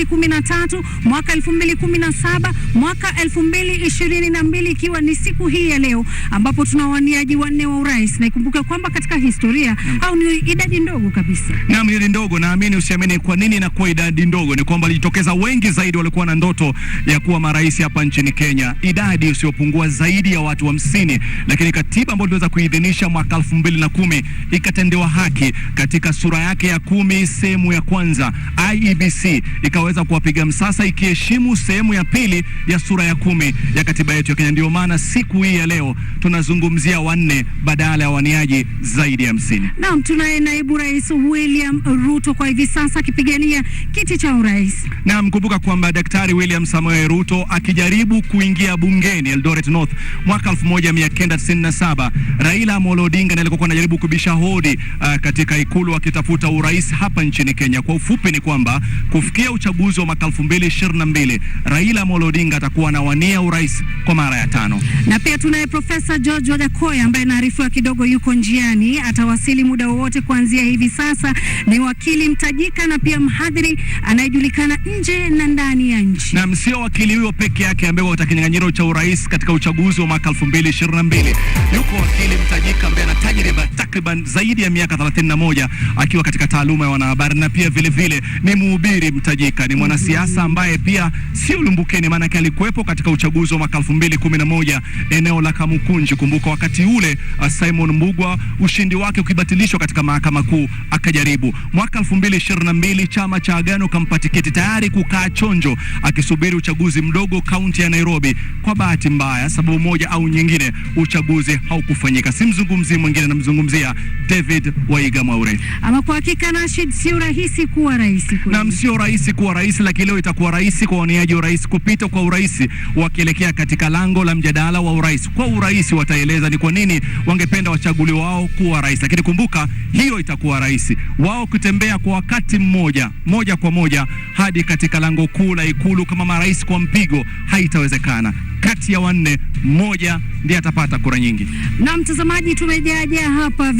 2013, mwaka 2017, mwaka 2022, ikiwa ni siku hii ya leo ambapo tuna waniaji wanne wa urais. Na ikumbuke kwamba katika historia au ni idadi ndogo kabisa. Naam, idadi ndogo, naamini usiamini. Kwa nini na kwa idadi ndogo? Ni kwamba walijitokeza wengi zaidi walikuwa na ndoto ya kuwa marais hapa nchini Kenya. Idadi usiyopungua zaidi ya watu 50, lakini katiba ambayo iliweza kuidhinisha mwaka 2010 ikatendewa haki katika sura yake ya 10 sehemu ya kwanza. IEBC ikaweza kuwapiga msasa ikiheshimu sehemu ya pili ya sura ya 10 ya katiba yetu ya Kenya. Ndio maana siku hii ya leo tunazungumzia wanne badala ya waniaji zaidi ya 50. Naam, tunaye naibu rais William Ruto kwa hivi sasa akipigania kiti cha urais. Naam, kumbuka kwamba Daktari William Samoei Ruto akijaribu kuingia bungeni Eldoret North mwaka 1997, Raila Odinga alikuwa anajaribu kubisha hodi katika ikulu akitafuta urais hapa nchini Kenya. Kwa ufupi ni kwamba kufikia uchaguzi wa mwaka 2022, Raila Odinga atakuwa anawania urais kwa mara ya 5. Na pia tunaye Profesa George Wajackoyah ambaye naarifiwa kidogo yuko njiani, atawasili muda wowote kuanzia hivi sasa. Ni wakili mtajika na pia mhadhiri anayejulikana nje na ndani ya nchi. Na sio wakili huyo peke yake ambaye atakinyang'anyiro cha urais katika uchaguzi wa mwaka 2022. Yuko wakili mtajika ambaye ana tajriba takriban zaidi ya miaka 31 akiwa katika taaluma ya wanahabari, na pia vile vile ni mhubiri mtajika. Ni mwanasiasa ambaye pia sio lumbukeni, maana alikuwepo katika uchaguzi wa mwaka 2011 eneo la Kamukunji. Kumbuka wakati ule Simon Mbugua ushindi wake ukibatilishwa katika mahakama kuu akajaribu. Mwaka 2022 chama cha Agano kampa tiketi tayari kukaa chonjo akisubiri uchaguzi mdogo kaunti ya Nairobi. Kwa bahati mbaya, sababu moja au nyingine, uchaguzi haukufanyika. Simzungumzi mwingine, namzungumzia David Waiga Mwaure. Ama kwa hakika Rashid, sio rahisi kuwa rais kweli. Na sio rahisi kuwa rais, lakini leo itakuwa rahisi kwa waniaji wa rais kupita kwa urais wakielekea katika lango la mjadala wa urais. Kwa urais wataeleza ni kwa nini wangependa wachaguliwa wao kuwa rais, lakini kumbuka hiyo itakuwa rahisi wao kutembea kwa wakati moja kwa moja hadi katika lango kuu la ikulu kama marais kwa mpigo. Haitawezekana. Kati ya wanne, mmoja ndiye atapata kura nyingi. Na mtazamaji, tumejaja hapa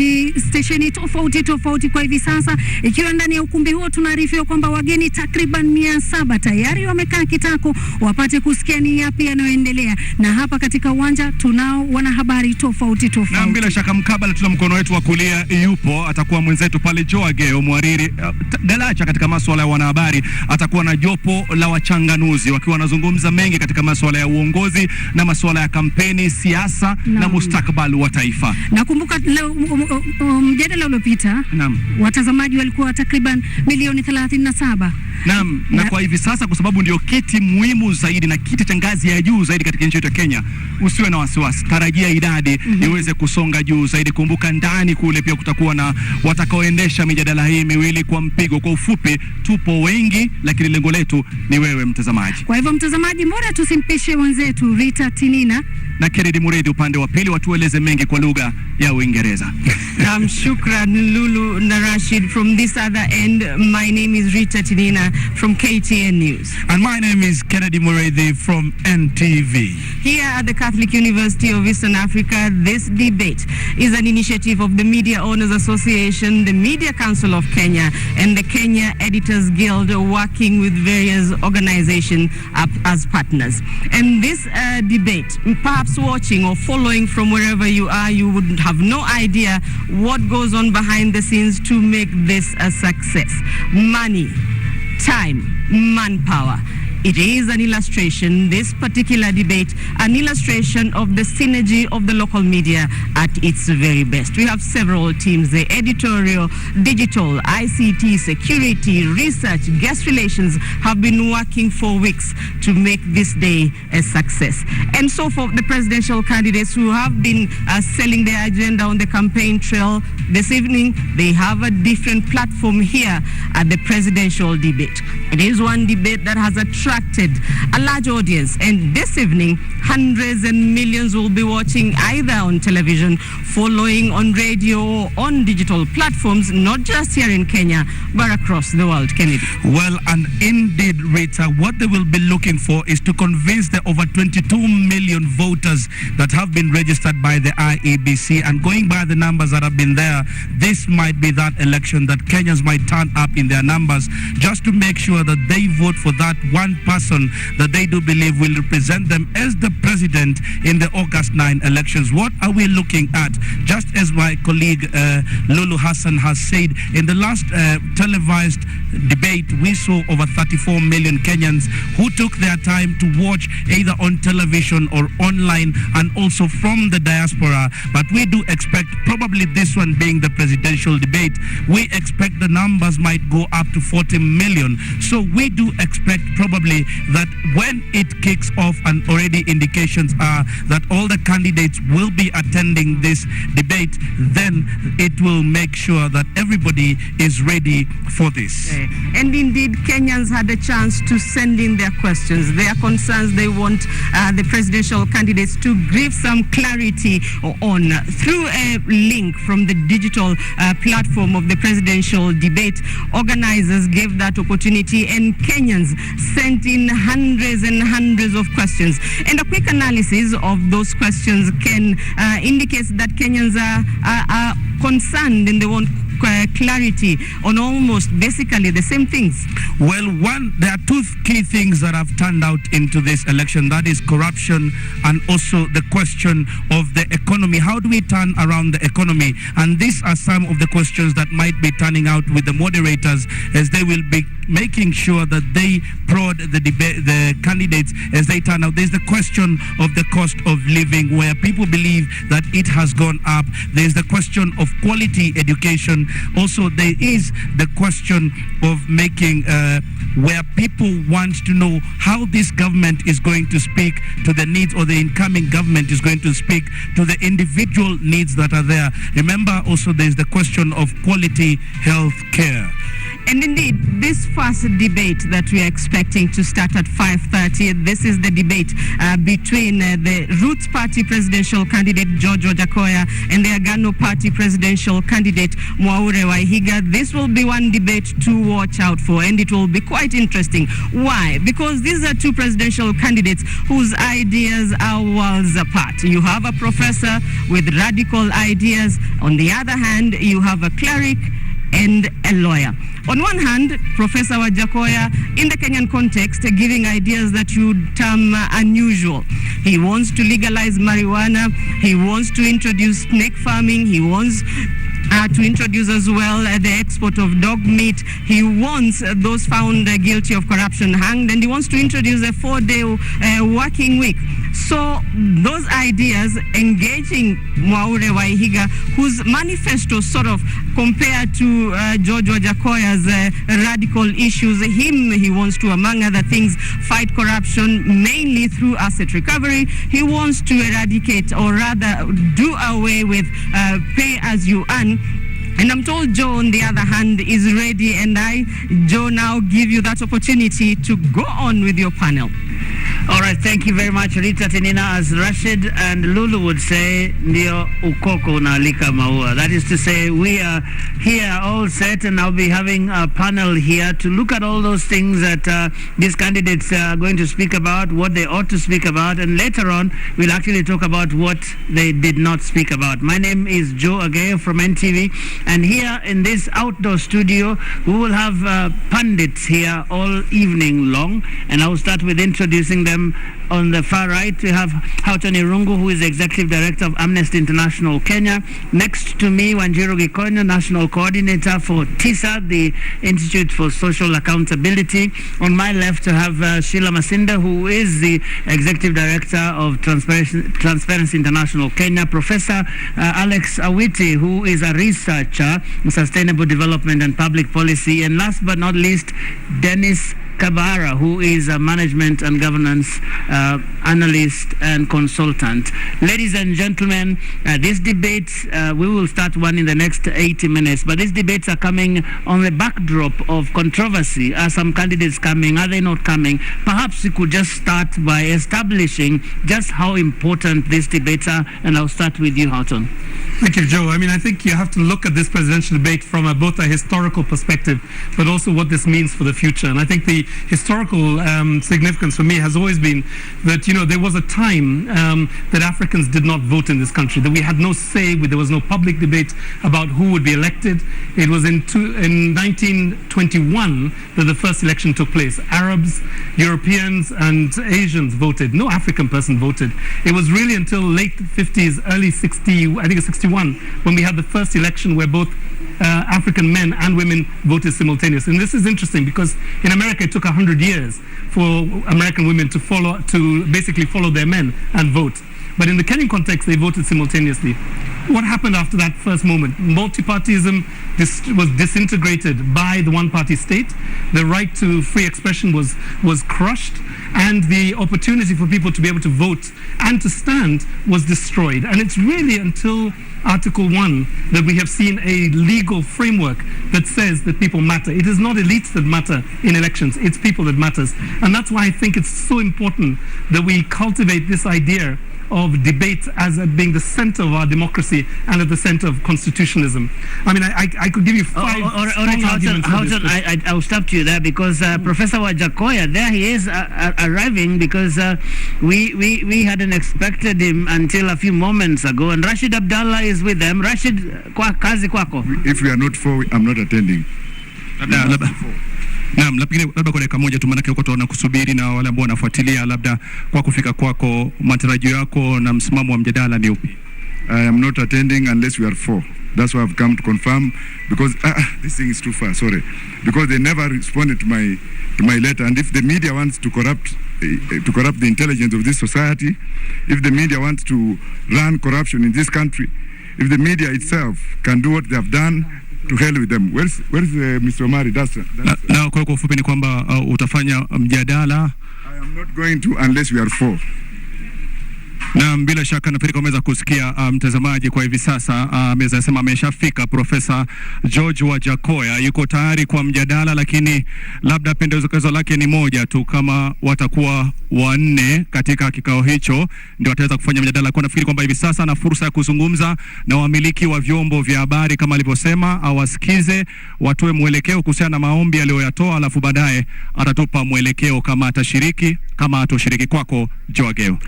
stesheni tofauti kwa hivi sasa, ikiwa ndani ya ukumbi huo tunaarifiwa kwamba wageni takriban 700 tayari wamekaa kitako wapate kusikia ni yapi yanayoendelea. Na hapa katika uwanja tunao wanahabari tofauti. Na bila shaka mkabala tuna mkono wetu wa kulia yupo, atakuwa mwenzetu pale Joageo mwariri galacha katika masuala ya wanahabari. Atakuwa na jopo la wachanganuzi wakiwa wanazungumza mengi katika masuala ya uongozi na masuala ya kampeni, siasa na mustakabali wa taifa. Nakumbuka mjadala uliopita watazamaji walikuwa takriban milioni 37. Naam, na kwa hivi sasa, kwa sababu ndio kiti muhimu zaidi na kiti cha ngazi ya juu zaidi katika nchi yetu ya Kenya, usiwe na wasiwasi, tarajia idadi iweze kusonga juu zaidi. Kumbuka ndani kule pia kutakuwa na watakaoendesha mijadala hii miwili kwa mpigo. Kwa ufupi, tupo wengi, lakini lengo letu ni wewe mtazamaji. Kwa hivyo mtazamaji, mbona tusimpishe wenzetu Rita Tinina na Kennedy Mureithi upande wa pili watueleze mengi kwa lugha ya Uingereza. Shukran Lulu na Rashid. From this other end, my name is Rita Tinina from KTN News. And my name is Kennedy Mureithi from NTV. Here at the Catholic University of Eastern Africa, this debate is an initiative of the Media Owners Association, the Media Council of Kenya, and the Kenya Editors Guild, working with various organizations as partners. And this debate, perhaps watching or following from wherever you are, you would have no idea what goes on behind the scenes to make this a success. Money, time, manpower. It is an illustration, this particular debate, an illustration of the synergy of the local media at its very best. We have several teams, the editorial, digital, ICT, security, research, guest relations have been working for weeks to make this day a success. And so for the presidential candidates who have been selling their agenda on the campaign trail this evening, they have a different platform here at the presidential debate. It is one debate that has attracted attracted a large audience. And this evening, hundreds and millions will be watching either on television, following on radio, or on digital platforms, not just here in Kenya, but across the world. Kennedy. Well, and indeed, Rita, what they will be looking for is to convince the over 22 million voters that have been registered by the IEBC. And going by the numbers that have been there, this might be that election that Kenyans might turn up in their numbers just to make sure that they vote for that one person that they do believe will represent them as the president in the August 9 elections. What are we looking at? Just as my colleague Lulu Hassan has said, in the last televised debate, we saw over 34 million Kenyans who took their time to watch either on television or online, and also from the diaspora. But we do expect, probably this one being the presidential debate, we expect the numbers might go up to 40 million. So we do expect probably that when it kicks off, and already indications are that all the candidates will be attending this debate, then it will make sure that everybody is ready for this. And indeed, Kenyans had a chance to send in their questions, their concerns. They want the presidential candidates to give some clarity on through a link from the digital platform of the presidential debate. Organizers gave that opportunity, and Kenyans sent in hundreds and hundreds of questions. And a quick analysis of those questions can indicate that Kenyans are concerned, and they want clarity on almost basically the same things. Well, there are two key things that have turned out into this election. That is corruption, and also the question of the economy. How do we turn around the economy? And these are some of the questions that might be turning out with the moderators, as they will be making sure that they prod the candidates as they turn out. There's the question of the cost of living, where people believe that it has gone up. There's the question of quality education. Also, there is the question of making where people want to know how this government is going to speak to the needs, or the incoming government is going to speak to the individual needs that are there. Remember, also there's the question of quality health care. And indeed, this first debate that we are expecting to start at 5:30, this is the debate between the Roots Party presidential candidate George Wajackoyah and the Agano Party presidential candidate Mwaure. This will be one debate to watch out for, and it will be quite interesting. Why? Because these are two presidential candidates whose ideas are worlds apart. You have a professor with radical ideas. On the other hand, you have a cleric and a lawyer. On one hand, Professor Wajackoyah, in the Kenyan context, giving ideas that you term unusual. He wants to legalize marijuana. He wants to introduce snake farming. He wants to introduce as well the export of dog meat. He wants those found guilty of corruption hanged, and he wants to introduce a 4-day working week. So those ideas engaging Mwaure Wahiga, whose manifesto sort of compared to George Wajackoyah's radical issues. He wants to, among other things, fight corruption mainly through asset recovery. He wants to eradicate, or rather do away with pay as you earn. And I'm told Joe, on the other hand, is ready, and Joe, now give you that opportunity to go on with your panel. All right, thank you very much, Rita Tenina. As Rashid and Lulu would say, ndio ukoko unaalika maua. That is to say, we are here all set, and I'll be having a panel here to look at all those things that these candidates are going to speak about, what they ought to speak about, and later on, we'll actually talk about what they did not speak about. My name is Joe Agayo from NTV, and here in this outdoor studio, we will have pundits here all evening long, and I will start with introducing them. On the far right, we have Hautani Rungu, who is Executive Director of Amnesty International Kenya. Next to me, Wanjiru Gikonyo, National Coordinator for TISA, the Institute for Social Accountability. On my left, I have Sheila Masinda, who is the Executive Director of Transparency International Kenya. Professor Alex Awiti, who is a researcher in sustainable development and public policy. And last but not least, Dennis Kabara, who is a management and governance analyst and consultant. Ladies and gentlemen, these debates, we will start one in the next 80 minutes, but these debates are coming on the backdrop of controversy. Are some candidates coming? Are they not coming? Perhaps we could just start by establishing just how important these debates are, and I'll start with you, Houghton. Thank you, Joe. I mean, I think you have to look at this presidential debate from both a historical perspective, but also what this means for the future. And I think the historical significance for me has always been that, you know, there was a time that Africans did not vote in this country, that we had no say, there was no public debate about who would be elected. It was in 1921 that the first election took place. Arabs, Europeans, and Asians voted. No African person voted. It was really until late 50s, early 60s, I think it's 61, when we had the first election where both African men and women voted simultaneously. And this is interesting because in America it took 100 years for American women to basically follow their men and vote. But in the Kenyan context, they voted simultaneously. What happened after that first moment? Multipartyism was disintegrated by the one-party state. The right to free expression was crushed, and the opportunity for people to be able to vote and to stand was destroyed. And it's really until Article 1 that we have seen a legal framework that says that people matter. It is not elites that matter in elections, it's people that matters. And that's why I think it's so important that we cultivate this idea of debate as being the center of our democracy and at the center of constitutionalism. I mean, I could give you five strong arguments. I'll stop you there because Professor Wajackoyah, there he is arriving, because we hadn't expected him until a few moments ago, and Rashid Abdallah is with them. Rashid, kazi kwako. If we are not for, I'm not attending. Naam, labda kwa dakika moja tu, maana huko tunaona kusubiri na wale ambao wanafuatilia, labda kwa kufika kwako, matarajio yako na msimamo wa mjadala ni upi? I am not attending unless we are for. That's why I've come to confirm, because this thing is too far, sorry. Because they never responded to my letter, and if the media wants to corrupt the intelligence of this society, if the media wants to run corruption in this country, if the media itself can do what they have done, to hell with them. Where's Mr. Omari? Na kwa ufupi ni kwamba utafanya mjadala. I am not going to unless we are for. Na bila shaka nafikiri umeweza kusikia mtazamaji, kwa hivi sasa ameweza sema ameshafika Profesa George Wajackoyah, yuko tayari kwa mjadala, lakini labda pendekezo lake ni moja tu, kama watakuwa wanne katika kikao hicho ndio wataweza kufanya mjadala. Kwa nafikiri kwamba hivi sasa na fursa ya kuzungumza na wamiliki wa vyombo vya habari kama alivyosema, awasikize, watoe mwelekeo kuhusiana na maombi aliyoyatoa, alafu baadaye atatupa mwelekeo kama atashiriki, kama atoshiriki. Kwako Joageo.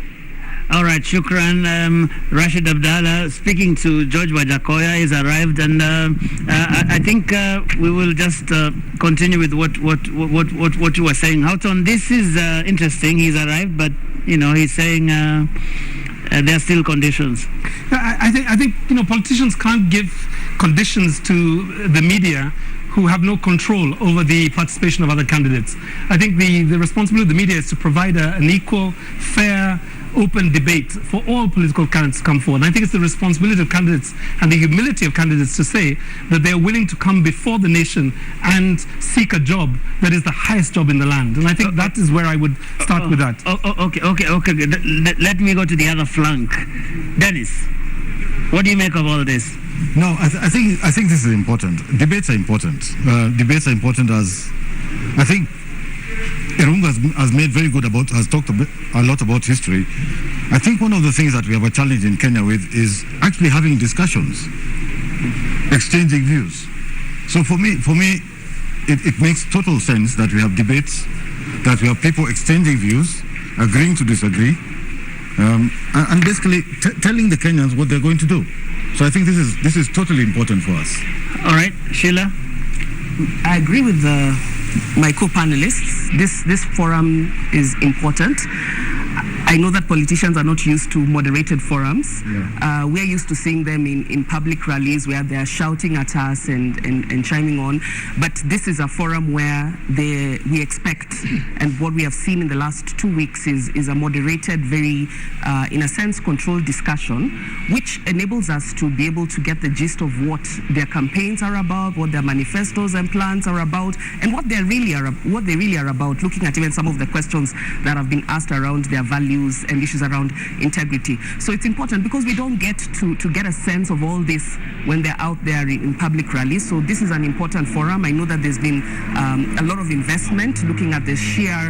All right, shukran. Rashid Abdallah speaking to George Wajackoyah is arrived, and I think we will just continue with what you were saying. Houghton, this is interesting. He's arrived, but you know, he's saying there are still conditions. I think you know, politicians can't give conditions to the media who have no control over the participation of other candidates. I think the responsibility of the media is to provide an equal, fair, open debate for all political candidates to come forward. And I think it's the responsibility of candidates and the humility of candidates to say that they're willing to come before the nation and seek a job that is the highest job in the land. And I think that is where I would start with that. Okay. Let me go to the other flank. Dennis, what do you make of all this? No, I think this is important. Debates are important. Debates are important, as I think Irungu has made very good has talked a lot about history. I think one of the things that we have a challenge in Kenya with is actually having discussions, exchanging views. So for me, it makes total sense that we have debates, that we have people exchanging views, agreeing to disagree, and basically telling the Kenyans what they're going to do. So I think this is totally important for us. All right, Sheila. I agree with my co-panelists. This forum is important. I know that politicians are not used to moderated forums. Yeah. We're used to seeing them in public rallies where they're shouting at us and chiming on. But this is a forum where we expect, and what we have seen in the last 2 weeks is a moderated, very, in a sense, controlled discussion, which enables us to be able to get the gist of what their campaigns are about, what their manifestos and plans are about, and what they really are about, looking at even some of the questions that have been asked around their values and issues around integrity. So it's important because we don't get to get a sense of all this when they're out there in public rallies. So this is an important forum. I know that there's been a lot of investment looking at the sheer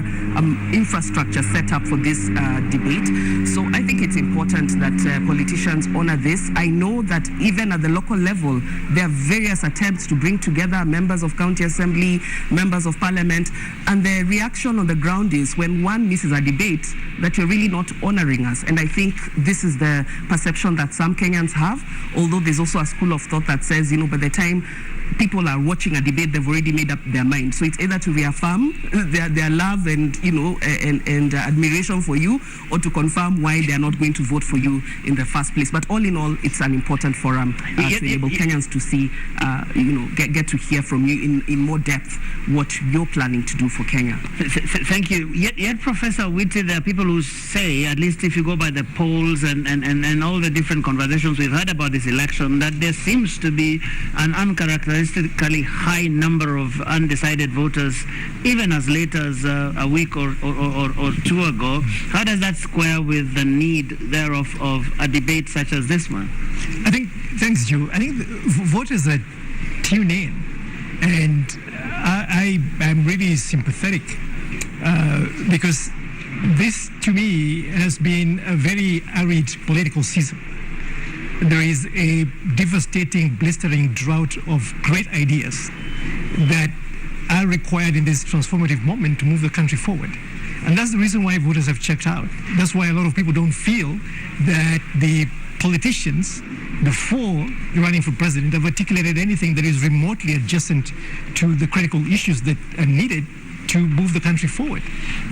infrastructure set up for this debate. So I think it's important that politicians honor this. I know that even at the local level, there are various attempts to bring together members of county assembly, members of parliament, and the reaction on the ground is when one misses a debate that you're really not honoring us. And I think this is the perception that some Kenyans have, although there's also a school of thought that says, by the time people are watching a debate, they've already made up their mind. So it's either to reaffirm their love and admiration for you, or to confirm why they are not going to vote for you in the first place. But all in all, it's an important forum to enable Kenyans to see, get to hear from you in more depth what you're planning to do for Kenya. Thank you. Yet, Professor Whitty, there are people who say, at least if you go by the polls and all the different conversations we've had about this election, that there seems to be an uncharacteristically high number of undecided voters, even as late as a week or two ago. How does that square with the need thereof of a debate such as this one? Thanks, Joe. I think voters that tune in, and I am really sympathetic because this, to me, has been a very arid political season. There is a devastating, blistering drought of great ideas that are required in this transformative moment to move the country forward. And that's the reason why voters have checked out. That's why a lot of people don't feel that the politicians before running for president have articulated anything that is remotely adjacent to the critical issues that are needed to move the country forward.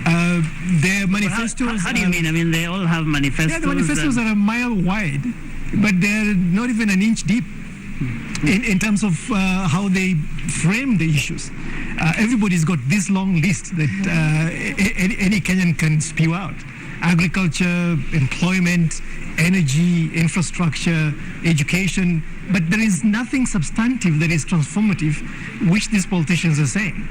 Their manifestos... How do you mean? I mean, they all have manifestos. Yeah, the manifestos are a mile wide, but they're not even an inch deep in terms of how they frame the issues. Everybody's got this long list that any Kenyan can spew out. Agriculture, employment, energy, infrastructure, education, but there is nothing substantive that is transformative, which these politicians are saying.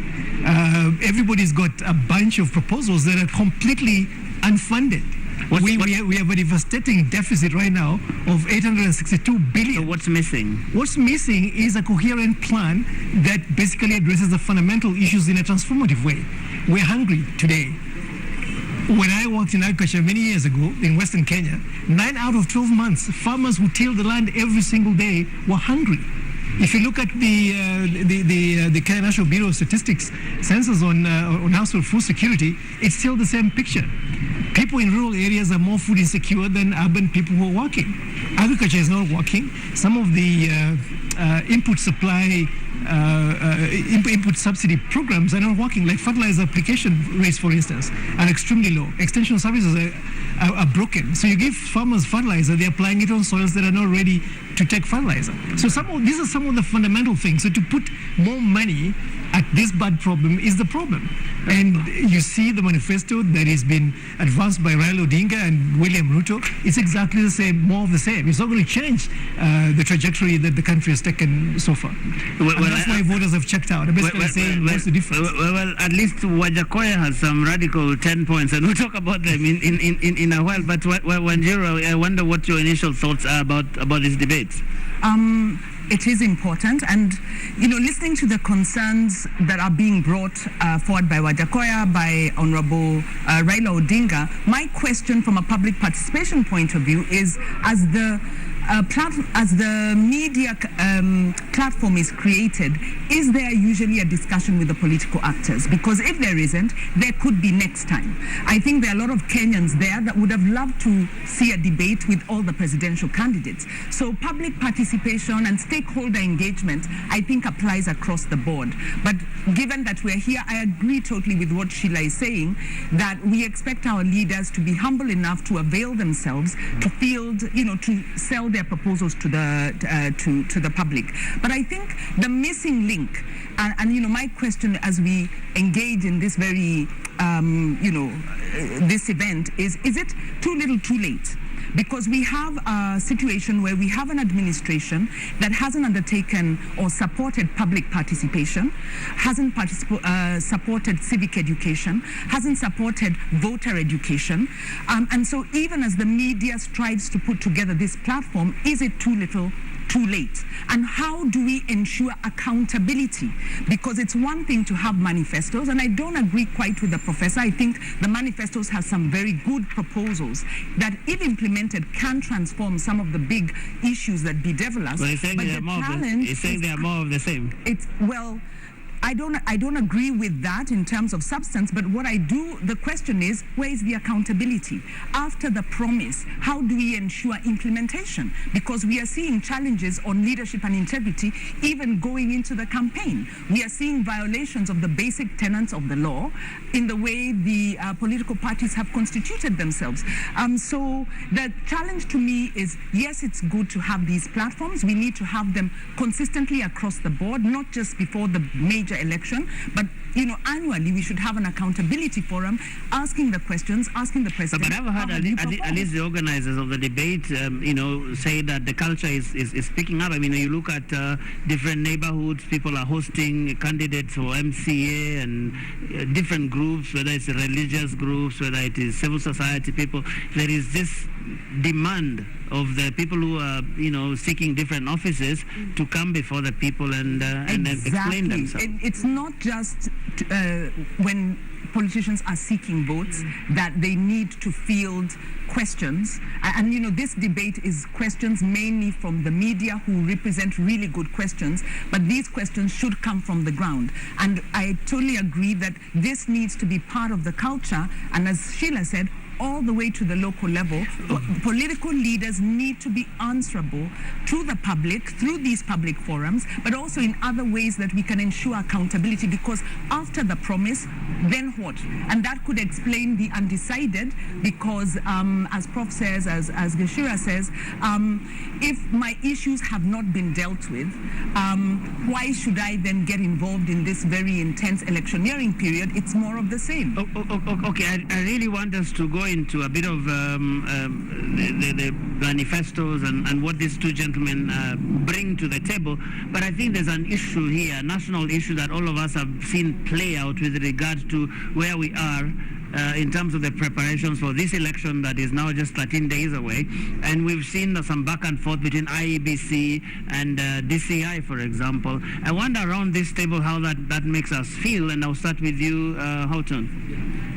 Everybody's got a bunch of proposals that are completely unfunded. We have a devastating deficit right now of 862 billion. So what's missing? What's missing is a coherent plan that basically addresses the fundamental issues in a transformative way. We're hungry today. When I worked in agriculture many years ago in Western Kenya, 9 out of 12 months, farmers who tilled the land every single day were hungry. If you look at the Kenya National Bureau of Statistics census on household food security, it's still the same picture. People in rural areas are more food insecure than urban people who are working. Agriculture is not working. Some of the input supply, input subsidy programs are not working, like fertilizer application rates, for instance, are extremely low. Extension services are broken. So you give farmers fertilizer, they're applying it on soils that are not ready to take fertilizer. So these are some of the fundamental things. So to put more money at this bad problem is the problem. And you see the manifesto that has been advanced by Raila Odinga and William Ruto. It's exactly the same, more of the same. It's not going to change the trajectory that the country has taken so far. And that's why voters have checked out. They're basically saying, what's the difference? Well, at least Wajackoyah has some radical 10 points, and we'll talk about them in a while. But Wanjiru, I wonder what your initial thoughts are about this debate. It is important, and listening to the concerns that are being brought forward by Wajackoyah, by Honorable Raila Odinga, my question from a public participation point of view is, as the as the media platform is created, is there usually a discussion with the political actors? Because if there isn't, there could be next time. I think there are a lot of Kenyans there that would have loved to see a debate with all the presidential candidates. So public participation and stakeholder engagement, I think, applies across the board. But given that we're here, I agree totally with what Sheila is saying, that we expect our leaders to be humble enough to avail themselves to field, to sell their proposals to the public. But I think the missing link, and my question as we engage in this very, this event is it too little too late? Because we have a situation where we have an administration that hasn't undertaken or supported public participation, hasn't supported civic education, hasn't supported voter education. And so even as the media strives to put together this platform, is it too little too late? And how do we ensure accountability? Because it's one thing to have manifestos, and I don't agree quite with the professor. I think the manifestos have some very good proposals that, if implemented, can transform some of the big issues that bedevil us. Well, he's saying they are more of the same. I don't agree with that in terms of substance, but what I do, the question is, where is the accountability? After the promise, how do we ensure implementation? Because we are seeing challenges on leadership and integrity even going into the campaign. We are seeing violations of the basic tenets of the law in the way the political parties have constituted themselves. So the challenge to me is, yes, it's good to have these platforms. We need to have them consistently across the board, not just before the major election, but annually we should have an accountability forum, asking the questions, asking the president. But I've heard at least the organizers of the debate, say that the culture is picking up. I mean, you look at different neighborhoods, people are hosting candidates for MCA and different groups, whether it's religious groups, whether it is civil society people. There is this demand of the people who are, seeking different offices to come before the people and explain themselves. It's not just when politicians are seeking votes that they need to field questions. And this debate is questions mainly from the media, who represent really good questions, but these questions should come from the ground. And I totally agree that this needs to be part of the culture. And as Sheila said, all the way to the local level, political leaders need to be answerable to the public through these public forums, but also in other ways that we can ensure accountability, because after the promise, then what? And that could explain the undecided, because as Prof says, as Geshira says, if my issues have not been dealt with, why should I then get involved in this very intense electioneering period? It's more of the same. Okay, I really want us to go into a bit of the manifestos and what these two gentlemen bring to the table. But I think there's an issue here, a national issue that all of us have seen play out with regard to where we are in terms of the preparations for this election that is now just 13 days away. And we've seen some back and forth between IEBC and DCI, for example. I wonder around this table how that makes us feel, and I'll start with you, Houghton.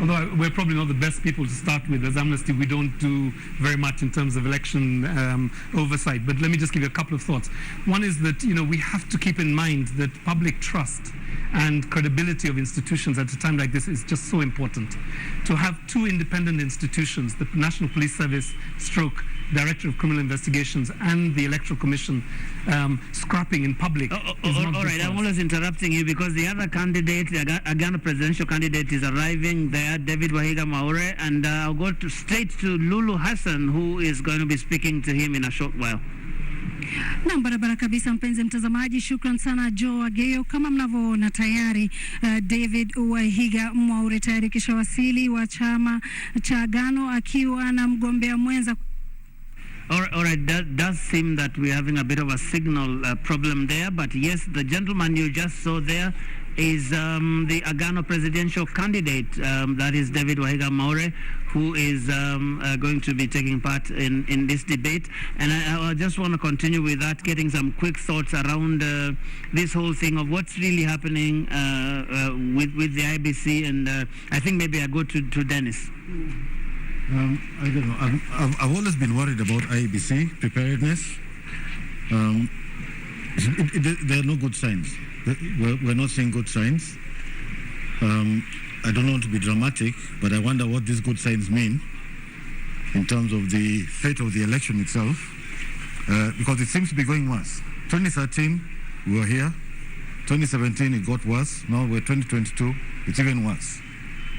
Although we're probably not the best people to start with. As Amnesty, we don't do very much in terms of election oversight. But let me just give you a couple of thoughts. One is that, we have to keep in mind that public trust and credibility of institutions at a time like this is just so important. To have two independent institutions, the National Police Service / Director of Criminal Investigations and the Electoral Commission, scrapping in public. All right, I'm always interrupting you because the other candidate, the Agano presidential candidate, is arriving there, David Wahiga Mwaure, and I'll go straight to Lulu Hassan, who is going to be speaking to him in a short while. Na barabara kabisa, mpenzi mtazamaji, shukran sana Joe Ageyo. Kama mnavyoona tayari David Wahiga Mwaure tayari kishawasili wa chama cha Agano akiwa na mgombea mwenza. All right, that does seem that we're having a bit of a signal problem there, but yes, the gentleman you just saw there is the Agano presidential candidate, that is David Wahiga Mwaure, who is going to be taking part in this debate. And I just want to continue with that, getting some quick thoughts around this whole thing of what's really happening with the IBC, and I think maybe I go to Dennis. I don't know. I've always been worried about IEBC preparedness. There are no good signs. We're not seeing good signs. I don't want to be dramatic, but I wonder what these good signs mean in terms of the fate of the election itself, because it seems to be going worse. 2013, we were here. 2017, it got worse. Now we're 2022, it's even worse.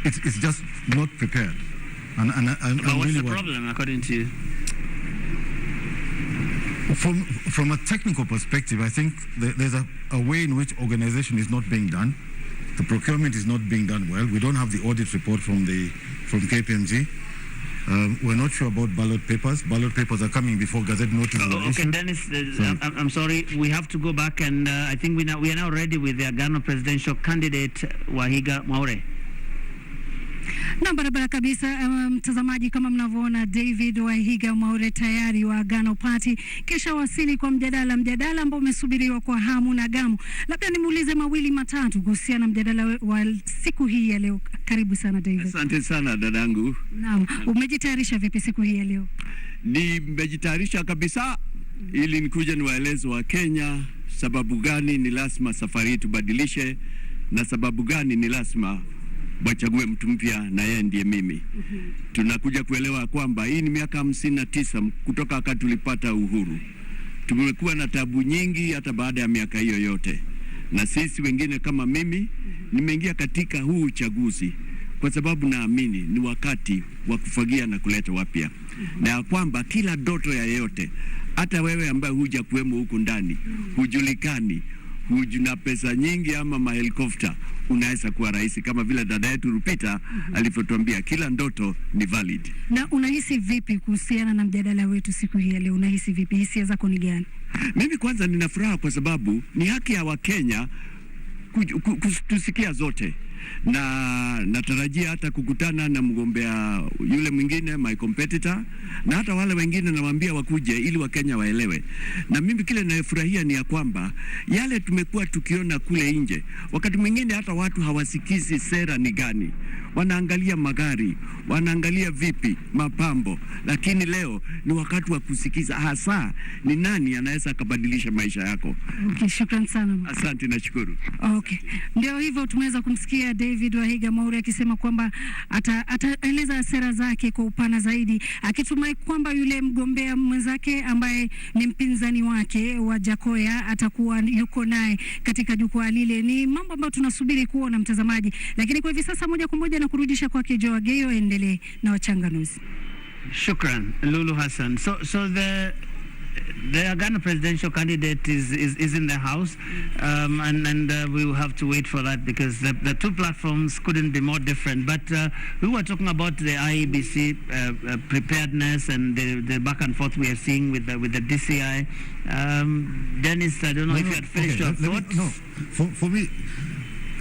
It's just not prepared. And but what's really the problem, according to you? From a technical perspective, I think there's a way in which organization is not being done. The procurement is not being done well. We don't have the audit report from KPMG. We're not sure about ballot papers. Ballot papers are coming before Gazette notices are Okay, issued. Dennis, I'm sorry. We have to go back, and I think we are now ready with the Agano presidential candidate Wahiga Mwaure. Na barabara kabisa, mtazamaji, kama mnavyoona David Wahiga Mwaure tayari wa Agano Party kisha wasili kwa mjadala ambao umesubiriwa kwa hamu na gamu. Labda nimuulize mawili matatu kuhusiana na mjadala wa siku hii ya leo. Karibu sana David. Asante sana dadangu. Naam, umejitayarisha vipi siku hii ya leo? Nimejitayarisha kabisa ili nikuje niwaeleze wa Kenya sababu gani ni lazima safari tubadilishe na sababu gani ni lazima wachague mtu mpya na yeye ndiye mimi. Tunakuja kuelewa kwamba hii ni miaka 59 kutoka wakati tulipata uhuru. Tumekuwa na tabu nyingi hata baada ya miaka hiyo yote. Na sisi wengine kama mimi nimeingia katika huu uchaguzi kwa sababu naamini ni wakati wa kufagia na kuleta wapya. Na kwamba kila ndoto ya yeyote, hata wewe ambaye huja kuwemo huku ndani, hujulikani, hujuna pesa nyingi ama mahelikopta, unaweza kuwa rais kama vile dada yetu Rupita alivyotuambia kila ndoto ni valid. Na unahisi vipi kuhusiana na mjadala wetu siku hii ya leo? Unahisi vipi? Hisia zako ni gani? Mimi kwanza nina furaha kwa sababu ni haki ya Wakenya tusikia zote, na natarajia hata kukutana na mgombea yule mwingine my competitor, na hata wale wengine nawaambia wakuje ili Wakenya waelewe. Na mimi kile ninayofurahia ni ya kwamba yale tumekuwa tukiona kule nje, wakati mwingine hata watu hawasikizi sera ni gani, wanaangalia magari, wanaangalia vipi mapambo, lakini leo ni wakati wa kusikiza hasa ni nani anaweza kubadilisha maisha yako. Okay, shukrani sana. Asante na shukuru. Okay. Ndio hivyo tumeweza kumsikia David Wahiga Mwaure akisema kwamba ataeleza sera zake kwa upana zaidi, akitumai kwamba yule mgombea mwenzake ambaye ni mpinzani wake Wajackoyah atakuwa yuko naye katika jukwaa lile. Ni mambo ambayo tunasubiri kuona mtazamaji, lakini kwa hivi sasa moja kwa moja na kurudisha kwake Joageyo endelee na wachanganuzi. Shukran Lulu Hassan. So the Agano presidential candidate is in the house, and we will have to wait for that because the two platforms couldn't be more different. But we were talking about the IEBC preparedness and the back and forth we are seeing with the DCI. Dennis, I don't know if you had finished your thoughts. No,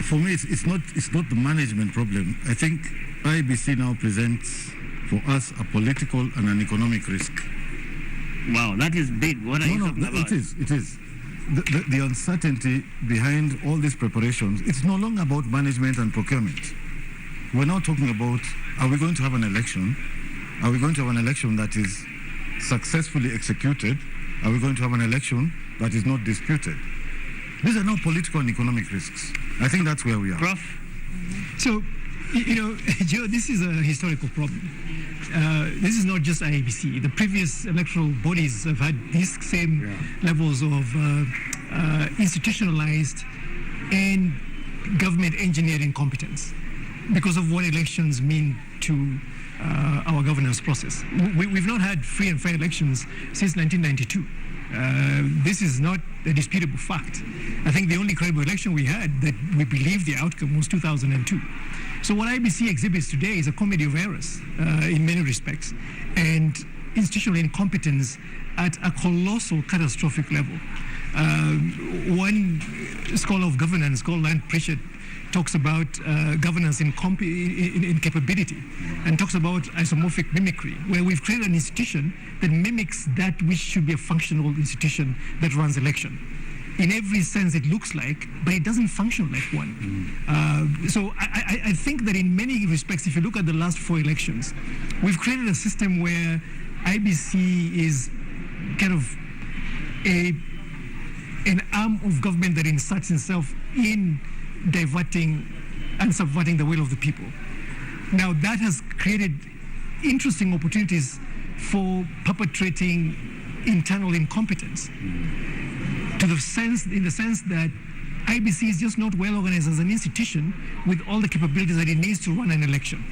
for me, it's not the management problem. I think IEBC now presents for us a political and an economic risk. Wow, that is big. What are you talking about? It is. The uncertainty behind all these preparations, it's no longer about management and procurement. We're now talking about, are we going to have an election? Are we going to have an election that is successfully executed? Are we going to have an election that is not disputed? These are now political and economic risks. I think that's where we are. Prof? So, Joe, this is a historical problem. This is not just IEBC. The previous electoral bodies have had these same levels of institutionalized and government engineering competence because of what elections mean to our governance process. We've not had free and fair elections since 1992. This is not a disputable fact. I think the only credible election we had that we believe the outcome was 2002. So what IEBC exhibits today is a comedy of errors in many respects and institutional incompetence at a colossal, catastrophic level. One scholar of governance called Land Pritchard talks about governance in capability and talks about isomorphic mimicry, where we've created an institution that mimics that which should be a functional institution that runs election. in every sense it looks like, but it doesn't function like one. So I think that in many respects, if you look at the last 4 elections, we've created a system where IBC is kind of an arm of government that inserts itself in diverting and subverting the will of the people. Now that has created interesting opportunities for perpetrating internal incompetence, in the sense that IBC is just not well organized as an institution with all the capabilities that it needs to run an election.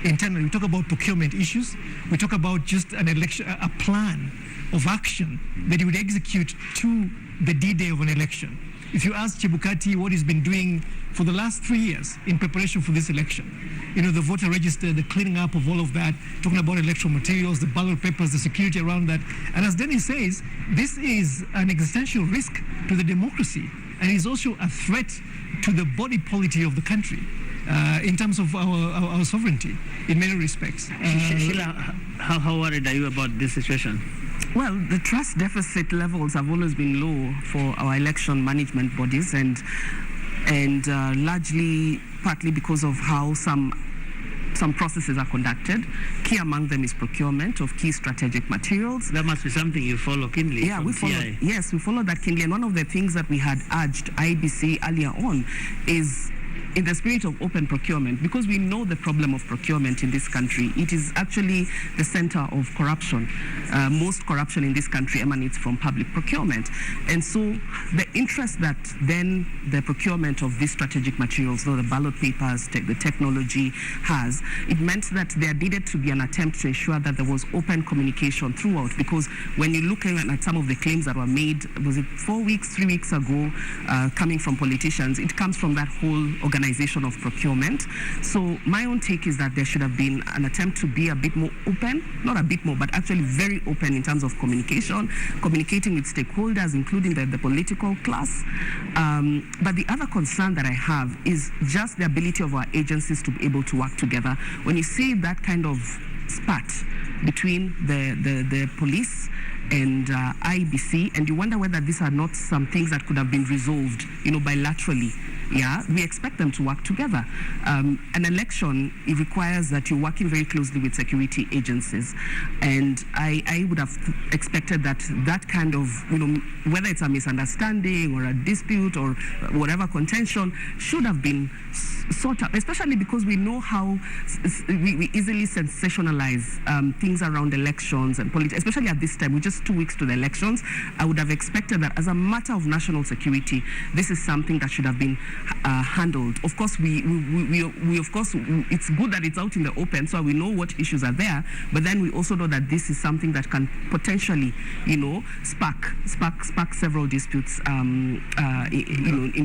Internally, we talk about procurement issues. We talk about just an election, a plan of action that you would execute to the D-Day of an election. If you ask Chebukati what he's been doing for the last 3 years in preparation for this election, the voter register, the cleaning up of all of that, talking about electoral materials, the ballot papers, the security around that. And as Dennis says, this is an existential risk to the democracy, and is also a threat to the body polity of the country in terms of our sovereignty in many respects. Sheila, how worried are you about this situation? Well, the trust deficit levels have always been low for our election management bodies, and largely partly because of how some processes are conducted. Key among them is procurement of key strategic materials. That must be something you follow keenly. Yeah, we follow that keenly. And one of the things that we had urged IBC earlier on is, in the spirit of open procurement, because we know the problem of procurement in this country, it is actually the center of corruption. Most corruption in this country emanates from public procurement. And so the interest that then the procurement of these strategic materials, the ballot papers, the technology has, it meant that there needed to be an attempt to ensure that there was open communication throughout, because when you're looking at some of the claims that were made, was it 3 weeks ago, coming from politicians, it comes from that whole organization of procurement. So my own take is that there should have been an attempt to be a bit more open, not a bit more, but actually very open in terms of communication, communicating with stakeholders, including the political class. But the other concern that I have is just the ability of our agencies to be able to work together. When you see that kind of spat between the police and IBC, and you wonder whether these are not some things that could have been resolved, bilaterally. Yeah, we expect them to work together. An election, it requires that you're working very closely with security agencies, and I would have expected that kind of, whether it's a misunderstanding or a dispute or whatever contention, should have been sought out, especially because we know how we easily sensationalize things around elections and politics, especially at this time. We're just 2 weeks to the elections. I would have expected that as a matter of national security, this is something that should have been handled. Of course, we of course, it's good that it's out in the open, so we know what issues are there, but then we also know that this is something that can potentially, spark several disputes, in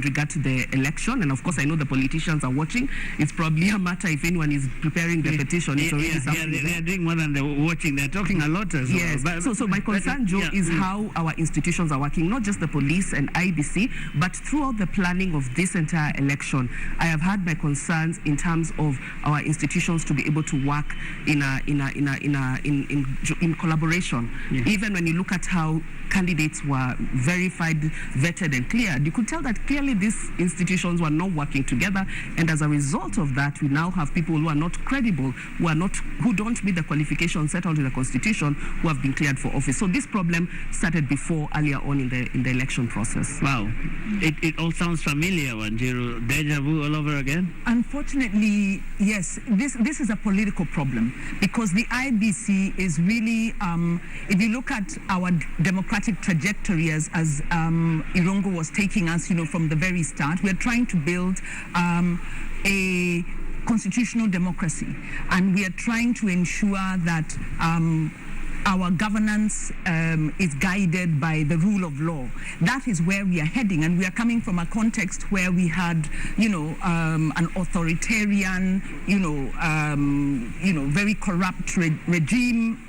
regard to the election. And of course, I know the politicians are watching. It's probably a matter, if anyone is preparing the petition, it's already something. They are doing more than the watching. They're talking a lot as well. Yes. So my concern, Joe, is how our institutions are working, not just the police and IBC, but throughout the planning of this entire election. I have had my concerns in terms of our institutions to be able to work in collaboration. Yeah. Even when you look at how candidates were verified, vetted, and cleared, you could tell that clearly these institutions were not working together, and as a result of that, we now have people who are not credible, who don't meet the qualifications set out in the Constitution, who have been cleared for office. So this problem started earlier on in the election process. Wow, it all sounds familiar, Wanjiru. Deja vu all over again? Unfortunately, yes. This is a political problem, because the IBC is really, if you look at our democratic trajectory as Irungu was taking us, from the very start, we are trying to build a constitutional democracy, and we are trying to ensure that our governance is guided by the rule of law. That is where we are heading, and we are coming from a context where we had, an authoritarian, very corrupt regime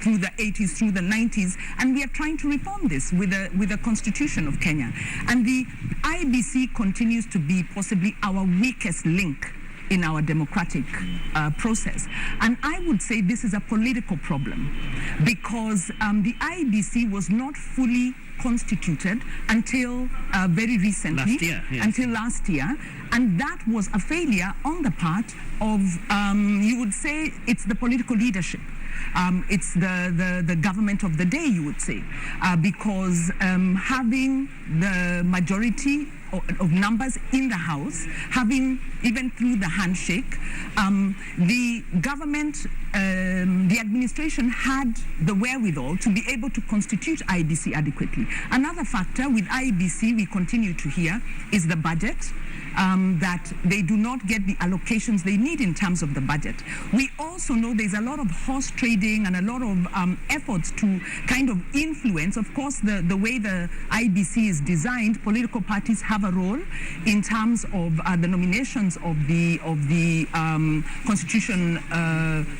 through the 80s, through the 90s, and we are trying to reform this with the Constitution of Kenya. And the IBC continues to be possibly our weakest link in our democratic process. And I would say this is a political problem, because the IBC was not fully constituted until very recently, Last year, yes. until last year, and that was a failure on the part of, you would say, it's the political leadership. It's the government of the day, you would say, because having the majority of numbers in the House, having even through the handshake, the government, the administration had the wherewithal to be able to constitute IEBC adequately. Another factor with IEBC we continue to hear is the budget. That they do not get the allocations they need in terms of the budget. We also know there's a lot of horse trading and a lot of efforts to kind of influence. Of course, the way the IEBC is designed, political parties have a role in terms of the nominations of the constitution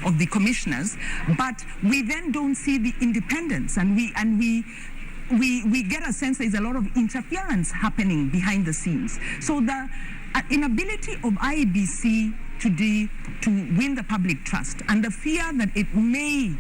of the commissioners, but we then don't see the independence, and we get a sense there's a lot of interference happening behind the scenes. So the inability of IEBC today to win the public trust and the fear that it may,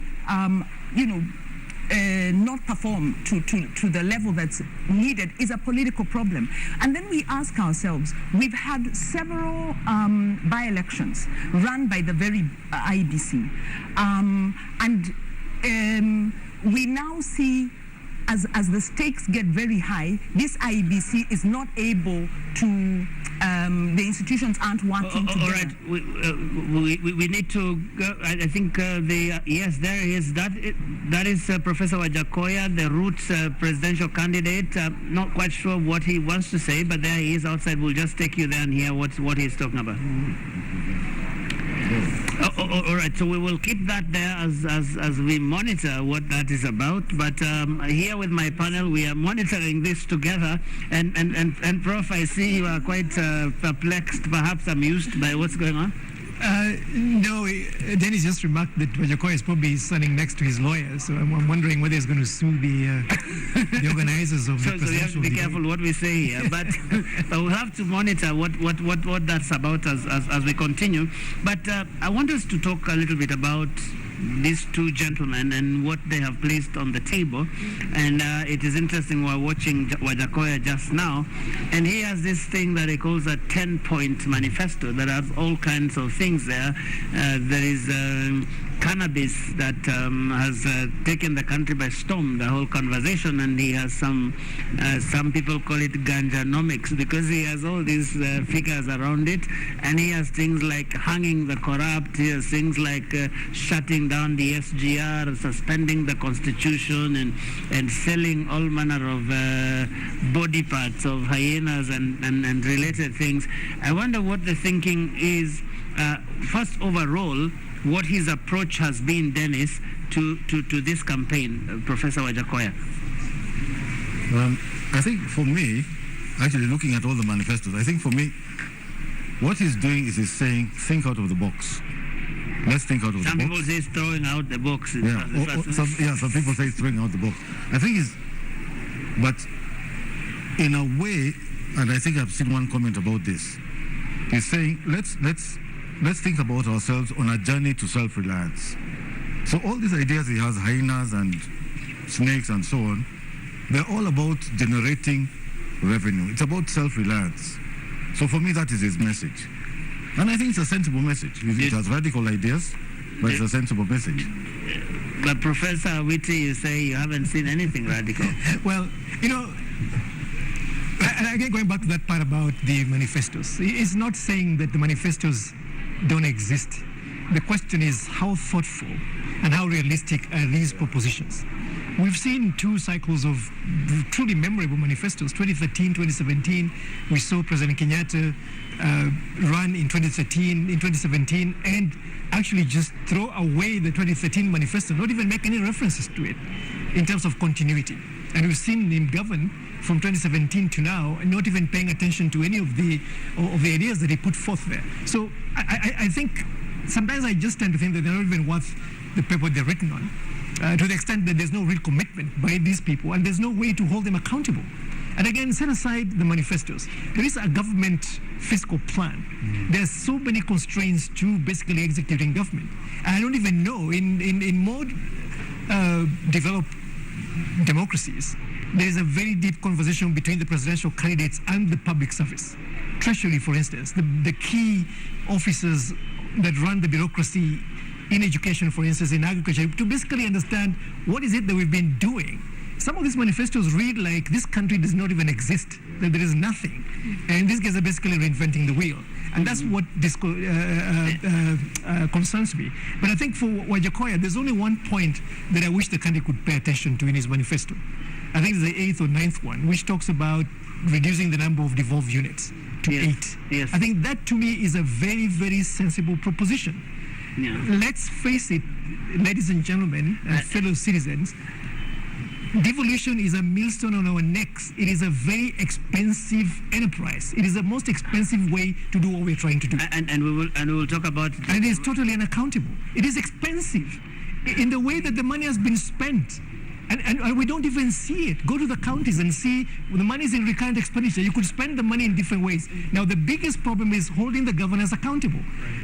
not perform to the level that's needed is a political problem. And then we ask ourselves, we've had several by-elections run by the very IEBC, and we now see as the stakes get very high, this IEBC is not able to, the institutions aren't working together. All right, we need to go. I think yes, there is. That is Professor Wajackoyah, the Roots presidential candidate. Not quite sure what he wants to say, but there he is outside. We'll just take you there and hear what he's talking about. All right, so we will keep that there as we monitor what that is about. But here with my panel, we are monitoring this together. And Prof, I see you are quite perplexed, perhaps amused by what's going on. No, Dennis just remarked that Wajackoyah is probably standing next to his lawyer, so I'm wondering whether he's going to sue the organizers of the presidential debate. So we have to be careful what we say here, but we'll have to monitor what that's about as we continue. But I want us to talk a little bit about these two gentlemen and what they have placed on the table. And it is interesting, we're watching Wajackoyah just now, and he has this thing that he calls a 10-point manifesto that has all kinds of things there. There is cannabis that has taken the country by storm, the whole conversation, and he has some people call it ganjanomics because he has all these figures around it, and he has things like hanging the corrupt, he has things like shutting down the SGR, suspending the constitution, and selling all manner of body parts of hyenas and related things. I wonder what the thinking is, first overall, what his approach has been, Dennis, to this campaign, Professor Wajackoyah. I think for me, actually looking at all the manifestos, I think for me, what he's doing is he's saying, think out of the box. Let's think out of the box. Some people say he's throwing out the box. Some people say he's throwing out the box. I think he's, but in a way, and I think I've seen one comment about this, he's saying, let's think about ourselves on a journey to self-reliance. So all these ideas he has, hyenas and snakes and so on, they're all about generating revenue. It's about self-reliance. So for me, that is his message. And I think it's a sensible message. It has radical ideas, but it's a sensible message. But Professor Witty, you say you haven't seen anything radical. Well, and again, going back to that part about the manifestos, it's not saying that the manifestos don't exist. The question is how thoughtful and how realistic are these propositions. We've seen two cycles of truly memorable manifestos, 2013, 2017. We saw President Kenyatta run in 2013, in 2017, and actually just throw away the 2013 manifesto, not even make any references to it in terms of continuity. And we've seen him govern from 2017 to now, and not even paying attention to any of the ideas that he put forth there. So I think sometimes I just tend to think that they're not even worth the paper they're written on, to the extent that there's no real commitment by these people, and there's no way to hold them accountable. And again, set aside the manifestos. There is a government fiscal plan. There's so many constraints to basically executing government. And I don't even know, in more developed democracies, there is a very deep conversation between the presidential candidates and the public service. Treasury, for instance, the key officers that run the bureaucracy in education, for instance, in agriculture, to basically understand what is it that we've been doing. Some of these manifestos read like this country does not even exist, that there is nothing. And these guys are basically reinventing the wheel. And that's what concerns me. But I think for Wajackoyah, there's only one point that I wish the country could pay attention to in his manifesto. I think it's the 8th or 9th one, which talks about reducing the number of devolved units to 8. Yes. I think that to me is a very, very sensible proposition. Yeah. Let's face it, ladies and gentlemen and fellow citizens, devolution is a millstone on our necks. It is a very expensive enterprise. It is the most expensive way to do what we're trying to do. And we will talk about. And it is totally unaccountable. It is expensive in the way that the money has been spent. And we don't even see it. Go to the counties and see the money is in recurrent expenditure. You could spend the money in different ways. Now, the biggest problem is holding the governors accountable.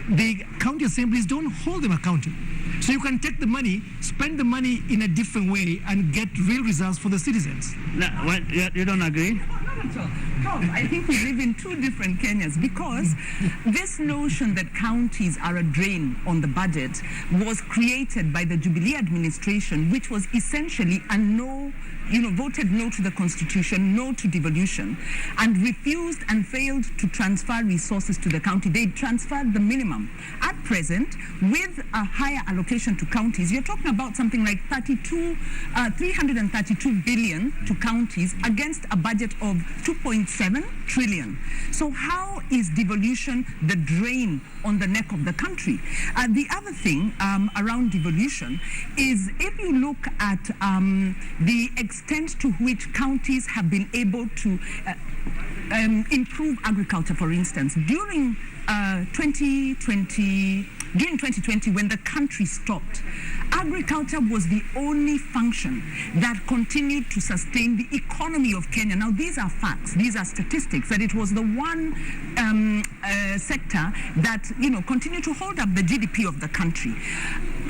The county assemblies don't hold them accountable. So you can take the money, spend the money in a different way, and get real results for the citizens. No, what, you don't agree? Not at all. Tom, I think we live in two different Kenyas, because this notion that counties are a drain on the budget was created by the Jubilee administration, which was essentially a no, voted no to the constitution, no to devolution, and refused and failed to transfer resources to the county. They transferred the minimum. At present, with a higher allocation to counties, you're talking about something like 332 billion to counties against a budget of 2.7 trillion. So how is devolution the drain on the neck of the country? The other thing around devolution is, if you look at the extent to which counties have been able to improve agriculture, for instance, during 2020, when the country stopped, agriculture was the only function that continued to sustain the economy of Kenya. Now, these are facts, these are statistics, that it was the one sector that, continued to hold up the GDP of the country.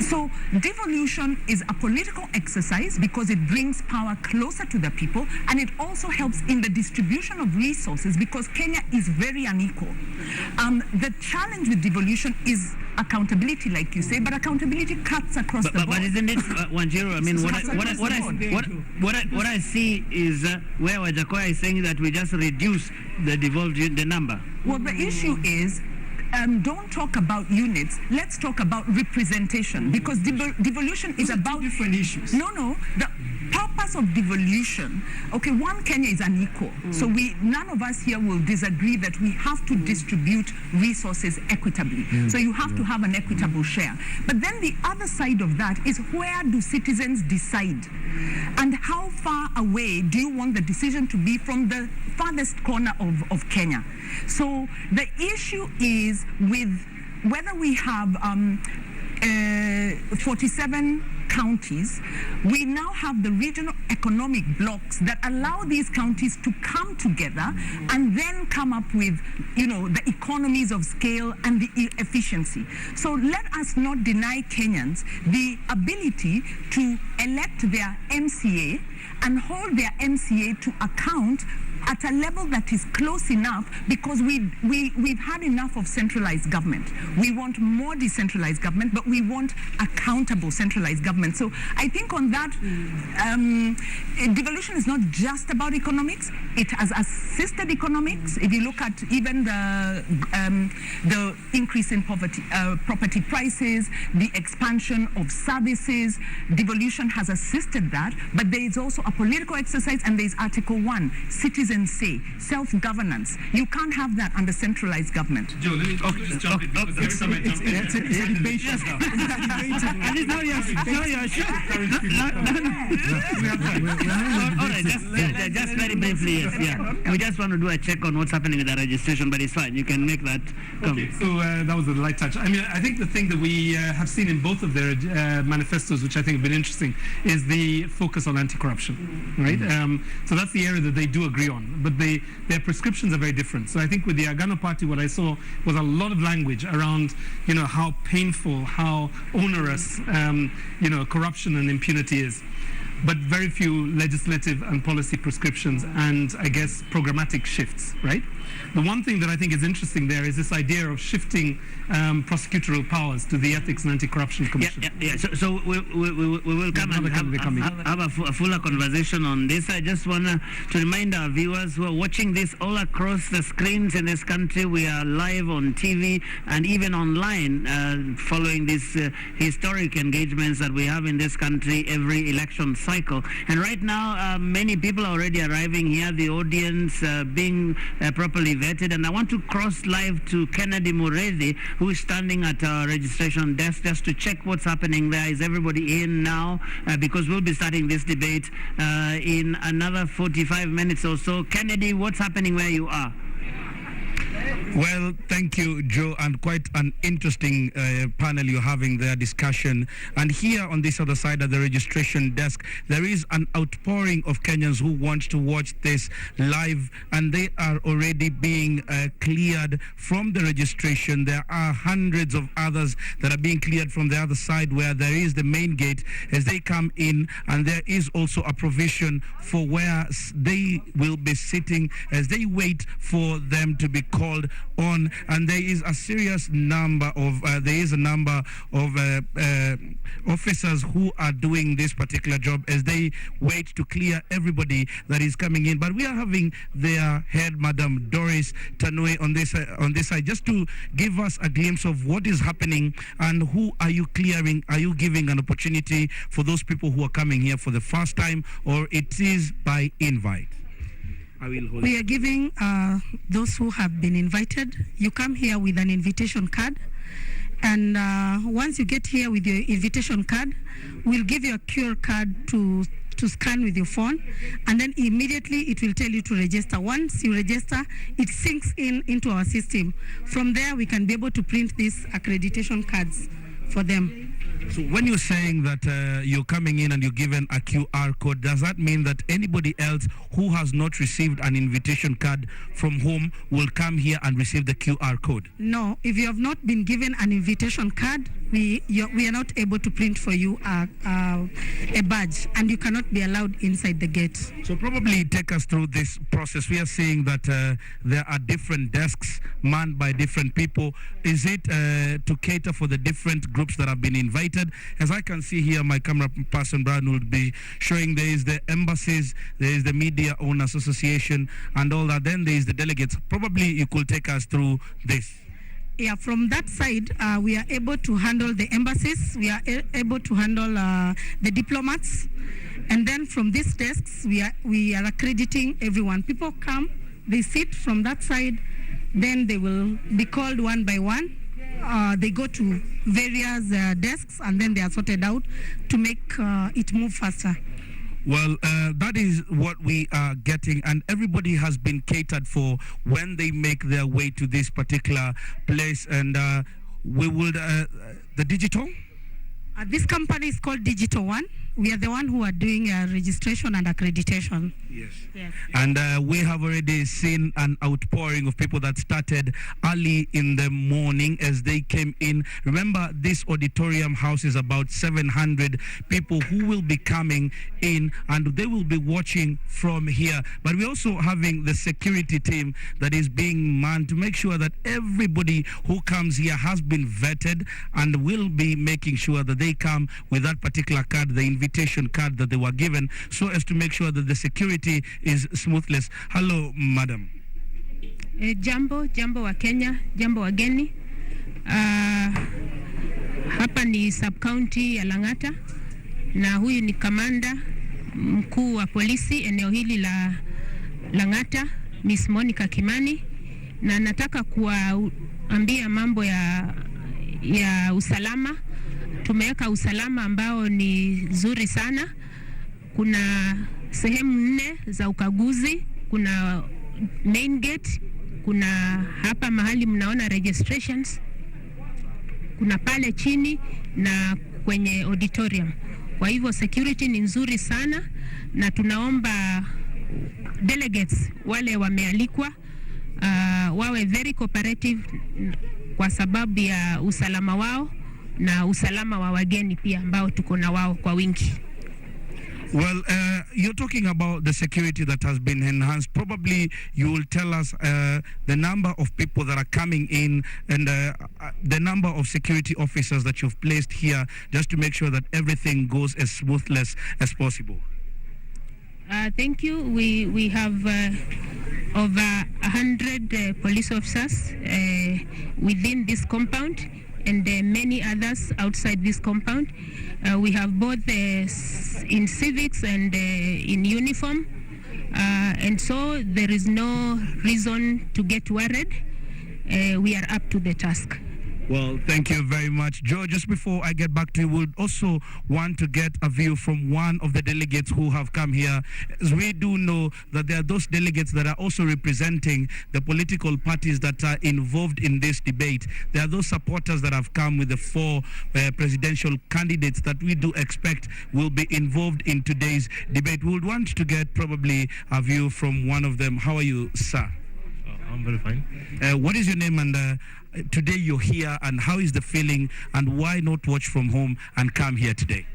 So devolution is a political exercise because it brings power closer to the people, and it also helps in the distribution of resources because Kenya is very unequal. The challenge with devolution is accountability, like you say, but accountability cuts across the board. But isn't it, Wanjiru? I mean, what I see is where Wajackoyah is saying that we just reduce the number. Well, the issue is, don't talk about units. Let's talk about representation, because devolution is about different issues. No. The purpose of devolution, okay, one Kenya is unequal. So none of us here will disagree that we have to distribute resources equitably. So you have to have an equitable share. But then the other side of that is, where do citizens decide? And how far away do you want the decision to be from the farthest corner of Kenya? So the issue is with whether we have 47 counties, we now have the regional economic blocks that allow these counties to come together and then come up with, the economies of scale and the efficiency. So let us not deny Kenyans the ability to elect their MCA and hold their MCA to account at a level that is close enough, because we've had enough of centralized government. We want more decentralized government, but we want accountable centralized government. So I think on that, devolution is not just about economics. It has assisted economics. If you look at even the increase in property prices, the expansion of services, devolution has assisted that. But there is also a political exercise, and there is Article 1, citizens say, self-governance. You can't have that under centralized government. Joe, let me just jump in, because every time I jump in, It's a debate. All right, just very briefly, yes, yeah. We just want to do a check on what's happening with the registration, but it's fine. You can make that come. Okay, so that was a light touch. I mean, I think the thing that we have seen in both of their manifestos, which I think have been interesting, is the focus on anti-corruption, right? So that's the area that they do agree on, but their prescriptions are very different. So I think with the Agano Party, what I saw was a lot of language around, how painful, how onerous, corruption and impunity is. but very few legislative and policy prescriptions and, I guess, programmatic shifts, right? The one thing that I think is interesting there is this idea of shifting prosecutorial powers to the Ethics and Anti-Corruption Commission. So we will come and have a fuller conversation on this. I just want to remind our viewers who are watching this all across the screens in this country. We are live on TV and even online following these historic engagements that we have in this country every election cycle. And right now, many people are already arriving here, the audience being properly vetted. And I want to cross live to Kennedy Mwaure, who is standing at our registration desk just to check what's happening there. Is everybody in now? Because we'll be starting this debate in another 45 minutes or so. Kennedy, what's happening where you are? Well, thank you, Joe, and quite an interesting panel you're having there, discussion. And here on this other side of the registration desk, there is an outpouring of Kenyans who want to watch this live, and they are already being cleared from the registration. There are hundreds of others that are being cleared from the other side where there is the main gate as they come in, and there is also a provision for where they will be sitting as they wait for them to be called on. And there is a serious number of officers who are doing this particular job as they wait to clear everybody that is coming in. But we are having their head, Madam Doris Tanui, on this side, just to give us a glimpse of what is happening and who are you clearing. Are you giving an opportunity for those people who are coming here for the first time, or it is by invite? We are giving those who have been invited. You come here with an invitation card, and once you get here with your invitation card, we'll give you a QR card to scan with your phone, and then immediately it will tell you to register. Once you register, it syncs into our system. From there, we can be able to print these accreditation cards for them. So when you're saying that you're coming in and you're given a QR code, does that mean that anybody else who has not received an invitation card from home will come here and receive the QR code? No, if you have not been given an invitation card, we are not able to print for you a badge, and you cannot be allowed inside the gate. So probably take us through this process. We are seeing that there are different desks manned by different people. Is it to cater for the different groups that have been invited? As I can see here, my camera person Brian will be showing, there is the embassies, there is the Media Owners Association and all that. Then there is the delegates. Probably you could take us through this. Yeah, from that side, we are able to handle the embassies. We are able to handle the diplomats. And then from these desks, we are accrediting everyone. People come, they sit from that side, then they will be called one by one. They go to various desks, and then they are sorted out to make it move faster. Well, that is what we are getting, and everybody has been catered for when they make their way to this particular place. And we would, the digital? This company is called Digital One. We are the one who are doing registration and accreditation. Yes. And we have already seen an outpouring of people that started early in the morning as they came in. Remember, this auditorium houses about 700 people who will be coming in, and they will be watching from here. But we're also having the security team that is being manned to make sure that everybody who comes here has been vetted, and will be making sure that they come with that particular card, the invitation card that they were given, so as to make sure that the security is smoothless. Hello, madam. Jambo wa Kenya, jambo wageni. Hapa ni sub-county ya Lang'ata, na huyu ni kamanda mkuu wa polisi eneo hili la Lang'ata, Miss Monica Kimani, na nataka kuambia mambo ya usalama. Tumeweka usalama ambao ni nzuri sana. Kuna sehemu 4 za ukaguzi, kuna main gate, kuna hapa mahali mnaona registrations, kuna pale chini na kwenye auditorium. Kwa hivyo security ni nzuri sana, na tunaomba delegates wale wamealikwa wawe very cooperative kwa sababu ya usalama wao na usalama wa wageni pia ambao tuko na wao kwa wingi. Well, you're talking about the security that has been enhanced. Probably you will tell us the number of people that are coming in and the number of security officers that you've placed here just to make sure that everything goes as smoothly as possible. Thank you. We have over 100 police officers within this compound and many others outside this compound. We have both in civics and in uniform. And so there is no reason to get worried. We are up to the task. Well, thank you very much. Joe, just before I get back to you, we'd also want to get a view from one of the delegates who have come here. As we do know that there are those delegates that are also representing the political parties that are involved in this debate. There are those supporters that have come with the 4 presidential candidates that we do expect will be involved in today's debate. We would want to get probably a view from one of them. How are you, sir? I'm very fine. What is your name, and today you're here, and how is the feeling, and why not watch from home and come here today?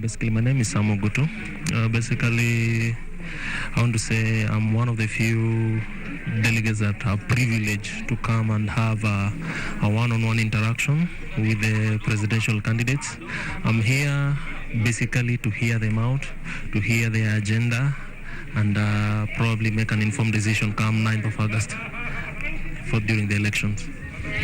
Basically, my name is Samuel Guto. Basically, I want to say I'm one of the few delegates that are privileged to come and have a one-on-one interaction with the presidential candidates. I'm here basically to hear them out, to hear their agenda, and probably make an informed decision come 9th of August during the elections.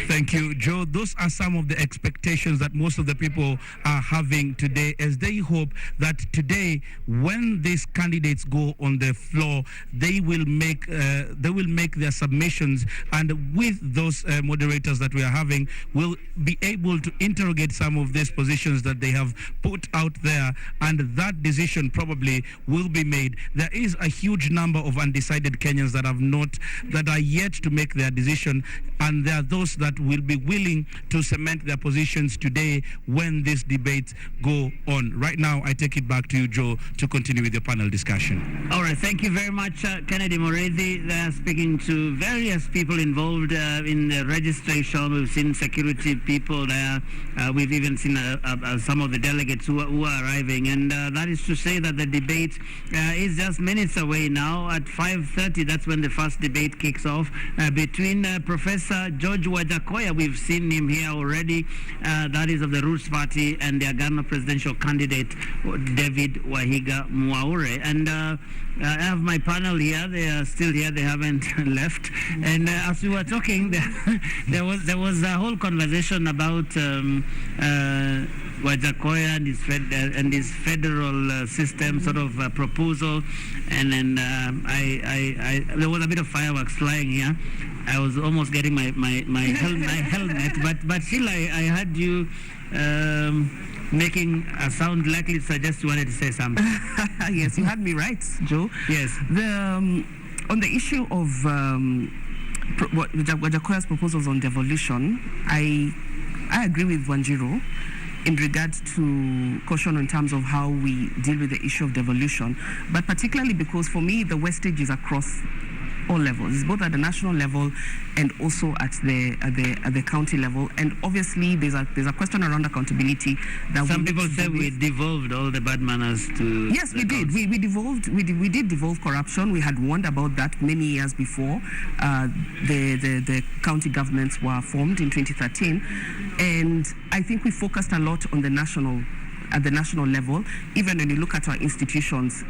Thank you, Joe. Those are some of the expectations that most of the people are having today, as they hope that today, when these candidates go on the floor, they will make their submissions, and with those moderators that we are having, will be able to interrogate some of these positions that they have put out there, and that decision probably will be made. There is a huge number of undecided Kenyans that are yet to make their decision, and there are those that will be willing to cement their positions today when these debates go on. Right now, I take it back to you, Joe, to continue with your panel discussion. All right, thank you very much, Kennedy Moredi. They're speaking to various people involved in the registration. We've seen security people there. We've even seen some of the delegates who are arriving. And that is to say that the debate is just minutes away now. At 5:30, that's when the first debate kicks off between Professor George Wajackoyah. We've seen him here already. That is of the Roots Party, and their Ghana presidential candidate, David Wahiga Mwaure. And I have my panel here. They are still here. They haven't left. And as we were talking, there was a whole conversation about Wajackoyah and his federal system sort of proposal. And then there was a bit of fireworks flying here. I was almost getting my helmet, but still I heard you making a sound likely to suggest you wanted to say something. Yes, you had me right, Joe. Yes. On the issue of Wajackoyah's proposals on devolution, I agree with Wanjiru in regard to caution in terms of how we deal with the issue of devolution, but particularly because for me the wastage is across all levels. It's both at the national level and also at the county level. And obviously there's a question around accountability that some people say we devolved all the bad manners to. Yes, we did. We did devolve corruption. We had warned about that many years before the county governments were formed in 2013, and I think we focused a lot on at the national level. Even when you look at our institutions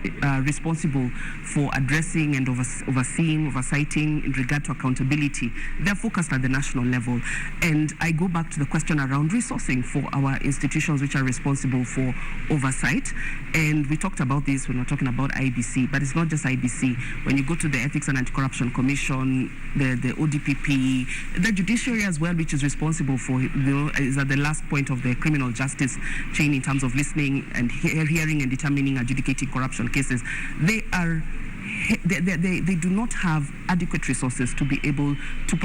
responsible for addressing and oversighting in regard to accountability, they're focused at the national level. And I go back to the question around resourcing for our institutions which are responsible for oversight. And we talked about this when we're talking about IBC, but it's not just IBC. When you go to the Ethics and Anti-Corruption Commission, the ODPP, the judiciary as well, which is responsible for, is at the last point of the criminal justice chain in terms of listening and hearing and determining, adjudicating corruption cases, they do not have adequate resources to be able to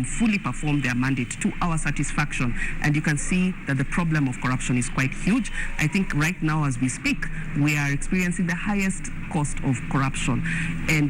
fully perform their mandate to our satisfaction. And you can see that the problem of corruption is quite huge. I think right now as we speak, we are experiencing the highest cost of corruption,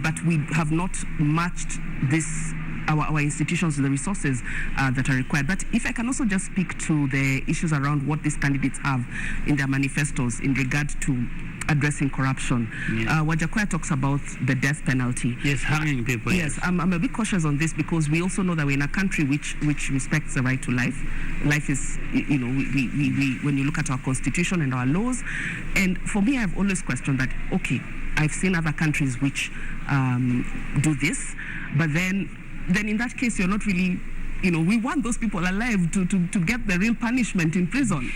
but we have not matched this our institutions the resources that are required. But if I can also just speak to the issues around what these candidates have in their manifestos in regard to addressing corruption. Wajackoyah talks about the death penalty. Yes, hanging people. Yes, I'm a bit cautious on this because we also know that we're in a country which respects the right to life. Life is, you know, we when you look at our constitution and our laws, and for me, I've always questioned that. Okay, I've seen other countries which do this, but then in that case, you're not really. You know, we want those people alive to get the real punishment in prison.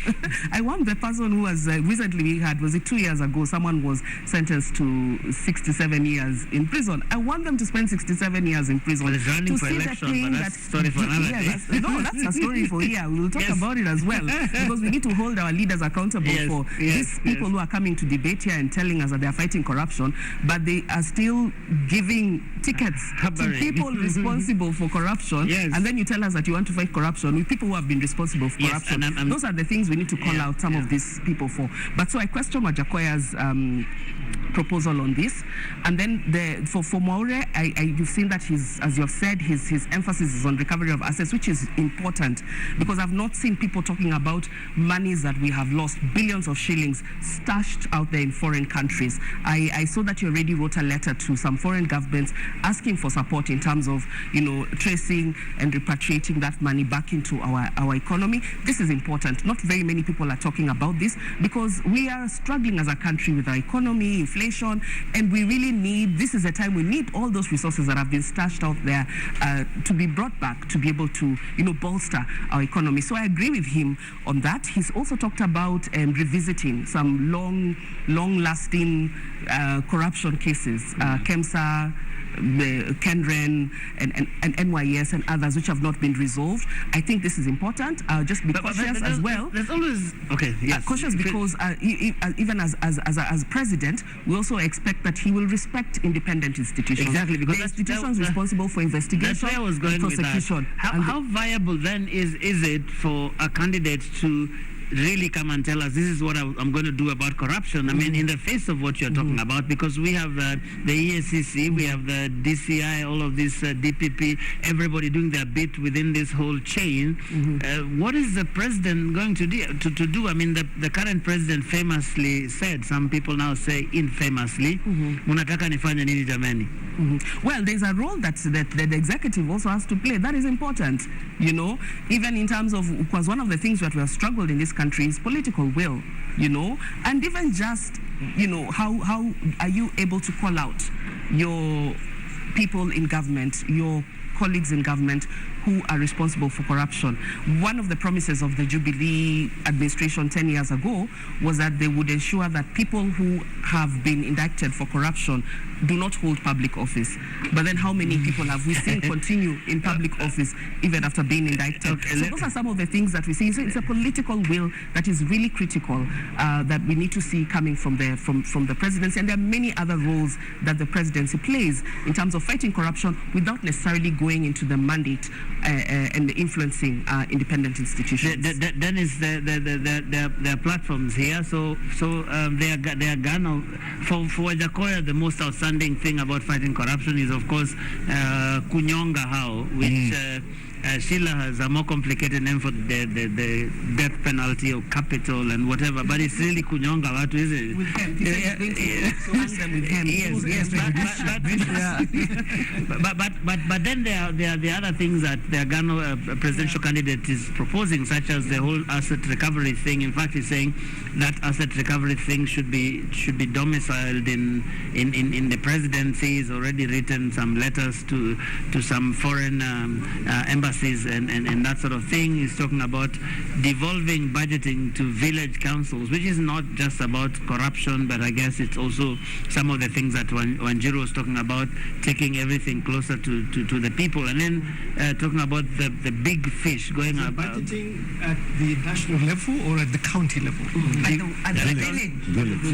I want the person who was recently we had, was it 2 years ago, someone was sentenced to 67 years in prison. I want them to spend 67 years in prison. Well, it's running to for see election, the thing but that's story for another day. That's a story for here. We will talk about it as well, because we need to hold our leaders accountable for these people who are coming to debate here and telling us that they are fighting corruption, but they are still giving tickets to people responsible for corruption, and then you tell us that you want to fight corruption with people who have been responsible for corruption. Those are the things we need to call out some of these people for. But so I question Wajackoyah's proposal on this. And then for Mwaure, you've seen that as you have said, his emphasis is on recovery of assets, which is important, because I've not seen people talking about monies that we have lost, billions of shillings stashed out there in foreign countries. I saw that you already wrote a letter to some foreign governments asking for support in terms of, you know, tracing and repatriating that money back into our economy. This is important. Not very many people are talking about this because we are struggling as a country with our economy, inflation, and we really need, this is a time we need all those resources that have been stashed out there to be brought back to be able to, you know, bolster our economy. So I agree with him on that. He's also talked about revisiting some long-lasting corruption cases, KEMSA, Kenren, and NYS and others which have not been resolved. I think this is important. Just be cautious as well. There's always cautious because even as president, we also expect that he will respect independent institutions. Exactly, because the institutions responsible for investigation, that's where I was going prosecution. With that. How viable then is it for a candidate to really come and tell us this is what I'm going to do about corruption? I mean, in the face of what you're talking about, because we have the ESCC, we have the DCI, all of this DPP, everybody doing their bit within this whole chain. What is the president going to do? I mean, the current president famously said, some people now say infamously, munataka nifanye nini jameni? Well, there's a role that the executive also has to play. That is important, you know, even in terms of, because one of the things that we have struggled in this country is political will, you know, and even just, you know, how are you able to call out your people in government, your colleagues in government who are responsible for corruption? One of the promises of the Jubilee administration 10 years ago was that they would ensure that people who have been indicted for corruption do not hold public office. But then how many people have we seen continue in public office even after being indicted? So those are some of the things that we see. So it's a political will that is really critical that we need to see coming from the presidency. And there are many other roles that the presidency plays in terms of fighting corruption without necessarily going into the mandate and influencing independent institutions. Then is their platforms here. So they are gonna for Wajackoyah, the most outstanding thing about fighting corruption is, of course, kunyonga hao, which Sheila has a more complicated name for the death penalty or capital and whatever, but it's really kunyonga watu, is it? With him. But then there are the other things that the Ghana presidential candidate is proposing, such as the whole asset recovery thing. In fact, he's saying that asset recovery thing should be domiciled in the presidency. He's already written some letters to some foreign embassies and that sort of thing. He's talking about devolving budgeting to village councils, which is not just about corruption, but I guess it's also some of the things that Wanjiru was talking about, taking everything closer to the people, and then talking about the big fish going about. Budgeting at the national level or at the county level? At the village.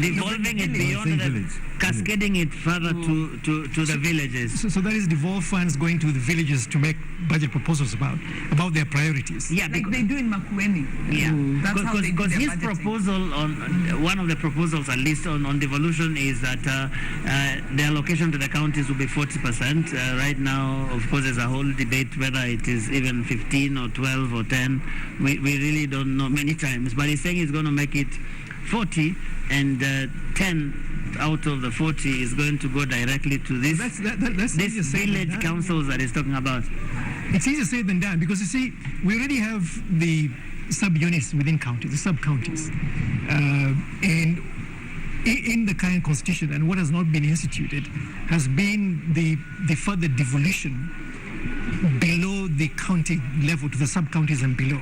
Devolving it beyond that, cascading it further to the villages. So that is devolve funds going to the villages to make budget proposals proposals about their priorities. Yeah, like they do in Makueni. Yeah, That's how they do because their his budgeting. proposal on one of the proposals, at least on devolution, is that the allocation to the counties will be 40%. Right now, of course, there's a whole debate whether it is even 15 or 12 or 10. We really don't know many times, but he's saying he's going to make it 40, and 10 out of the 40 is going to go directly to this this village councils that he's talking about. It's easier said than done, because you see, we already have the sub-units within counties, the sub-counties. And in the current constitution, and what has not been instituted, has been the further devolution below the county level to the sub-counties and below,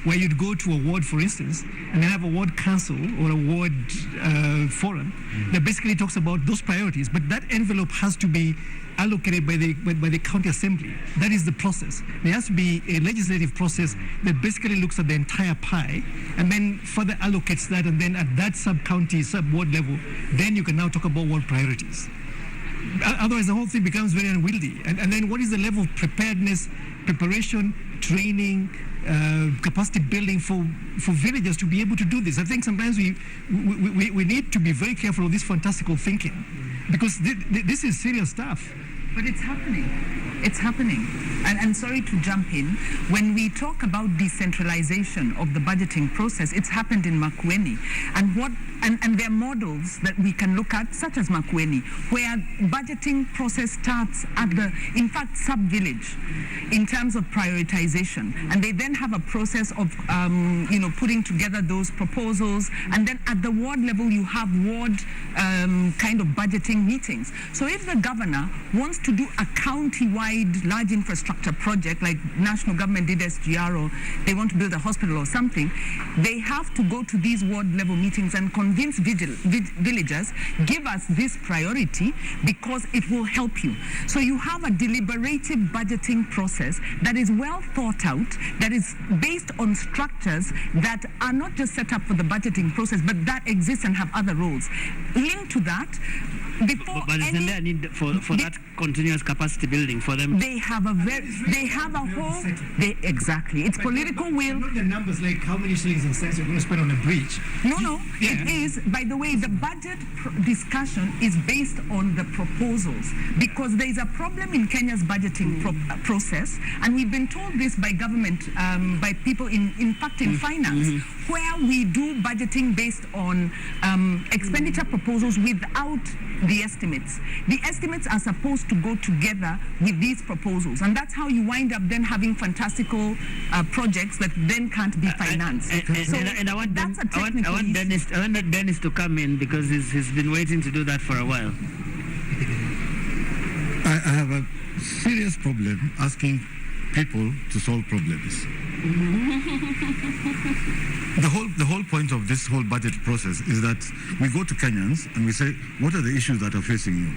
where you'd go to a ward, for instance, and then have a ward council or a ward forum that basically talks about those priorities. But that envelope has to be allocated by the county assembly. That is the process. There has to be a legislative process that basically looks at the entire pie and then further allocates that, and then at that sub-county, sub-ward level, then you can now talk about ward priorities. Otherwise, the whole thing becomes very unwieldy. And then what is the level of preparedness, preparation, training, capacity building for villagers to be able to do this? I think sometimes we need to be very careful of this fantastical thinking, because this is serious stuff. But it's happening. It's happening. And sorry to jump in. When we talk about decentralization of the budgeting process, it's happened in Makueni. And there are models that we can look at, such as Makueni, where budgeting process starts at the, in fact, sub-village in terms of prioritization. And they then have a process of, putting together those proposals. And then at the ward level, you have ward kind of budgeting meetings. So if the governor wants to do a county-wide large infrastructure project, like national government did SGR, or they want to build a hospital or something, they have to go to these ward level meetings and convince villagers, give us this priority because it will help you. So you have a deliberative budgeting process that is well thought out, that is based on structures that are not just set up for the budgeting process, but that exist and have other roles. Linked to that, before but isn't there a need for that continuous capacity building for them? They have a whole, exactly. It's political will. Not the numbers like how many shillings and cents you're going to spend on a bridge. No. It is, by the way, the budget discussion is based on the proposals, because there is a problem in Kenya's budgeting process, and we've been told this by government, by people in fact in finance, where we do budgeting based on expenditure proposals without the estimates. The estimates are supposed to go together with these proposals, and that's how you wind up then having fantastical projects that then can't be financed. And I want Dennis to come in, because he's been waiting to do that for a while. I have a serious problem asking people to solve problems. The whole point of this whole budget process is that we go to Kenyans and we say, what are the issues that are facing you?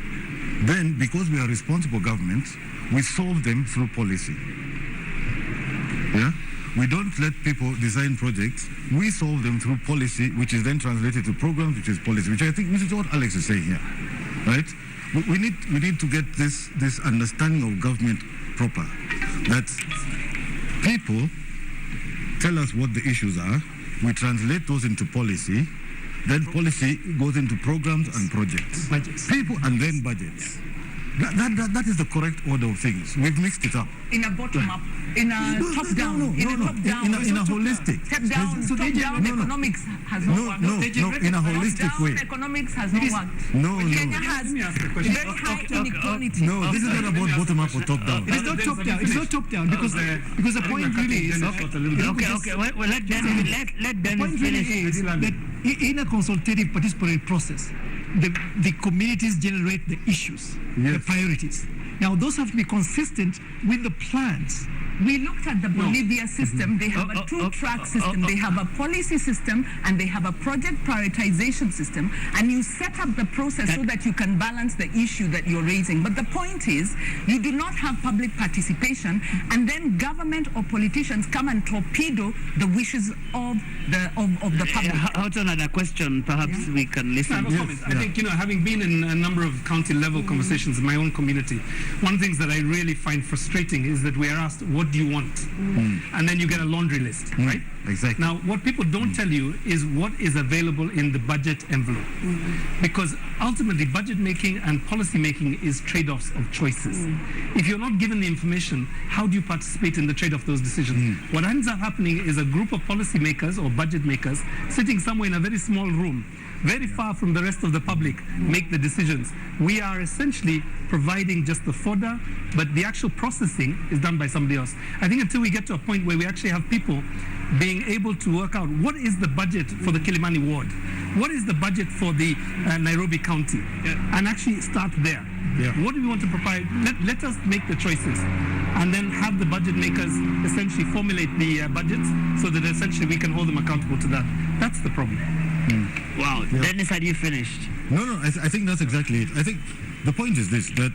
Then, because we are responsible government, we solve them through policy. Yeah? We don't let people design projects. We solve them through policy, which is then translated to programs, which is policy, which I think this is what Alex is saying here, right? We need to get this understanding of government proper, that people tell us what the issues are, we translate those into policy, then policy goes into programs and projects. Budgets. People and then budgets. That is the correct order of things. We've mixed it up. In a bottom-up, in a top-down, in a top-down, in a holistic. Top-down economics has not worked. In a holistic way. Top-down economics has not worked. Kenya has very high inequality. No, this is not about bottom-up or top-down. It's not top-down. It's not top-down because the point really is. Okay. Well, let Dennis finish. That in a consultative participatory process, the communities generate the issues, the priorities. Now, those have to be consistent with the plans. We looked at the Bolivia system. They have a two-track system. They have a policy system and they have a project prioritization system. And you set up the process so that you can balance the issue that you're raising. But the point is, you do not have public participation, and then government or politicians come and torpedo the wishes of the public. Houghton had a question. Perhaps we can listen. I think, having been in a number of county level conversations in my own community, one of the things that I really find frustrating is that we are asked, what what do you want? And then you get a laundry list, right? Exactly. Now, what people don't tell you is what is available in the budget envelope. Because ultimately, budget making and policy making is trade-offs of choices. If you're not given the information, how do you participate in the trade-off of those decisions? What ends up happening is a group of policy makers or budget makers sitting somewhere in a very small room, very far from the rest of the public, make the decisions. We are essentially providing just the fodder, but the actual processing is done by somebody else. I think until we get to a point where we actually have people being able to work out what is the budget for the Kilimani ward, what is the budget for the Nairobi County, and actually start there. What do we want to provide? Let us make the choices and then have the budget makers essentially formulate the budgets so that essentially we can hold them accountable to that. That's the problem. Wow. Dennis, had you finished? No, I think that's exactly it. I think the point is this, that,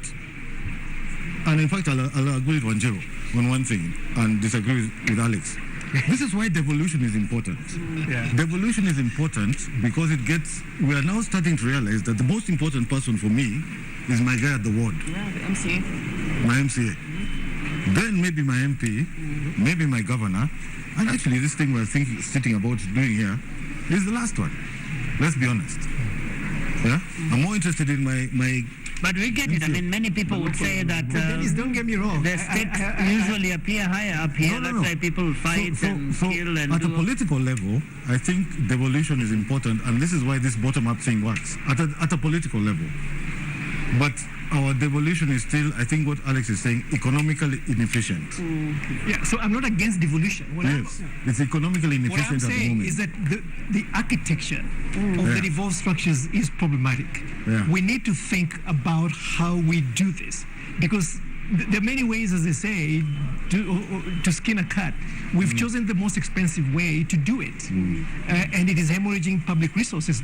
and in fact, I'll agree with Wanjiru on one thing and disagree with Alex. This is why devolution is important. Devolution is important because we are now starting to realize that the most important person for me is my guy at the ward. Yeah, the MCA. My MCA. Then maybe my MP, maybe my governor, and actually this thing we're sitting about doing here is the last one. Let's be honest. Yeah? I'm more interested in my But we get it. I mean, many people would say that Dennis, don't get me wrong. the stakes usually appear higher up here. That's why people fight and kill and at a political level, I think devolution is important, and this is why this bottom-up thing works at a political level. But our devolution is still, I think what Alex is saying, economically inefficient. Yeah, so I'm not against devolution. It's economically inefficient what I'm at the saying moment. is that the architecture of the devolved structures is problematic. We need to think about how we do this, because there are many ways, as they say, to skin a cat. We've chosen the most expensive way to do it, and it is hemorrhaging public resources.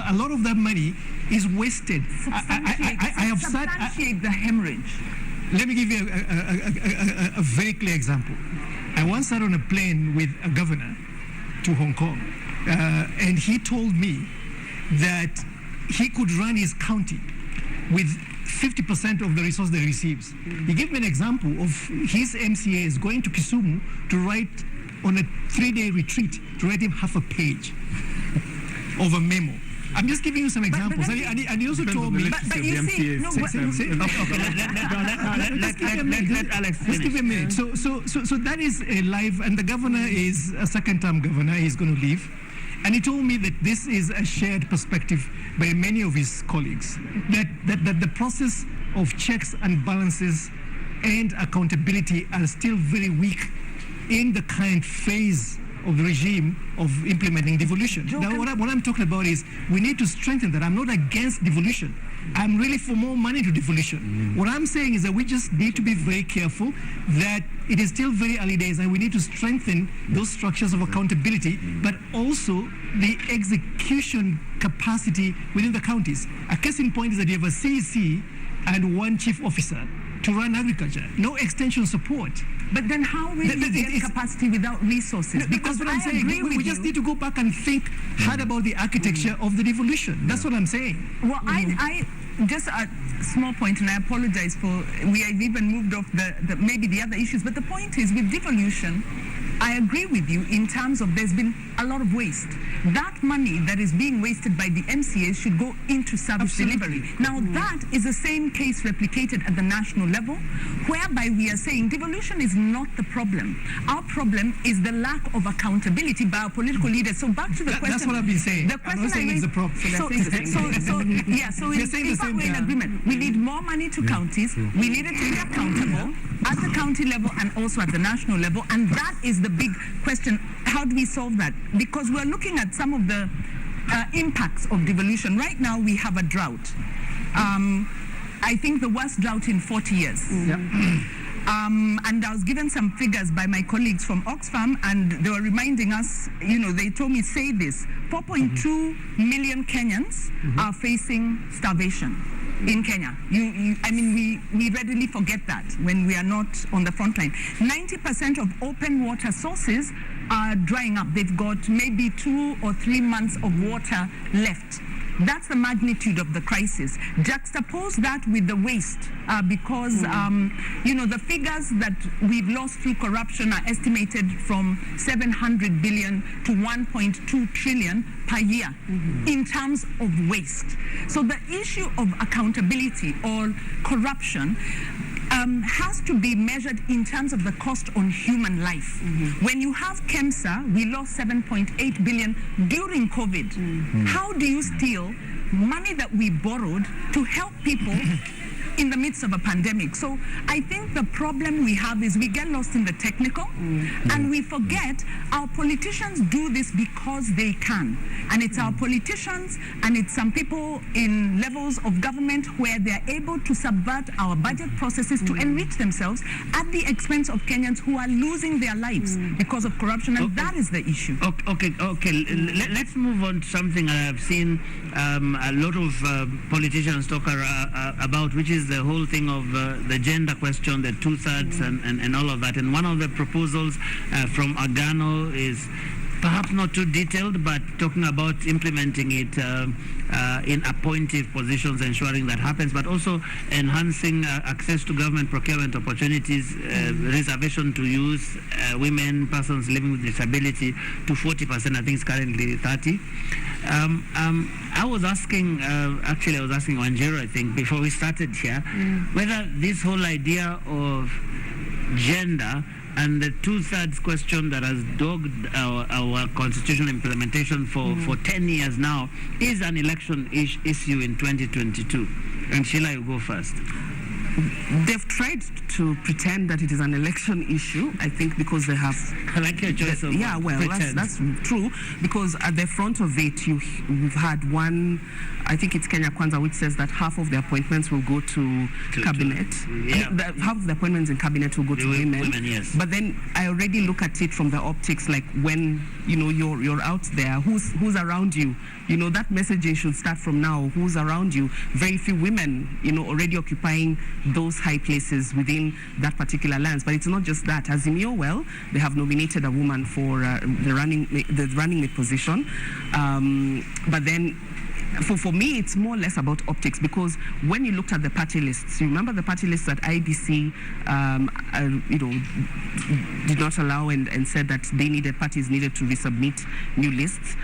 A lot of that money is wasted. I have substantiate the hemorrhage. Let me give you a very clear example. I once sat on a plane with a governor to Hong Kong, and he told me that he could run his county with 50% of the resource that he receives. He gave me an example of his MCA is going to Kisumu to write on a 3-day retreat, to write him half a page of a memo. I'm just giving you some examples. And he also told me... But you see... No, let Alex finish. Just give me a minute. So that is a live... And the governor is a second-term governor. He's going to leave. And he told me that this is a shared perspective by many of his colleagues, that the process of checks and balances and accountability are still very weak in the current phase of the regime of implementing devolution. Now, what I'm talking about is we need to strengthen that. I'm not against devolution. I'm really for more money to devolution. What I'm saying is that we just need to be very careful that it is still very early days and we need to strengthen those structures of accountability, but also the execution capacity within the counties. A case in point is that you have a CEC and one chief officer to run agriculture, no extension support. But then how will you get capacity without resources? Because what I'm saying, we just need to go back and think hard about the architecture of the devolution. That's what I'm saying. Well, I just a small point, and I apologize for, we have even moved off maybe the other issues, but the point is with devolution, I agree with you in terms of there's been a lot of waste. That money that is being wasted by the MCAs should go into service delivery. Now that is the same case replicated at the national level, whereby we are saying devolution is not the problem. Our problem is the lack of accountability by our political leaders. So back to the question. That's what I've been saying. The question I'm not saying it's the problem. So in fact we're in agreement. We need more money to counties. We need it to be accountable at the county level and also at the national level, and that is the big question. How do we solve that? Because we're looking at some of the impacts of devolution. Right now we have a drought. I think the worst drought in 40 years. And I was given some figures by my colleagues from Oxfam, and they were reminding us, they told me, say this, 4.2 million Kenyans are facing starvation in Kenya. I mean, we readily forget that when we are not on the front line. 90% of open water sources are drying up. They've got maybe 2 or 3 months of water left. That's the magnitude of the crisis. Juxtapose that with the waste, because the figures that we've lost through corruption are estimated from 700 billion to 1.2 trillion per year in terms of waste. So the issue of accountability or corruption has to be measured in terms of the cost on human life. When you have KEMSA, we lost 7.8 billion during COVID. How do you steal money that we borrowed to help people in the midst of a pandemic? So I think the problem we have is we get lost in the technical and we forget our politicians do this because they can. And it's our politicians and it's some people in levels of government where they're able to subvert our budget processes to enrich themselves at the expense of Kenyans who are losing their lives because of corruption, and that is the issue. Okay. Let's move on to something I have seen a lot of politicians talk about, which is the whole thing of the gender question, the 2/3 and all of that. And one of the proposals from Agano is perhaps not too detailed, but talking about implementing it in appointive positions, ensuring that happens, but also enhancing access to government procurement opportunities, reservation to youth, women, persons living with disability to 40%. I think it's currently 30%. I was asking Wanjiru, I think, before we started here, whether this whole idea of gender and the 2/3 question that has dogged our constitutional implementation for 10 years now is an election issue in 2022. And Sheila, you go first. They've tried to pretend that it is an election issue, I think, because they have... I like your choice of that's true, because at the front of it, we've had one, I think it's Kenya Kwanza, which says that half of the appointments will go to cabinet. Half of the appointments in cabinet will go to women. Yes. But then I already look at it from the optics, like when, you're out there, who's around you? That messaging should start from now. Who's around you? Very few women, already occupying those high places within that particular alliance. But it's not just that. Azimio, well, they have nominated a woman for the running mate position. But then for me, it's more or less about optics, because when you looked at the party lists, you remember the party lists that IBC, did not allow and said that parties needed to resubmit new lists.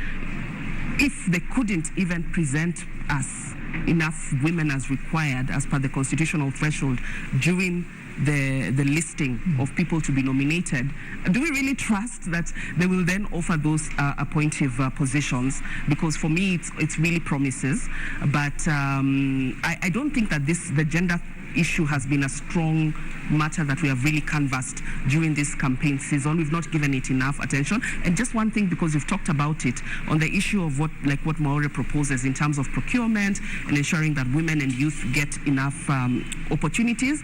If they couldn't even present us enough women as required as per the constitutional threshold during the listing of people to be nominated, do we really trust that they will then offer those appointive positions? Because for me, it's really promises. But I don't think that the gender issue has been a strong matter that we have really canvassed during this campaign season. We've not given it enough attention. And just one thing, because you've talked about it, on the issue of what Mwaure proposes in terms of procurement and ensuring that women and youth get enough opportunities.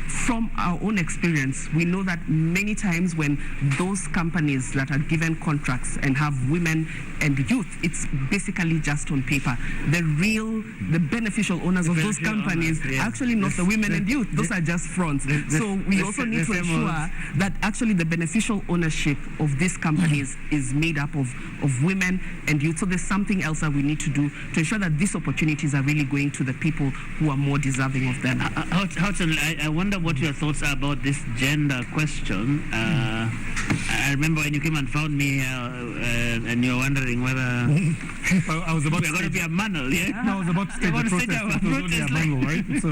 From our own experience, we know that many times when those companies that are given contracts and have women and youth, it's basically just on paper. The beneficial owners of those companies are actually not the women and youth. Those are just fronts. So we also need to ensure that actually the beneficial ownership of these companies is made up of women and youth. So there's something else that we need to do to ensure that these opportunities are really going to the people who are more deserving of them. Houghton, I wonder what your thoughts are about this gender question. I remember when you came and found me and you were wondering whether I was about we're going to be a manual, yeah? No, I was about to state the protest. It was only a manual, right? So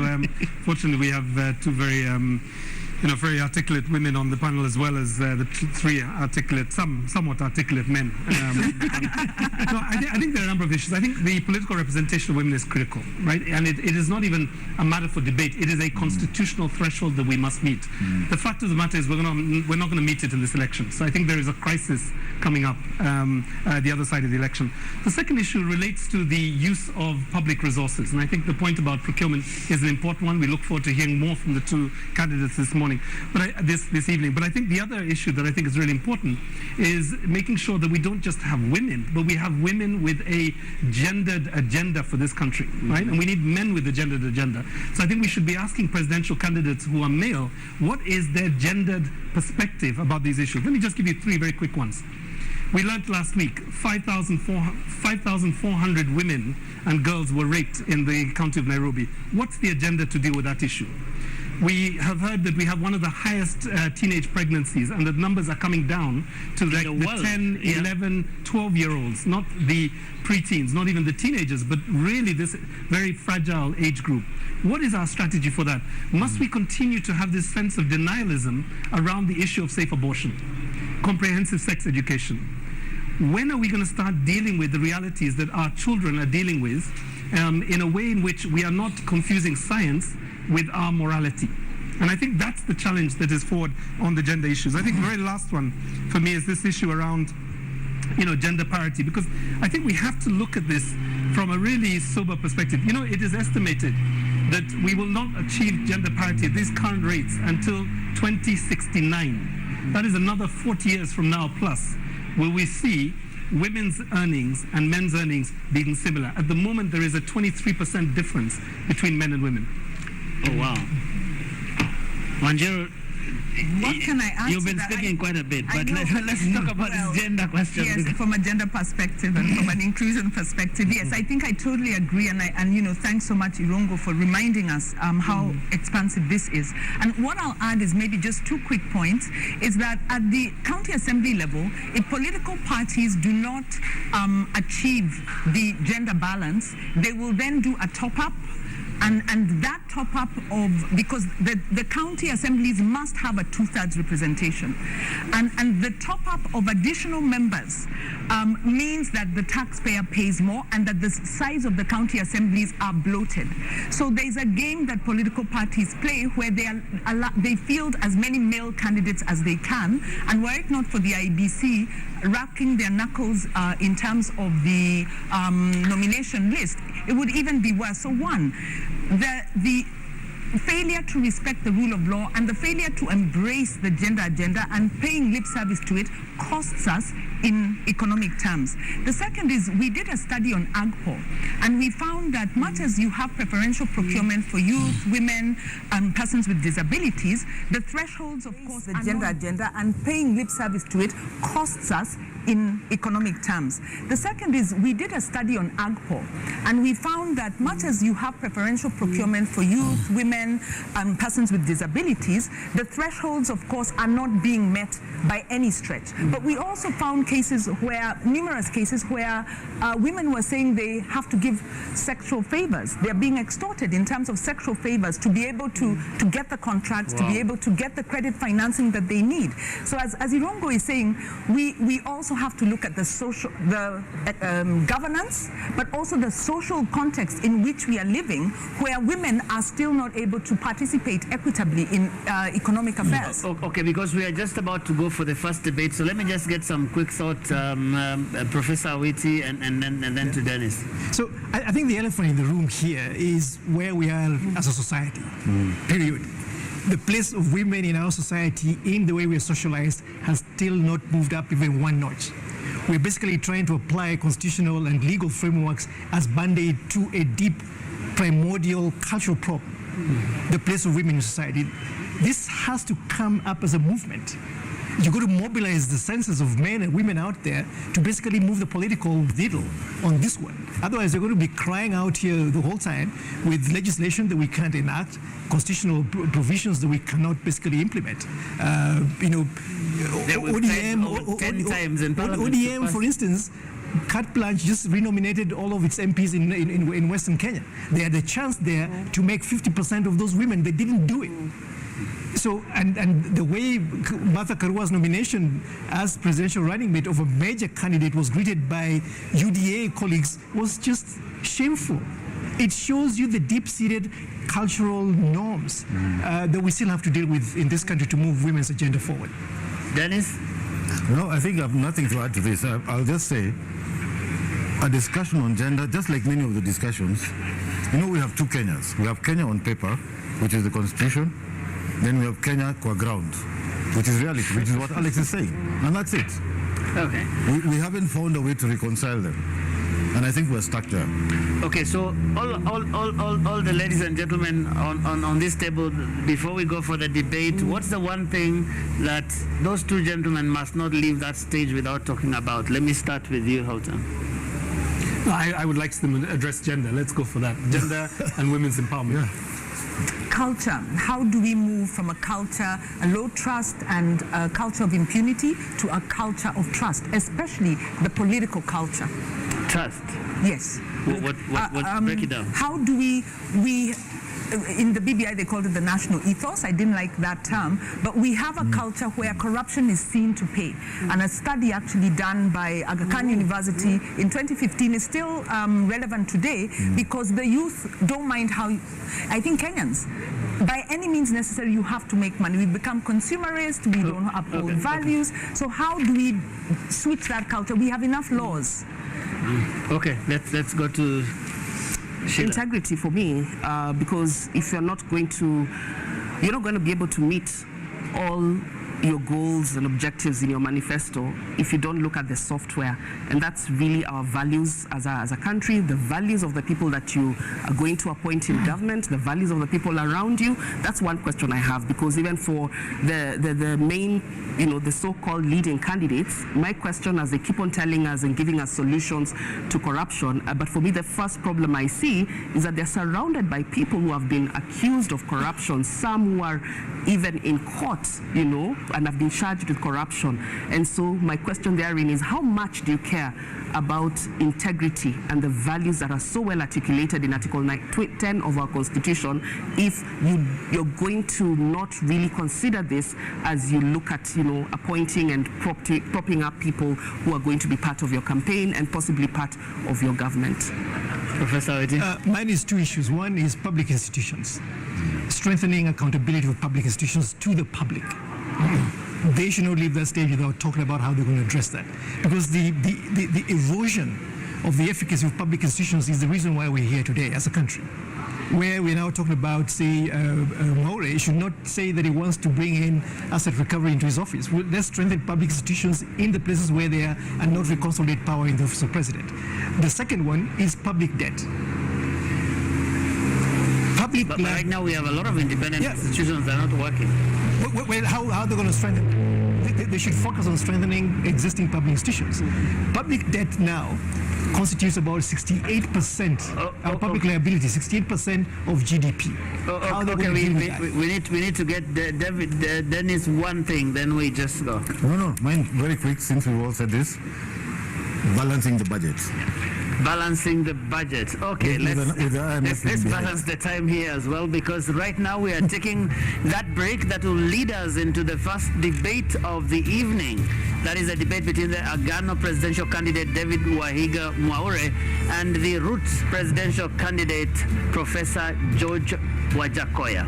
fortunately we have two very very articulate women on the panel, as well as the three articulate, somewhat articulate men. I think there are a number of issues. I think the political representation of women is critical, right? And it is not even a matter for debate. It is a constitutional threshold that we must meet. The fact of the matter is we're not going to meet it in this election. So I think there is a crisis coming up at the other side of the election. The second issue relates to the use of public resources. And I think the point about procurement is an important one. We look forward to hearing more from the two candidates this morning. This evening. But I think the other issue that I think is really important is making sure that we don't just have women, but we have women with a gendered agenda for this country, right? And we need men with a gendered agenda. So I think we should be asking presidential candidates who are male, what is their gendered perspective about these issues? Let me just give you three very quick ones. We learned last week 5,400 women and girls were raped in the county of Nairobi. What's the agenda to deal with that issue? We have heard that we have one of the highest teenage pregnancies, and the numbers are coming down to like the 10, 11, 12-year-olds, not the preteens, not even the teenagers, but really this very fragile age group. What is our strategy for that? Must we continue to have this sense of denialism around the issue of safe abortion, comprehensive sex education? When are we going to start dealing with the realities that our children are dealing with in a way in which we are not confusing science with our morality? And I think that's the challenge that is forward on the gender issues. I think the very last one for me is this issue around, gender parity, because I think we have to look at this from a really sober perspective. It is estimated that we will not achieve gender parity at these current rates until 2069. That is another 40 years from now plus, will we see women's earnings and men's earnings being similar. At the moment, there is a 23% difference between men and women. Oh, wow. Wanjiru, what can I add? You've been speaking quite a bit, but let's talk about this gender question. Yes, from a gender perspective and from an inclusion perspective, yes, I think I totally agree, and thanks so much, Irungo, for reminding us how expansive this is. And what I'll add is maybe just two quick points, is that at the county assembly level, if political parties do not achieve the gender balance, they will then do a top-up. And that top-up because the county assemblies must have a 2/3 representation. And the top-up of additional members means that the taxpayer pays more and that the size of the county assemblies are bloated. So there's a game that political parties play where they field as many male candidates as they can, and were it not for the IBC racking their knuckles in terms of the nomination list, it would even be worse. So one, the failure to respect the rule of law and the failure to embrace the gender agenda and paying lip service to it costs us in economic terms. The second is we did a study on AgPo, and we found that much as you have preferential procurement for youth, women, and persons with disabilities, the thresholds, of course, the gender agenda and paying lip service to it costs us in economic terms. The second is we did a study on AgPo, and we found that much as you have preferential procurement for youth, women, and persons with disabilities, the thresholds, of course, are not being met by any stretch. But we also found numerous cases where women were saying they have to give sexual favors. They're being extorted in terms of sexual favors to be able to get the contracts, to be able to get the credit financing that they need. So as Irungo is saying, we also have to look at the governance, but also the social context in which we are living, where women are still not able to participate equitably in economic affairs. Okay, because we are just about to go for the first debate, so let me just get some quick thought, Professor Awiti, and then to Dennis. So I think the elephant in the room here is where we are as a society, period. The place of women in our society, in the way we are socialized, has still not moved up even one notch. We're basically trying to apply constitutional and legal frameworks as band-aid to a deep, primordial cultural problem, the place of women in society. This has to come up as a movement. You've got to mobilize the senses of men and women out there to basically move the political needle on this one. Otherwise, they're going to be crying out here the whole time with legislation that we can't enact, constitutional provisions that we cannot basically implement. ODM, for instance, carte blanche just renominated all of its MPs in Western Kenya. They had a chance there to make 50% of those women. They didn't do it. So, and the way Martha Karua's nomination as presidential running mate of a major candidate was greeted by UDA colleagues was just shameful. It shows you the deep-seated cultural norms that we still have to deal with in this country to move women's agenda forward. Dennis? No, I think I have nothing to add to this. I'll just say a discussion on gender, just like many of the discussions, we have two Kenyas. We have Kenya on paper, which is the constitution. Then we have Kenya qua ground, which is reality, which is what Alex is saying. And that's it. Okay. We haven't found a way to reconcile them. And I think we're stuck there. Okay, so all the ladies and gentlemen on this table, before we go for the debate, what's the one thing that those two gentlemen must not leave that stage without talking about? Let me start with you, Houghton. I would like to address gender. Let's go for that. Gender and women's empowerment. Culture. How do we move from a culture, a low trust and a culture of impunity, to a culture of trust, especially the political culture? Trust? Yes. What break it down. How do we in the BBI they called it the national ethos. I didn't like that term, but we have a culture where corruption is seen to pay. And a study actually done by Aga Khan University in 2015 is still relevant today because the youth don't mind how, I think Kenyans, by any means necessary, you have to make money. We become consumerist, we don't uphold values. So how do we switch that culture? We have enough laws. Okay, let's go to Sheila. Integrity for me, because if you're not going to be able to meet all your goals and objectives in your manifesto if you don't look at the software. And that's really our values as a country, the values of the people that you are going to appoint in government, the values of the people around you. That's one question I have, because even for the main, the so-called leading candidates, my question, as they keep on telling us and giving us solutions to corruption, but for me the first problem I see is that they're surrounded by people who have been accused of corruption, some who are even in court, and have been charged with corruption. And so my question therein is, how much do you care about integrity and the values that are so well articulated in Article 10 of our Constitution if you're going to not really consider this as you look at, appointing and propping up people who are going to be part of your campaign and possibly part of your government? Professor Eti? Mine is two issues. One is public institutions. Strengthening accountability of public institutions to the public. They should not leave that stage without talking about how they're going to address that. Because the erosion of the efficacy of public institutions is the reason why we're here today as a country. Where we're now talking about, say, Mwaure should not say that he wants to bring in asset recovery into his office. Let's strengthen public institutions in the places where they are and not reconsolidate power in the office of president. The second one is public debt. But right now we have a lot of independent institutions that are not working. Well, how are they going to strengthen? They should focus on strengthening existing public institutions. Public debt now constitutes about 68% of public liability, 68% of GDP. Okay, we need to get Dennis one thing, then we just go. No, mine very quick, since we all said this. Balancing the budget. Balancing the budget. Okay, let's balance the time here as well, because right now we are taking that break that will lead us into the first debate of the evening. That is a debate between the Agano presidential candidate David Wahiga Mwaure and the Roots presidential candidate Professor George Wajackoyah.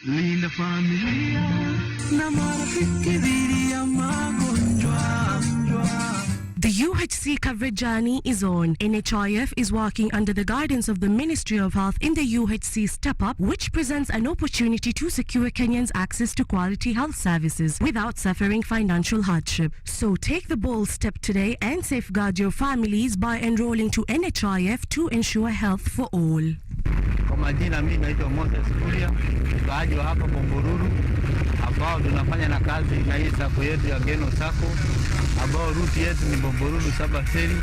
Linda familia na marafiki dhidi ya magonjwa. The UHC coverage journey is on. NHIF is working under the guidance of the Ministry of Health in the UHC Step Up, which presents an opportunity to secure Kenyans access to quality health services without suffering financial hardship. So take the bold step today and safeguard your families by enrolling to NHIF to ensure health for all. Kwa majina mimi naitwa Moses Kulia, mkaaji wa hapa Bongoruru. ambao tunafanya na kazi na hii sako yetu ya Geno Sako, ambao ruti yetu ni Bomborulu Saba Feri.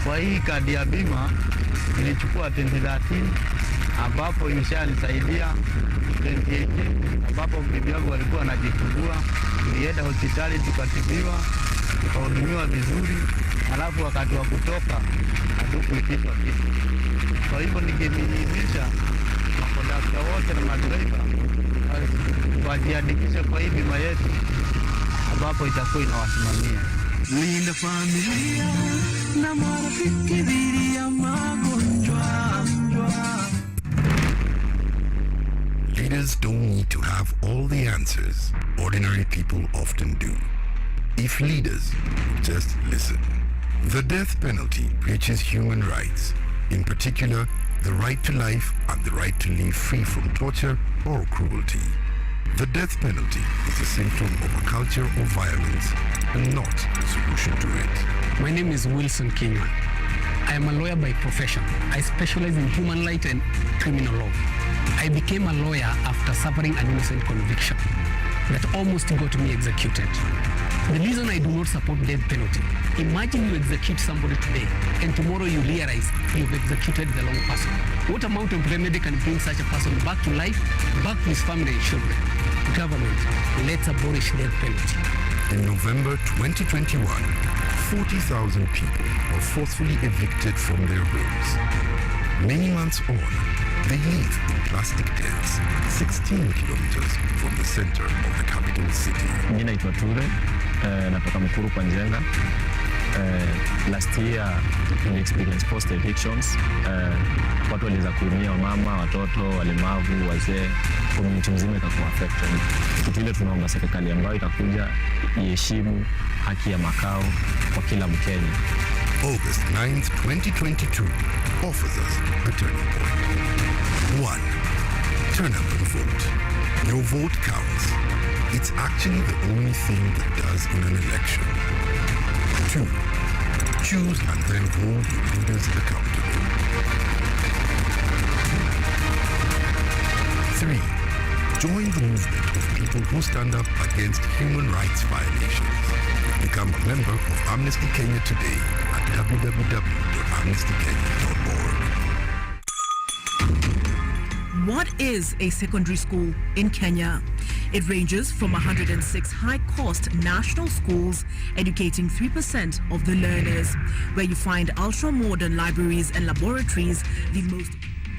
Kwa hii kadi ya bima nilichukua 2013 ambapo imeshanisaidia 2018 ambapo bibi yangu alikuwa anajifungua, nilienda hospitali tukatibiwa, tukahudumiwa vizuri, alafu wakati wa kutoka hatukuitishwa kitu. Kwa hivyo nikimiminisha makondakta wote na madereva wajiandikishe kwa hii bima yetu ambapo itakuwa inawasimamia. Linda familia na marafiki dhidi ya magonjwa. Leaders don't need to have all the answers. Ordinary people often do. If leaders just listen. The death penalty breaches human rights, in particular, the right to life and the right to live free from torture or cruelty. The death penalty is a symptom of a culture of violence and not a solution to it. My name is Wilson Kinywa. I am a lawyer by profession. I specialize in human rights and criminal law. I became a lawyer after suffering an innocent conviction that almost got me executed. The reason I do not support death penalty, imagine you execute somebody today and tomorrow you realize you've executed the wrong person. What amount of remedy can bring such a person back to life, back to his family and children? Government, let's abolish death penalty. In November 2021, 40,000 people were forcefully evicted from their homes. Many months on, they live in plastic tents 16 kilometers from the center of the capital city. Mimi naitwa Ture, natoka Mkuru kwa Njenga. Last year we experienced post evictions. Watu waliweza kuumia, mama, watoto, walemavu, wazee, community mzima ikakuwa affected. Kitu ile tunaomba serikali ambayo itakuja iheshimu haki ya makao kwa kila Mkenya. August 9th, 2022 offers us a turning point. 1. Turn up and vote. Your vote counts. It's actually the only thing that does in an election. 2. Choose and then hold your leaders accountable. 3. Join the movement of people who stand up against human rights violations. Become a member of Amnesty Kenya today at www.amnestykenya.org. What is a secondary school in Kenya? It ranges from 106 high-cost national schools educating 3% of the learners, where you find ultra-modern libraries and laboratories, the most...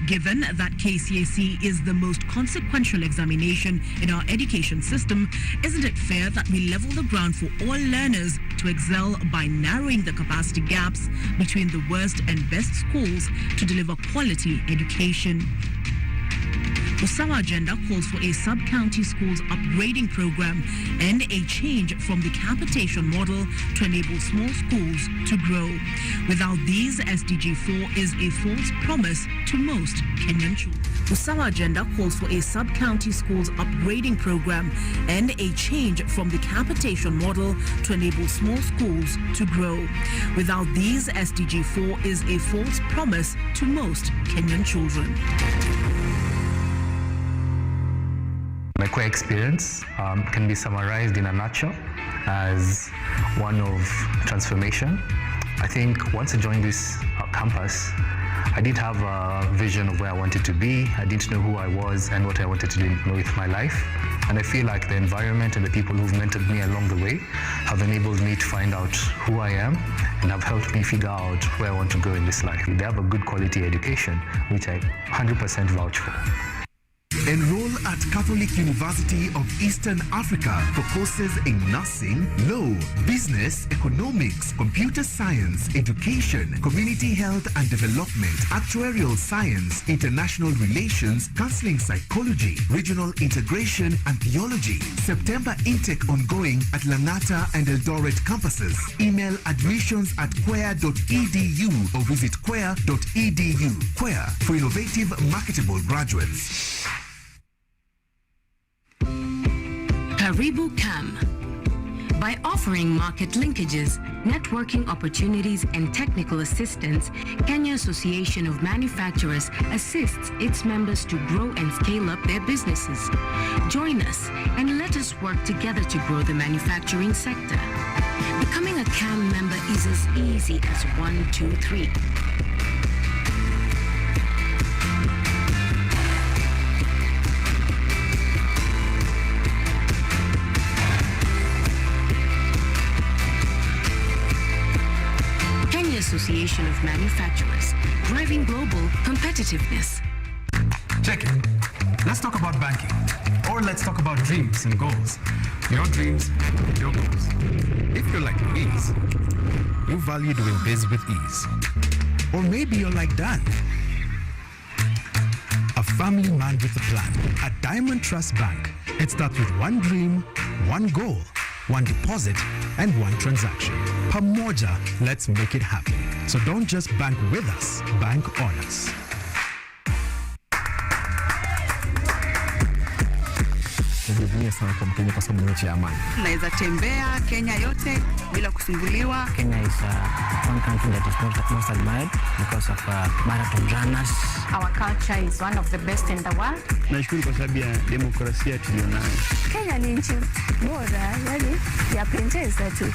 Given that KCSE is the most consequential examination in our education system, isn't it fair that we level the ground for all learners to excel by narrowing the capacity gaps between the worst and best schools to deliver quality education? Usawa agenda calls for a sub-county schools upgrading program and a change from the capitation model to enable small schools to grow. Without these, SDG 4 is a false promise to most Kenyan children. Usawa agenda calls for a sub-county schools upgrading program and a change from the capitation model to enable small schools to grow. Without these, SDG 4 is a false promise to most Kenyan children. My core experience can be summarized in a nutshell as one of transformation. I think once I joined this campus, I did have a vision of where I wanted to be. I didn't know who I was and what I wanted to do with my life. And I feel like the environment and the people who've mentored me along the way have enabled me to find out who I am and have helped me figure out where I want to go in this life. They have a good quality education, which I 100% vouch for. Enroll at Catholic University of Eastern Africa for courses in nursing, law, business, economics, computer science, education, community health and development, actuarial science, international relations, counseling psychology, regional integration and theology. September intake ongoing at Langata and Eldoret campuses. Email admissions@quer.edu or visit quer.edu. Quer for innovative, marketable graduates. Karibu Cam. By offering market linkages, networking opportunities, and technical assistance, Kenya Association of Manufacturers assists its members to grow and scale up their businesses. Join us and let us work together to grow the manufacturing sector. Becoming a CAM member is as easy as 1, 2, 3. Association of Manufacturers, driving global competitiveness. Check it. Let's talk about banking. Or let's talk about dreams and goals. Your dreams, your goals. If you're like Louise, you value doing biz with ease. Or maybe you're like Dan, a family man with a plan. At Diamond Trust Bank, it starts with one dream, one goal, one deposit, and one transaction. Pamoja, let's make it happen. So don't just bank with us, bank on us. Najivunia sana kwa Mkenya kwa sababu ni nchi ya amani. Naweza tembea Kenya yote bila kusumbuliwa. Kenya is one country that is most admired because of marathon runners. Our culture is one of the best in the world. Nashukuru kwa sababu ya demokrasia tulionayo. Kenya ni nchi bora, yani yapendeza tu.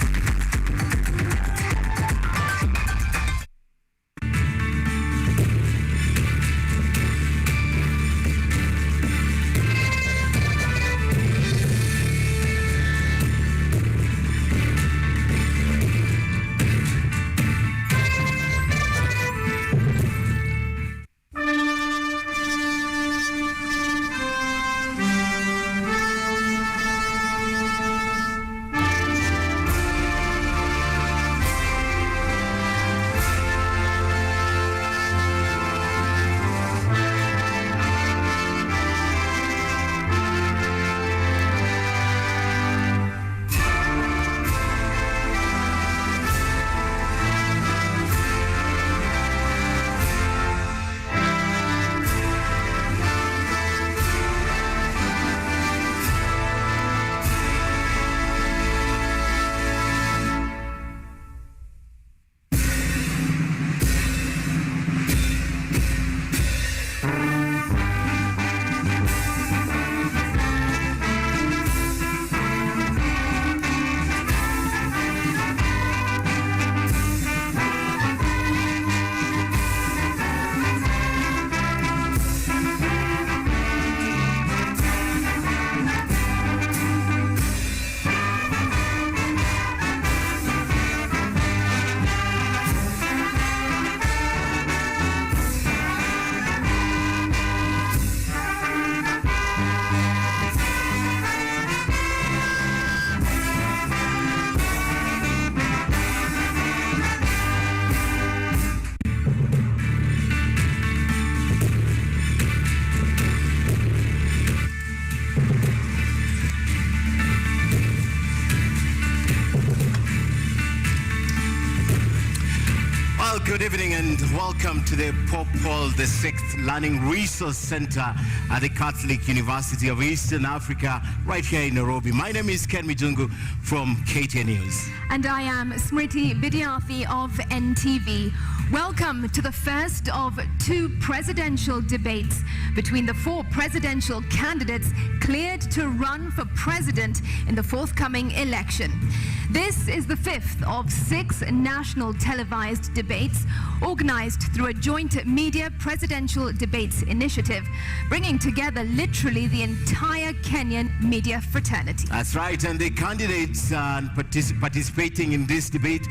Good evening and welcome to the Pope Paul VI Learning Resource Center at the Catholic University of Eastern Africa, right here in Nairobi. My name is Ken Mijungu from KTN News. And I am Smriti Vidyarthi of NTV. Welcome to the first of two presidential debates between the four presidential candidates cleared to run for president in the forthcoming election. This is the fifth of 6 national televised debates organized through a joint media presidential debates initiative, bringing together literally the entire Kenyan media fraternity. That's right, and the candidates participating in this debate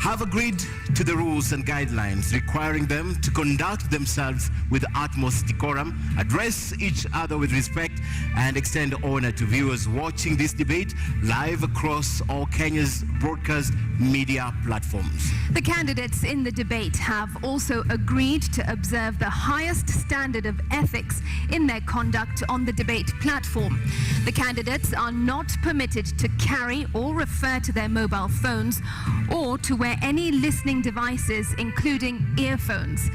have agreed to the rules and guidelines requiring them to conduct themselves with utmost decorum, address each other with respect, and extend honor to viewers watching this debate live across all Kenya's broadcast media platforms. The candidates in the debate have also agreed to observe the highest standard of ethics in their conduct on the debate platform. The candidates are not permitted to carry or refer to their mobile phones or to wear any listening devices, including earphones.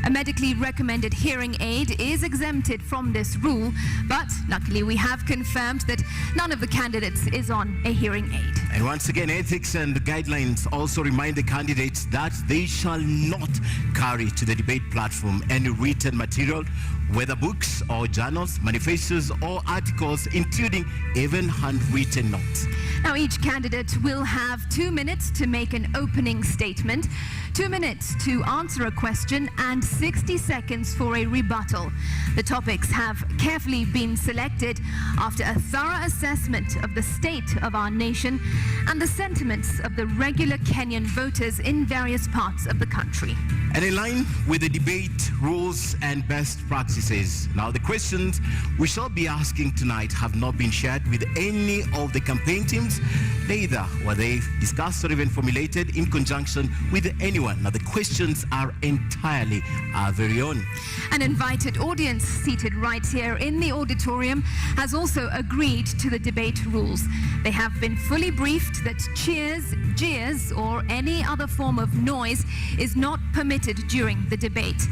A medically recommended hearing aid is exempted from this rule, but luckily we have confirmed that none of the candidates is on a hearing aid. And once again, ethics and guidelines also remind the candidates that they shall not carry to the debate platform any written material, whether books or journals, manifestos or articles, including even handwritten notes. Now, each candidate will have 2 minutes to make an opening statement, 2 minutes to answer a question, and 60 seconds for a rebuttal. The topics have carefully been selected after a thorough assessment of the state of our nation and the sentiments of the regular Kenyan voters in various parts of the country. And in line with the debate rules and best practices, now the questions we shall be asking tonight have not been shared with any of the campaign teams. Neither were they discussed or even formulated in conjunction with anyone. Now the questions are entirely our very own. An invited audience seated right here in the auditorium has also agreed to the debate rules. They have been fully briefed that cheers, jeers, or any other form of noise is not permitted during the debate.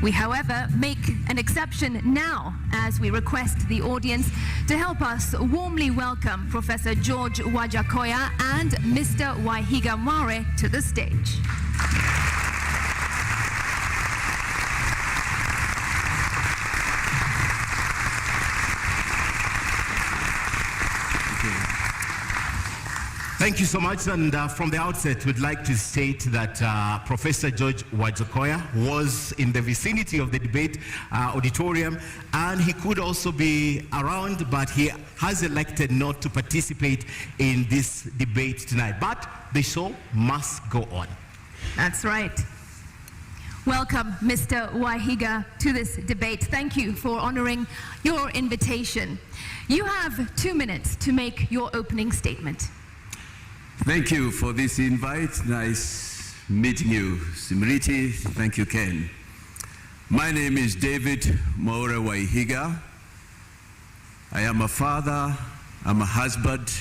We, however, make an exception now as we request the audience to help us warmly welcome Professor George Wajackoyah and Mr. Wahiga Mwaure to the stage. Thank you so much, and from the outset, we'd like to state that Professor George Wajackoyah was in the vicinity of the debate auditorium, and he could also be around, but he has elected not to participate in this debate tonight. But the show must go on. That's right. Welcome, Mr. Wahiga, to this debate. Thank you for honoring your invitation. You have 2 minutes to make your opening statement. Thank you for this invite. Nice meeting you, Simriti. Thank you, Ken. My name is David Mwaure Wahiga. I am a father, I'm a husband,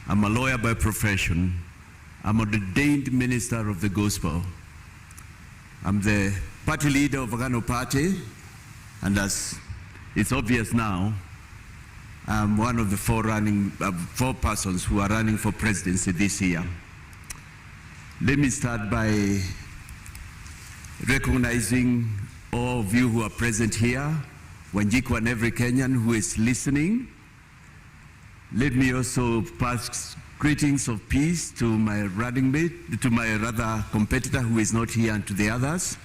I'm a lawyer by profession, I'm an ordained minister of the gospel. I'm the party leader of Agano Party, and as it's obvious now, I'm one of the four persons who are running for presidency this year. Let me start by recognizing all of you who are present here, Wanjiku and every Kenyan who is listening. Let me also pass greetings of peace to my running mate, to my competitor who is not here, and to the others.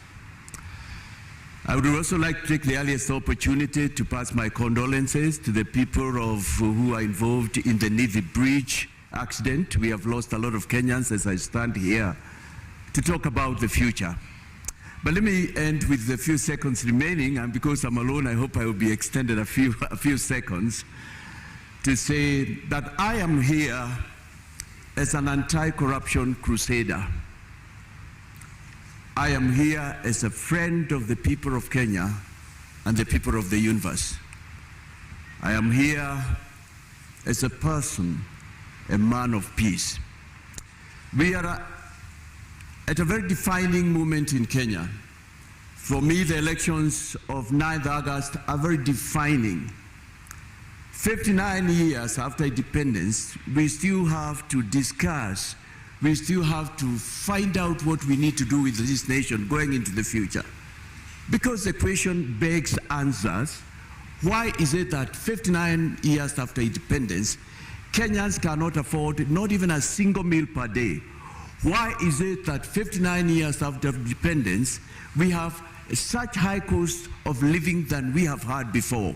I would also like to take the earliest opportunity to pass my condolences to the people who are involved in the Nithi Bridge accident. We have lost a lot of Kenyans as I stand here to talk about the future. But let me end with the few seconds remaining, and because I'm alone, I hope I will be extended a few seconds to say that I am here as an anti-corruption crusader. I am here as a friend of the people of Kenya and the people of the universe. I am here as a person, a man of peace. We are at a very defining moment in Kenya. For me, the elections of 9th August are very defining. 59 years after independence, we still have to discuss, we still have to find out what we need to do with this nation going into the future. Because the question begs answers, why is it that 59 years after independence, Kenyans cannot afford not even a single meal per day? Why is it that 59 years after independence, we have such high cost of living than we have had before?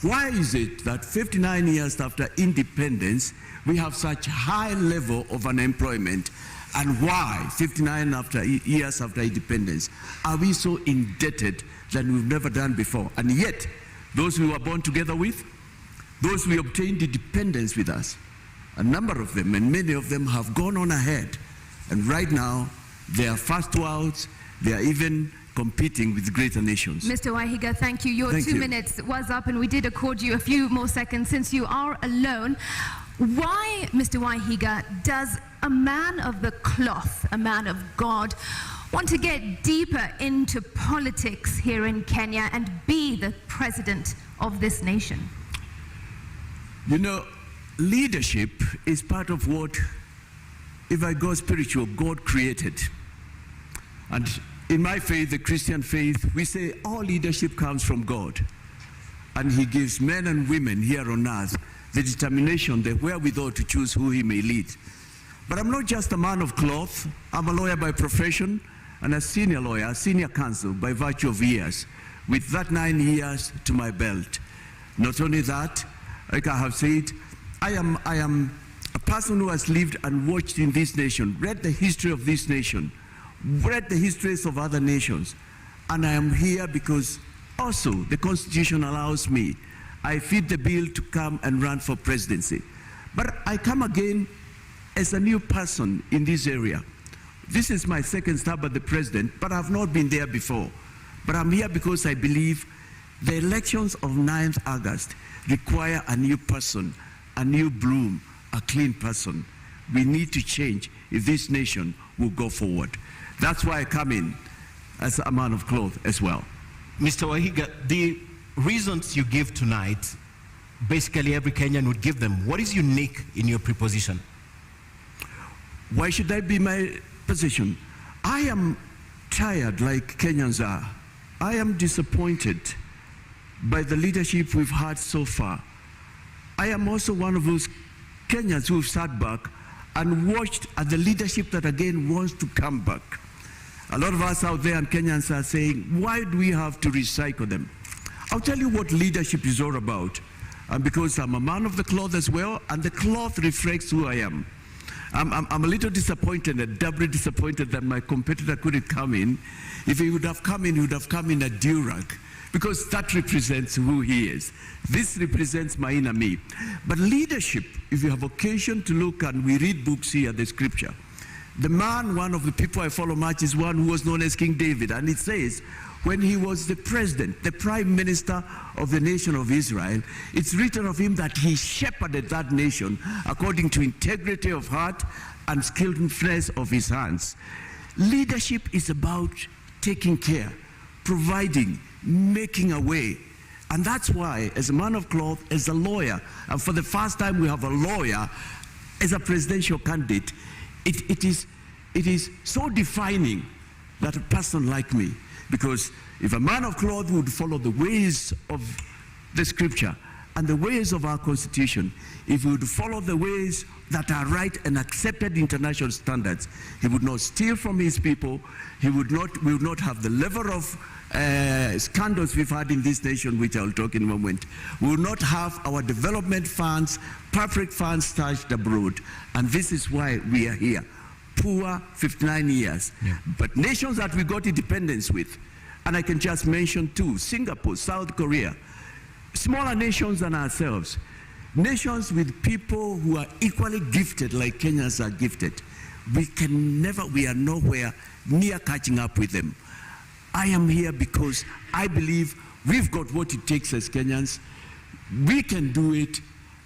Why is it that 59 years after independence, we have such high level of unemployment? And why 59 years after independence are we so indebted than we've never done before? And yet, those we were born together with, those we obtained independence with us, a number of them, and many of them have gone on ahead. And right now, they are fast worlds, they are even competing with greater nations. Mr. Wahiga, thank you. Your 2 minutes was up, and we did accord you a few more seconds since you are alone. Why, Mr. Wahiga, does a man of the cloth, a man of God, want to get deeper into politics here in Kenya and be the president of this nation? You know, leadership is part of what, if I go spiritual, God created. And in my faith, the Christian faith, we say all leadership comes from God. And he gives men and women here on earth the determination, the wherewithal to choose who he may lead. But I'm not just a man of cloth. I'm a lawyer by profession and a senior lawyer, a senior counsel by virtue of years, with that 9 years to my belt. Not only that, like I have said, I am a person who has lived and watched in this nation, read the history of this nation, read the histories of other nations, and I am here because also the Constitution allows me, I fit the bill to come and run for presidency. But I come again as a new person in this area. This is my second stab at the president, but I've not been there before. But I'm here because I believe the elections of 9th August require a new person, a new bloom, a clean person. We need to change if this nation will go forward. That's why I come in as a man of cloth as well. Mr. Wahiga, the reasons you give tonight, basically every Kenyan would give them. What is unique in your proposition? Why should that be my position? I am tired, like Kenyans are. I am disappointed by the leadership we've had so far. I am also one of those Kenyans who've sat back and watched at the leadership that again wants to come back. A lot of us out there and Kenyans are saying, why do we have to recycle them? I'll tell you what leadership is all about. And because I'm a man of the cloth as well, and the cloth reflects who I am. I'm a little disappointed and doubly disappointed that my competitor couldn't come in. If he would have come in, he would have come in a durag, because that represents who he is. This represents my inner me. But leadership, if you have occasion to look, and we read books here, the scripture, the man, one of the people I follow much, is one who was known as King David. And it says, when he was the president, the prime minister of the nation of Israel, it's written of him that he shepherded that nation according to integrity of heart and skillfulness of his hands. Leadership is about taking care, providing, making a way. And that's why, as a man of cloth, as a lawyer, and for the first time we have a lawyer as a presidential candidate, it is so defining that a person like me, because if a man of cloth would follow the ways of the scripture and the ways of our constitution, if he would follow the ways that are right and accepted international standards, he would not steal from his people, we would not have the level of scandals we've had in this nation, which I'll talk in a moment. We will not have our development funds, public funds stashed abroad. And this is why we are here. Poor 59 years. Yeah. But nations that we got independence with, and I can just mention two, Singapore, South Korea, smaller nations than ourselves, nations with people who are equally gifted like Kenyans are gifted. We are nowhere near catching up with them. I am here because I believe we've got what it takes as Kenyans. We can do it,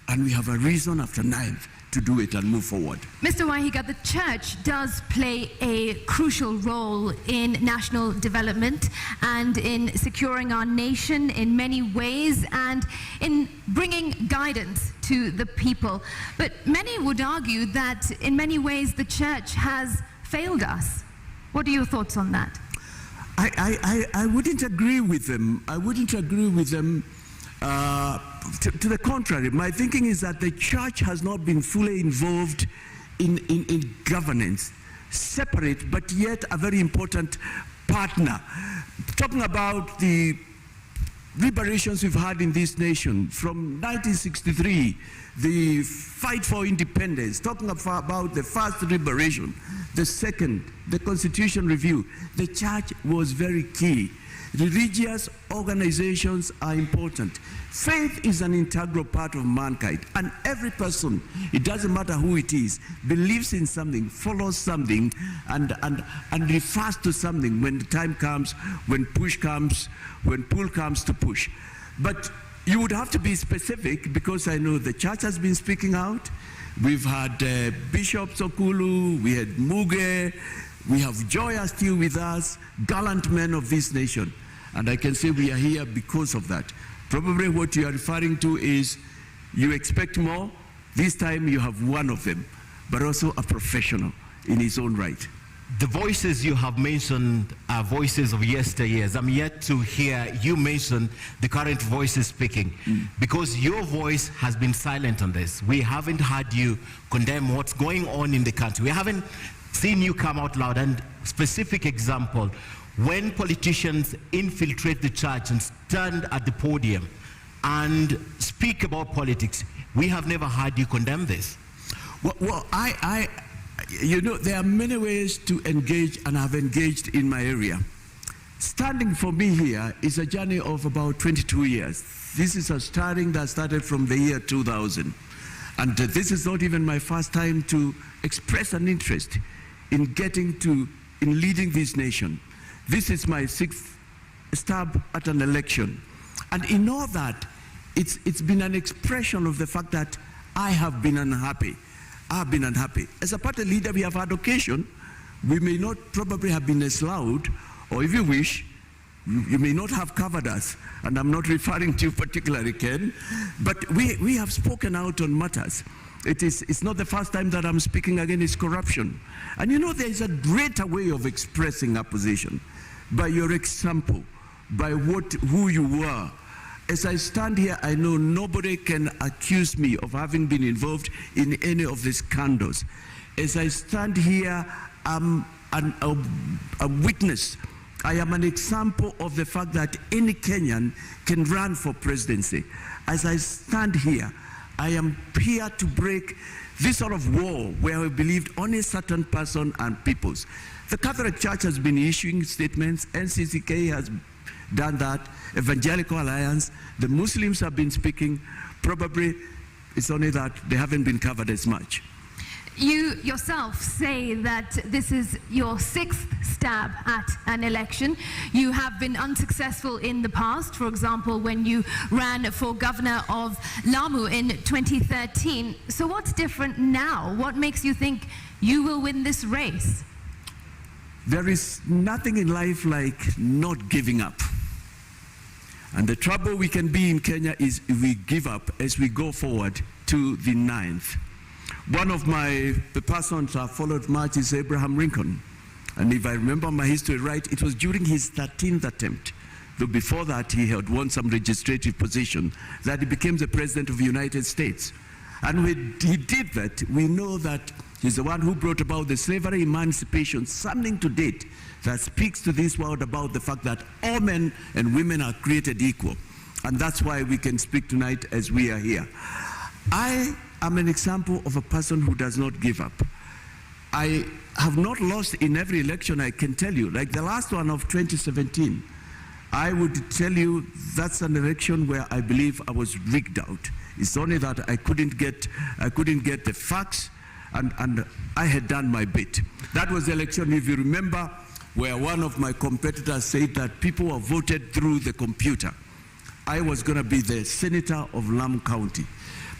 and we have a reason after 9th to do it and move forward. Mr. Wahiga, the church does play a crucial role in national development and in securing our nation in many ways and in bringing guidance to the people. But many would argue that in many ways the church has failed us. What are your thoughts on that? I wouldn't agree with them. I wouldn't agree with them. To the contrary, my thinking is that the church has not been fully involved in governance, separate but yet a very important partner. Talking about the liberations we've had in this nation from 1963, the fight for independence, talking about the first liberation, the second, the Constitution review, the church was very key. Religious organizations are important. Faith is an integral part of mankind, and every person, it doesn't matter who it is, believes in something, follows something, and refers to something when the time comes, when push comes, when pull comes to push. But you would have to be specific, because I know the church has been speaking out. We've had Bishop Sokulu, we had Muge, we have Joya still with us, gallant men of this nation. And I can say we are here because of that. Probably what you are referring to is you expect more, This time you have one of them, but also a professional in his own right. The voices you have mentioned are voices of yesteryears. I'm yet to hear you mention the current voices speaking, because your voice has been silent on this. We haven't heard you condemn what's going on in the country. We haven't seen you come out loud. And specific example, when politicians infiltrate the church and stand at the podium and speak about politics, we have never heard you condemn this. Well, you know, there are many ways to engage, and I've engaged in my area. Standing for me here is a journey of about 22 years. This is a starting that started from the year 2000. And this is not even my first time to express an interest in leading this nation. This is my 6th stab at an election. And in all that, it's been an expression of the fact that I have been unhappy. I've been unhappy. As a party leader, we have had occasion. We may not probably have been as loud, or if you wish, you may not have covered us. And I'm not referring to you particularly, Ken, but we have spoken out on matters. It's not the first time that I'm speaking against corruption. And you know, there is a greater way of expressing opposition, by your example, by who you were. As I stand here, I know nobody can accuse me of having been involved in any of these scandals. As I stand here, I'm a witness. I am an example of the fact that any Kenyan can run for presidency. As I stand here, I am here to break this sort of wall where we believed only certain person and peoples. The Catholic Church has been issuing statements, NCCK has done that, Evangelical Alliance, the Muslims have been speaking. Probably it's only that they haven't been covered as much. You yourself say that this is your 6th stab at an election. You have been unsuccessful in the past, for example, when you ran for governor of Lamu in 2013. So what's different now? What makes you think you will win this race? There is nothing in life like not giving up. And the trouble we can be in Kenya is if we give up as we go forward to the 9th. One of the persons I followed much is Abraham Lincoln. And if I remember my history right, it was during his 13th attempt, though before that he had won some legislative position, that he became the President of the United States. And when he did that, we know that he's the one who brought about the slavery emancipation, something to date that speaks to this world about the fact that all men and women are created equal. And that's why we can speak tonight as we are here. I am an example of a person who does not give up. I have not lost in every election, I can tell you. Like the last one of 2017, I would tell you that's an election where I believe I was rigged out. It's only that I couldn't get the facts, and I had done my bit. That was the election, if you remember, where one of my competitors said that people were voted through the computer. I was going to be the senator of Lamu County.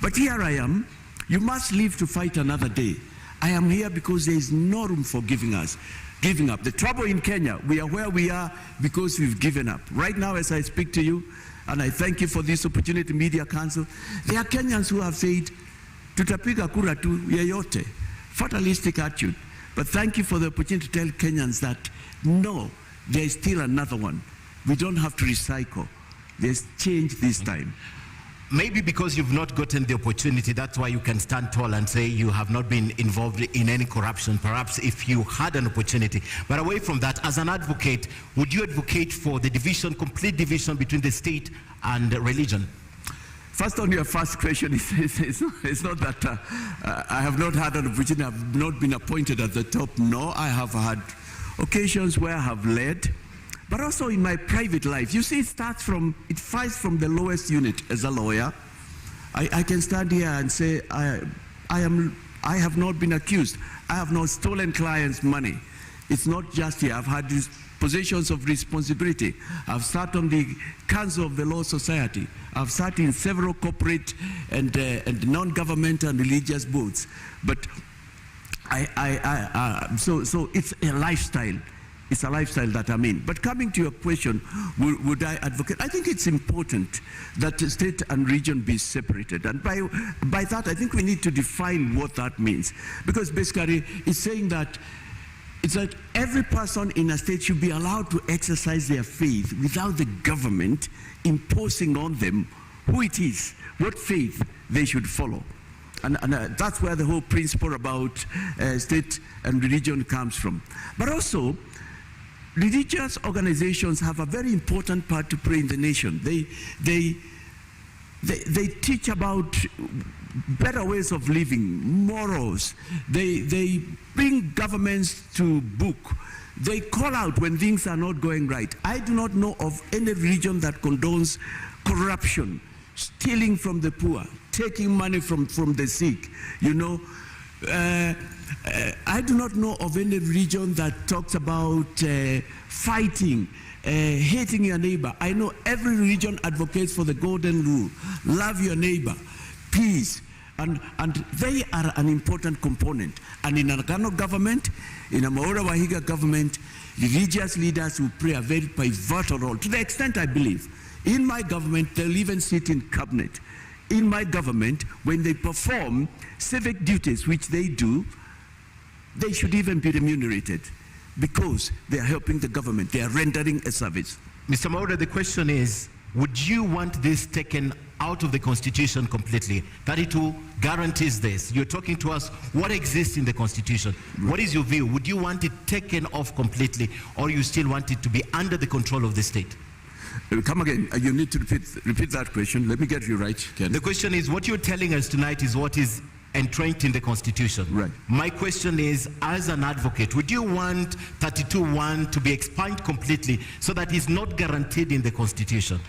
But here I am. You must live to fight another day. I am here because there is no room for giving up. The trouble in Kenya, we are where we are because we've given up. Right now, as I speak to you, and I thank you for this opportunity, Media Council, there are Kenyans who have said, tutapiga kura tu yeyote, fatalistic attitude. But thank you for the opportunity to tell Kenyans that, no, there is still another one. We don't have to recycle. There's change this time. Maybe because you've not gotten the opportunity, that's why you can stand tall and say you have not been involved in any corruption, perhaps if you had an opportunity. But away from that, as an advocate, would you advocate for the division, complete division between the state and religion? First, on your first question, it's not that I have not had an opportunity, I have not been appointed at the top. No, I have had occasions where I have led, but also in my private life. You see, it fights from the lowest unit as a lawyer. I can stand here and say, I have not been accused. I have not stolen clients' money. It's not just here. I've had these positions of responsibility. I've sat on the Council of the Law Society. I've sat in several corporate and non-governmental and religious boards. But so it's a lifestyle. It's a lifestyle that I'm in. But coming to your question, would I advocate? I think it's important that the state and region be separated. And by that, I think we need to define what that means. Because basically, it's saying that it's that every person in a state should be allowed to exercise their faith without the government imposing on them who it is, what faith they should follow. And that's where the whole principle about state and religion comes from. But also, religious organizations have a very important part to play in the nation. They teach about better ways of living, morals. They bring governments to book. They call out when things are not going right. I do not know of any religion that condones corruption, stealing from the poor, taking money from the sick, you know. I do not know of any religion that talks about fighting, hating your neighbor. I know every religion advocates for the golden rule: love your neighbor, peace, and they are an important component. And in a Ghana government, in a Mwaure Wahiga government, religious leaders will play a very pivotal role. To the extent I believe, in my government, they'll even sit in cabinet. In my government, when they perform civic duties, which they do, they should even be remunerated because they are helping the government. They are rendering a service. Mr. Mwaure, the question is, would you want this taken out of the Constitution completely? 32 guarantees this. You're talking to us what exists in the Constitution. What is your view? Would you want it taken off completely, or you still want it to be under the control of the state? Come again. You need to repeat that question. Let me get you right, Ken. The question is, what you're telling us tonight is what is entrenched in the Constitution. Right. My question is, as an advocate, would you want 32(1) to be expunged completely so that it's not guaranteed in the Constitution?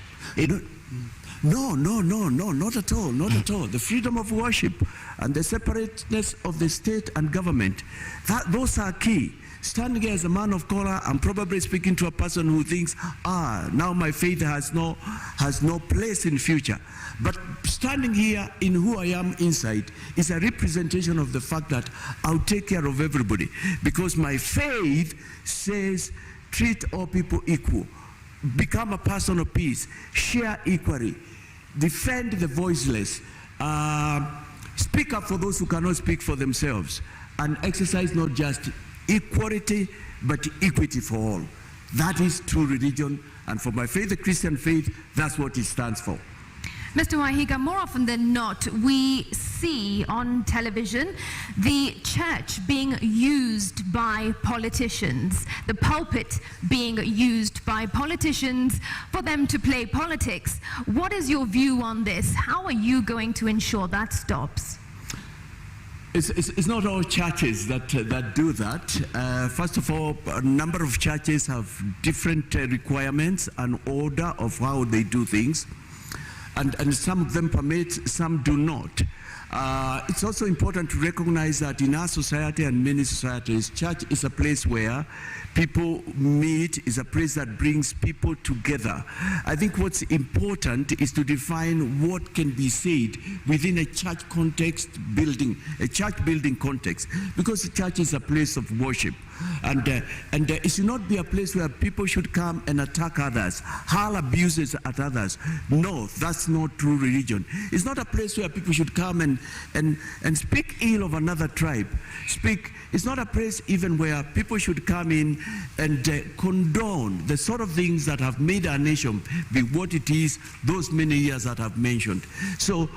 No, not at all, not at all. The freedom of worship and the separateness of the state and government, those are key. Standing here as a man of color, I'm probably speaking to a person who thinks, now my faith has no place in future. But standing here in who I am inside is a representation of the fact that I'll take care of everybody. Because my faith says, treat all people equal. Become a person of peace. Share equally. Defend the voiceless. Speak up for those who cannot speak for themselves. And exercise not just equality, but equity for all. That is true religion. And for my faith, the Christian faith, that's what it stands for. Mr. Wahiga, more often than not, we see on television the church being used by politicians, the pulpit being used by politicians for them to play politics. What is your view on this? How are you going to ensure that stops? It's not all churches that do that. First of all, a number of churches have different requirements and order of how they do things. And some of them permit, some do not. It's also important to recognize that in our society and many societies, church is a place where people meet, is a place that brings people together. I think what's important is to define what can be said within a church context building, a church building context, because the church is a place of worship. And it should not be a place where people should come and attack others, hurl abuses at others. No, that's not true religion. It's not a place where people should come and speak ill of another tribe. It's not a place even where people should come in and condone the sort of things that have made our nation be what it is those many years that I've mentioned. So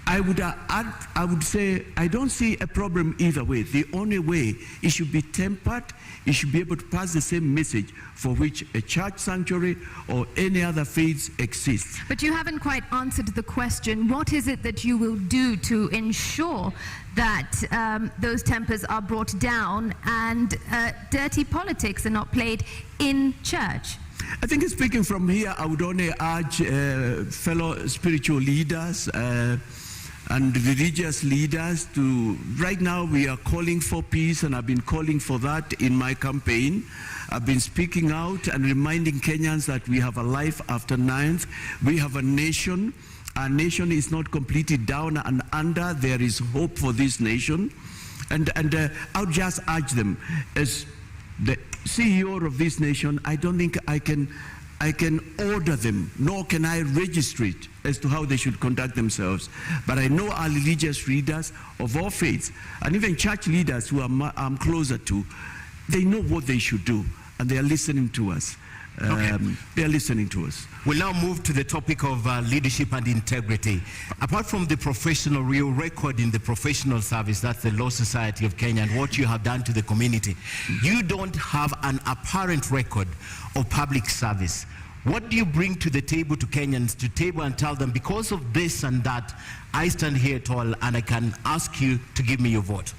I would say I don't see a problem either way. The only way, it should be tempered, it should be able to pass the same message for which a church sanctuary or any other faiths exists. But you haven't quite answered the question. What is it that you will do to ensure that those tempers are brought down and dirty politics are not played in church? I think speaking from here, I would only urge fellow spiritual leaders and religious leaders to, right now we are calling for peace, and I've been calling for that in my campaign. I've been speaking out and reminding Kenyans that we have a life after 9th. We have a nation. Our nation is not completely down and under. There is hope for this nation. And I would just urge them, as the CEO of this nation, I don't think I can order them, nor can I register it as to how they should conduct themselves. But I know our religious leaders of all faiths, and even church leaders who I'm closer to, they know what they should do, and they are listening to us. They are listening to us. We'll now move to the topic of leadership and integrity. Apart from the professional real record in the professional service, that's the Law Society of Kenya, and what you have done to the community, you don't have an apparent record of public service. What do you bring to the table to Kenyans to table and tell them, because of this and that, I stand here tall and I can ask you to give me your vote?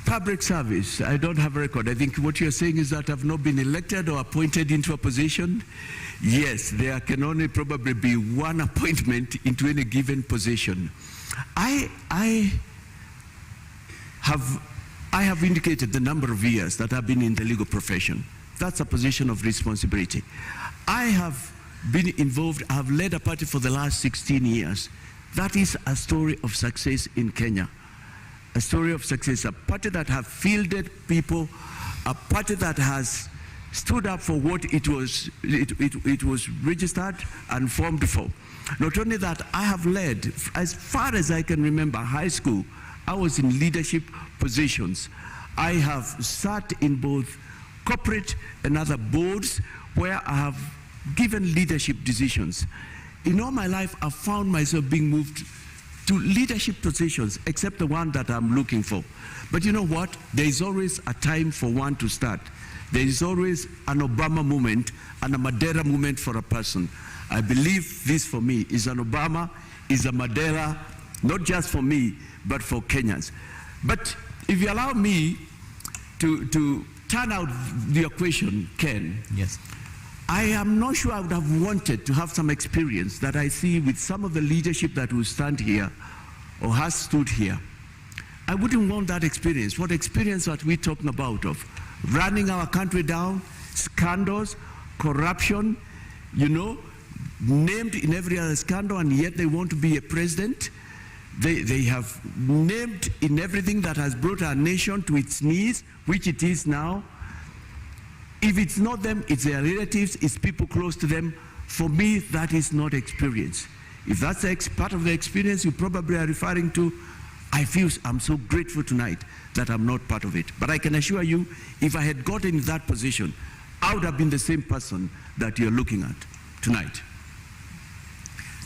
Public service, I don't have a record. I think what you're saying is that I've not been elected or appointed into a position. Yes, there can only probably be one appointment into any given position. I have indicated the number of years that I've been in the legal profession. That's a position of responsibility. I have been involved, I have led a party for the last 16 years. That is a story of success in Kenya. A story of success, a party that have fielded people, a party that has stood up for what it was registered and formed for. Not only that, I have led, as far as I can remember, high school, I was in leadership positions. I have sat in both corporate and other boards where I have given leadership decisions. In all my life, I've found myself being moved to leadership positions, except the one that I'm looking for. But you know what? There is always a time for one to start. There is always an Obama moment and a Madeira moment for a person. I believe this for me is an Obama, is a Madeira, not just for me, but for Kenyans. But if you allow me to turn out your question, Ken. Yes. I am not sure I would have wanted to have some experience that I see with some of the leadership that will stand here or has stood here. I wouldn't want that experience. What experience are we talking about of? Running our country down, scandals, corruption, you know, named in every other scandal, and yet they want to be a president. They have named in everything that has brought our nation to its knees, which it is now. If it's not them, it's their relatives, it's people close to them. For me, that is not experience. If that's part of the experience you probably are referring to, I'm so grateful tonight that I'm not part of it. But I can assure you, if I had gotten in that position, I would have been the same person that you're looking at tonight.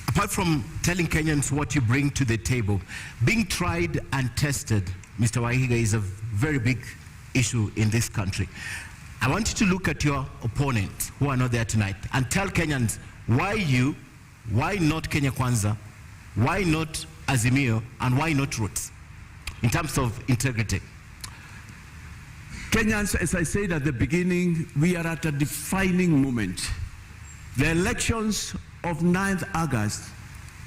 Apart from telling Kenyans what you bring to the table, being tried and tested, Mr. Wahiga, is a very big issue in this country. I want you to look at your opponents who are not there tonight and tell Kenyans why you, why not Kenya Kwanza, why not Azimio, and why not Roots in terms of integrity. Kenyans, as I said at the beginning, we are at a defining moment. The elections of 9th August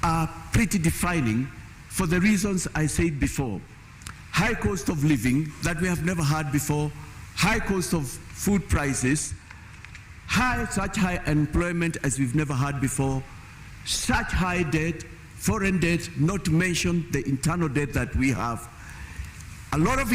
are pretty defining for the reasons I said before. High cost of living that we have never had before, high cost of food prices, such high unemployment as we've never had before, such high debt, foreign debt, not to mention the internal debt that we have. A lot of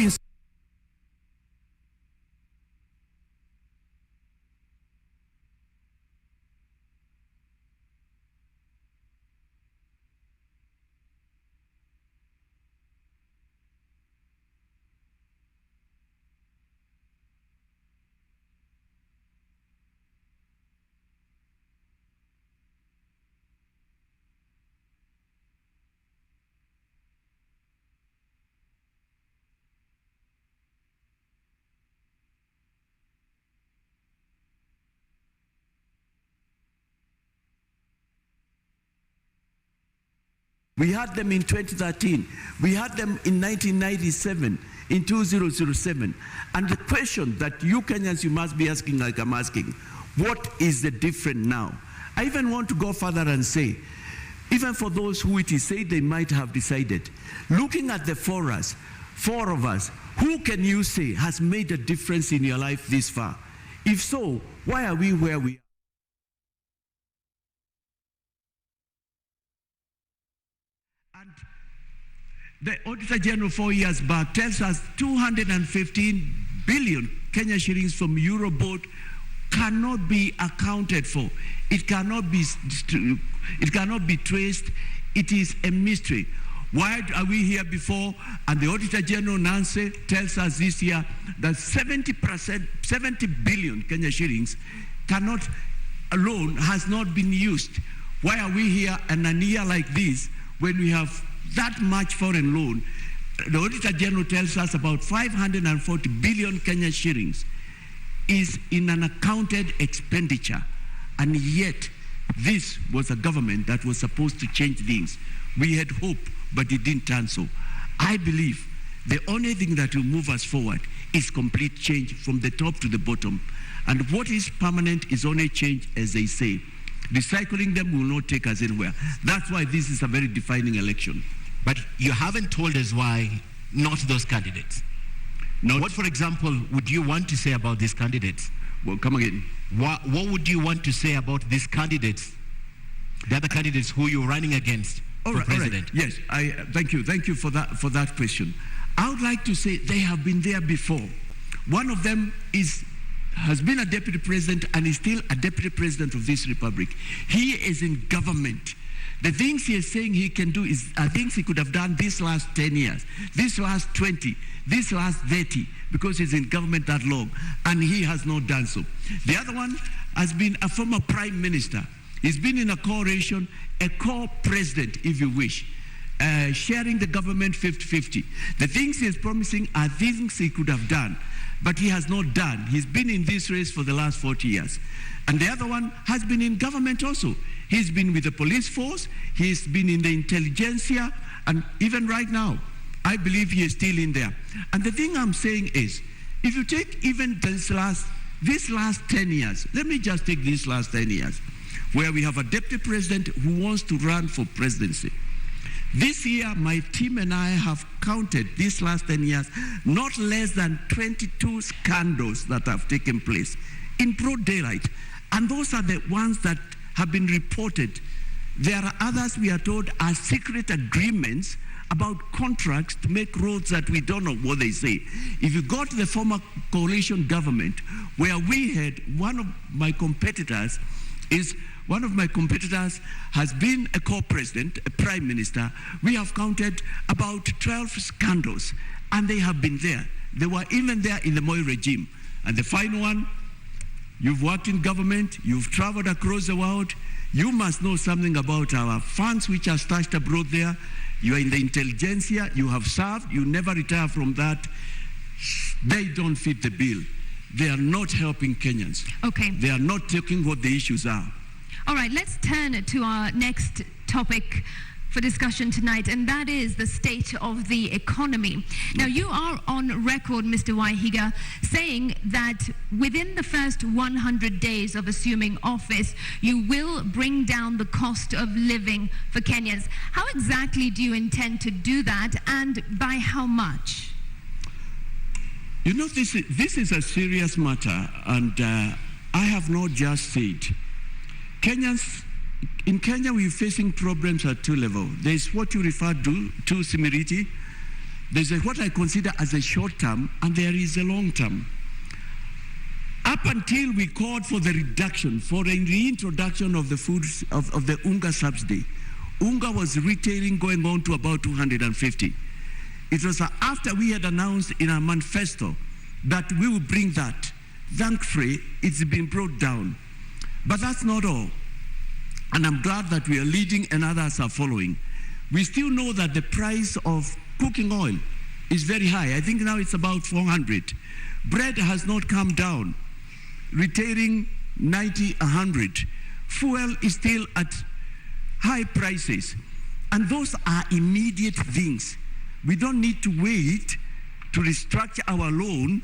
we had them in 2013. We had them in 1997, in 2007. And the question that you Kenyans, you must be asking, like I'm asking, what is the difference now? I even want to go further and say, even for those who it is said they might have decided, looking at the four of us, who can you say has made a difference in your life this far? If so, why are we where we are? And the Auditor General 4 years back tells us 215 billion Kenya shillings from Euroboard cannot be accounted for. It cannot be traced. It is a mystery. Why are we here before? And the Auditor General Nancy tells us this year that 70 billion Kenya shillings alone has not been used. Why are we here in a year like this when we have that much foreign loan? The Auditor General tells us about 540 billion Kenya shillings is in an accounted expenditure. And yet, this was a government that was supposed to change things. We had hope, but it didn't turn so. I believe the only thing that will move us forward is complete change from the top to the bottom. And what is permanent is only change, as they say. Recycling them will not take us anywhere. That's why this is a very defining election. But you haven't told us why not those candidates. What, for example, would you want to say about these candidates? Well, come again. What would you want to say about these candidates, the other candidates who you're running against for president? All right. Yes, thank you. Thank you for that question. I would like to say they have been there before. One of them has been a deputy president and is still a deputy president of this republic. He is in government. The things he is saying he can do are things he could have done this last 10 years, this last 20, this last 30, because he's in government that long, and he has not done so. The other one has been a former prime minister. He's been in a coalition, a co-president, if you wish, sharing the government 50-50. The things he is promising are things he could have done, but he has not done. He's been in this race for the last 40 years. And the other one has been in government also. He's been with the police force, he's been in the intelligentsia, and even right now, I believe he is still in there. And the thing I'm saying is, if you take even this last 10 years, let me just take these last 10 years, where we have a deputy president who wants to run for presidency. This year, my team and I have counted these last 10 years, not less than 22 scandals that have taken place in broad daylight. And those are the ones that have been reported. There are others, we are told, are secret agreements about contracts to make roads that we don't know what they say. If you go to the former coalition government, where we had one of my competitors has been a co-president, a prime minister. We have counted about 12 scandals, and they have been there. They were even there in the Mwaure regime. And the final one, you've worked in government, you've traveled across the world, you must know something about our funds which are stashed abroad there. You are in the intelligentsia, you have served, you never retire from that. They don't fit the bill. They are not helping Kenyans. Okay. They are not taking what the issues are. All right, let's turn to our next topic for discussion tonight, and that is the state of the economy. Now, you are on record, Mr. Wajackoyah, saying that within the first 100 days of assuming office, you will bring down the cost of living for Kenyans. How exactly do you intend to do that, and by how much? You know, this is a serious matter, and I have not just said. In Kenya, we're facing problems at two levels. There's what you refer to Simiriti. There's what I consider as a short term, and there is a long term. Up until we called for the reduction, for the reintroduction of the foods, of the Unga subsidy, Unga was retailing going on to about 250. It was after we had announced in our manifesto that we will bring that. Thankfully, it's been brought down. But that's not all. And I'm glad that we are leading and others are following. We still know that the price of cooking oil is very high. I think now it's about 400. Bread has not come down, retailing 90, 100. Fuel is still at high prices. And those are immediate things. We don't need to wait to restructure our loan,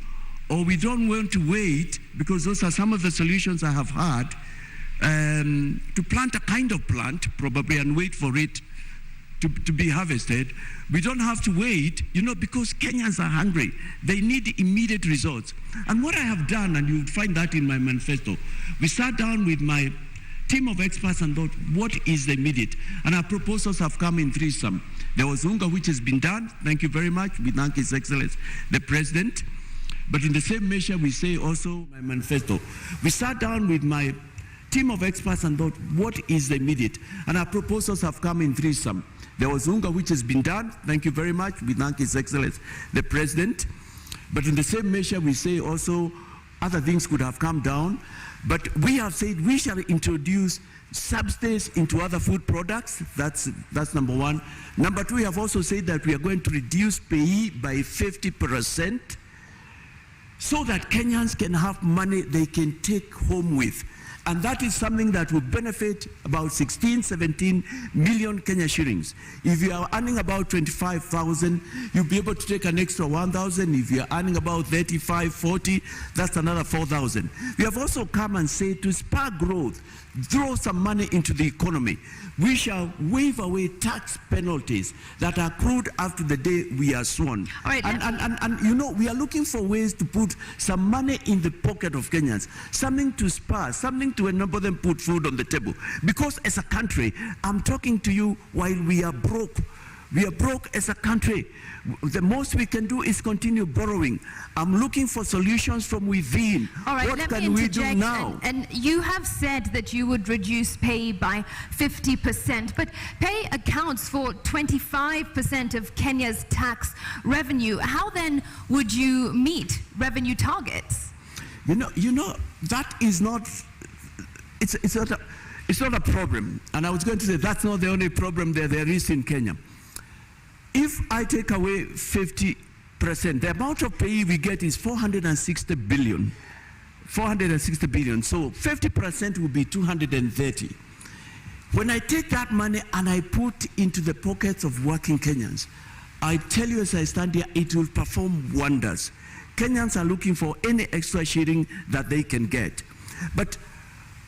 or we don't want to wait, because those are some of the solutions I have had, to plant a kind of plant, probably, and wait for it to be harvested. We don't have to wait, because Kenyans are hungry. They need immediate results. And what I have done, and you'll find that in my manifesto, we sat down with my team of experts and thought, what is the immediate? And our proposals have come in threesome. There was Unga, which has been done. Thank you very much. We thank His Excellency, the President. But in the same measure, we say also, my manifesto, we sat down with my team of experts and thought, what is the immediate? And our proposals have come in threesome. There was UNGA, which has been done. Thank you very much. We thank His Excellency, the President. But in the same measure, we say also other things could have come down. But we have said we shall introduce subsidies into other food products. That's number one. Number two, we have also said that we are going to reduce pay by 50% so that Kenyans can have money they can take home with. And that is something that will benefit about 16, 17 million Kenya shillings. If you are earning about 25,000, you'll be able to take an extra 1,000. If you are earning about 35, 40, that's another 4,000. We have also come and said to spur growth, throw some money into the economy. We shall waive away tax penalties that are accrued after the day we are sworn. All right, and you know, we are looking for ways to put some money in the pocket of Kenyans, something to spur, something to enable them put food on the table. Because as a country, I'm talking to you while we are broke. We are broke as a country. The most we can do is continue borrowing. I'm looking for solutions from within. All right, what let can me we interject. do now? And you have said that you would reduce pay by 50%, but pay accounts for 25% of Kenya's tax revenue. How then would you meet revenue targets? You know that is not. It's not a problem. And I was going to say that's not the only problem there is in Kenya. If I take away 50%, the amount of pay we get is 460 billion. 460 billion. So 50% will be 230. When I take that money and I put into the pockets of working Kenyans, I tell you as I stand here, it will perform wonders. Kenyans are looking for any extra shilling that they can get. But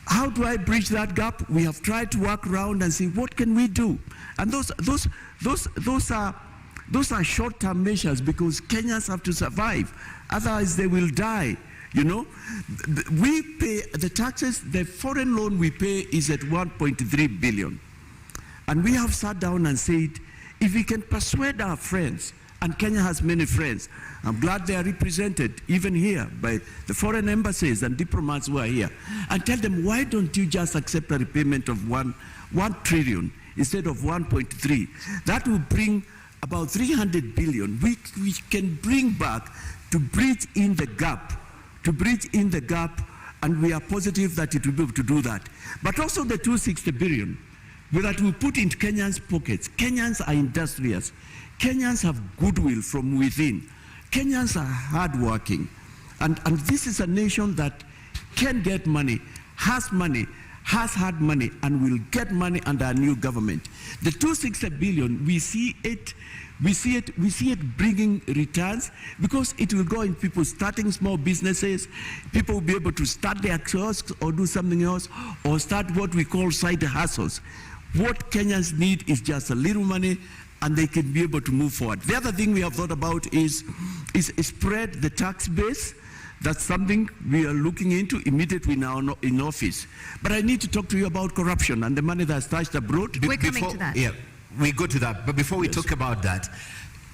how do I bridge that gap? We have tried to work around and see what can we do. And those are short-term measures because Kenyans have to survive. Otherwise, they will die. You know, we pay the taxes. The foreign loan we pay is at 1.3 billion, and we have sat down and said, if we can persuade our friends. And Kenya has many friends. I'm glad they are represented even here by the foreign embassies and diplomats who are here. And tell them, why don't you just accept a repayment of 1 trillion instead of 1.3? That will bring about 300 billion. We can bring back to bridge in the gap, and we are positive that it will be able to do that. But also the 260 billion that we put into Kenyans' pockets. Kenyans are industrious. Kenyans have goodwill from within. Kenyans are hardworking. And this is a nation that can get money, has had money, and will get money under a new government. The 260 billion, we see it bringing returns because it will go in people starting small businesses. People will be able to start their kiosks or do something else or start what we call side hustles. What Kenyans need is just a little money and they can be able to move forward. The other thing we have thought about is spread the tax base. That's something we are looking into immediately now in office. But I need to talk to you about corruption and the money that's stashed abroad. We're coming to that. Yeah, we go to that. But before we talk about that,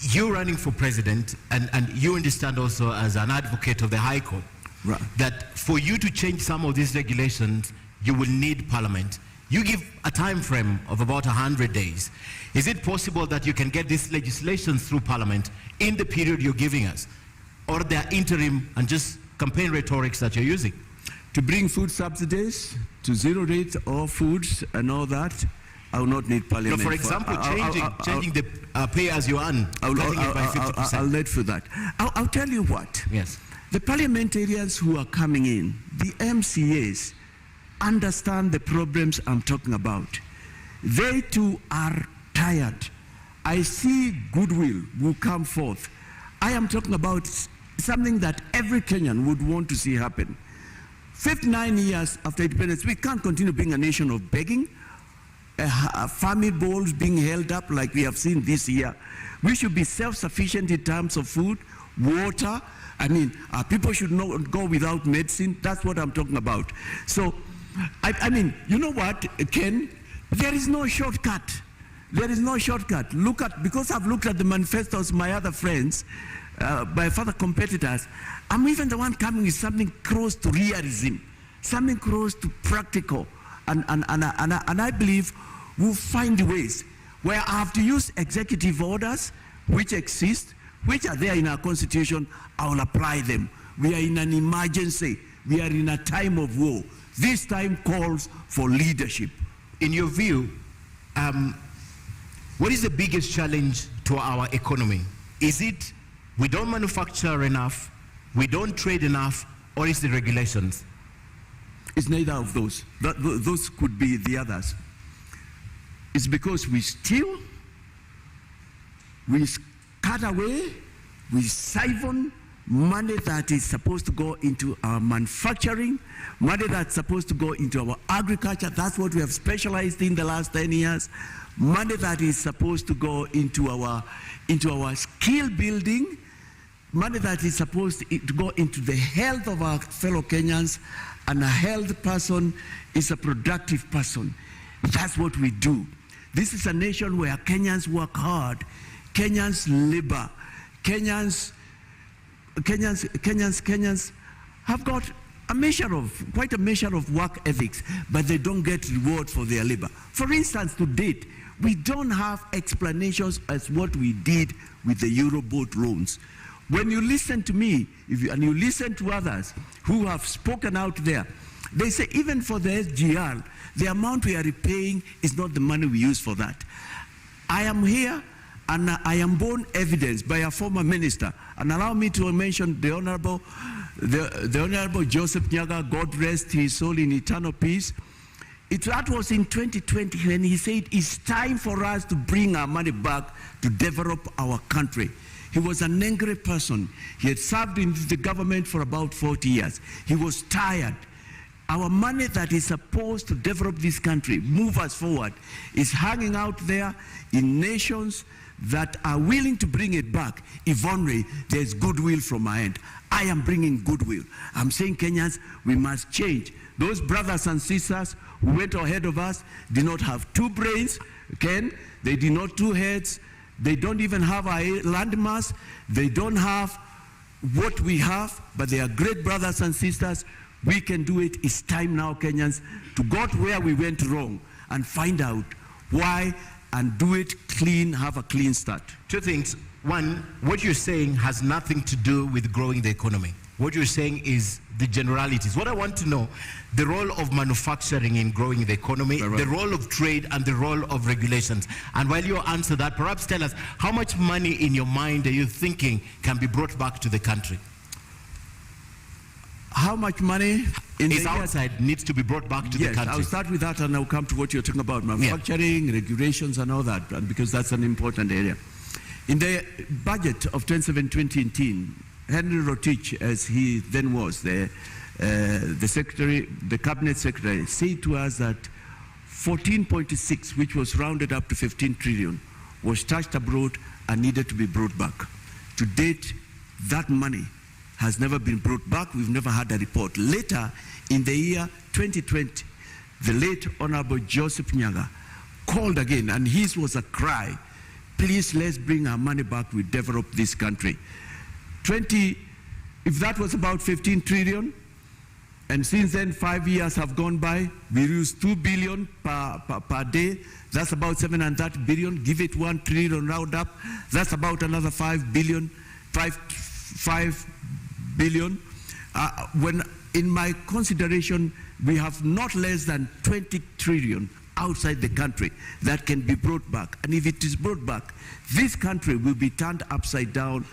you're running for president, and you understand also as an advocate of the High Court, right, that for you to change some of these regulations, you will need Parliament. You give a time frame of about 100 days. Is it possible that you can get this legislation through Parliament in the period you're giving us? Or they're interim and just campaign rhetorics that you're using? To bring food subsidies to zero rate all foods and all that, I will not need Parliament. No, for example, changing the pay as you earn, cutting it by 50%. I'll let for that. I'll tell you what. Yes. The parliamentarians who are coming in, the MCAs, understand the problems I'm talking about. They too are tired. I see goodwill will come forth. I am talking about something that every Kenyan would want to see happen. 59 years after independence, we can't continue being a nation of begging, family bowls being held up like we have seen this year. We should be self-sufficient in terms of food, water. I mean, people should not go without medicine. That's what I'm talking about. So, I mean, you know what, Ken? There is no shortcut. There is no shortcut. Because I've looked at the manifestos of my other friends, by further competitors. I'm even the one coming with something close to realism, something close to practical. And I believe we'll find ways where I have to use executive orders which exist, which are there in our constitution. I will apply them. We are in an emergency. We are in a time of war. This time calls for leadership. In your view, what is the biggest challenge to our economy? Is it we don't manufacture enough, we don't trade enough, or is the regulations? It's neither of those. Those could be the others. It's because we steal, we cut away, we siphon money that is supposed to go into our manufacturing, money that's supposed to go into our agriculture. That's what we have specialized in the last 10 years. Money that is supposed to go into our skill building, money that is supposed to go into the health of our fellow Kenyans. And a healthy person is a productive person. That's what we do. This is a nation where Kenyans work hard, Kenyans labor, Kenyans have got quite a measure of work ethics, but they don't get reward for their labor. For instance, to date, we don't have explanations as what we did with the Euroboat loans. When you listen to me, and you listen to others who have spoken out there, they say even for the SGR, the amount we are repaying is not the money we use for that. I am here and I am borne evidence by a former minister, and allow me to mention the Honorable Joseph Nyaga, God rest his soul in eternal peace. That was in 2020 when he said it's time for us to bring our money back to develop our country. He was an angry person. He had served in the government for about 40 years. He was tired. Our money that is supposed to develop this country, move us forward, is hanging out there in nations that are willing to bring it back if only there's goodwill from my end. I am bringing goodwill. I'm saying, Kenyans, we must change. Those brothers and sisters who went ahead of us did not have two brains, Ken. They did not two heads. They don't even have a landmass. They don't have what we have, but they are great brothers and sisters. We can do it. It's time now, Kenyans, to go to where we went wrong and find out why and do it clean, have a clean start. Two things. One, what you're saying has nothing to do with growing the economy. What you're saying is the generalities. What I want to know, the role of manufacturing in growing the economy, the role of trade, and the role of regulations. And while you answer that, perhaps tell us how much money in your mind are you thinking can be brought back to the country? How much money is outside needs to be brought back to the country? I'll start with that and I'll come to what you're talking about, manufacturing, regulations and all that, because that's an important area. In the budget of 2017-2018, Henry Rotich, as he then was, the cabinet secretary, said to us that 14.6, which was rounded up to 15 trillion, was stashed abroad and needed to be brought back. To date, that money has never been brought back. We've never had a report. Later, in the year 2020, the late Honorable Joseph Nyaga called again, and his was a cry, please, let's bring our money back, we develop this country. If that was about 15 trillion, and since then 5 years have gone by, we use 2 billion per day, that's about 730 billion, give it 1 trillion round up, that's about another 5 billion. When in my consideration, we have not less than 20 trillion outside the country that can be brought back. And if it is brought back, this country will be turned upside down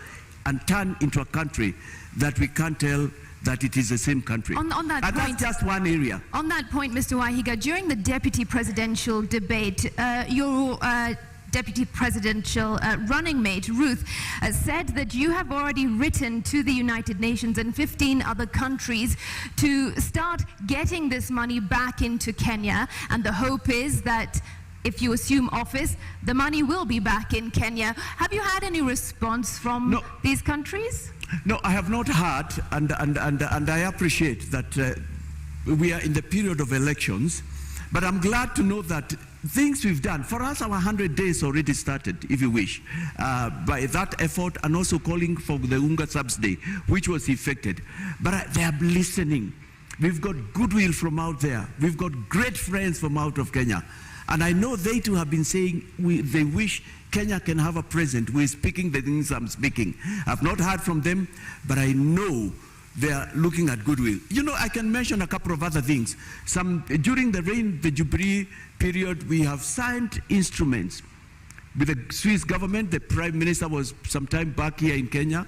and turned into a country that we can't tell that it is the same country. On that and point, that's just one area. On that point, Mr. Wahiga, during the deputy presidential debate, your deputy presidential running mate, Ruth, said that you have already written to the United Nations and 15 other countries to start getting this money back into Kenya, and the hope is that if you assume office, the money will be back in Kenya. Have you had any response from these countries? No, I have not heard, and I appreciate that we are in the period of elections, but I'm glad to know that things we've done. For us, our 100 days already started, if you wish, by that effort, and also calling for the Unga subsidy, which was effected. But they are listening. We've got goodwill from out there. We've got great friends from out of Kenya. And I know they too have been saying they wish Kenya can have a president who is speaking the things I'm speaking. I've not heard from them, but I know they are looking at goodwill. You know, I can mention a couple of other things. During the Jubilee period, we have signed instruments with the Swiss government. The Prime Minister was sometime back here in Kenya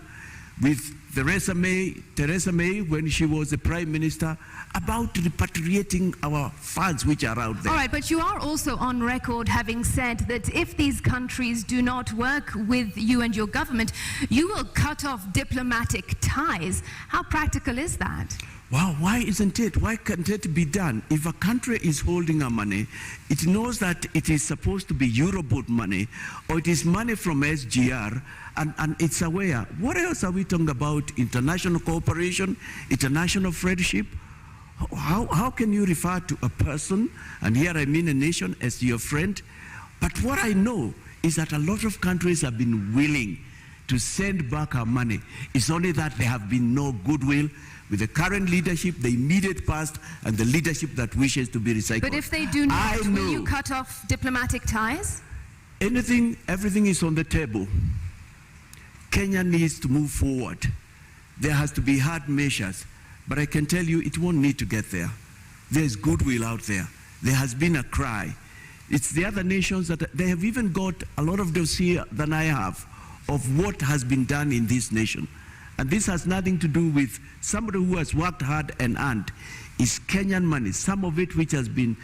with Theresa May, when she was the Prime Minister, about repatriating our funds which are out there. All right, but you are also on record having said that if these countries do not work with you and your government, you will cut off diplomatic ties. How practical is that? Wow, why isn't it? Why can't it be done? If a country is holding our money, it knows that it is supposed to be Eurobond money, or it is money from SGR, and it's aware. What else are we talking about? International cooperation, international friendship? How can you refer to a person, and here I mean a nation, as your friend? But what I know is that a lot of countries have been willing to send back our money. It's only that there have been no goodwill with the current leadership, the immediate past, and the leadership that wishes to be recycled. But if they do not, will you cut off diplomatic ties? Everything is on the table. Kenya needs to move forward. There has to be hard measures. But I can tell you, it won't need to get there. There's goodwill out there. There has been a cry. It's the other nations that they have even got a lot of dossier than I have of what has been done in this nation. And this has nothing to do with somebody who has worked hard and earned. It's Kenyan money, some of it which has been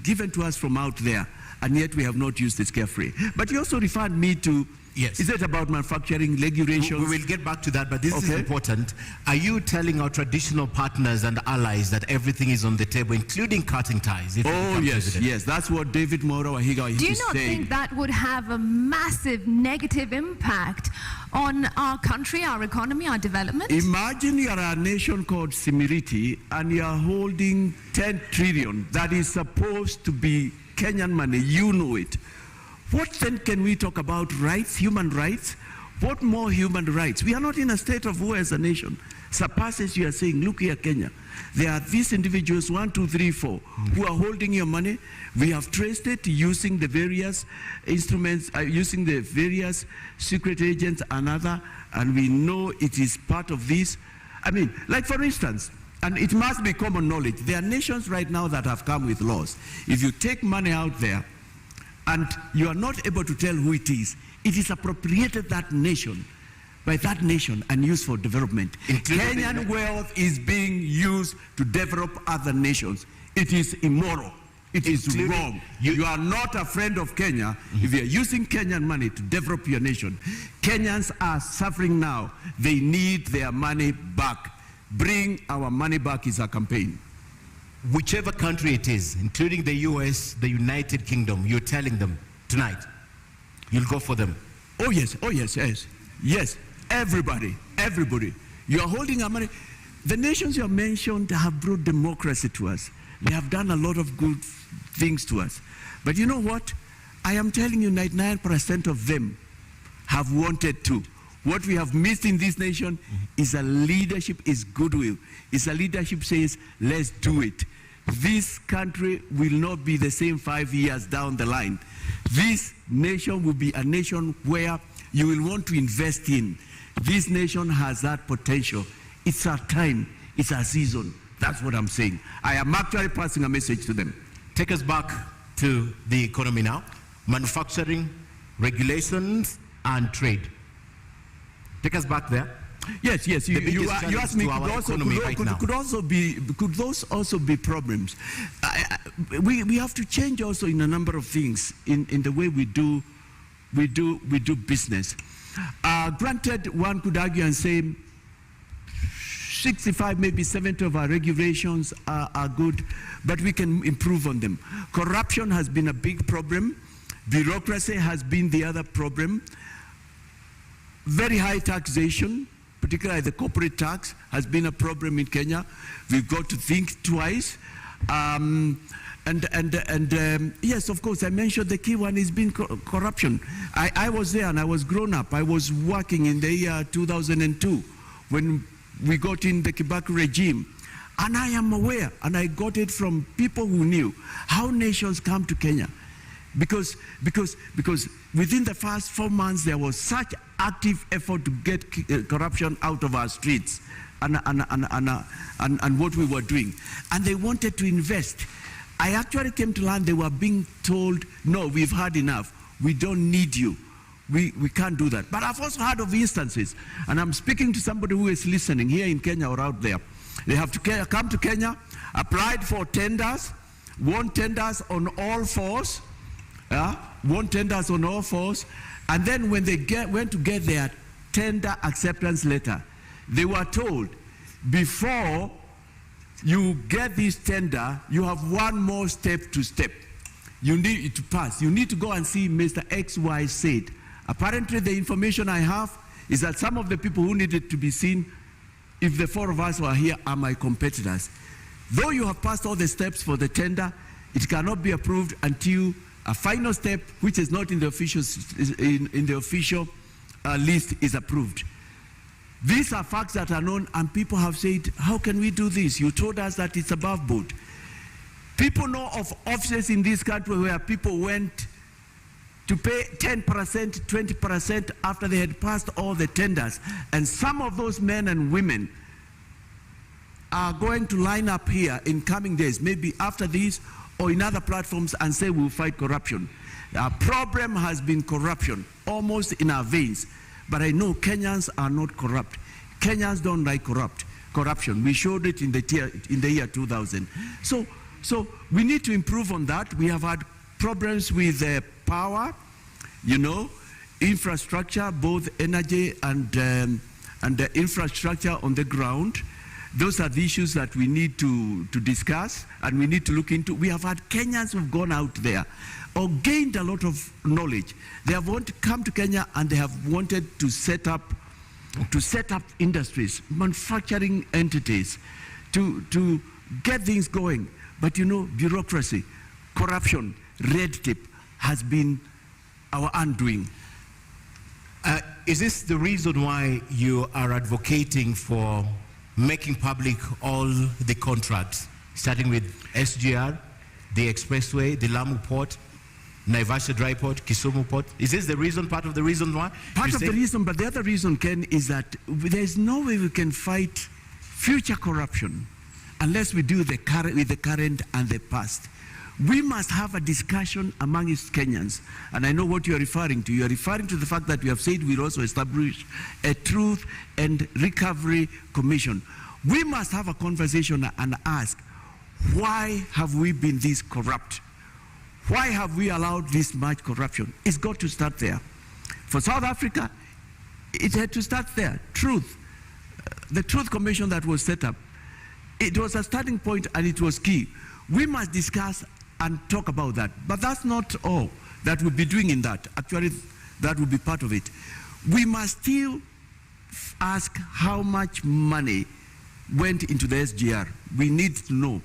given to us from out there, and yet we have not used it carefully. But you also referred me to, yes, is it about manufacturing regulations? We will get back to that, but this is important. Are you telling our traditional partners and allies that everything is on the table, including cutting ties? Oh, yes, that's what David Mwaure is saying. Do you not think that would have a massive negative impact on our country, our economy, our development? Imagine you are a nation called Simiriti and you are holding 10 trillion that is supposed to be Kenyan money. You know it. What then can we talk about? Rights, human rights? What more human rights? We are not in a state of war as a nation. Surpasses you are saying, look here, Kenya. There are these individuals, 1, 2, 3, 4, who are holding your money. We have traced it using the various instruments, using the various secret agents and other, and we know it is part of this. I mean, like for instance, and it must be common knowledge, there are nations right now that have come with laws. If you take money out there, and you are not able to tell who it is appropriated that nation, by that nation, and used for development. Kenyan wealth is being used to develop other nations. It is immoral. It is wrong. You are not a friend of Kenya if you are using Kenyan money to develop your nation. Kenyans are suffering now. They need their money back. Bring our money back is our campaign. Whichever country it is, including the US, the United Kingdom, you're telling them tonight, you'll go for them. Oh yes, yes, everybody. You are holding our money. The nations you have mentioned have brought democracy to us. They have done a lot of good things to us. But you know what? I am telling you, 99% of them have wanted to. What we have missed in this nation is a leadership, is goodwill. It's a leadership says, let's do it. This country will not be the same 5 years down the line. This nation will be a nation where you will want to invest in. This nation has that potential. It's our time. It's our season. That's what I'm saying. I am actually passing a message to them. Take us back to the economy now. Manufacturing, regulations, and trade. Take us back there. Yes. You asked me, could those also be problems? We have to change also in a number of things in the way we do business. Granted, one could argue and say 65, maybe 70 of our regulations are good, but we can improve on them. Corruption has been a big problem. Bureaucracy has been the other problem. Very high taxation, particularly the corporate tax, has been a problem in Kenya. We've got to think twice. Yes, of course, I mentioned the key one is being corruption. I was there and I was grown up. I was working in the year 2002 when we got in the Kibaki regime. And I am aware, and I got it from people who knew how nations come to Kenya. Because within the first 4 months, there was such active effort to get corruption out of our streets and what we were doing. And they wanted to invest. I actually came to learn they were being told, no, we've had enough. We don't need you. We can't do that. But I've also heard of instances, and I'm speaking to somebody who is listening here in Kenya or out there. They have to come to Kenya, applied for tenders, won tenders on all fours, and then when they went to get their tender acceptance letter, they were told, before you get this tender, you have one more step to step. You need to pass. You need to go and see Mr. XYZ. Apparently, the information I have is that some of the people who needed to be seen, if the 4 of us were here, are my competitors. Though you have passed all the steps for the tender, it cannot be approved until a final step, which is not in the official list, is approved. These are facts that are known, and people have said, how can we do this? You told us that it's above board. People know of offices in this country where people went to pay 10%, 20% after they had passed all the tenders. And some of those men and women are going to line up here in coming days, maybe after this or in other platforms, and say we'll fight corruption. Our problem has been corruption, almost in our veins. But I know Kenyans are not corrupt. Kenyans don't like corruption. We showed it in the year 2000. So we need to improve on that. We have had problems with power, infrastructure, both energy and the infrastructure on the ground. Those are the issues that we need to discuss and we need to look into. We have had Kenyans who've gone out there or gained a lot of knowledge. They have wanted to come to Kenya and they have wanted to set up industries, manufacturing entities, to get things going. But bureaucracy, corruption, red tape has been our undoing. Is this the reason why you are advocating for making public all the contracts, starting with SGR, the expressway, the Lamu port, Naivasha dry port, Kisumu port? Is this the reason, part of the reason why? Part of the reason, but the other reason, Ken, is that there's no way we can fight future corruption unless we do with the current and the past. We must have a discussion amongst Kenyans. And I know what you're referring to. You're referring to the fact that we have said we'll also establish a Truth and Recovery Commission. We must have a conversation and ask, why have we been this corrupt? Why have we allowed this much corruption? It's got to start there. For South Africa, it had to start there. Truth. The Truth Commission that was set up, it was a starting point and it was key. We must discuss and talk about that. But that's not all that we'll be doing in that. Actually, that will be part of it. We must still ask how much money went into the SGR. We need to know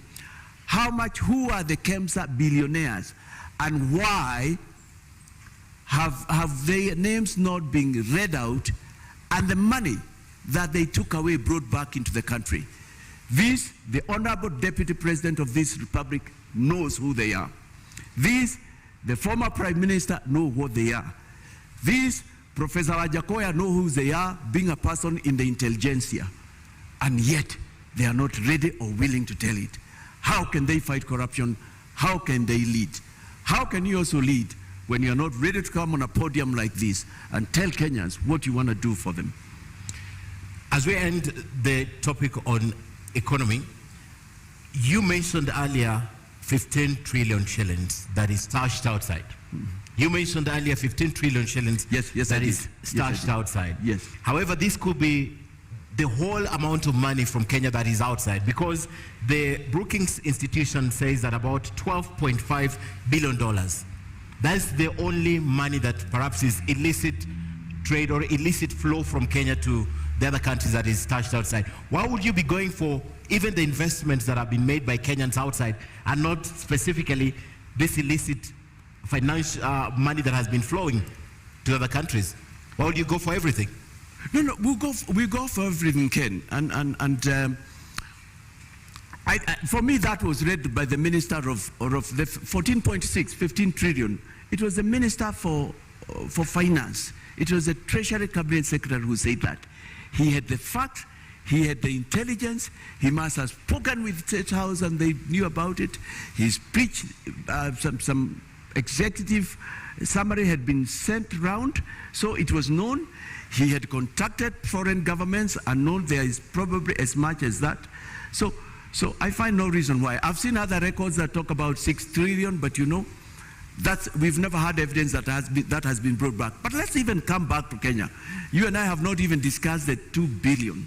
how much, who are the KEMSA billionaires, and why have their names not been read out, and the money that they took away brought back into the country. This, the Honorable Deputy President of this Republic knows who they are. This, the former Prime Minister know what they are. This, Professor Wajackoyah know who they are, being a person in the intelligentsia. And yet, they are not ready or willing to tell it. How can they fight corruption? How can they lead? How can you also lead when you're not ready to come on a podium like this and tell Kenyans what you want to do for them? As we end the topic on economy, you mentioned earlier 15 trillion shillings that is stashed outside. You mentioned earlier 15 trillion shillings that is stashed outside. Yes. However, this could be the whole amount of money from Kenya that is outside, because the Brookings Institution says that about $12.5 billion. That's the only money that perhaps is illicit trade or illicit flow from Kenya to the other countries that is stashed outside. Why would you be going for even the investments that have been made by Kenyans outside are not specifically this illicit financial money that has been flowing to other countries. Why would you go for everything? No, we go for everything, Ken. For me, that was read by the minister of the 14.6, 15 trillion. It was the minister for finance. It was the Treasury Cabinet Secretary who said that. He had the facts, he had the intelligence, he must have spoken with State House and they knew about it. He's preached, some executive summary had been sent round, so it was known. He had contacted foreign governments and known there is probably as much as that. So I find no reason why. I've seen other records that talk about 6 trillion, but you know, we've never had evidence that has been brought back. But let's even come back to Kenya. You and I have not even discussed the 2 billion.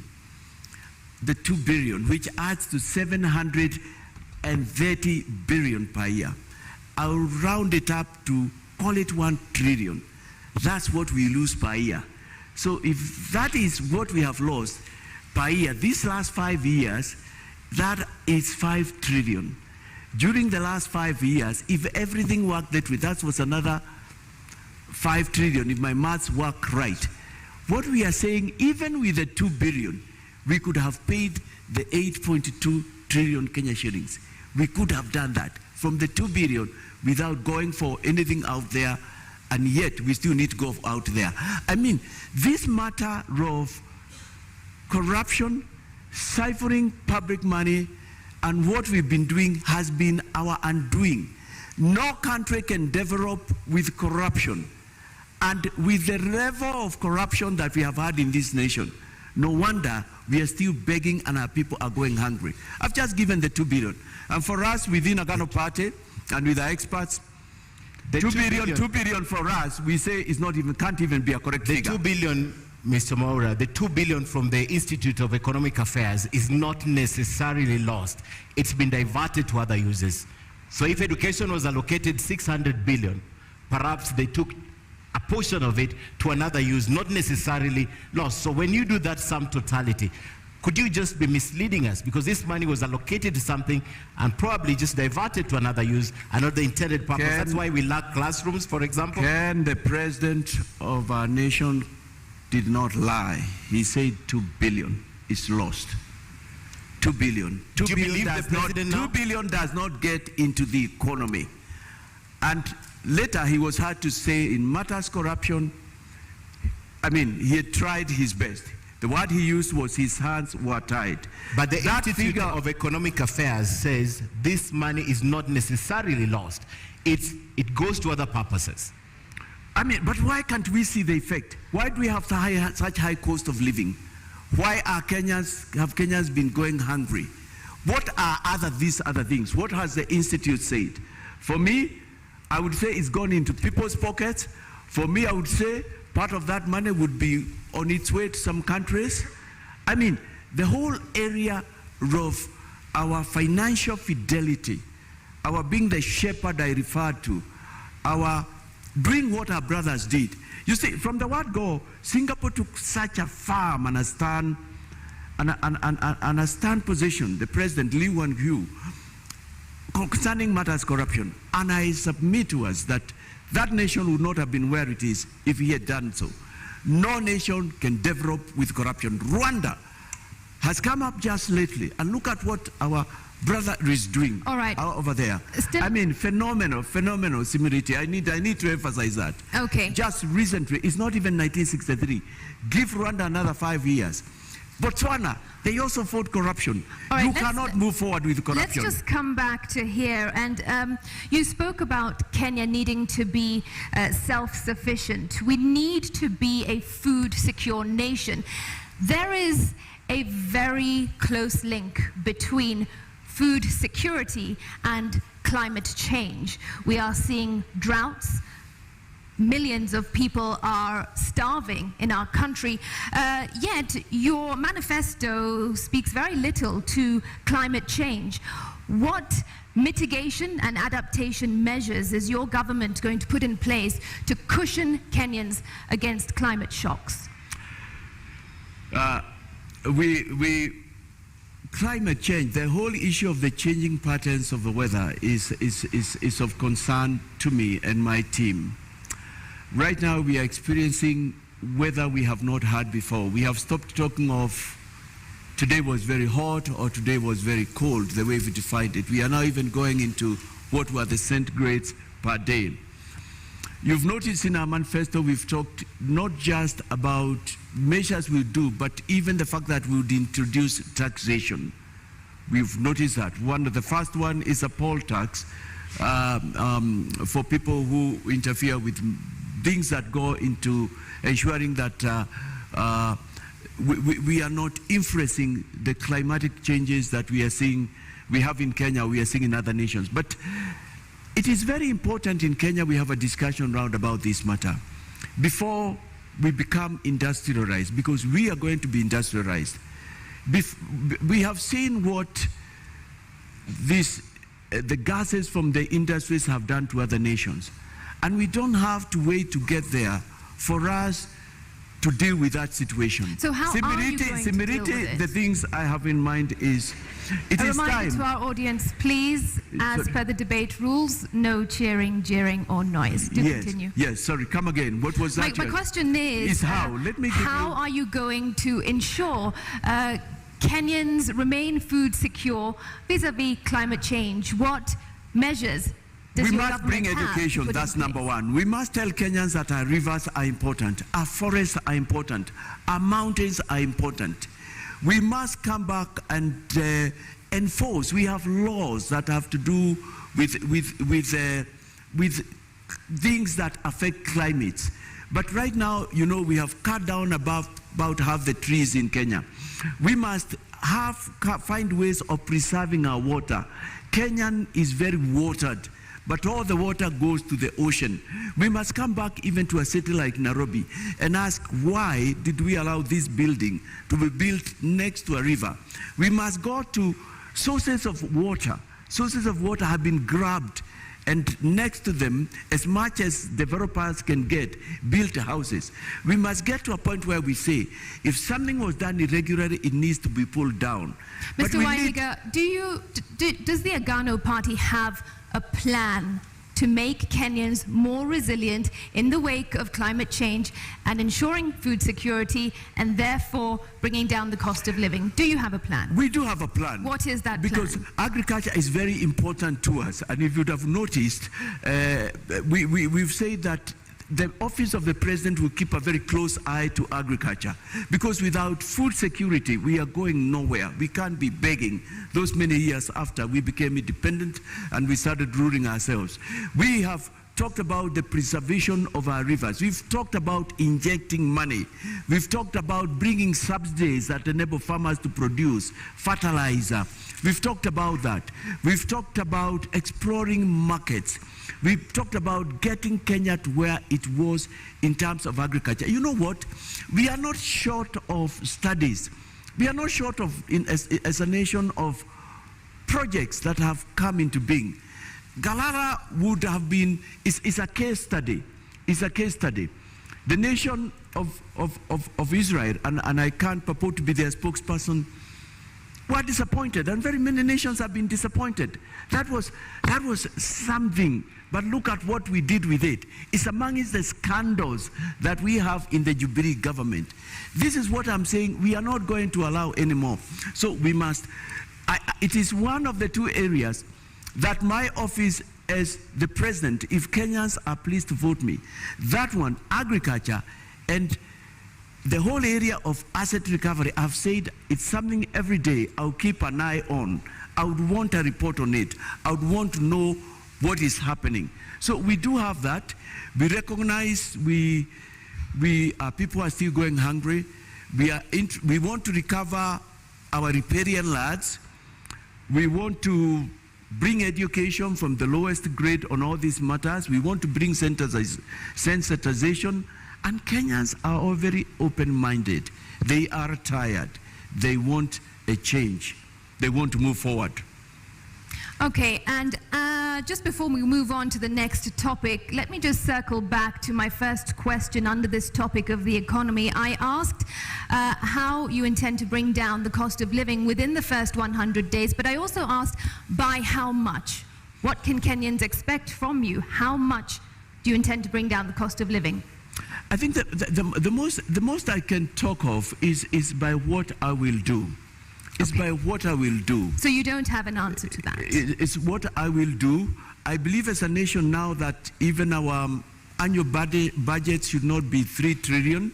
The 2 billion, which adds to 730 billion per year. I'll round it up to call it 1 trillion. That's what we lose per year. So if that is what we have lost per year, these last 5 years, that is 5 trillion. During the last 5 years, if everything worked that way, that was another 5 trillion, if my maths work right. What we are saying, even with the 2 billion, we could have paid the 8.2 trillion Kenya shillings. We could have done that from the 2 billion without going for anything out there, and yet we still need to go out there. I mean, this matter of corruption, siphoning public money, and what we've been doing has been our undoing. No country can develop with corruption. And with the level of corruption that we have had in this nation, no wonder we are still begging and our people are going hungry. I've just given the 2 billion. And for us within Agano Party and with our experts, the 2 billion for us, we say is not even, can't even be a correct figure. 2 billion, Mr. Mwaure, the 2 billion from the Institute of Economic Affairs is not necessarily lost. It's been diverted to other uses. So if education was allocated 600 billion, perhaps they took a portion of it to another use, not necessarily lost. So when you do that sum totality, could you just be misleading us? Because this money was allocated to something and probably just diverted to another use and not the intended purpose. That's why we lack classrooms, for example. Can the president of our nation did not lie? He said 2 billion is lost. 2 billion. 2 billion does not get into the economy. And later he was heard to say in matters corruption, I mean, he had tried his best. The word he used was his hands were tied. But the Institute of Economic Affairs says this money is not necessarily lost. It goes to other purposes. I mean, but why can't we see the effect? Why do we have such high cost of living? Why have Kenyans been going hungry? What are these other things? What has the Institute said? For me, I would say it's gone into people's pockets. For me, I would say part of that money would be on its way to some countries. I mean, the whole area of our financial fidelity, our being the shepherd I referred to, our doing what our brothers did. You see, from the word go, Singapore took such a firm and a stern position, the President Lee Kuan Yew, concerning matters corruption. And I submit to us that that nation would not have been where it is if he had done so. No nation can develop with corruption. Rwanda has come up just lately, and look at what our brother is doing over there. I mean, phenomenal similarity. I need to emphasize that. Okay. Just recently, it's not even 1963. Give Rwanda another 5 years. Botswana, they also fought corruption. Right, you cannot move forward with corruption. Let's just come back to here. And you spoke about Kenya needing to be self-sufficient. We need to be a food-secure nation. There is a very close link between food security and climate change. We are seeing droughts. Millions of people are starving in our country, yet your manifesto speaks very little to climate change. What mitigation and adaptation measures is your government going to put in place to cushion Kenyans against climate shocks? climate change, the whole issue of the changing patterns of the weather is of concern to me and my team. Right now we are experiencing weather we have not had before. We have stopped talking of today was very hot or today was very cold, the way we defined it. We are now even going into what were the centigrades per day. You've noticed in our manifesto we've talked not just about measures we'll do, but even the fact that we would introduce taxation. We've noticed that. The first one is a poll tax for people who interfere with things that go into ensuring that we are not influencing the climatic changes that we are seeing, we have in Kenya, we are seeing in other nations. But it is very important in Kenya we have a discussion round about this matter before we become industrialized, because we are going to be industrialized. We have seen what the gases from the industries have done to other nations. And we don't have to wait to get there for us to deal with that situation. So how are you going to deal with it? The things I have in mind is, it is time. A reminder to our audience, please, as per the debate rules, no cheering, jeering, or noise. Do continue. Yes, sorry, come again. What was that? My question is how? Let me how are you going to ensure Kenyans remain food secure vis-a-vis climate change? What measures does we your must bring education, that's number one. We must tell Kenyans that our rivers are important, our forests are important, our mountains are important. We must come back and enforce. We have laws that have to do with things that affect climates. But right now, you know, we have cut down about half the trees in Kenya. We must find ways of preserving our water. Kenya is very watered, but all the water goes to the ocean. We must come back even to a city like Nairobi and ask, why did we allow this building to be built next to a river? We must go to sources of water. Sources of water have been grabbed, and next to them, as much as developers can get, built houses. We must get to a point where we say, if something was done irregularly, it needs to be pulled down. Mr. Wainiga, does the Agano Party have a plan to make Kenyans more resilient in the wake of climate change and ensuring food security and therefore bringing down the cost of living? Do you have a plan? We do have a plan. What is that because plan? Agriculture is very important to us. And if you'd have noticed, we've said that the office of the president will keep a very close eye to agriculture, because without food security, we are going nowhere. We can't be begging those many years after we became independent and we started ruling ourselves. We have talked about the preservation of our rivers. We've talked about injecting money. We've talked about bringing subsidies that enable farmers to produce fertilizer. We've talked about that. We've talked about exploring markets. We've talked about getting Kenya to where it was in terms of agriculture. You know what? We are not short of studies. We are not short of, as a nation, of projects that have come into being. Galara would have been, is a case study. It's a case study. The nation of Israel, and I can't purport to be their spokesperson, were disappointed, and very many nations have been disappointed. That was something, but look at what we did with it. It's amongst the scandals that we have in the Jubilee government. This is what I'm saying, we are not going to allow anymore. So we must, it is one of the two areas that my office as the president, if Kenyans are pleased to vote me, that one, agriculture, and the whole area of asset recovery, I've said it's something every day I'll keep an eye on. I would want a report on it. I would want to know what is happening. So we do have that. We recognize people are still going hungry. We want to recover our riparian lands. We want to bring education from the lowest grade on all these matters. We want to bring sensitization. And Kenyans are all very open-minded. They are tired. They want a change. They want to move forward. Okay, and just before we move on to the next topic, let me just circle back to my first question under this topic of the economy. I asked how you intend to bring down the cost of living within the first 100 days, but I also asked by how much? What can Kenyans expect from you? How much do you intend to bring down the cost of living? I think that the most I can talk of is by what I will do. It's by what I will do. So you don't have an answer to that? It's what I will do. I believe as a nation now that even our annual budget should not be 3 trillion.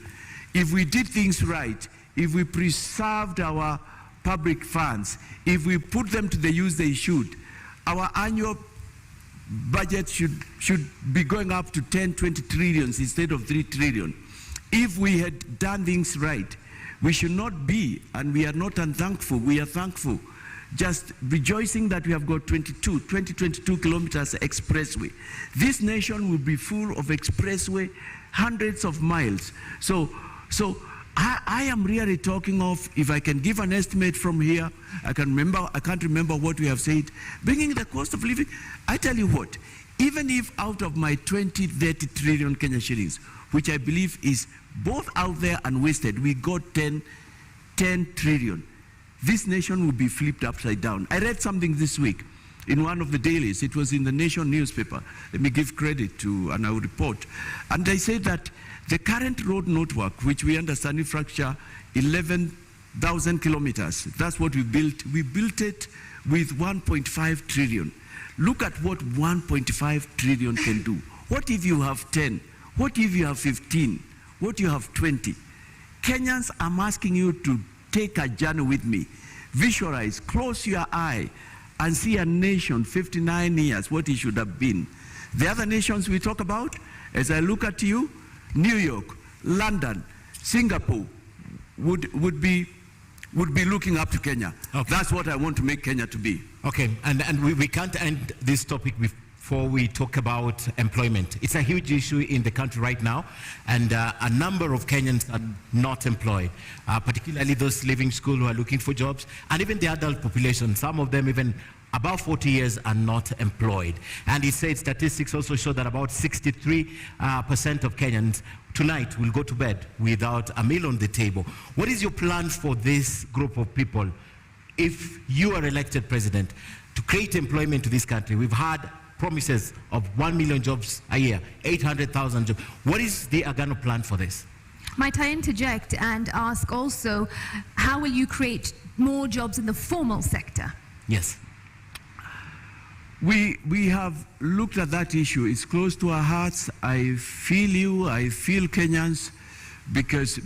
If we did things right, if we preserved our public funds, if we put them to the use they should, our annual budget should be going up to 10, 20 trillions instead of 3 trillion. If we had done things right, we should not be, and we are not unthankful, we are thankful, just rejoicing that we have got 22 kilometers expressway. This nation will be full of expressway, hundreds of miles. So I am really talking of, if I can give an estimate from here, I can't remember what we have said, bringing the cost of living. I tell you what, even if out of my 20-30 trillion Kenya shillings, which I believe is both out there and wasted, we got 10 trillion. This nation will be flipped upside down. I read something this week in one of the dailies. It was in the Nation newspaper. Let me give credit to an our report. And they say that the current road network, which we understand infrastructure, 11,000 kilometers. That's what we built. We built it with 1.5 trillion. Look at what 1.5 trillion can do. What if you have 10? What if you have 15? What if you have 20? Kenyans, I'm asking you to take a journey with me. Visualize, close your eye, and see a nation 59 years, what it should have been. The other nations we talk about, as I look at you, New York, London, Singapore would be looking up to Kenya. Okay. That's what I want to make Kenya to be. Okay, and we can't end this topic before we talk about employment. It's a huge issue in the country right now, and a number of Kenyans are not employed, particularly those leaving school who are looking for jobs, and even the adult population, some of them even above 40 years are not employed. And he said statistics also show that about 63% of Kenyans tonight will go to bed without a meal on the table. What is your plan for this group of people if you are elected president to create employment to this country? We've had promises of 1 million jobs a year, 800,000 jobs. What is the Agano plan for this? Might I interject and ask also, how will you create more jobs in the formal sector? Yes. We have looked at that issue. It's close to our hearts. I feel you, I feel Kenyans, because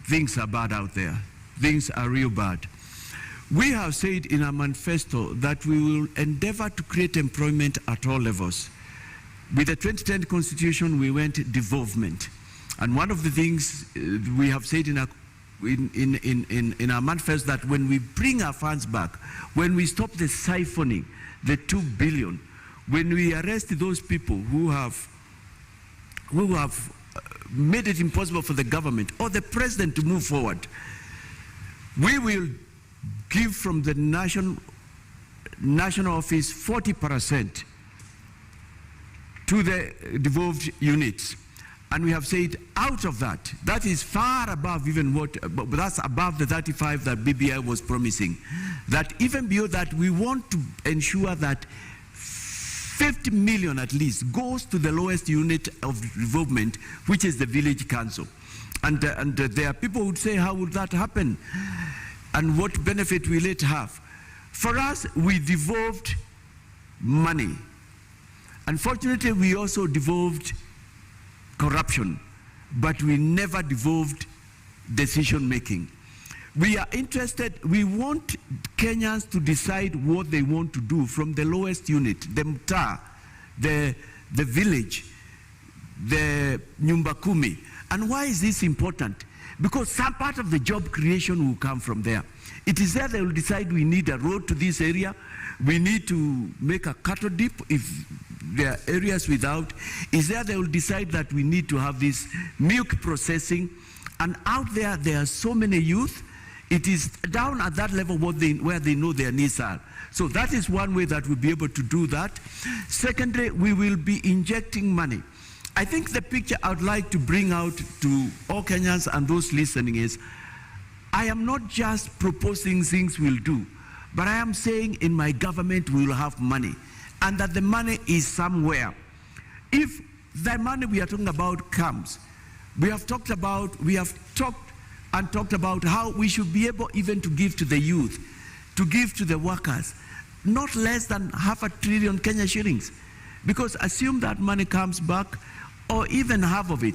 things are bad out there. Things are real bad. We have said in our manifesto that we will endeavor to create employment at all levels. With the 2010 Constitution, we went devolvement. And one of the things we have said in our manifesto that when we bring our funds back, when we stop the siphoning, the 2 billion, when we arrest those people who have made it impossible for the government or the president to move forward, we will give from the national office 40% to the devolved units. And we have said out of that, that is far above even what, but that's above the 35 that BBI was promising. That even beyond that, we want to ensure that 50 million at least goes to the lowest unit of development, which is the village council. And there are people who would say, how would that happen? And what benefit will it have? For us, we devolved money. Unfortunately, we also devolved corruption, but we never devolved decision making. We are interested, we want Kenyans to decide what they want to do from the lowest unit, the mtaa, the village, the nyumba kumi. And why is this important? Because some part of the job creation will come from there. It is there they will decide we need a road to this area, we need to make a cattle dip if there are areas without. Is there they will decide that we need to have this milk processing. And out there, there are so many youth It is down at that level where they know their needs are. So that is one way that we'll be able to do that. Secondly, we will be injecting money. I think the picture I would like to bring out to all Kenyans and those listening is, I am not just proposing things we'll do, but I am saying in my government we will have money, and that the money is somewhere. If the money we are talking about comes, we have talked about how we should be able even to give to the youth, to give to the workers, not less than 500 billion Kenya shillings. Because assume that money comes back, or even half of it,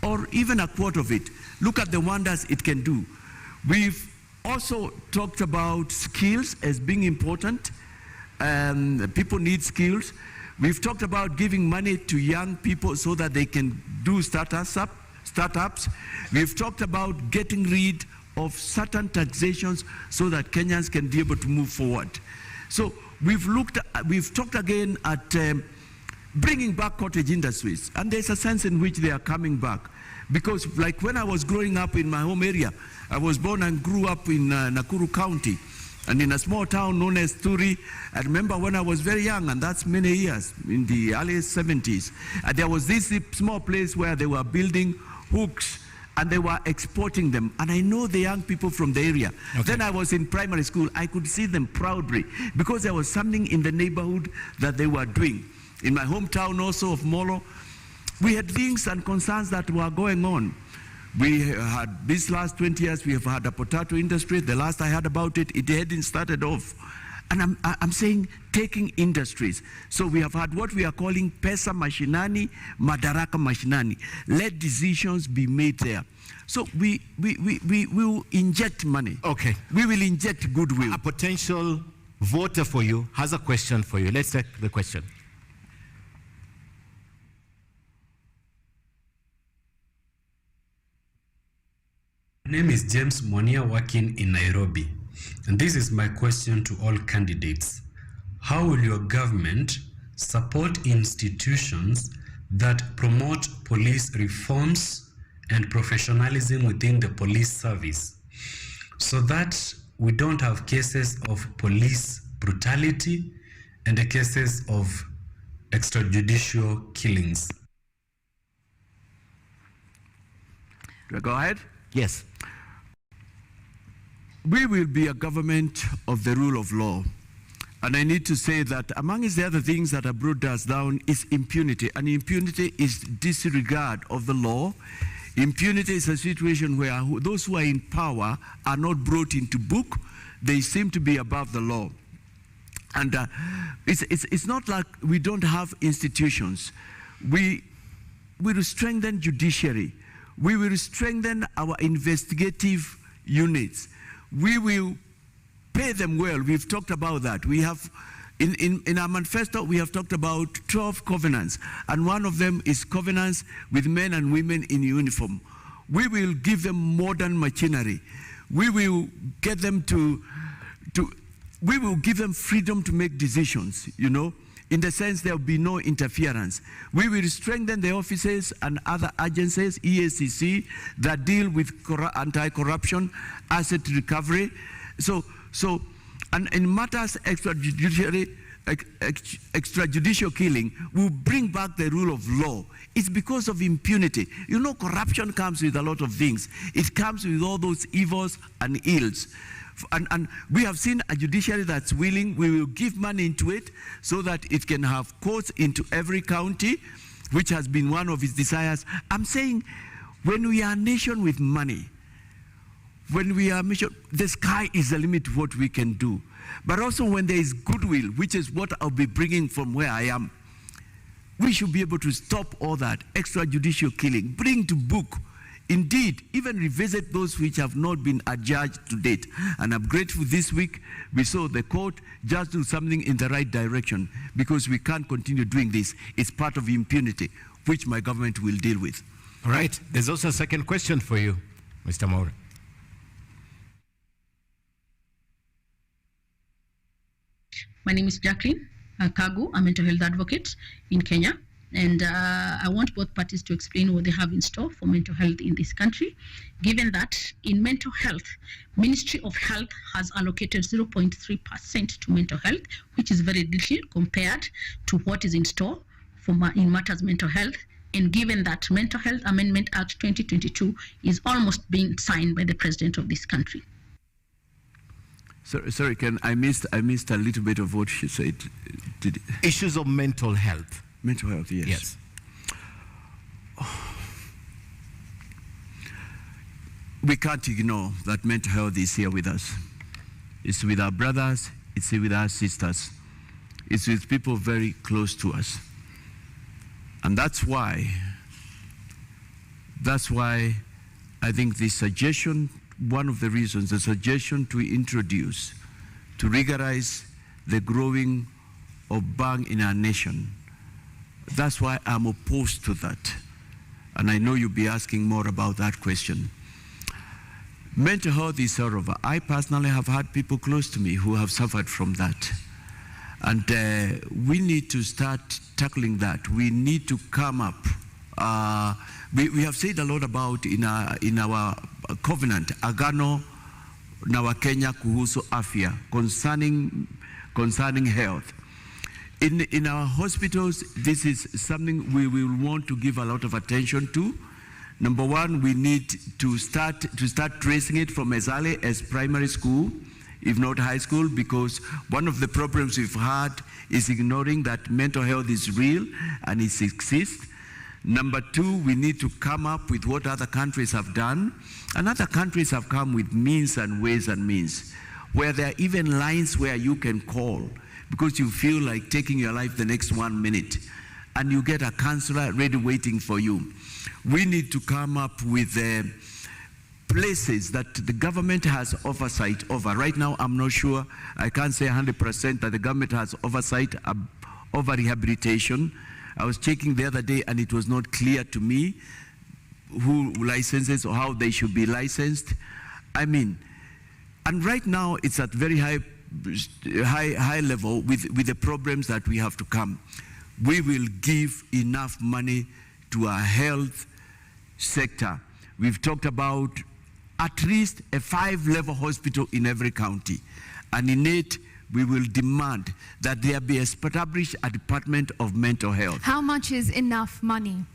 or even a quarter of it. Look at the wonders it can do. We've also talked about skills as being important. People need skills. We've talked about giving money to young people so that they can do startups. We've talked about getting rid of certain taxations so that Kenyans can be able to move forward. So we've talked again at bringing back cottage industries, and there's a sense in which they are coming back. Because like when I was growing up in my home area, I was born and grew up in Nakuru County, and in a small town known as Turi. I remember when I was very young, and that's many years, in the early 70s, there was this small place where they were building hooks and they were exporting them. And I know the young people from the area. Okay. Then I was in primary school. I could see them proudly because there was something in the neighborhood that they were doing. In my hometown also of Molo, we had things and concerns that were going on. We had, these last 20 years, we have had a potato industry. The last I heard about it, it hadn't started off. And I'm saying taking industries. So we have had what we are calling pesa mashinani, madaraka mashinani. Let decisions be made there. So we will inject money. Okay. We will inject goodwill. A potential voter for you has a question for you. Let's take the question. My name is James Monia, working in Nairobi. And this is my question to all candidates. How will your government support institutions that promote police reforms and professionalism within the police service so that we don't have cases of police brutality and the cases of extrajudicial killings? Do I go ahead? Yes. We will be a government of the rule of law. And I need to say that amongst the other things that have brought us down is impunity. And impunity is disregard of the law. Impunity is a situation where those who are in power are not brought into book. They seem to be above the law. And it's not like we don't have institutions. We will strengthen judiciary. We will strengthen our investigative units. We will pay them well. We've talked about that. We have, in our manifesto, we have talked about 12 covenants, and one of them is covenants with men and women in uniform. We will give them modern machinery. We will get them we will give them freedom to make decisions, you know, in the sense there will be no interference. We will strengthen the offices and other agencies, EACC, that deal with anti-corruption, asset recovery. And in matters extrajudicial killing, we'll bring back the rule of law. It's because of impunity. You know, corruption comes with a lot of things. It comes with all those evils and ills. And we have seen a judiciary that's willing. We will give money into it so that it can have courts into every county, which has been one of its desires. I'm saying when we are a nation with money, when we are a nation, the sky is the limit to what we can do. But also when there is goodwill, which is what I'll be bringing from where I am, we should be able to stop all that extrajudicial killing, bring to book. Indeed, even revisit those which have not been adjudged to date. And I'm grateful this week we saw the court just do something in the right direction, because we can't continue doing this. It's part of impunity, which my government will deal with. All right. There's also a second question for you, Mr. Mwaure. My name is Jacqueline Kagu. I'm a mental health advocate in Kenya. And I want both parties to explain what they have in store for mental health in this country, given that in mental health, Ministry of Health has allocated 0.3% to mental health, which is very little compared to what is in store for in matters mental health. And given that Mental Health Amendment Act 2022 is almost being signed by the President of this country. Sorry, I missed a little bit of what she said. Issues of mental health. Mental health, yes. Yes. We can't ignore that mental health is here with us. It's with our brothers, it's with our sisters. It's with people very close to us. And that's why I think the suggestion, one of the reasons, the suggestion to introduce, to regularize the growing of bang in our nation, that's why I'm opposed to that. And I know you'll be asking more about that question. Mental health is horrible. I personally have had people close to me who have suffered from that. And we need to start tackling that. We need to come up. We have said a lot about in our covenant, Agano na Kenya kuhusu afya, concerning health. In our hospitals, this is something we will want to give a lot of attention to. Number one, we need to start tracing it from as early as primary school, if not high school, because one of the problems we've had is ignoring that mental health is real and it exists. Number two, we need to come up with what other countries have done. And other countries have come with means and ways and means, where there are even lines where you can call because you feel like taking your life the next 1 minute, and you get a counselor ready waiting for you. We need to come up with places that the government has oversight over. Right now, I'm not sure, I can't say 100% that the government has oversight over rehabilitation. I was checking the other day and it was not clear to me who licenses or how they should be licensed. I mean, and right now it's at very high level with the problems that we have to come. We will give enough money to our health sector. We've talked about at least a 5-level hospital in every county. And in it, we will demand that there be established a Department of Mental Health. How much is enough money?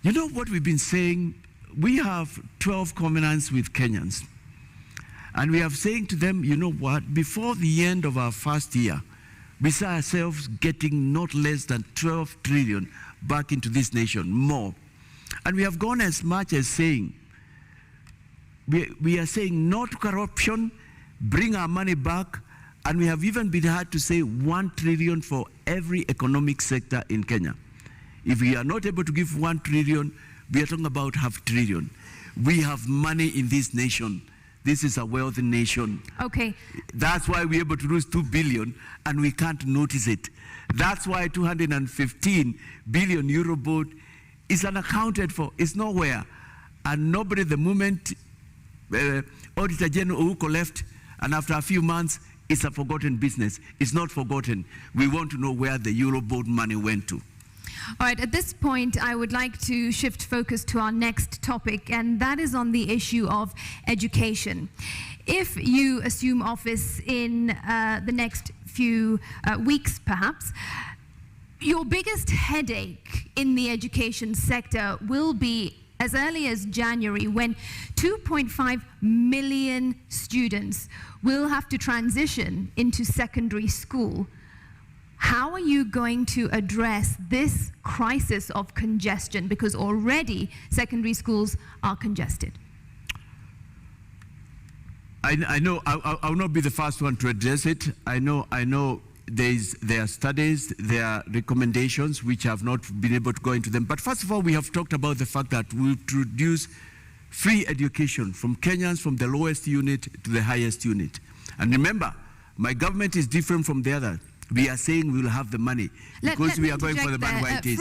You know what we've been saying? We have 12 covenants with Kenyans. And we are saying to them, you know what, before the end of our first year, we see ourselves getting not less than 12 trillion back into this nation, more. And we have gone as much as saying, we are saying no to corruption, bring our money back, and we have even been had to say 1 trillion for every economic sector in Kenya. If we are not able to give 1 trillion, we are talking about half trillion. We have money in this nation. This is a wealthy nation. Okay. That's why we're able to lose 2 billion and we can't notice it. That's why 215 billion euro board is unaccounted for. It's nowhere. And nobody, the moment Auditor General Ouko left, and after a few months, it's a forgotten business. It's not forgotten. We want to know where the euro board money went to. All right, at this point, I would like to shift focus to our next topic, and that is on the issue of education. If you assume office in the next few weeks, perhaps, your biggest headache in the education sector will be as early as January, when 2.5 million students will have to transition into secondary school. How are you going to address this crisis of congestion? Because already secondary schools are congested. I know I'll not be the first one to address it. I know there are studies, there are recommendations which have not been able to go into them. But first of all, we have talked about the fact that we introduce free education from Kenyans from the lowest unit to the highest unit. And remember, my government is different from the other. we are saying we will have the money because we are going for the money where it is.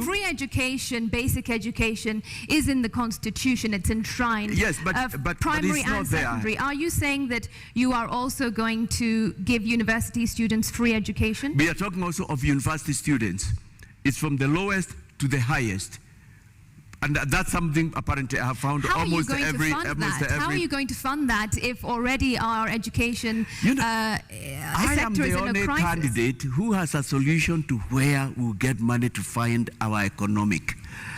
Free education, basic education is in the Constitution. It's enshrined. Yes, but primary it's not and secondary. there. Are you saying that you are also going to give university students free education? We are talking also of university students. It's from the lowest to the highest. And that's something apparently I have found almost every. How are you going to fund that if already our education I am sector the is in a only crisis? candidate who has a solution to where we'll get money to find our economic.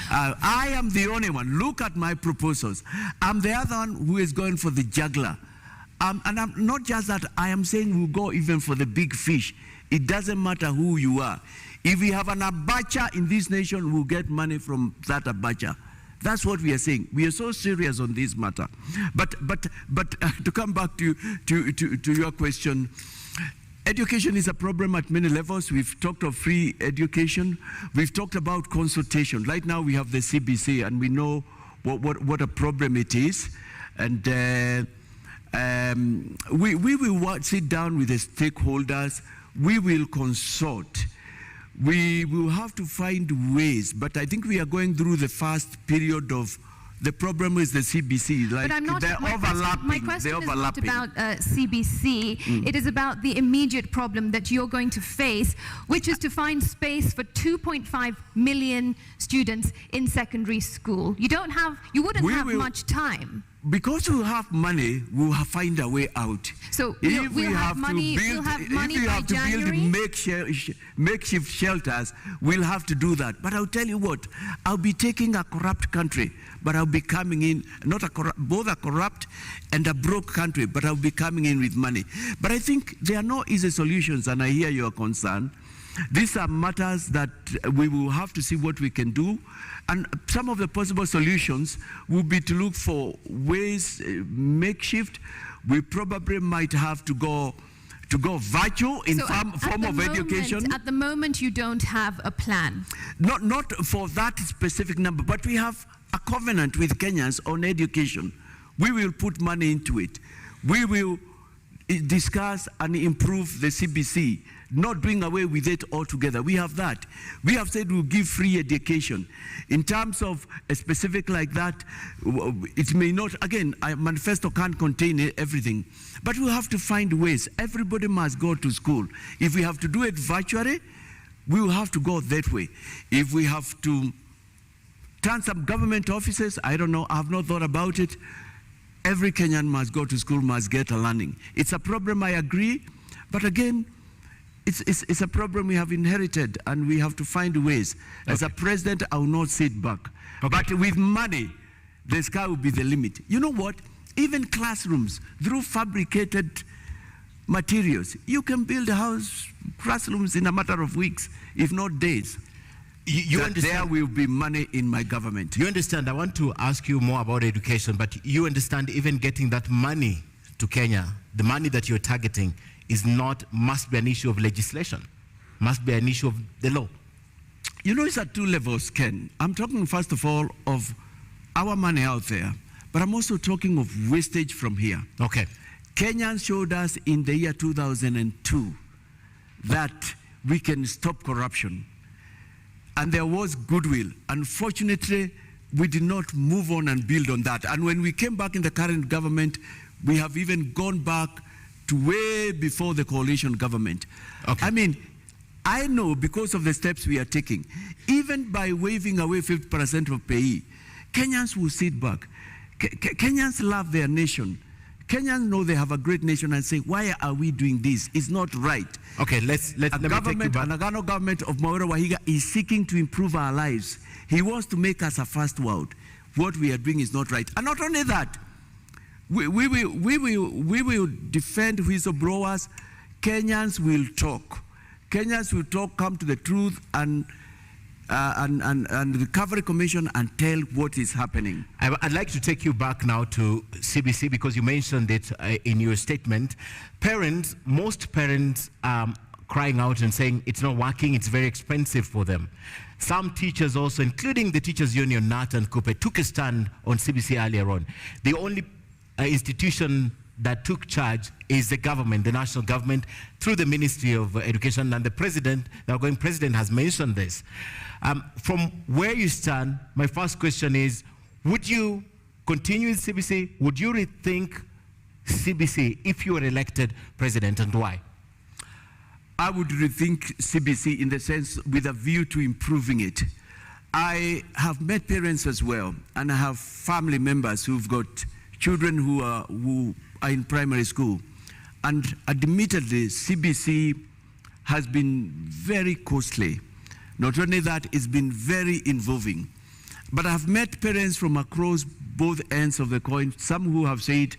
I am the only one. Look at my proposals. I'm the other one who is going for the juggler. And I'm not just that, I am saying we'll go even for the big fish. It doesn't matter who you are. If we have an abacha in this nation, we'll get money from that abacha. That's what we are saying. We are so serious on this matter. But to come back to your question, education is a problem at many levels. We've talked of free education. We've talked about consultation. Right now we have the CBC, and we know what a problem it is. And we will sit down with the stakeholders. We will consult. We will have to find ways, but I think we are going through the first period of the problem is the CBC. Like, but I'm not, they're overlapping. My question is not about CBC. It is about the immediate problem that you're going to face, which is to find space for 2.5 million students in secondary school. You wouldn't have much time. Because we have money, we'll find a way out. So if we'll have money by January? Makeshift shelters, we'll have to do that. But I'll tell you what, I'll be taking a corrupt country, but I'll be coming in, both a corrupt and a broke country, but I'll be coming in with money. But I think there are no easy solutions, and I hear your concern. These are matters that we will have to see what we can do. And some of the possible solutions will be to look for ways, makeshift. We probably might have to go virtual in form of education. At the moment, you don't have a plan. Not for that specific number, but we have a covenant with Kenyans on education. We will put money into it. We will discuss and improve the CBC, not doing away with it altogether. We have that. We have said we'll give free education. In terms of a specific like that, it may not, again, a manifesto can't contain everything, but we have to find ways. Everybody must go to school. If we have to do it virtually, we will have to go that way. If we have to turn some government offices, I don't know, I have not thought about it. Every Kenyan must go to school, must get a learning. It's a problem, I agree, but again, it's a problem we have inherited, and we have to find ways. Okay. As a president, I will not sit back. Okay. But with money, the sky will be the limit. You know what? Even classrooms, through fabricated materials, you can build classrooms in a matter of weeks, if not days. You understand? There will be money in my government. You understand? I want to ask you more about education, but you understand even getting that money to Kenya, the money that you're targeting, must be an issue of legislation, must be an issue of the law. You know, it's at two levels, Ken. I'm talking first of all of our money out there, but I'm also talking of wastage from here. Okay. Kenyans showed us in the year 2002 that we can stop corruption, and there was goodwill. Unfortunately, we did not move on and build on that. And when we came back in the current government, we have even gone back to way before the coalition government. Okay. I mean, I know because of the steps we are taking, even by waiving away 50% of pay, Kenyans will sit back. Kenyans love their nation. Kenyans know they have a great nation and say, why are we doing this? It's not right. Okay, let me take you back. The government of Mwaure Wahiga is seeking to improve our lives. He wants to make us a first world. What we are doing is not right. And not only that, we will defend whistleblowers. Kenyans will talk. Kenyans will talk, come to the truth, and the Recovery Commission and tell what is happening. I'd like to take you back now to CBC because you mentioned it in your statement. Most parents crying out and saying it's not working, it's very expensive for them. Some teachers also, including the Teachers Union, NAT and Coupe, took a stand on CBC earlier on. The only institution that took charge is the government, the national government, through the Ministry of Education, and the president, the outgoing president, has mentioned this. From where you stand, my first question is, would you continue with CBC? Would you rethink CBC if you were elected president, and why? I would rethink CBC in the sense with a view to improving it. I have met parents as well, and I have family members who've got children who are in primary school. And admittedly, CBC has been very costly. Not only that, it's been very involving. But I've met parents from across both ends of the coin, some who have said,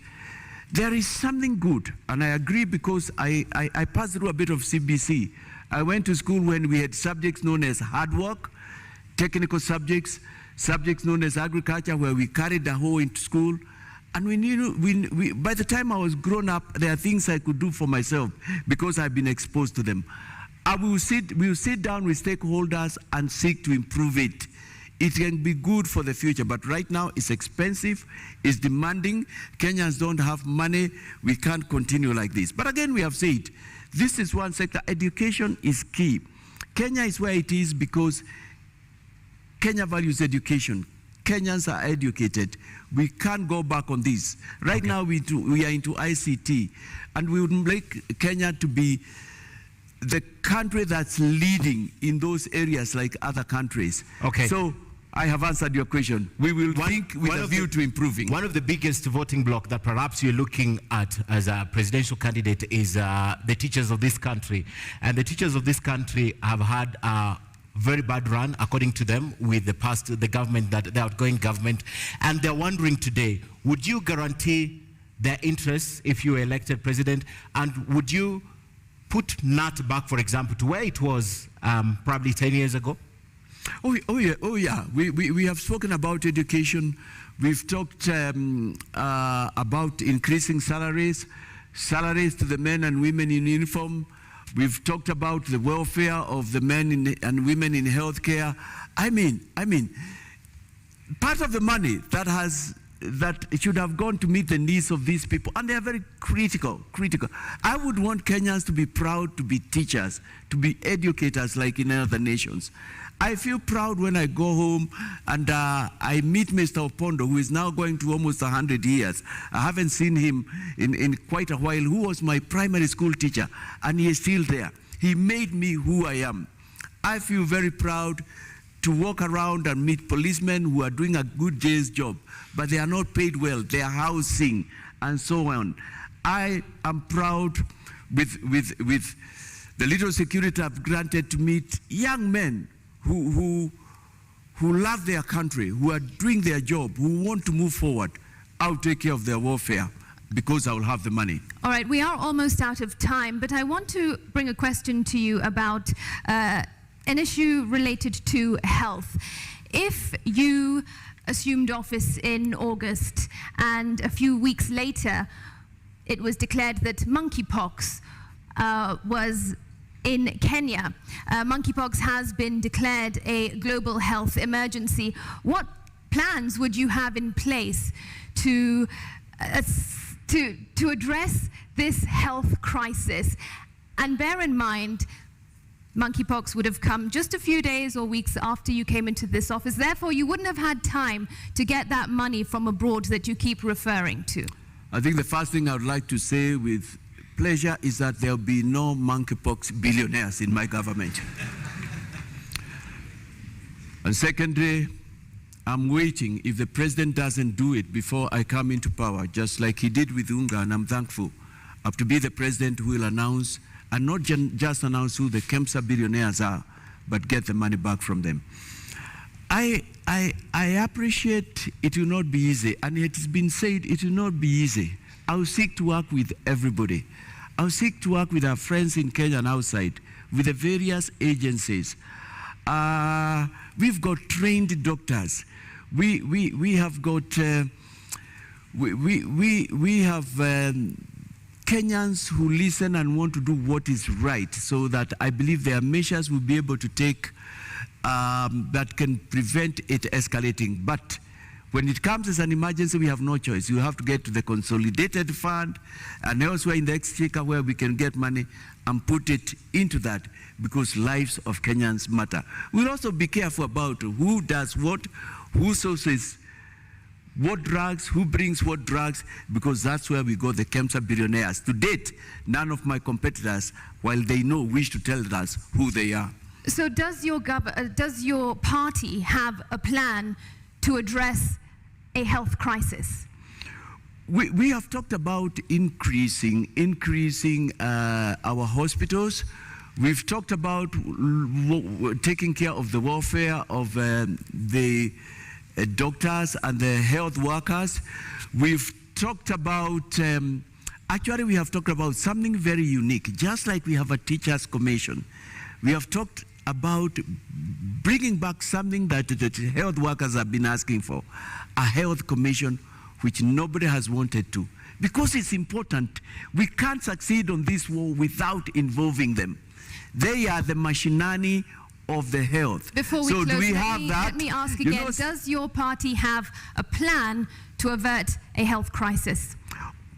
there is something good, and I agree because I passed through a bit of CBC. I went to school when we had subjects known as hard work, technical subjects, subjects known as agriculture, where we carried the hoe into school. And we knew, by the time I was grown up, there are things I could do for myself because I've been exposed to them. We will sit down with stakeholders and seek to improve it. It can be good for the future, but right now it's expensive, it's demanding. Kenyans don't have money. We can't continue like this. But again, we have said, this is one sector. Education is key. Kenya is where it is because Kenya values education. Kenyans are educated. We can't go back on this. Right now, we are into ICT, and we would make Kenya to be the country that's leading in those areas like other countries. Okay. So I have answered your question. We will think with a view to improving. One of the biggest voting bloc that perhaps you're looking at as a presidential candidate is the teachers of this country. And the teachers of this country have had a very bad run, according to them, with the government, the outgoing government. And they're wondering today, would you guarantee their interests if you were elected president? And would you put NAT back, for example, to where it was probably 10 years ago? Oh yeah. We have spoken about education. We've talked about increasing salaries to the men and women in uniform. We've talked about the welfare of the men and women in healthcare. I mean, part of the money that should have gone to meet the needs of these people, and they are very critical. I would want Kenyans to be proud to be teachers, to be educators like in other nations. I feel proud when I go home and I meet Mr. Opondo, who is now going to almost 100 years. I haven't seen him in quite a while, who was my primary school teacher, and he is still there. He made me who I am. I feel very proud to walk around and meet policemen who are doing a good day's job, but they are not paid well, they are housing, and so on. I am proud with the little security I've granted to meet young men who love their country, who are doing their job, who want to move forward. I'll take care of their welfare because I will have the money. All right, we are almost out of time, but I want to bring a question to you about an issue related to health. If you assumed office in August and a few weeks later it was declared that monkeypox was in Kenya, monkeypox has been declared a global health emergency. What plans would you have in place to address this health crisis? And bear in mind, monkeypox would have come just a few days or weeks after you came into this office. Therefore, you wouldn't have had time to get that money from abroad that you keep referring to. I think the first thing I would like to say with pleasure is that there will be no monkeypox billionaires in my government. And secondly, I'm waiting if the president doesn't do it before I come into power, just like he did with UNGA, and I'm thankful. I have to be the president who will announce, and not just announce who the KEMSA billionaires are, but get the money back from them. I appreciate it will not be easy, and it has been said it will not be easy. I will seek to work with everybody. I will seek to work with our friends in Kenya and outside, with the various agencies. We've got trained doctors. We have got we have Kenyans who listen and want to do what is right, so that I believe there are measures we'll be able to take that can prevent it escalating. But When it comes as an emergency, we have no choice. You have to get to the consolidated fund and elsewhere in the exchequer where we can get money and put it into that, because lives of Kenyans matter. We'll also be careful about who does what, who sources what drugs, who brings what drugs, because that's where we got the cancer billionaires. To date, none of my competitors, while they know, wish to tell us who they are. So does your party have a plan to address a health crisis? We have talked about increasing our hospitals. We've talked about taking care of the welfare of the doctors and the health workers. We've talked about, actually we have talked about something very unique. Just like we have a teachers commission, we have talked about bringing back something that the health workers have been asking for, a health commission, which nobody has wanted to. Because it's important. We can't succeed on this war without involving them. They are the machinani of the health. Before we so close, let me ask again, does your party have a plan to avert a health crisis?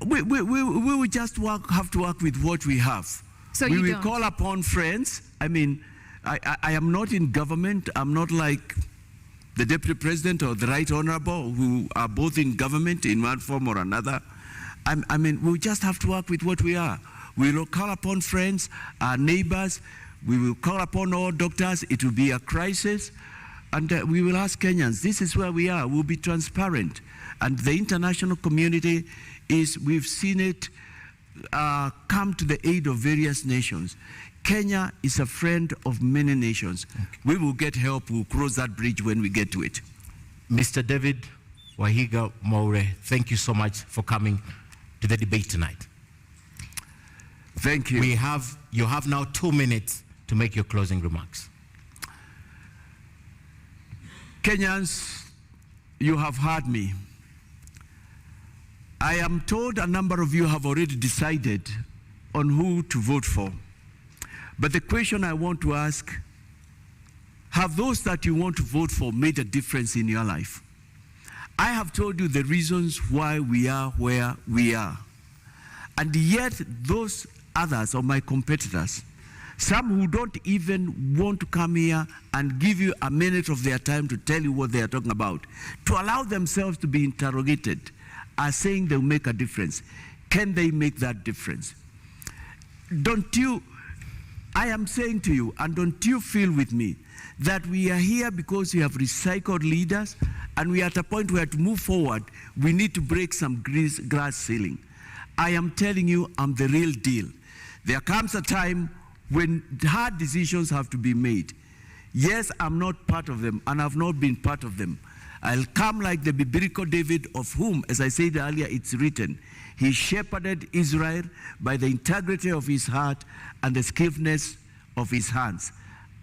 We will just have to work with what we have. So we you will don't? call upon friends. I mean, I am not in government. I'm not like the Deputy President or the Right Honorable, who are both in government in one form or another. I mean, we just have to work with what we are. We will call upon friends, our neighbors. We will call upon all doctors. It will be a crisis. And we will ask Kenyans, this is where we are. We'll be transparent. And the international community we've seen it come to the aid of various nations. Kenya is a friend of many nations. Okay. We will get help. We'll cross that bridge when we get to it. Mr. David Wahiga Mwaure, thank you so much for coming to the debate tonight. Thank you. You have now 2 minutes to make your closing remarks. Kenyans, you have heard me. I am told a number of you have already decided on who to vote for. But the question I want to ask, have those that you want to vote for made a difference in your life? I have told you the reasons why we are where we are. And yet those others, or my competitors, some who don't even want to come here and give you a minute of their time to tell you what they are talking about, to allow themselves to be interrogated, are saying they'll make a difference. Can they make that difference? I am saying to you, and don't you feel with me, that we are here because we have recycled leaders, and we are at a point where to move forward, we need to break some glass ceiling. I am telling you, I'm the real deal. There comes a time when hard decisions have to be made. Yes, I'm not part of them, and I've not been part of them. I'll come like the biblical David, of whom, as I said earlier, it's written, he shepherded Israel by the integrity of his heart and the skillfulness of his hands.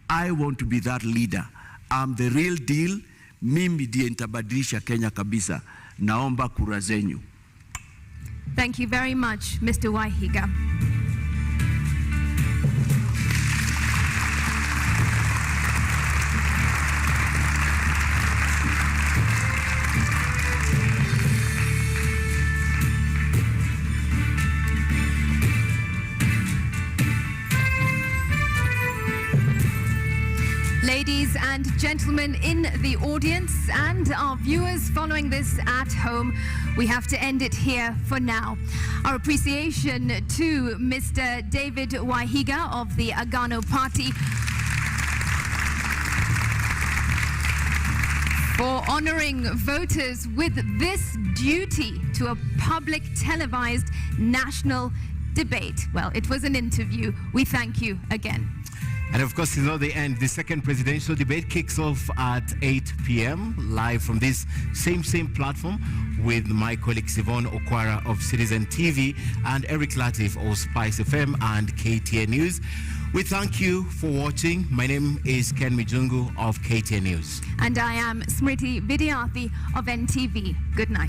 I want to be that leader. I'm the real deal. Mimi ndiye nitabadilisha Kenya kabisa. Naomba kura zenyu. Thank you very much, Mr. Wahiga. Ladies and gentlemen in the audience and our viewers following this at home, we have to end it here for now. Our appreciation to Mr. David Wahiga of the Agano Party for honoring voters with this duty to a public televised national debate. Well, it was an interview. We thank you again. And of course, it's not the end. The second presidential debate kicks off at 8 p.m. live from this same platform with my colleague Siobhan Okwara of Citizen TV and Eric Latif of Spice FM and KTN News. We thank you for watching. My name is Ken Mijungu of KTN News. And I am Smriti Vidyarthi of NTV. Good night.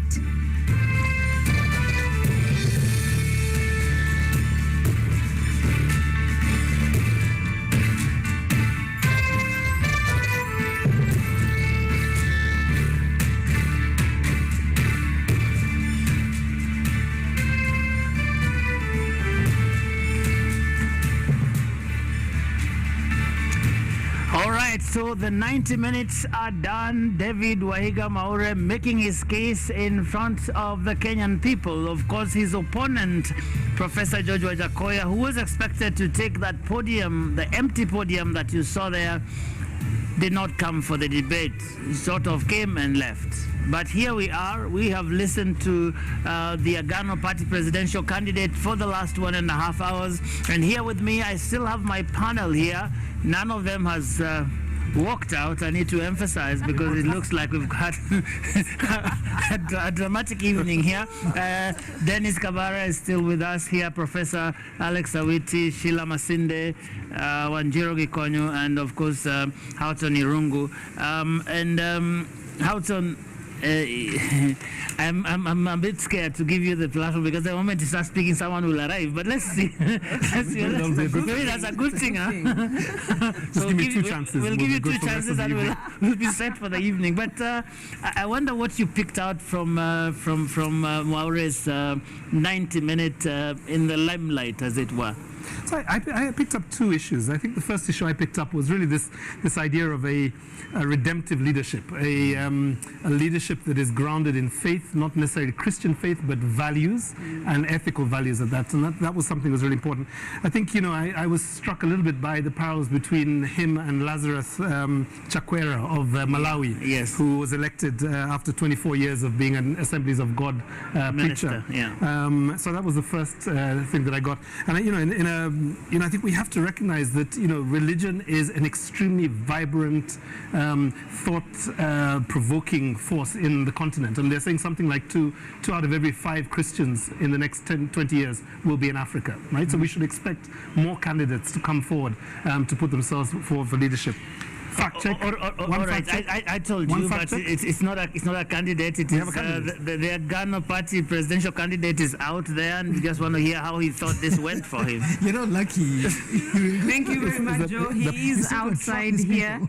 so the 90 minutes are done. David Wahiga Mwaure making his case in front of the Kenyan people. Of course, his opponent, Professor George Wajackoyah, who was expected to take that podium, the empty podium that you saw there, did not come for the debate. He sort of came and left. But here we are. We have listened to the Agano Party presidential candidate for the last 1.5 hours. And here with me, I still have my panel here. None of them has walked out. I need to emphasize because it looks like we've got a dramatic evening here. Dennis Kabara is still with us here, Professor Alex Awiti, Sheila Masinde, Wanjiro Gikonyo, and of course Houghton Irungu. Houghton, I'm a bit scared to give you the platform because the moment you start speaking, someone will arrive. But let's see. Maybe that's a good thing, huh? Just give me 2 chances. We'll give you 2 chances and we'll be set for the evening. But I wonder what you picked out from Mwaure's 90-minute in the limelight, as it were. So I picked up 2 issues. I think the first issue I picked up was really this idea of a redemptive leadership, a leadership that is grounded in faith, not necessarily Christian faith, but values and ethical values at that. And that was something that was really important. I think, I was struck a little bit by the parallels between him and Lazarus Chakwera of Malawi, yes, who was elected after 24 years of being an Assemblies of God preacher. Yeah. So that was the first thing that I got. And I think we have to recognize that religion is an extremely vibrant, thought-provoking force in the continent. And they're saying something like 2 out of every 5 Christians in the next 10-20 years will be in Africa, right? Mm-hmm. So we should expect more candidates to come forward to put themselves forward for leadership. Fact check. All right. I told you, but it's not a candidate. It is the Agano Party presidential candidate is out there, and we just want to hear how he thought this went for him. You're not lucky. Thank you very much, Joe. He is outside here,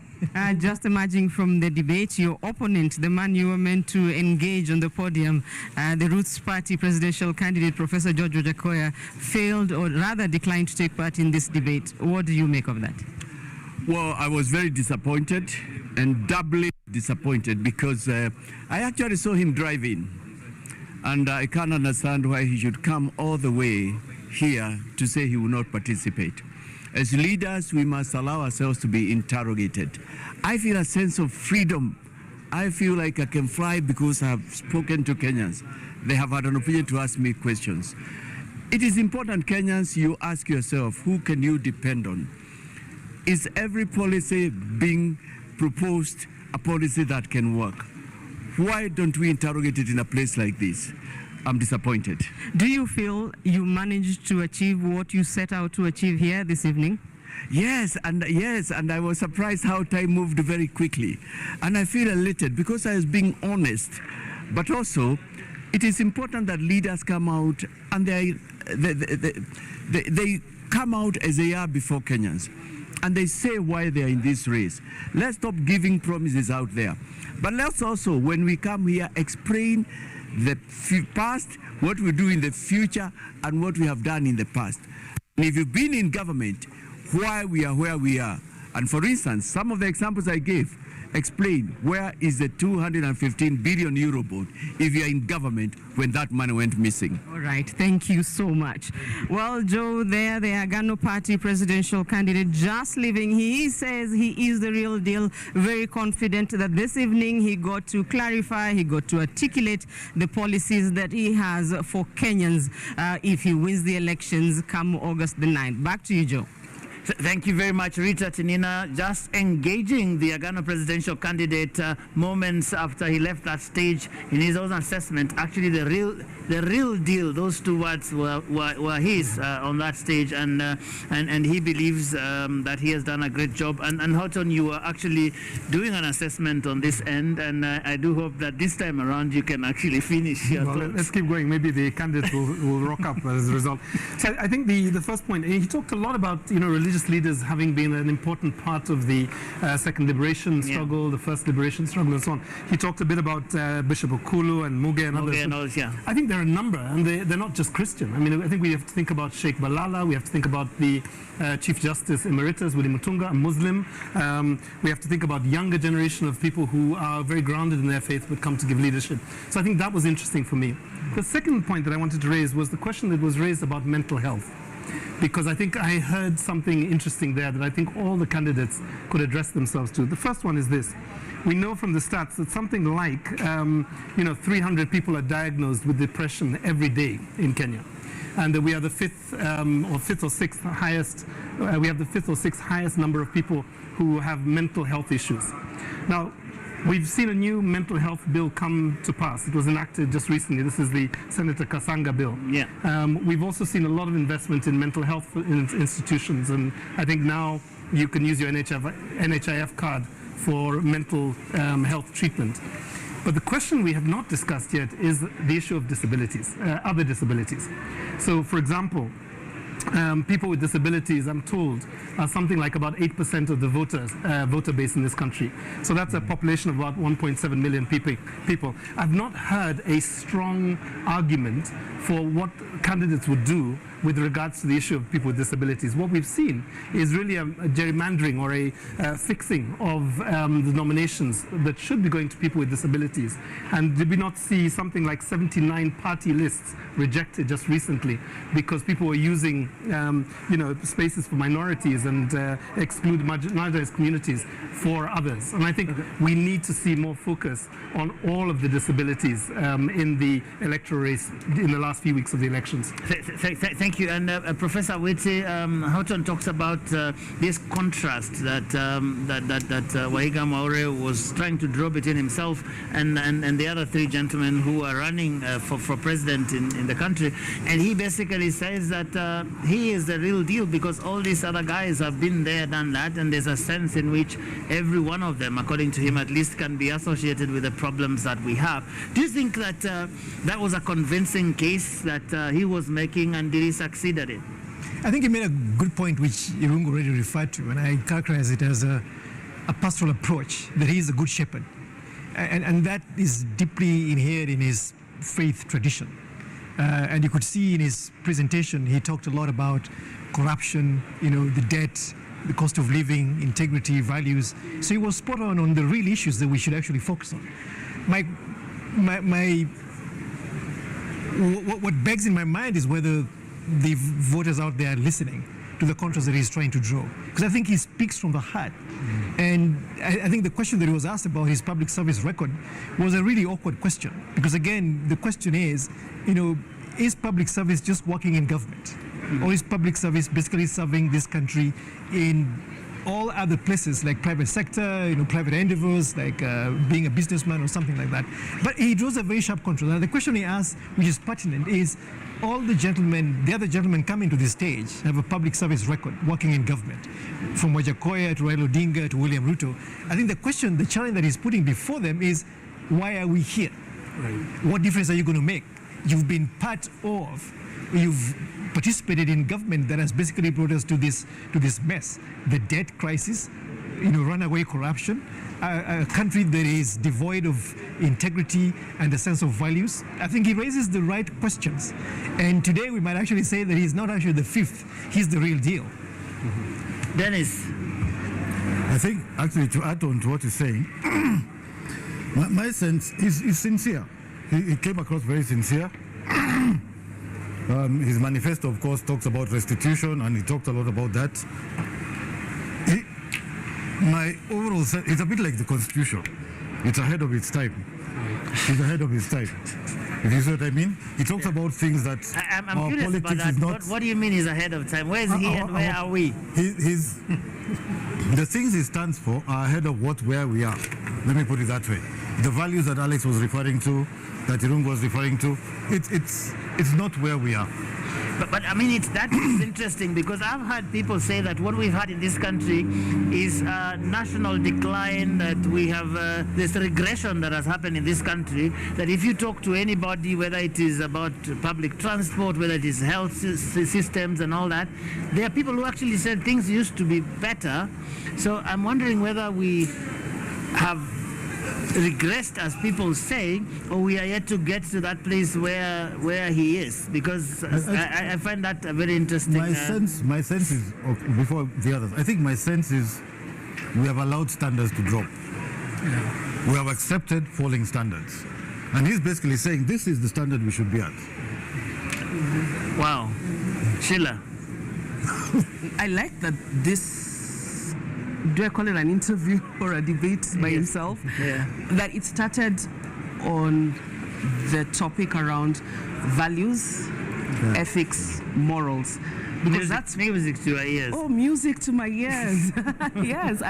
just emerging from the debate. Your opponent, the man you were meant to engage on the podium, the Roots Party presidential candidate, Professor George Wajackoyah, failed or rather declined to take part in this debate. What do you make of that? Well, I was very disappointed and doubly disappointed because I actually saw him driving, and I can't understand why he should come all the way here to say he will not participate. As leaders, we must allow ourselves to be interrogated. I feel a sense of freedom. I feel like I can fly because I have spoken to Kenyans. They have had an opportunity to ask me questions. It is important, Kenyans, you ask yourself, who can you depend on? Is every policy being proposed a policy that can work? Why don't we interrogate it in a place like this? I'm disappointed. Do you feel you managed to achieve what you set out to achieve here this evening? Yes, and I was surprised how time moved very quickly. And I feel elated because I was being honest. But also, it is important that leaders come out and they come out as they are before Kenyans. And they say why they are in this race. Let's stop giving promises out there. But let's also, when we come here, explain the past, what we do in the future, and what we have done in the past. And if you've been in government, why we are where we are. And for instance, some of the examples I gave explain where is the 215 billion euro board if you are in government when that money went missing. All right, thank you so much. Well, Joe, there, the Agano Party presidential candidate just leaving. He says he is the real deal, very confident that this evening he got to clarify, he got to articulate the policies that he has for Kenyans if he wins the elections come August the 9th. Back to you, Joe. Thank you very much, Rita Tinina. Just engaging the Agano presidential candidate moments after he left that stage in his own assessment. Actually, the real deal. Those 2 words were his on that stage, and he believes that he has done a great job. And Houghton, you were actually doing an assessment on this end, and I do hope that this time around you can actually finish your thoughts. Let's keep going. Maybe the candidate will rock up as a result. So I think the first point, he talked a lot about religion religious leaders having been an important part of the second liberation struggle, the first liberation struggle, and so on. He talked a bit about Bishop Okulu and Muge and others. I think there are a number, and they're not just Christian. I mean, I think we have to think about Sheikh Balala. We have to think about the Chief Justice Emeritus, Willie Mutunga, a Muslim. We have to think about younger generation of people who are very grounded in their faith but come to give leadership. So I think that was interesting for me. The second point that I wanted to raise was the question that was raised about mental health, because I think I heard something interesting there that I think all the candidates could address themselves to. The first one is this. We know from the stats that something like 300 people are diagnosed with depression every day in Kenya. And we are the fifth or sixth highest number of people who have mental health issues. Now, we've seen a new mental health bill come to pass. It was enacted just recently. This is the Senator Kasanga bill. We've also seen a lot of investment in mental health institutions, and I think now you can use your NHIF card for mental health treatment. But the question we have not discussed yet is the issue of disabilities, other disabilities. So, for example, people with disabilities, I'm told, are something like about 8% of the voter base in this country. So that's a population of about 1.7 million people. I've not heard a strong argument for what candidates would do with regards to the issue of people with disabilities. What we've seen is really a gerrymandering or a fixing of the nominations that should be going to people with disabilities. And did we not see something like 79 party lists rejected just recently because people were using spaces for minorities and exclude marginalized communities for others? And I think we need to see more focus on all of the disabilities in the electoral race in the last few weeks of the elections. Thank you. And Professor Witi, Houghton talks about this contrast that Wahiga Mwaure was trying to draw between himself and the other three gentlemen who are running for president in the country. And he basically says that he is the real deal because all these other guys have been there, done that, and there's a sense in which every one of them, according to him at least, can be associated with the problems that we have. Do you think that that was a convincing case that he was making, and did he succeed at it? I think he made a good point, which Irungu already referred to, and I characterize it as a pastoral approach, that he is a good shepherd. And that is deeply inherent in his faith tradition. And you could see in his presentation, he talked a lot about corruption, the debt, the cost of living, integrity, values. So he was spot on the real issues that we should actually focus on. What begs in my mind is whether the voters out there are listening to the contrast that he's trying to draw. Because I think he speaks from the heart. And I think the question that he was asked about his public service record was a really awkward question. Because again, the question is public service just working in government? Or is public service basically serving this country in all other places like private sector, private endeavors, like being a businessman or something like that? But he draws a very sharp contrast. And the question he asks, which is pertinent, is all the other gentlemen coming to this stage have a public service record working in government, from Wajackoyah to Raila Odinga to William Ruto. I think the challenge that he's putting before them is, why are we here? Right. What difference are you going to make? You've been you've participated in government that has basically brought us to this mess. The debt crisis, runaway corruption, a country that is devoid of integrity and a sense of values. I think he raises the right questions. And today we might actually say that he's not actually the fifth, he's the real deal. Mm-hmm. Dennis. I think actually to add on to what he's saying, my sense is sincere. He came across very sincere. His manifesto, of course, talks about restitution, and he talked a lot about that. My overall sense, it's a bit like the Constitution. It's ahead of its time. It's ahead of its time. If you see what I mean? He talks about things that I'm our curious politics about that. is not. What do you mean he's ahead of time? Where is he and where are we? The things he stands for are ahead of where we are. Let me put it that way. The values that Alex was referring to, that Irungu was referring to, it's not where we are. But I mean, that is interesting because I've heard people say that what we've had in this country is national decline, that we have this regression that has happened in this country, that if you talk to anybody, whether it is about public transport, whether it is health systems and all that, there are people who actually said things used to be better. So I'm wondering whether we have regressed, as people say, or we are yet to get to that place where he is, because I find that a very interesting. My sense is, before the others, I think my sense is we have allowed standards to drop. Yeah. We have accepted falling standards, and he's basically saying this is the standard we should be at. Wow. Sheila. I like that this, do I call it an interview or a debate by himself? Yeah. That it started on the topic around values, ethics, morals. Because that's music to our ears. Oh, music to my ears. Yes,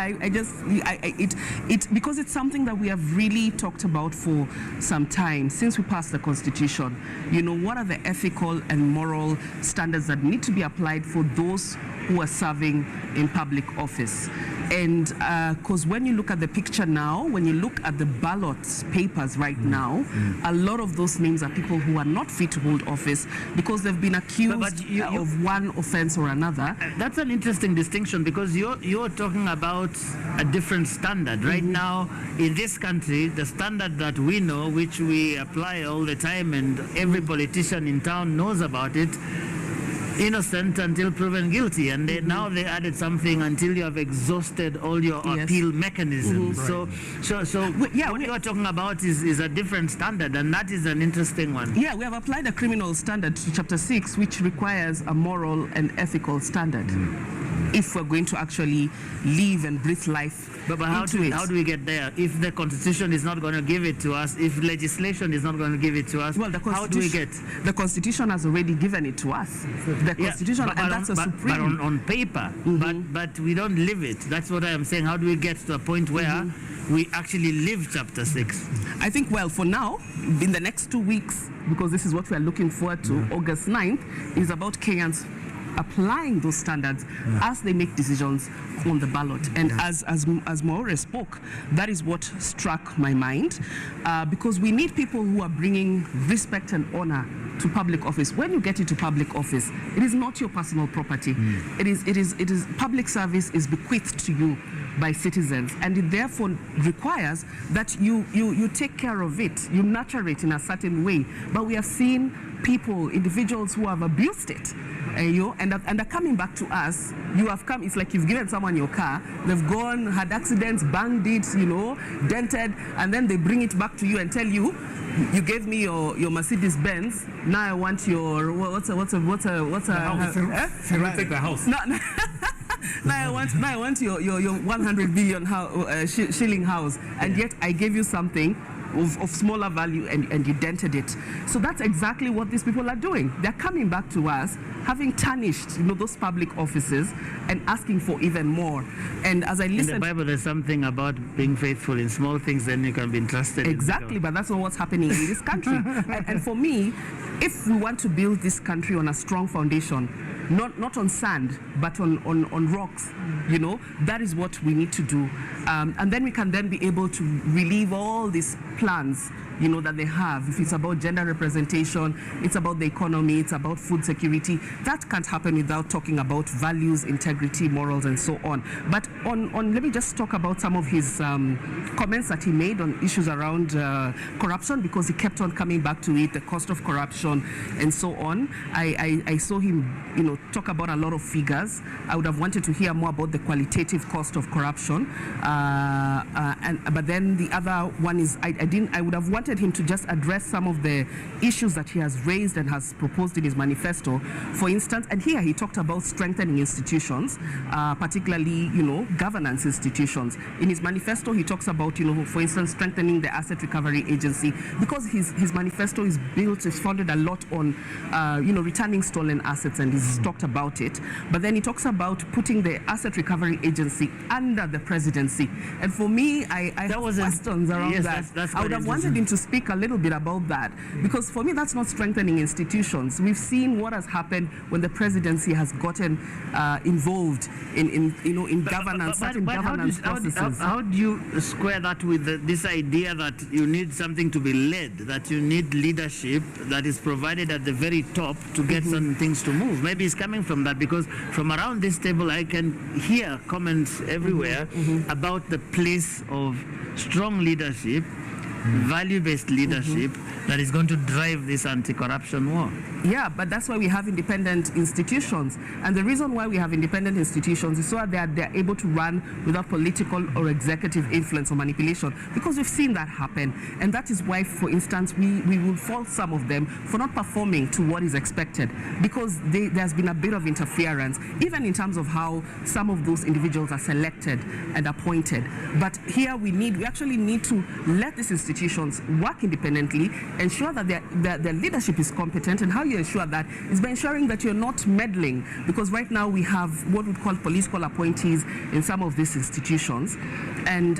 because it's something that we have really talked about for some time since we passed the Constitution. You know, what are the ethical and moral standards that need to be applied for those who are serving in public office? And because when you look at the picture now, when you look at the ballot papers right now, a lot of those names are people who are not fit to hold office because they've been accused of one offense or another. That's an interesting distinction, because you're talking about a different standard. Right now, in this country, the standard that we know, which we apply all the time and every politician in town knows about it, innocent until proven guilty, and now they added something until you have exhausted all your appeal mechanisms. So what you are talking about is a different standard, and that is an interesting one. Yeah, we have applied a criminal standard to Chapter 6, which requires a moral and ethical standard. If we're going to actually live and breathe life but how do we get there? If the Constitution is not going to give it to us, if legislation is not going to give it to us, well, how do we get? The Constitution has already given it to us. The Constitution, and that's a supreme. But on paper, but we don't live it. That's what I am saying. How do we get to a point where we actually live Chapter 6? I think, well, for now, in the next 2 weeks, because this is what we are looking forward to, August 9th, is about Kenyans applying those standards as they make decisions on the ballot. And as Mwaure spoke, that is what struck my mind, because we need people who are bringing respect and honor to public office. When you get into public office, it is not your personal property. It is public service is bequeathed to you by citizens, and it therefore requires that you take care of it, you nurture it in a certain way. But we have seen people, individuals who have abused it, and are coming back to us. You have come, it's like you've given someone your car, they've gone, had accidents, banged it, dented, and then they bring it back to you and tell you, you gave me your Mercedes Benz, now I want your, what's a house. Take the house. Now I want your 100 billion shilling house, and yet I gave you something of smaller value and you dented it. So that's exactly what these people are doing. They're coming back to us, having tarnished those public offices and asking for even more. And as I listen, in the Bible, there's something about being faithful in small things, then you can be entrusted. Exactly, but that's not what's happening in this country. and for me, if we want to build this country on a strong foundation, not on sand, but on rocks, that is what we need to do. And then we can then be able to relieve all these plans, that they have. If it's about gender representation, it's about the economy, it's about food security. That can't happen without talking about values, integrity, morals, and so on. But let me just talk about some of his comments that he made on issues around corruption, because he kept on coming back to it, the cost of corruption, and so on. I saw him, talk about a lot of figures. I would have wanted to hear more about the qualitative cost of corruption. But then the other one is, I would have wanted him to just address some of the issues that he has raised and has proposed in his manifesto. For instance, and here he talked about strengthening institutions, particularly, governance institutions. In his manifesto, he talks about, for instance, strengthening the Asset Recovery Agency, because his manifesto is founded a lot on, returning stolen assets, and he's talked about it. But then he talks about putting the Asset Recovery Agency under the presidency. And for me, I have questions around that. That's I would have wanted him to speak a little bit about that, because for me that's not strengthening institutions. We've seen what has happened when the presidency has gotten involved in governance, certain governance processes. How do you square that with this idea that you need something to be led, that you need leadership that is provided at the very top to get certain things to move? Maybe it's coming from that, because from around this table I can hear comments everywhere about the place of strong leadership, value-based leadership that is going to drive this anti-corruption war. Yeah, but that's why we have independent institutions. And the reason why we have independent institutions is so that they're able to run without political or executive influence or manipulation, because we've seen that happen. And that is why, for instance, we will fault some of them for not performing to what is expected, because there's been a bit of interference, even in terms of how some of those individuals are selected and appointed. But here we actually need to let these institutions work independently, ensure that their leadership is competent. And how you ensure that is by ensuring that you're not meddling, because right now we have what we call political appointees in some of these institutions, and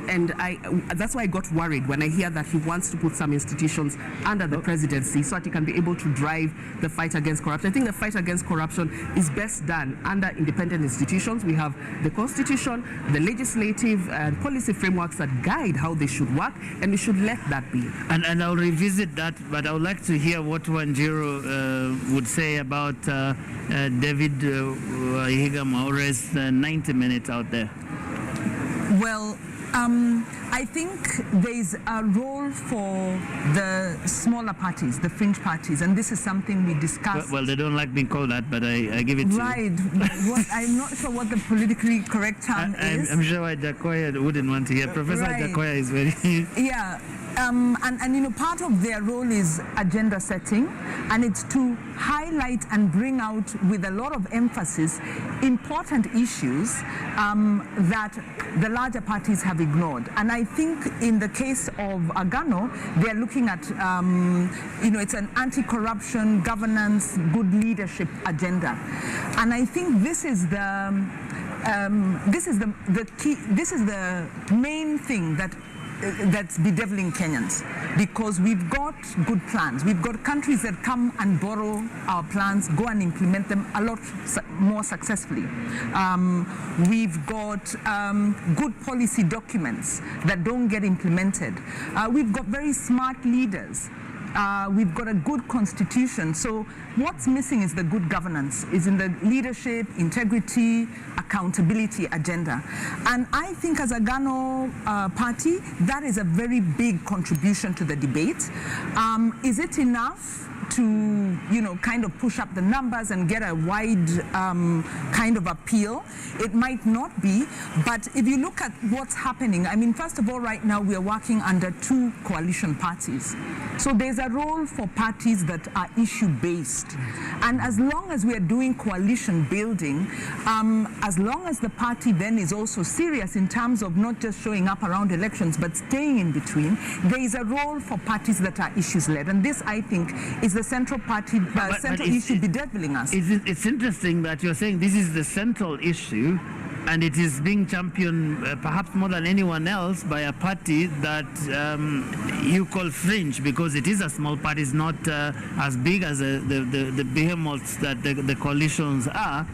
that's why I got worried when I hear that he wants to put some institutions under the presidency so that he can be able to drive the fight against corruption. I think the fight against corruption is best done under independent institutions. We have the Constitution, the legislative and policy frameworks that guide how they should work, and we should let that be. And I'll revisit that, but I would like to hear what Wanjiru would say about David Wahiga Mwaure's 90 minutes out there. Well, I think there's a role for the smaller parties, the fringe parties, and this is something we discussed. Well, they don't like being called that, but I give it to you. Right. I'm not sure what the politically correct term is. I'm sure Wajackoyah wouldn't want to hear. Professor Wajackoyah is very... Yeah. And part of their role is agenda setting, and it's to highlight and bring out with a lot of emphasis important issues that the larger parties have ignored. And I think in the case of Agano, they're looking at, it's an anti-corruption, governance, good leadership agenda. And I think this is the key, this is the main thing that's bedeviling Kenyans, because we've got good plans. We've got countries that come and borrow our plans, go and implement them a lot more successfully. We've got good policy documents that don't get implemented. We've got very smart leaders. We've got a good constitution. So what's missing is the good governance, is in the leadership, integrity, accountability agenda. And I think as a Gano party, that is a very big contribution to the debate. Is it enough to, kind of push up the numbers and get a wide kind of appeal? It might not be, but if you look at what's happening, I mean, first of all, right now we are working under two coalition parties. So there's a role for parties that are issue-based. And as long as we are doing coalition building, as long as the party then is also serious in terms of not just showing up around elections, but staying in between, there is a role for parties that are issues-led. And this, I think, is the central party, central issue bedeviling us. It's interesting that you're saying this is the central issue, and it is being championed perhaps more than anyone else by a party that you call fringe, because it is a small party. It's not as big as the behemoths that the coalitions are.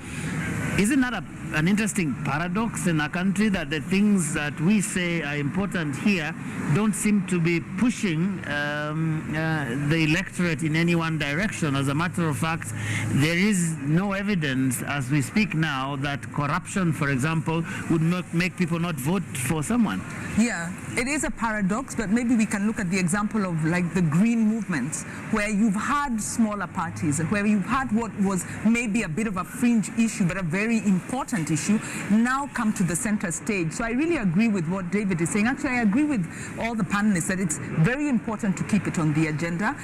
Isn't that an interesting paradox in a country that the things that we say are important here don't seem to be pushing the electorate in any one direction? As a matter of fact, there is no evidence as we speak now that corruption, for example, would make people not vote for someone. Yeah, it is a paradox, but maybe we can look at the example of like the green movements, where you've had smaller parties, where you've had what was maybe a bit of a fringe issue, but a very important issue, now come to the center stage. So I really agree with what David is saying. Actually, I agree with all the panelists that it's very important to keep it on the agenda.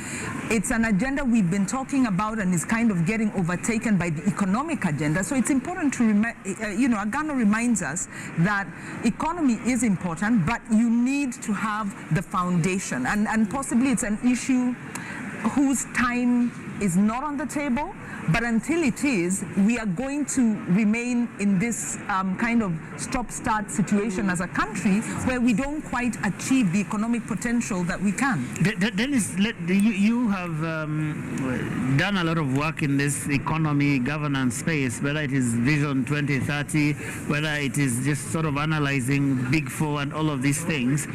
It's an agenda we've been talking about and is kind of getting overtaken by the economic agenda. So it's important to Agano reminds us that economy is important, but you need to have the foundation. And possibly it's an issue whose time is not on the table, but until it is, we are going to remain in this kind of stop-start situation as a country where we don't quite achieve the economic potential that we can. Dennis, you have done a lot of work in this economy governance space, whether it is Vision 2030, whether it is just sort of analyzing Big Four and all of these things.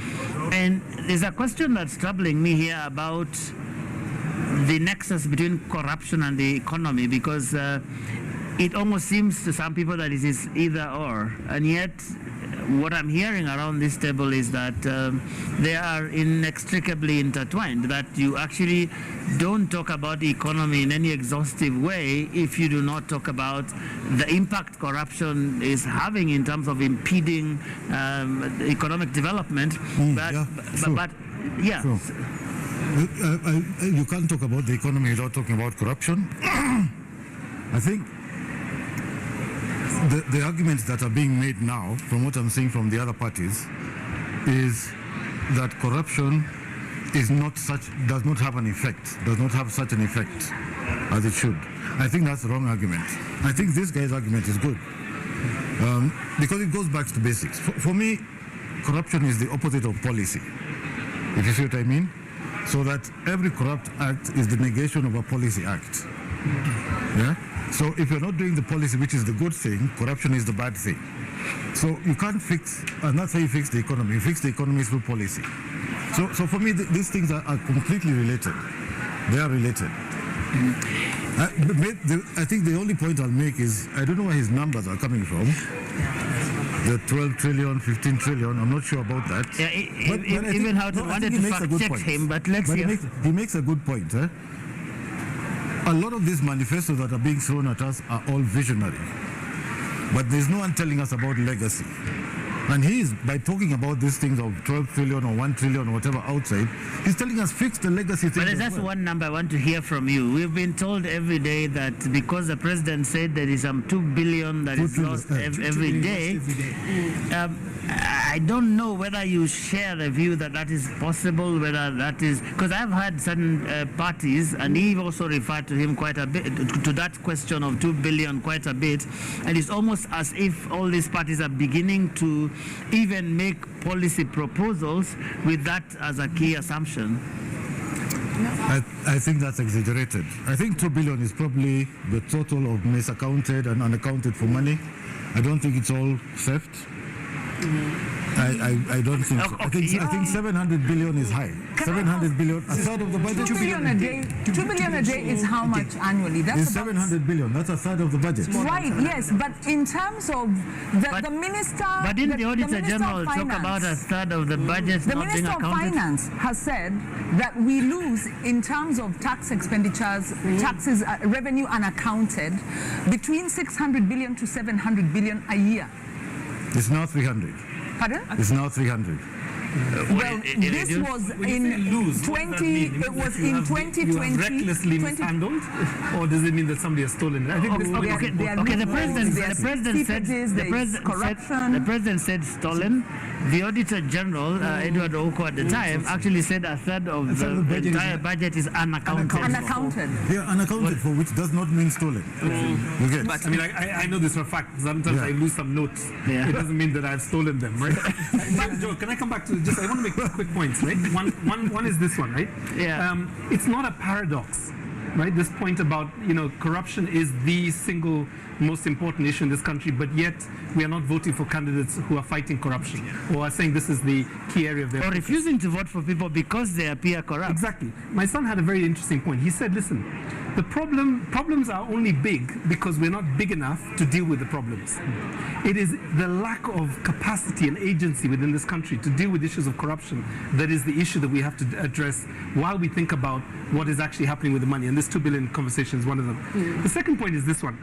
And there's a question that's troubling me here about the nexus between corruption and the economy, because it almost seems to some people that it is either or, and yet what I'm hearing around this table is that they are inextricably intertwined, that you actually don't talk about the economy in any exhaustive way if you do not talk about the impact corruption is having in terms of impeding economic development. You can't talk about the economy without talking about corruption. I think the arguments that are being made now, from what I'm seeing from the other parties, is that corruption is does not have such an effect as it should. I think that's the wrong argument. I think this guy's argument is good because it goes back to basics. For me, corruption is the opposite of policy, if you see what I mean. So that every corrupt act is the negation of a policy act. Yeah? So if you're not doing the policy, which is the good thing, corruption is the bad thing. So you can't fix, and that's how you fix the economy. You fix the economy through policy. So for me, these things are completely related. They are related. I think the only point I'll make is, I don't know where his numbers are coming from. The 12 trillion, 15 trillion, I'm not sure about that. Yeah, even how to wanted to fact check him, but let's hear. He makes a good point. Eh? A lot of these manifestos that are being thrown at us are all visionary. But there's no one telling us about legacy. And he is, by talking about these things of 12 trillion or 1 trillion or whatever outside, he's telling us fix the legacy thing. But that's one number I want to hear from you. We've been told every day that because the president said there is some 2 billion that is lost every day. I don't know whether you share the view that that is possible, whether that is, because I've had certain parties, and he also referred to him quite a bit, to that question of 2 billion quite a bit, and it's almost as if all these parties are beginning to even make policy proposals with that as a key assumption. I think that's exaggerated. I think 2 billion is probably the total of misaccounted and unaccounted for money. I don't think it's all theft. I don't think so. I think 700 billion is high. 700 billion, a third of the budget. 2 billion a day. 2 billion a day is how much annually? That's 700 billion. That's a third of the budget. Right, yes, but in terms of the minister... But didn't the Auditor General talk about a third of the budget not being accounted? The Minister of Finance has said that we lose in terms of tax expenditures, taxes, revenue unaccounted, between 600 billion to 700 billion a year. It's now 300. Pardon? It's now 300. Well, this was in 2020. Recklessly mishandled, or does it mean that somebody has stolen it? I think the president said stolen. The Auditor General, Edward Oko at the time, actually said a third of the entire budget is unaccounted. Yeah, unaccounted for, which does not mean stolen. But I mean, I know this for a fact. Sometimes I lose some notes. It doesn't mean that I've stolen them, right? Joe, can I come back to I want to make quick points, right? One is this one, right? Yeah. It's not a paradox, right? This point about, corruption is the single most important issue in this country, but yet we are not voting for candidates who are fighting corruption or are saying this is the key area of their focus. Or refusing to vote for people because they appear corrupt. Exactly. My son had a very interesting point. He said, listen, the problems are only big because we're not big enough to deal with the problems. It is the lack of capacity and agency within this country to deal with issues of corruption that is the issue that we have to address while we think about what is actually happening with the money. And this 2 billion conversation is one of them. The second point is this one.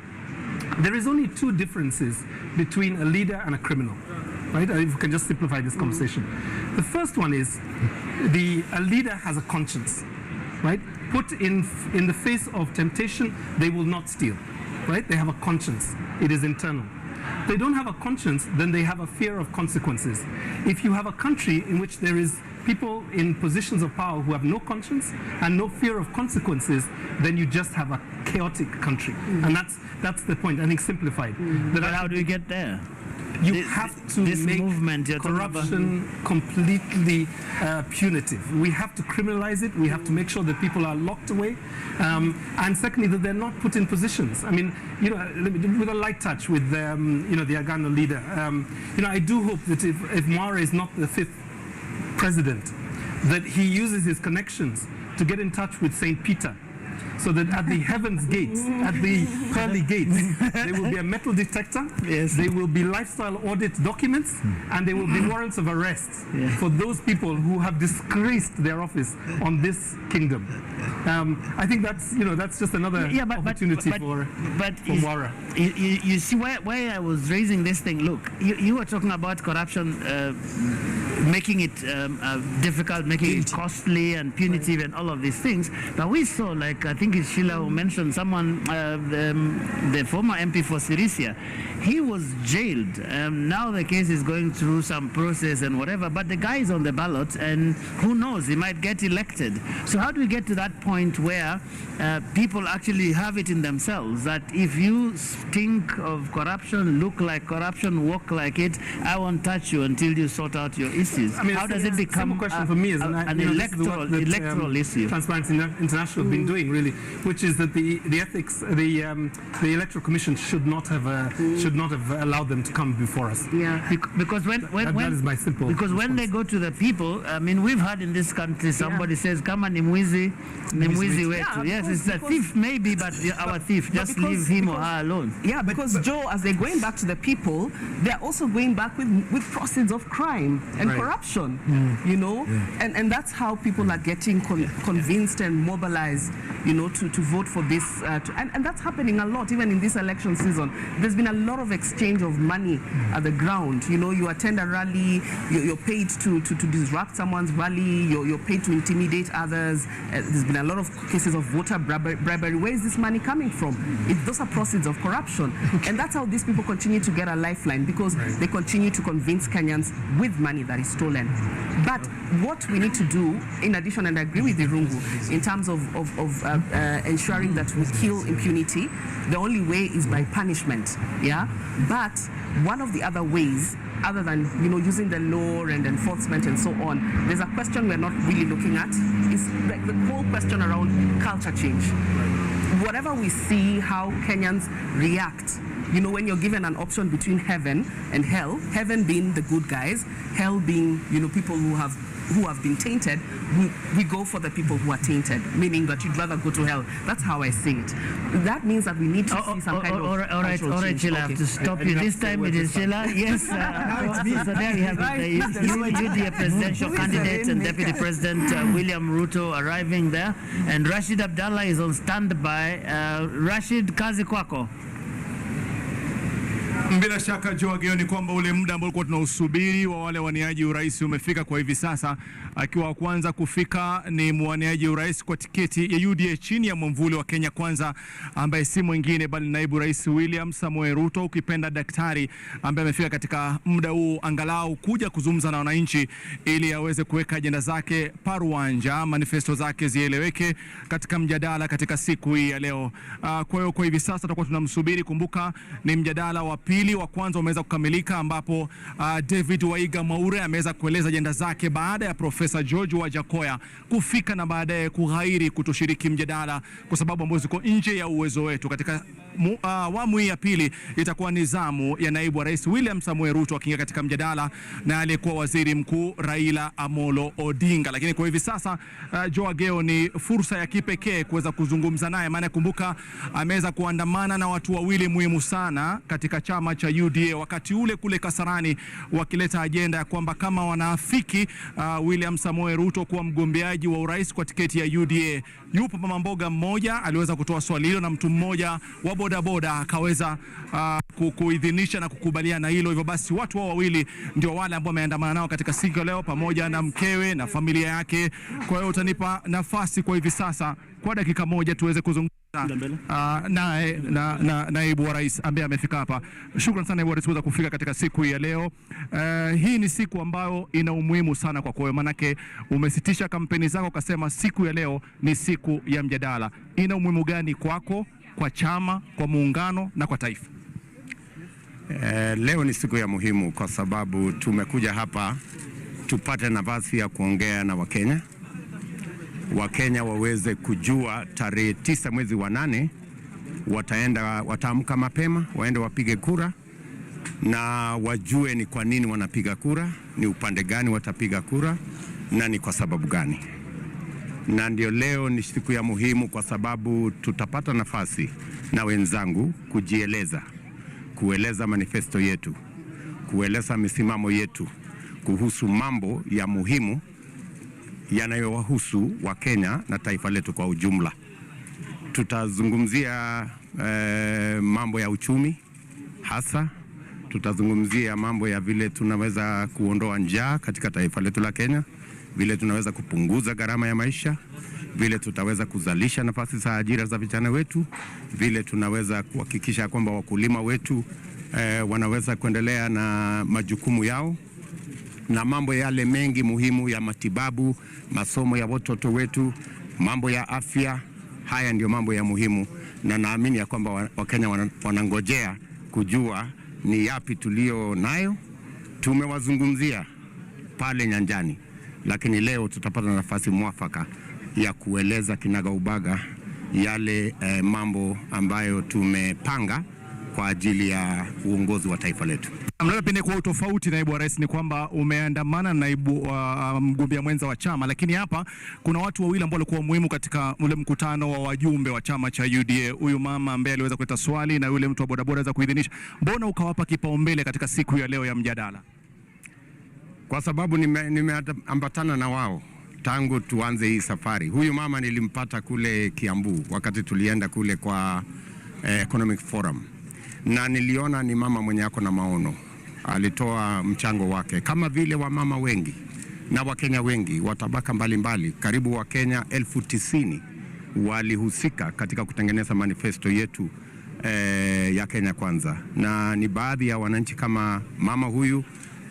There is only two differences between a leader and a criminal, right? If we can just simplify this conversation. The first one is a leader has a conscience, right? Put in the face of temptation, they will not steal, right? They have a conscience. It is internal. They don't have a conscience, then they have a fear of consequences. If you have a country in which there is people in positions of power who have no conscience and no fear of consequences, then you just have a chaotic country. And that's the point, I think, simplified. But how do we get there? You have to make corruption completely punitive. We have to criminalize it. We have to make sure that people are locked away. And secondly, that they're not put in positions. I mean, with a light touch with, the Agano leader, I do hope that if Mwaure is not the 5th president, that he uses his connections to get in touch with St. Peter, so that at the heavens gates, at the pearly gates, there will be a metal detector, there will be lifestyle audit documents, and there will be warrants of arrest for those people who have disgraced their office on this kingdom. I think that's just another opportunity for Mwaure. You see why I was raising this thing. Look, you were talking about corruption, making it difficult, making it costly and punitive and all of these things. But we saw, like, I think it's Sheila who mentioned someone, the former MP for Sirisia, he was jailed. Now the case is going through some process and whatever, but the guy is on the ballot, and who knows, he might get elected. So how do we get to that point where people actually have it in themselves, that if you stink of corruption, look like corruption, walk like it, I won't touch you until you sort out your issues? I mean, how does it become question for me is an electoral issue? Transparency International have been doing, really, which is that the ethics, the Electoral Commission should not have allowed them to come before us. Yeah, because that is my simple. Because response. when they go to the people, I mean, we've heard in this country somebody says, "Come on, Nimwizi wetu." Yes, it's a thief, maybe, but our thief. Just leave him or her alone. Yeah, because Joe, as they're going back to the people, they're also going back with proceeds of crime and corruption. And that's how people are getting convinced and mobilized, to vote for this. And that's happening a lot, even in this election season. There's been a lot of exchange of money at the ground. You attend a rally, you're paid to disrupt someone's rally, you're paid to intimidate others. There's been a lot of cases of voter bribery. Where is this money coming from? Those are proceeds of corruption. And that's how these people continue to get a lifeline, because they continue to convince Kenyans with money that is stolen. But what we need to do, in addition, and I agree with Irungu, in terms of ensuring that we kill impunity, the only way is by punishment. But one of the other ways, other than using the law and enforcement and so on, there's a question we're not really looking at, is the whole question around culture change. Whatever we see, how Kenyans react, when you're given an option between heaven and hell, heaven being the good guys, hell being people who have been tainted, we go for the people who are tainted, meaning that you'd rather go to hell. That's how I see it. That means that we need to see some kind of all right, Sheila, I have to stop you. This time it is Sheila. Yes. So there you have it. The presidential candidate and Deputy President William Ruto arriving there, and Rashid Abdallah is on standby. Rashid, kazi kwako. Bila shaka Joageo, ni kwamba ule muda ambao tulikuwa tunausubiri wa wale waniaji urais umefika kwa hivi sasa. Akiwa kwanza kufika ni mwaniaji urais kwa tiketi ya UDA chini ya mwamvuli wa Kenya Kwanza, ambaye si mwingine bali naibu rais William Samoei Ruto, ukipenda daktari, ambaye amefika katika muda huu angalau kuja kuzungumza na wananchi ili aweze kuweka ajenda zake paruanja, manifesto zake zieleweke katika mjadala katika siku hii ya leo. Kwa hiyo kwa hivi sasa tutakuwa tunamsubiri. Kumbuka ni mjadala wa pili, wa kwanza umeweza kukamilika, ambapo David Waiga Mwaure ameweza kueleza ajenda zake baada ya Profesa George Wajackoyah kufika na baadaye kughairi kutoshiriki mjadala kwa sababu ambazo ziko nje ya uwezo wetu. Katika awamu hii ya pili itakuwa nizamu ya naibu wa rais William Samoei Ruto akiingia katika mjadala na aliyekuwa waziri mkuu Raila Amolo Odinga. Lakini kwa hivi sasa Joageo, ni fursa ya kipekee kuweza kuzungumza naye, maana kumbuka ameweza kuandamana na watu wawili muhimu sana katika chama cha UDA wakati ule kule Kasarani, wakileta ajenda ya kwamba kama wanaafiki William Samoei Ruto kuwa mgombeaji wa urais kwa tiketi ya UDA. Yupo mama mboga mmoja aliweza kutoa swali hilo na mtu mmoja wa bodaboda akaweza kuidhinisha na kukubaliana hilo. Hivyo basi watu hao wawili ndio wale ambao wameandamana nao katika siku leo pamoja na mkewe na familia yake. Kwa hiyo utanipa nafasi kwa hivi sasa kwa dakika moja tuweze kuzungumza naibu wa rais ambaye amefika hapa. Shukrani sana naibu wa rais kuweza kufika katika siku hii ya leo. Hii ni siku ambayo ina umuhimu sana kwa kwako, manake umesitisha kampeni zako ukasema siku ya leo ni siku ya mjadala. Ina umuhimu gani kwako, kwa chama, kwa muungano na kwa taifa? Leo ni siku ya muhimu kwa sababu tumekuja hapa tupate nafasi ya kuongea na Wakenya. Wakenya waweze kujua tarehe 9 mwezi wa 8 wataamka mapema, waende wapige kura na wajue ni kwa nini wanapiga kura, ni upande gani watapiga kura na ni kwa sababu gani. Na ndio leo ni siku ya muhimu kwa sababu tutapata nafasi na wenzangu kujieleza, kueleza manifesto yetu, kueleza misimamo yetu kuhusu mambo ya muhimu yanayowahusu Wakenya na taifa letu kwa ujumla. Tutazungumzia mambo ya uchumi hasa, tutazungumzia mambo ya vile tunaweza kuondoa njaa katika taifa letu la Kenya, vile tunaweza kupunguza gharama ya maisha, vile tutaweza kuzalisha nafasi za ajira za vijana wetu, vile tunaweza kuhakikisha kwamba wakulima wetu wanaweza kuendelea na majukumu yao, na mambo yale mengi muhimu ya matibabu, masomo ya watoto wetu, mambo ya afya. Haya ndio mambo ya muhimu, na naamini ya kwamba Wakenya wanangojea kujua ni yapi tulio nayo. Tumewazungumzia pale nyanjani, lakini leo tutapata nafasi mwafaka ya kueleza kinagaubaga yale mambo ambayo tumepanga kwa ajili ya uongozi wa taifa letu. Pengine kwa utofauti naibu wa rais ni kwamba umeandamana na naibu mgombea mwenza wa chama, lakini hapa kuna watu wawili ambao walikuwa muhimu katika ule mkutano wa wajumbe wa chama cha UDA. Huyu mama ambaye aliweza kuleta swali na yule mtu wa bodaboda aweza kuidhinisha. Mbona ukawapa kipaumbele katika siku ya leo ya mjadala? Kwa sababu nimeambatana na wao tangu tuanze hii safari. Huyu mama nilimpata kule Kiambu wakati tulienda kule kwa Economic Forum, na niliona ni mama mwenye ako na maono. Alitoa mchango wake kama vile wamama wengi na Wakenya wengi wa tabaka mbalimbali. Karibu Wakenya 90,000 walihusika katika kutengeneza manifesto yetu ya Kenya Kwanza, na ni baadhi ya wananchi kama mama huyu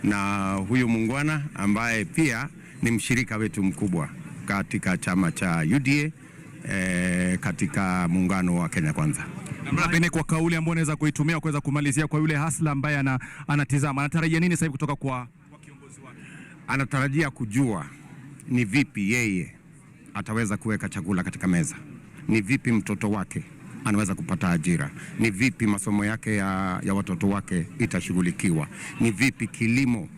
na huyu mungwana ambaye pia ni mshirika wetu mkubwa katika chama cha UDA katika muungano wa Kenya Kwanza. Pengine kwa kauli ambayo unaweza kuitumia kuweza kumalizia kwa yule hasla ambaye anatizama, anatarajia nini sasa hivi kutoka kwa kiongozi wake? Anatarajia kujua ni vipi yeye ataweza kuweka chakula katika meza, ni vipi mtoto wake anaweza kupata ajira, ni vipi masomo yake ya watoto wake itashughulikiwa, ni vipi kilimo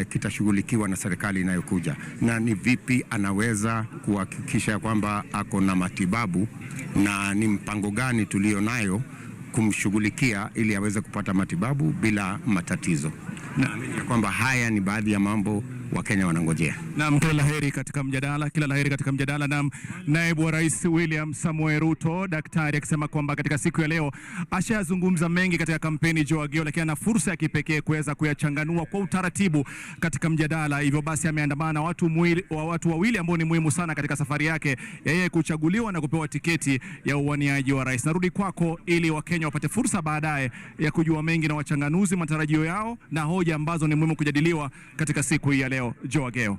kitashughulikiwa na serikali inayokuja, na ni vipi anaweza kuhakikisha kwamba ako na matibabu, na ni mpango gani tulio nayo kumshughulikia ili aweze kupata matibabu bila matatizo. Naamini kwamba haya ni baadhi ya mambo Wakenya wanangojea. Naam, kila laheri katika mjadala, kila laheri katika mjadala. Naam, naibu wa rais William Samoei Ruto daktari akisema kwamba katika siku ya leo ashazungumza mengi katika kampeni Wajackoyah, lakini ana fursa ya kipekee kuweza kuyachanganua kwa utaratibu katika mjadala. Hivyo basi ameandamana na watu wawili ambao ni muhimu sana katika safari yake yeye kuchaguliwa na kupewa tiketi ya uwaniaji wa rais. Narudi kwako ili Wakenya wapate fursa baadaye ya kujua mengi na wachanganuzi matarajio yao na hoja ambazo ni muhimu kujadiliwa katika siku hii ya leo. Wajackoyah.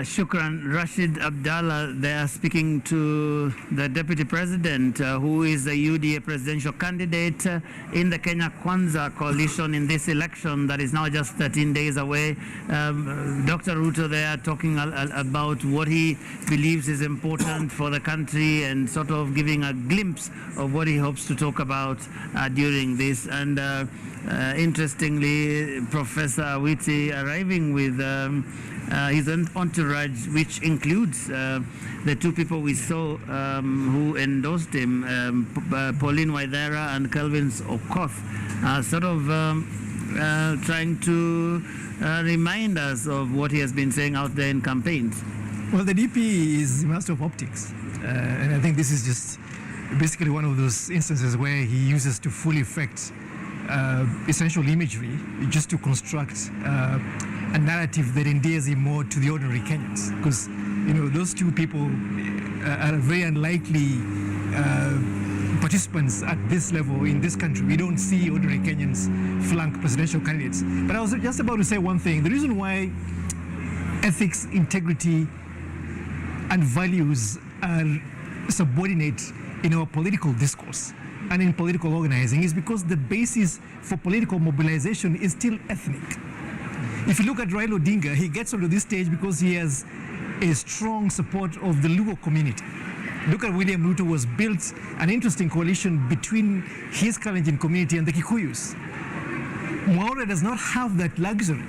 Shukran. Rashid Abdallah there speaking to the Deputy President who is the UDA presidential candidate in the Kenya Kwanza coalition in this election that is now just 13 days away. Dr. Ruto there talking about what he believes is important for the country and sort of giving a glimpse of what he hopes to talk about during this. And interestingly, Professor Witi arriving with his entourage, which includes the two people we saw who endorsed him, Pauline Waithera and Kelvin Okoth, sort of trying to remind us of what he has been saying out there in campaigns. Well, the DP is master of optics, and I think this is just basically one of those instances where he uses to full effect essential imagery just to construct a narrative that endears him more to the ordinary Kenyans, because you know those two people are very unlikely participants at this level in this country. We don't see ordinary Kenyans flank presidential candidates. But I was just about to say one thing. The reason why ethics, integrity, and values are subordinate in our political discourse and in political organizing is because the basis for political mobilization is still ethnic. If you look at Raila Odinga, he gets onto this stage because he has a strong support of the Luo community. Look at William Ruto was built an interesting coalition between his Kalenjin community and the Kikuyus. Mwaure does not have that luxury.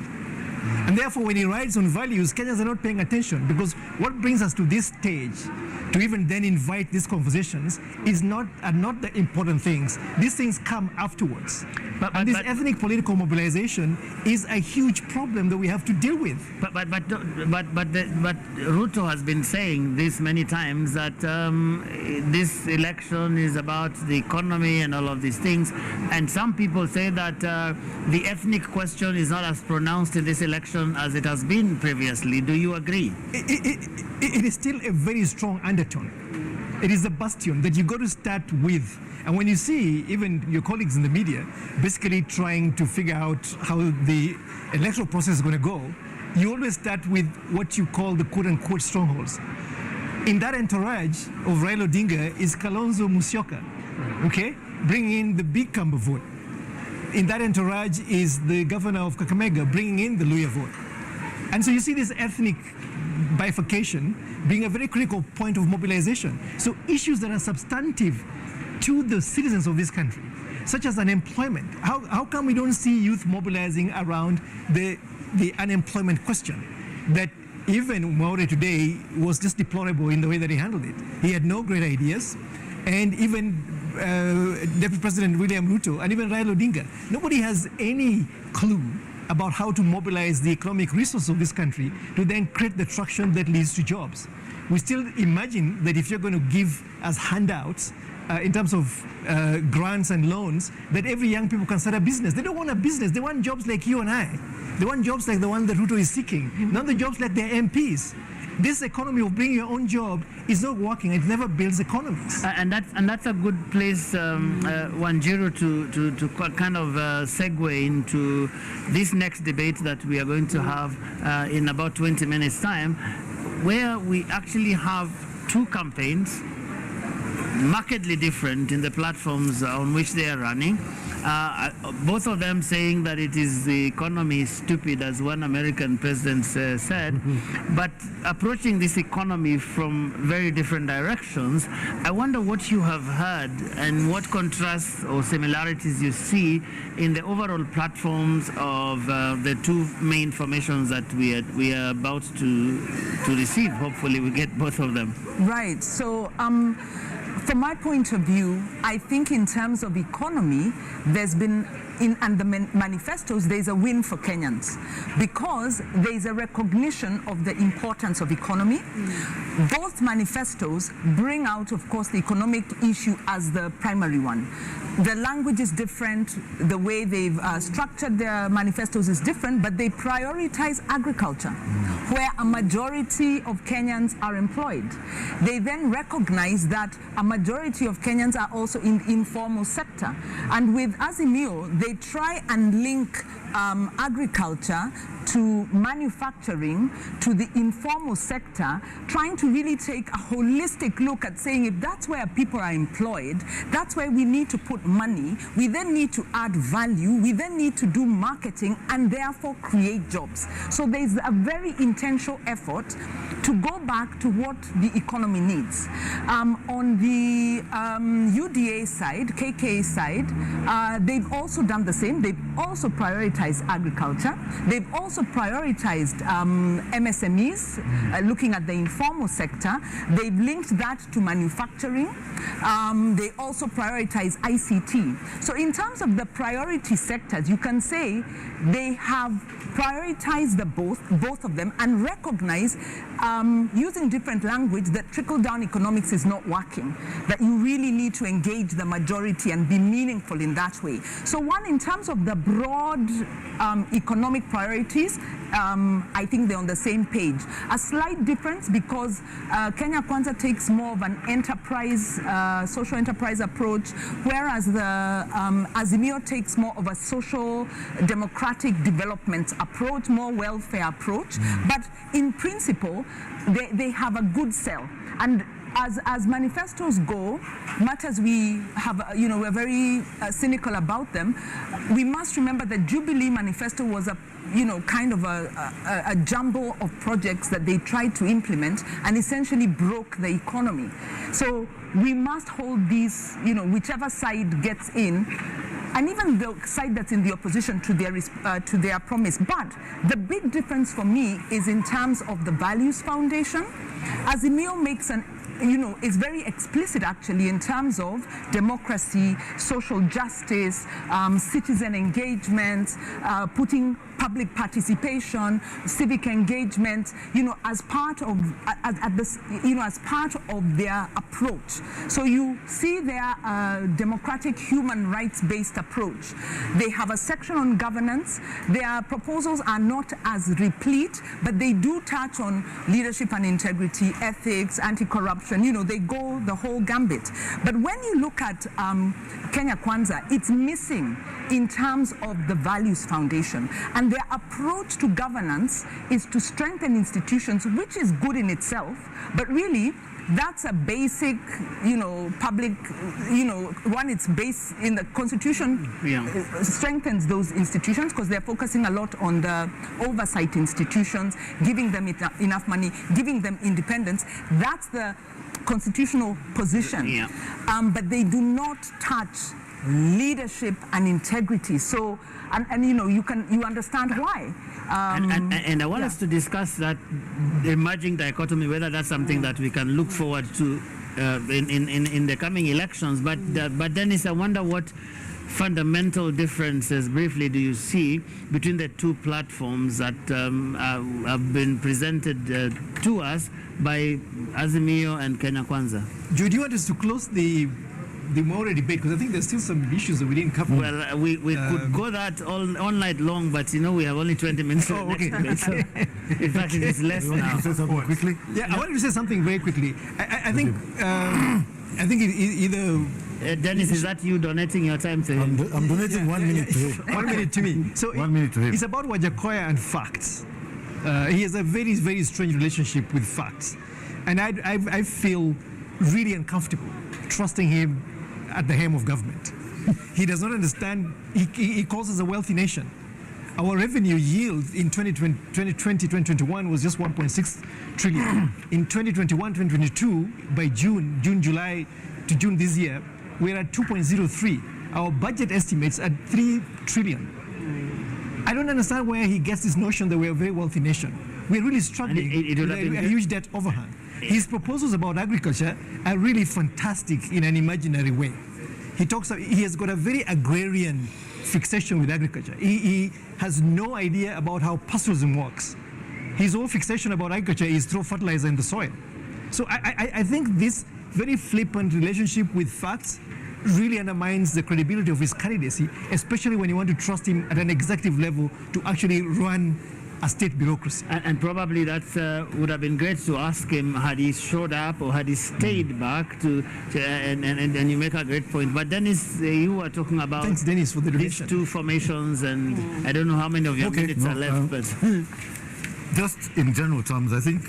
And therefore, when he rides on values, Kenyans are not paying attention, because what brings us to this stage, to even then invite these conversations, are not the important things. These things come afterwards. And this ethnic political mobilization is a huge problem that we have to deal with. But Ruto has been saying this many times, that this election is about the economy and all of these things. And some people say that the ethnic question is not as pronounced in this election as it has been previously. Do you agree? It is still a very strong undertone. It is the bastion that you got to start with. And when you see even your colleagues in the media basically trying to figure out how the electoral process is going to go, you always start with what you call the quote-unquote strongholds. In that entourage of Raila Odinga is Kalonzo Musyoka, okay, bringing in the big Kamba vote. In that entourage is the governor of Kakamega, bringing in the Luya vote. And so you see this ethnic bifurcation being a very critical point of mobilization. So issues that are substantive to the citizens of this country, such as unemployment. How come we don't see youth mobilizing around the unemployment question? That even Mwaure today was just deplorable in the way that he handled it. He had no great ideas. And even Deputy President William Ruto and even Raila Odinga, nobody has any clue about how to mobilize the economic resources of this country to then create the traction that leads to jobs. We still imagine that if you're going to give us handouts in terms of grants and loans, that every young people can start a business. They don't want a business. They want jobs like you and I. They want jobs like the one that Ruto is seeking, not the jobs like their MPs. This economy of bringing your own job is not working. It never builds economies. And that's a good place, Wanjiru, to kind of segue into this next debate that we are going to have in about 20 minutes' time, where we actually have two campaigns, markedly different in the platforms on which they are running. Both of them saying that it is the economy is stupid, as one American president said, but approaching this economy from very different directions. I wonder what you have heard and what contrasts or similarities you see in the overall platforms of the two main formations that we are about to receive. Hopefully we get both of them. Right. So from my point of view, I think in terms of economy, there's been, and the manifestos, there's a win for Kenyans, because there's a recognition of the importance of economy. Both manifestos bring out, of course, the economic issue as the primary one. The language is different, the way they've structured their manifestos is different, but they prioritize agriculture, where a majority of Kenyans are employed. They then recognize that a majority of Kenyans are also in the informal sector. And with Azimio, they try and link agriculture to manufacturing, to the informal sector, trying to really take a holistic look at saying, if that's where people are employed, that's where we need to put money, we then need to add value, we then need to do marketing and therefore create jobs. So there's a very intentional effort to go back to what the economy needs. On the UDA side, KK side, they've also done the same. They've also prioritized agriculture. They've also prioritized MSMEs, looking at the informal sector. They've linked that to manufacturing. They also prioritize ICT. So in terms of the priority sectors, you can say they have prioritized both of them and recognize, using different language, that trickle-down economics is not working, that you really need to engage the majority and be meaningful in that way. So one, in terms of the broad economic priorities, I think they're on the same page. A slight difference because Kenya Kwanza takes more of an enterprise, social enterprise approach, whereas the Azimio takes more of a social democratic development approach, more welfare approach. But in principle, they have a good sell. And as manifestos go, much as we have, we're very cynical about them, we must remember that Jubilee Manifesto was a kind of a jumble of projects that they tried to implement and essentially broke the economy. So we must hold these, whichever side gets in, and even the side that's in the opposition to their promise. But the big difference for me is in terms of the values foundation. Azimio makes is very explicit actually in terms of democracy, social justice, citizen engagement, putting public participation, civic engagement, as part of as part of their approach. So you see their democratic human rights-based approach. They have a section on governance. Their proposals are not as replete, but they do touch on leadership and integrity, ethics, anti-corruption. They go the whole gambit. But when you look at Kenya Kwanza, it's missing in terms of the values foundation. And their approach to governance is to strengthen institutions, which is good in itself, but really that's a basic, public, one, it's based in the constitution, strengthens those institutions because they're focusing a lot on the oversight institutions, giving them enough money, giving them independence. That's the constitutional position. But they do not touch leadership and integrity. So, and you understand why. And I want us to discuss that emerging dichotomy, whether that's something that we can look forward to in the coming elections. But Dennis, I wonder what fundamental differences, briefly, do you see between the two platforms that have been presented to us by Azimio and Kenya Kwanza? Do you want us to close the Mwaure debate, because I think there's still some issues that we didn't cover? Well, we could go that all night long, but we have only 20 minutes. Oh, okay. Debate, so in fact, it is less now. Say something quickly? Yeah, I wanted to say something very quickly. I think either. Dennis, is that you donating your time to him? I'm donating 1 minute to him. 1 minute to me. So 1 minute to him. It's about Wajackoyah and facts. He has a very, very strange relationship with facts. And I feel really uncomfortable trusting him at the helm of government. He does not understand. He calls us a wealthy nation. Our revenue yield in 2020-2021 was just 1.6 trillion. In 2021-2022, by July to June this year, we're at 2.03. Our budget estimates at 3 trillion. I don't understand where he gets this notion that we're a very wealthy nation. We're really struggling with a huge debt overhang. His proposals about agriculture are really fantastic in an imaginary way. He has got a very agrarian fixation with agriculture. He has no idea about how pastoralism works. His whole fixation about agriculture is throw fertilizer in the soil. So I think this very flippant relationship with facts really undermines the credibility of his candidacy, especially when you want to trust him at an executive level to actually run a state bureaucracy. And probably that would have been great to ask him had he showed up or had he stayed back and you make a great point. But Dennis, you were talking about Thanks, Dennis, for the these two formations, and I don't know how many of your minutes are left, but just in general terms, I think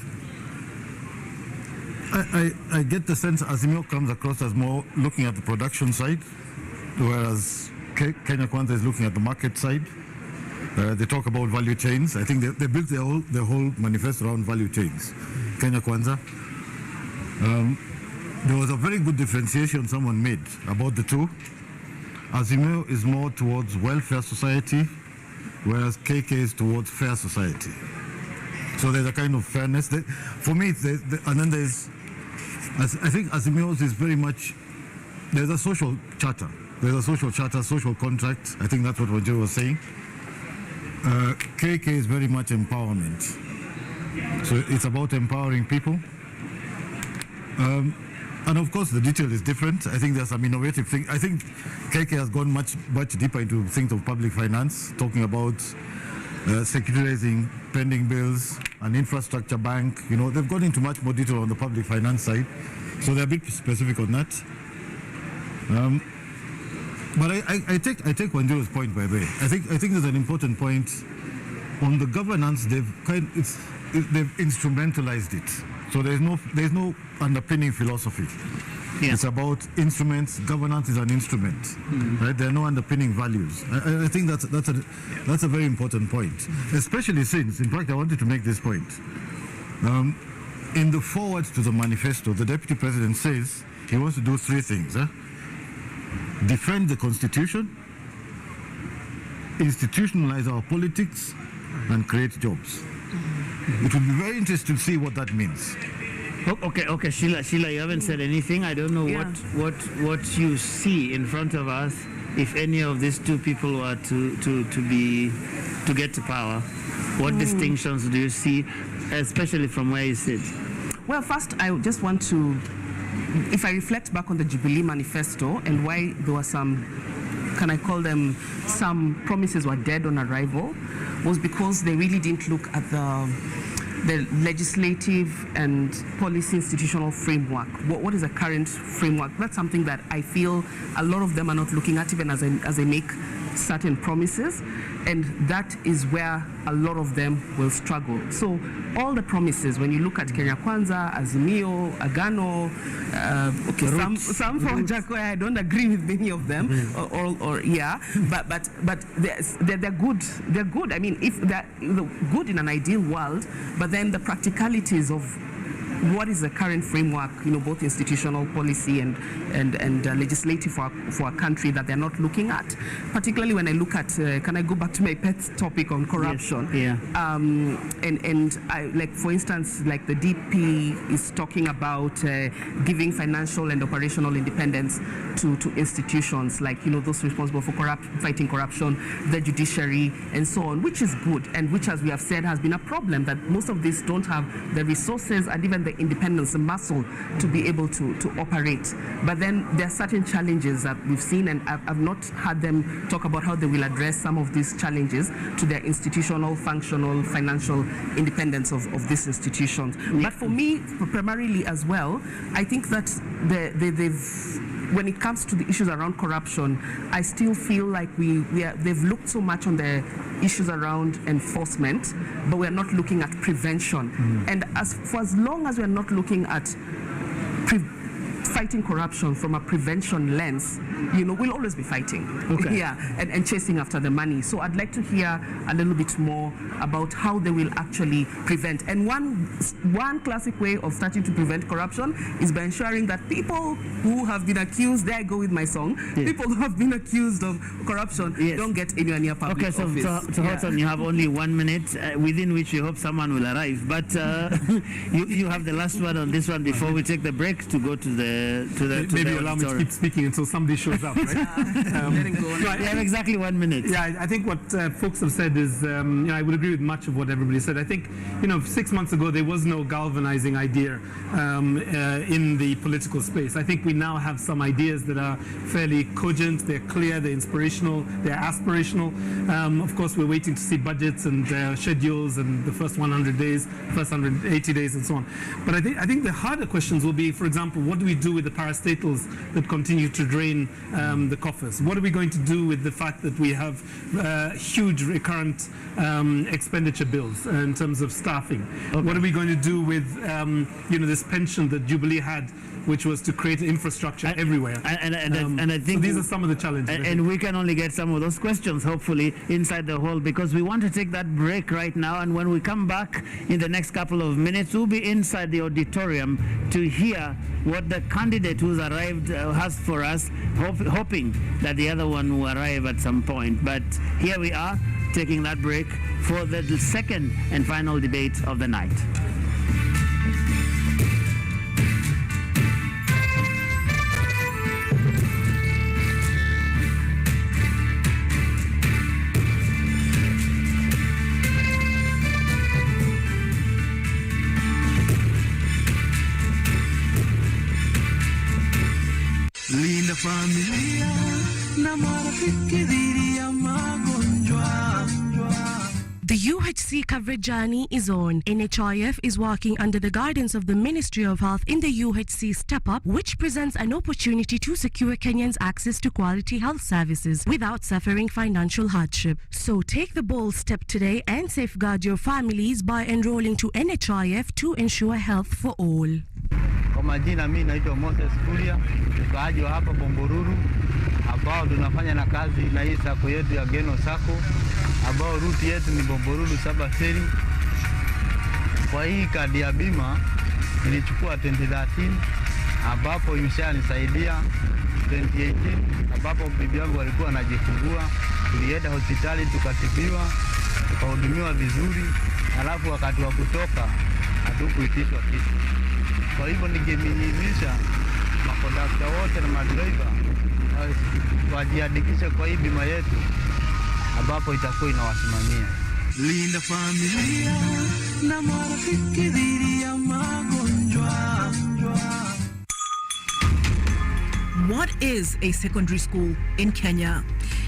I get the sense Azimio comes across as more looking at the production side, whereas Kenya Kwanza is looking at the market side. They talk about value chains. I think they built their whole manifesto around value chains. Kenya Kwanza. There was a very good differentiation someone made about the two. Azimio is more towards welfare society, whereas KK is towards fair society. So there's a kind of fairness. For me, and then there's, I think Azimio's is very much, there's a social charter. There's a social charter, social contract. I think that's what Wajackoyah was saying. KK is very much empowerment. So it's about empowering people. And of course, the detail is different. I think there's some innovative things. I think KK has gone much deeper into things of public finance, talking about securitizing pending bills, an infrastructure bank. You know, they've gone into much more detail on the public finance side, so they're a bit specific on that. But I take Wanjiru's point, by the way. I think there's an important point on the governance. They've instrumentalized it. So there's no underpinning philosophy. Yeah. It's about instruments. Governance is an instrument, right? There are no underpinning values. I think that's a very important point, especially since, in fact, I wanted to make this point. In the forward to the manifesto, the Deputy President says he wants to do three things: defend the Constitution, institutionalize our politics, and create jobs. It will be very interesting to see what that means. Okay, Sheila, you haven't said anything. I don't know what you see in front of us if any of these two people were to get to power. What distinctions do you see, especially from where you sit? Well, first, I just want to, if I reflect back on the Jubilee Manifesto and why there were some, can I call them, some promises were dead on arrival, was because they really didn't look at the legislative and policy institutional framework. What is the current framework? That's something that I feel a lot of them are not looking at, even as they make certain promises, and that is where a lot of them will struggle. So all the promises, when you look at Kenya Kwanza, Azimio, Agano, some for Wajackoyah, I don't agree with many of them, but they're good. They're good. I mean, if they're good in an ideal world, but then the practicalities of what is the current framework, both institutional policy and legislative for a country that they're not looking at. Particularly when I look at, can I go back to my pet topic on corruption? Yes. Yeah. And I, like, for instance, like the DP is talking about giving financial and operational independence to institutions, like, those responsible for fighting corruption, the judiciary, and so on, which is good, and which, as we have said, has been a problem, that most of these don't have the resources and even the independence, the muscle to be able to operate. But then there are certain challenges that we've seen, and I've not had them talk about how they will address some of these challenges to their institutional, functional, financial independence of these institutions. But for me, primarily as well, I think that when it comes to the issues around corruption, I still feel like they've looked so much on the issues around enforcement, but we're not looking at prevention. And for as long as we're not looking at fighting corruption from a prevention lens, we'll always be fighting. Okay. Yeah, and chasing after the money. So I'd like to hear a little bit more about how they will actually prevent. And one classic way of starting to prevent corruption is by ensuring that people who have been accused, there I go with my song, people who have been accused of corruption don't get anywhere near public office. So Hudson, you have only 1 minute, within which we hope someone will arrive. But you have the last word on this one before we take the break to go to maybe allow me to keep speaking until somebody shows up, right? You have exactly 1 minute. Yeah, I think what folks have said is, I would agree with much of what everybody said. I think, 6 months ago there was no galvanizing idea in the political space. I think we now have some ideas that are fairly cogent, they're clear, they're inspirational, they're aspirational. Of course, we're waiting to see budgets and schedules and the first 100 days, first 180 days and so on. But I think the harder questions will be, for example, what do we do with the parastatals that continue to drain the coffers? What are we going to do with the fact that we have huge recurrent expenditure bills in terms of staffing? Okay. What are we going to do with this pension that Jubilee had, which was to create infrastructure everywhere? And I think so these are some of the challenges. And we can only get some of those questions, hopefully, inside the hall, because we want to take that break right now. And when we come back in the next couple of minutes, we'll be inside the auditorium to hear what the candidate who's arrived has for us, hoping that the other one will arrive at some point. But here we are, taking that break for the second and final debate of the night. The UHC coverage journey is on. NHIF is working under the guidance of the Ministry of Health in the UHC Step Up, which presents an opportunity to secure Kenyans access to quality health services without suffering financial hardship. So take the bold step today and safeguard your families by enrolling to NHIF to ensure health for all. Kwa majina mimi naitwa Moses Kulia, mkaaji wa hapa Bomboruru, ambao tunafanya na kazi na hii sako yetu ya Geno Sako, ambao ruti yetu ni Bomboruru Saba Seri. Kwa hii kadi ya bima nilichukua 2013, ambapo imeshanisaidia 2018, ambapo bibi yangu alikuwa anajifungua, tulienda hospitali tukatibiwa, tukahudumiwa vizuri, alafu wakati wa kutoka hatukuitishwa kitu. Kwa hivyo ningemhimiza makondakta wote na madriver wajiandikishe kwa hii bima yetu, ambapo itakuwa inawasimamia. Linda familia na marafiki dhidi ya magonjwa. What is a secondary school in Kenya?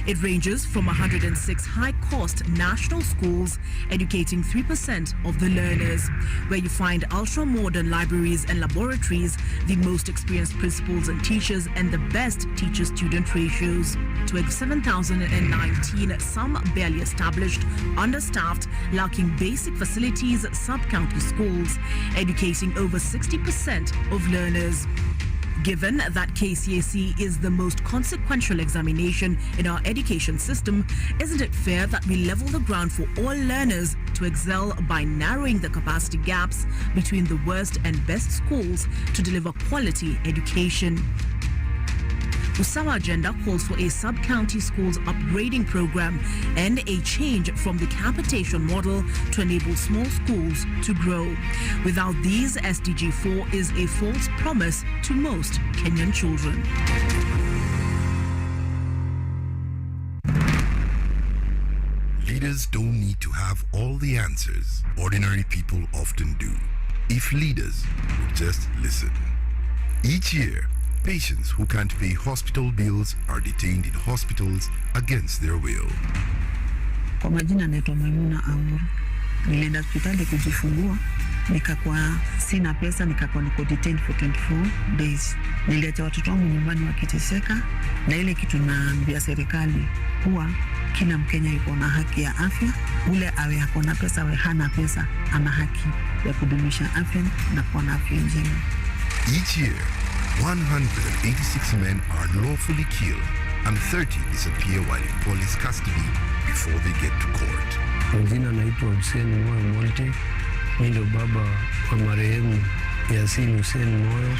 It ranges from 106 high-cost national schools educating 3% of the learners, where you find ultra-modern libraries and laboratories, the most experienced principals and teachers, and the best teacher-student ratios. To 7,019, some barely established, understaffed, lacking basic facilities, sub-county schools, educating over 60% of learners. Given that KCSE is the most consequential examination in our education system, isn't it fair that we level the ground for all learners to excel by narrowing the capacity gaps between the worst and best schools to deliver quality education? Usawa Agenda calls for a sub-county schools upgrading program and a change from the capitation model to enable small schools to grow. Without these, SDG 4 is a false promise to most Kenyan children. Leaders don't need to have all the answers. Ordinary people often do. If leaders would just listen. Each year, patients who can't pay hospital bills are detained in hospitals against their will. Kwa majina naitwa Maimuna Auru. Nilienda hospitali kujifungua, nikakuwa sina pesa, nikakuwa niko detained for 24 days. Niliacha watoto wangu nyumbani wakiteseka, na ile kitu naambia serikali kuwa kila Mkenya yuko na haki ya afya. Ule awe hako na pesa, awe hana pesa, ana haki ya kudumisha afya na kuwa na afya njema. Each year, 186 men are lawfully killed and 30 disappear while in police custody before they get to court. Jina naitwa Hussein Moyo Monte. Mimi ndo baba wa marehemu Yasin Hussein Moyo,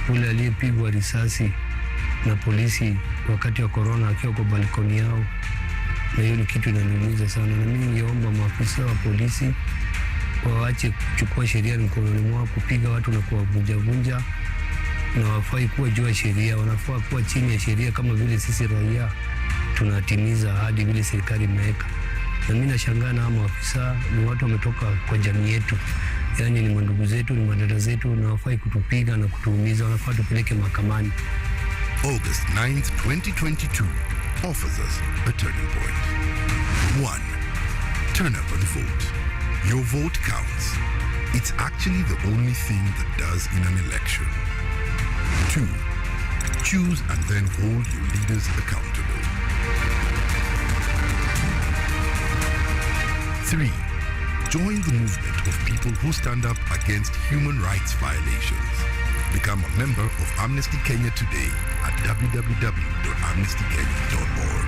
ule aliyepigwa risasi na polisi wakati wa corona akiwa kwa balkoni yao. Na hiyo ni kitu inaniumiza sana, na mimi ningeomba maafisa wa polisi waache kuchukua sheria mikononi mwao, kupiga watu na kuwavunja, na wafai kuwa juu ya sheria, wanafaa kuwa chini ya sheria kama vile sisi raia tunatimiza hadi vile serikali imeweka. Na mimi nashangaa na maafisa ni watu wametoka kwa jamii yetu, yani ni mandugu zetu, ni madada zetu, na wafai kutupiga na kutuumiza, wanafaa tupeleke mahakamani. August 9th, 2022 offers us a turning point. 1. Turn up and vote. Your vote counts. It's actually the only thing that does in an election. 2. Choose and then hold your leaders accountable. 3. Join the movement of people who stand up against human rights violations. Become a member of Amnesty Kenya today at www.amnestykenya.org.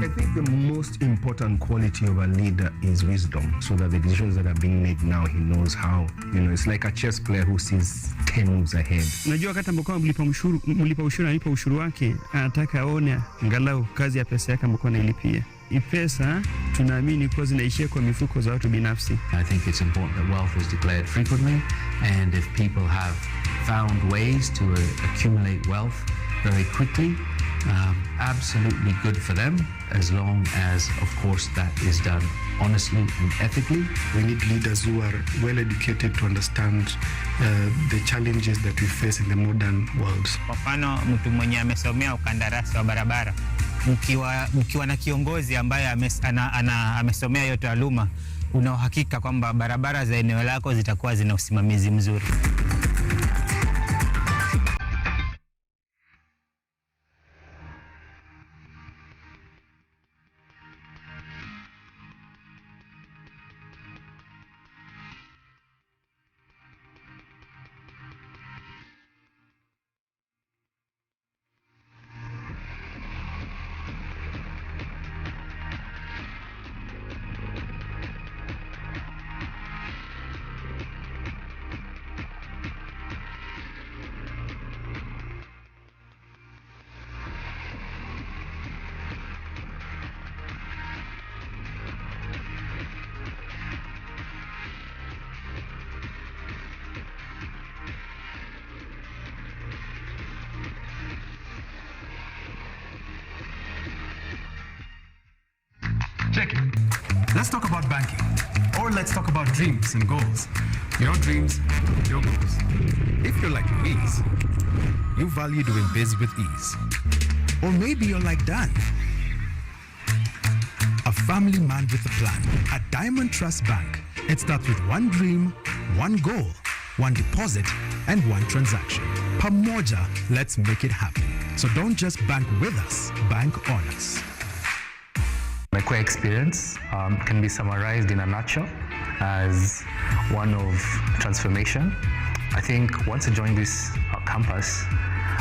I think the most important quality of a leader is wisdom, so that the decisions that are being made now, he knows how, it's like a chess player who sees 10 moves ahead. Unajua wakati ambapo mlipa ushuru analipa ushuru wake, anataka aone angalau kazi ya pesa yake ambayo anailipia. Pesa tunaamini kwa zinaishia kwa mifuko za watu binafsi. I think it's important that wealth is declared frequently, and if people have found ways to accumulate wealth very quickly, absolutely good for them, as long as, of course, that is done honestly and ethically. We need leaders who are well educated to understand the challenges that we face in the modern world. Kwa mfano, mtu mwenye amesomea ukandarasi wa barabara, mkiwa na kiongozi ambaye amesomea hiyo taaluma, una uhakika kwamba barabara za eneo lako zitakuwa zina usimamizi mzuri. Check it. Let's talk about banking. Or let's talk about dreams and goals. Your dreams, your goals. If you're like Louise, you value doing biz with ease. Or maybe you're like Dan, a family man with a plan. At Diamond Trust Bank, it starts with one dream, one goal, one deposit, and one transaction. Pamoja, let's make it happen. So don't just bank with us, bank on us. My core experience can be summarized in a nutshell as one of transformation. I think once I joined this campus,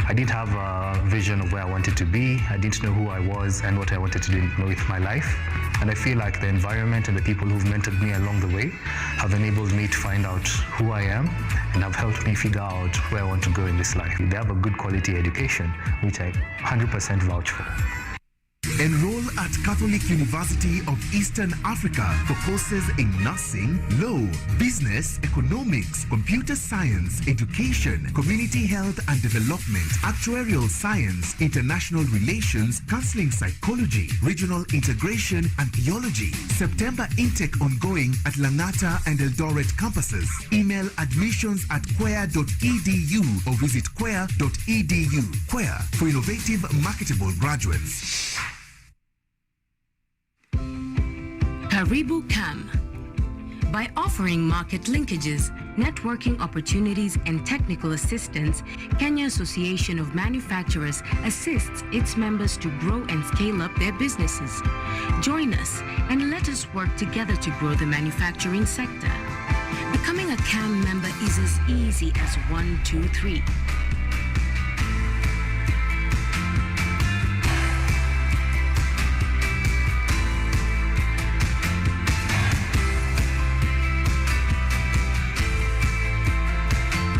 I did have a vision of where I wanted to be. I didn't know who I was and what I wanted to do with my life. And I feel like the environment and the people who've mentored me along the way have enabled me to find out who I am and have helped me figure out where I want to go in this life. They have a good quality education, which I 100% vouch for. Enroll at Catholic University of Eastern Africa for courses in nursing, law, business, economics, computer science, education, community health and development, actuarial science, international relations, counseling psychology, regional integration and theology. September intake ongoing at Langata and Eldoret campuses. Email admissions@quair.edu or visit quair.edu. Quair for innovative, marketable graduates. Karibu CAM. By offering market linkages, networking opportunities, and technical assistance, Kenya Association of Manufacturers assists its members to grow and scale up their businesses. Join us and let us work together to grow the manufacturing sector. Becoming a CAM member is as easy as 1, 2, 3.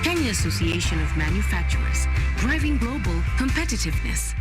Kenya Association of Manufacturers, driving global competitiveness.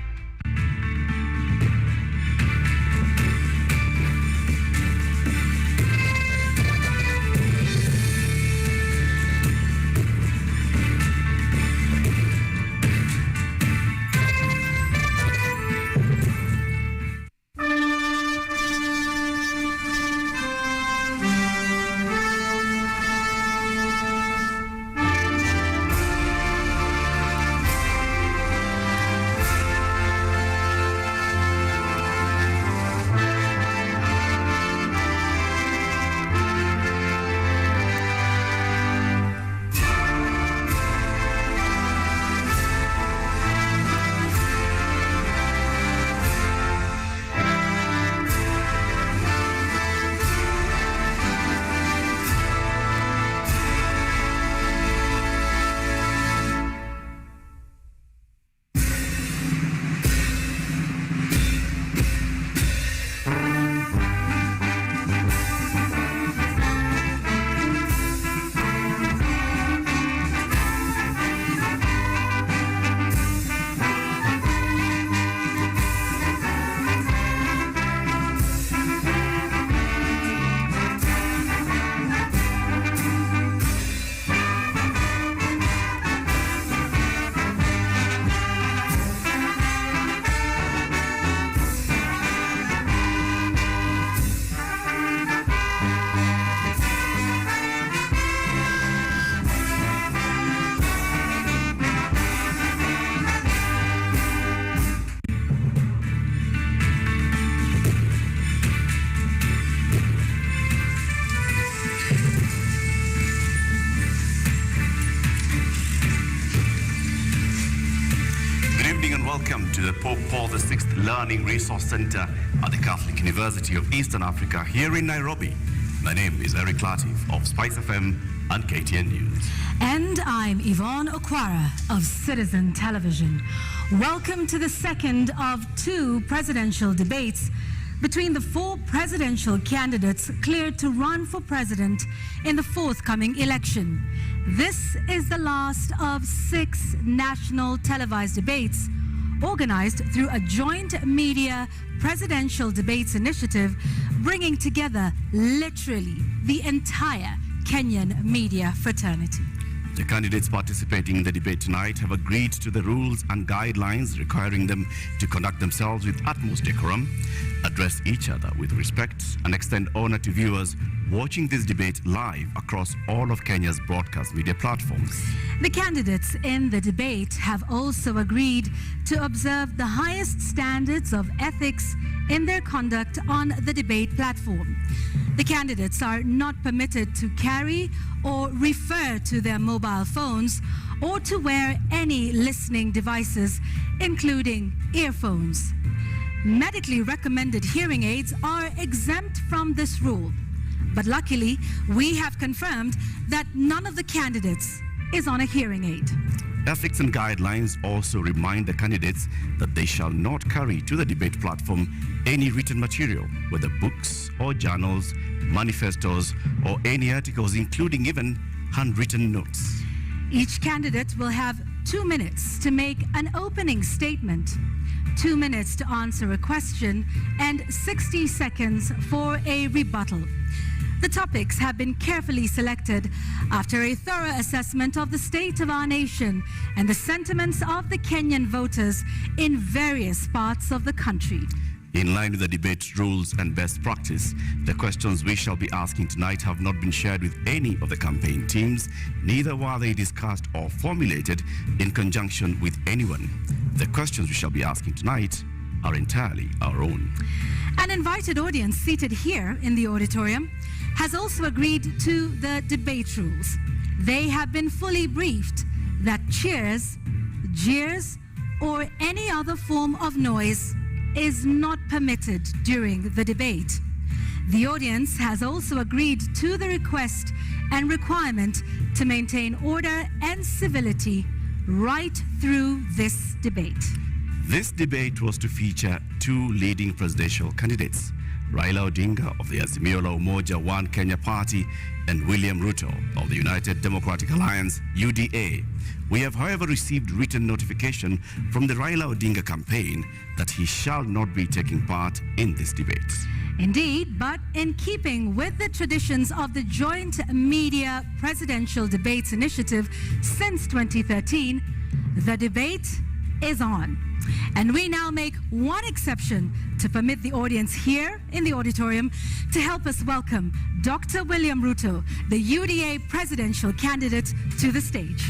evening and welcome to the Pope Paul VI Learning Resource Center at the Catholic University of Eastern Africa here in Nairobi. My name is Eric Latif of Spice FM and KTN News. And I'm Yvonne Okwara of Citizen Television. Welcome to the second of two presidential debates between the four presidential candidates cleared to run for president in the forthcoming election. This is the last of 6 national televised debates organized through a joint media presidential debates initiative, bringing together literally the entire Kenyan media fraternity. The candidates participating in the debate tonight have agreed to the rules and guidelines requiring them to conduct themselves with utmost decorum, address each other with respect, and extend honor to viewers watching this debate live across all of Kenya's broadcast media platforms. The candidates in the debate have also agreed to observe the highest standards of ethics in their conduct on the debate platform. The candidates are not permitted to carry or refer to their mobile phones or to wear any listening devices, including earphones. Medically recommended hearing aids are exempt from this rule. But luckily, we have confirmed that none of the candidates is on a hearing aid. Ethics and guidelines also remind the candidates that they shall not carry to the debate platform any written material, whether books or journals, manifestos, or any articles, including even handwritten notes. Each candidate will have 2 minutes to make an opening statement, 2 minutes to answer a question, and 60 seconds for a rebuttal. The topics have been carefully selected after a thorough assessment of the state of our nation and the sentiments of the Kenyan voters in various parts of the country. In line with the debate rules and best practice, the questions we shall be asking tonight have not been shared with any of the campaign teams, neither were they discussed or formulated in conjunction with anyone. The questions we shall be asking tonight are entirely our own. An invited audience seated here in the auditorium has also agreed to the debate rules. They have been fully briefed that cheers, jeers, or any other form of noise is not permitted during the debate. The audience has also agreed to the request and requirement to maintain order and civility right through this debate. This debate was to feature 2 leading presidential candidates, Raila Odinga of the Azimio la Umoja One Kenya Party and William Ruto of the United Democratic Alliance, UDA. We have, however, received written notification from the Raila Odinga campaign that he shall not be taking part in this debate. Indeed, but in keeping with the traditions of the Joint Media Presidential Debates Initiative since 2013, the debate is on. And we now make one exception to permit the audience here in the auditorium to help us welcome Dr. William Ruto, the UDA presidential candidate, to the stage.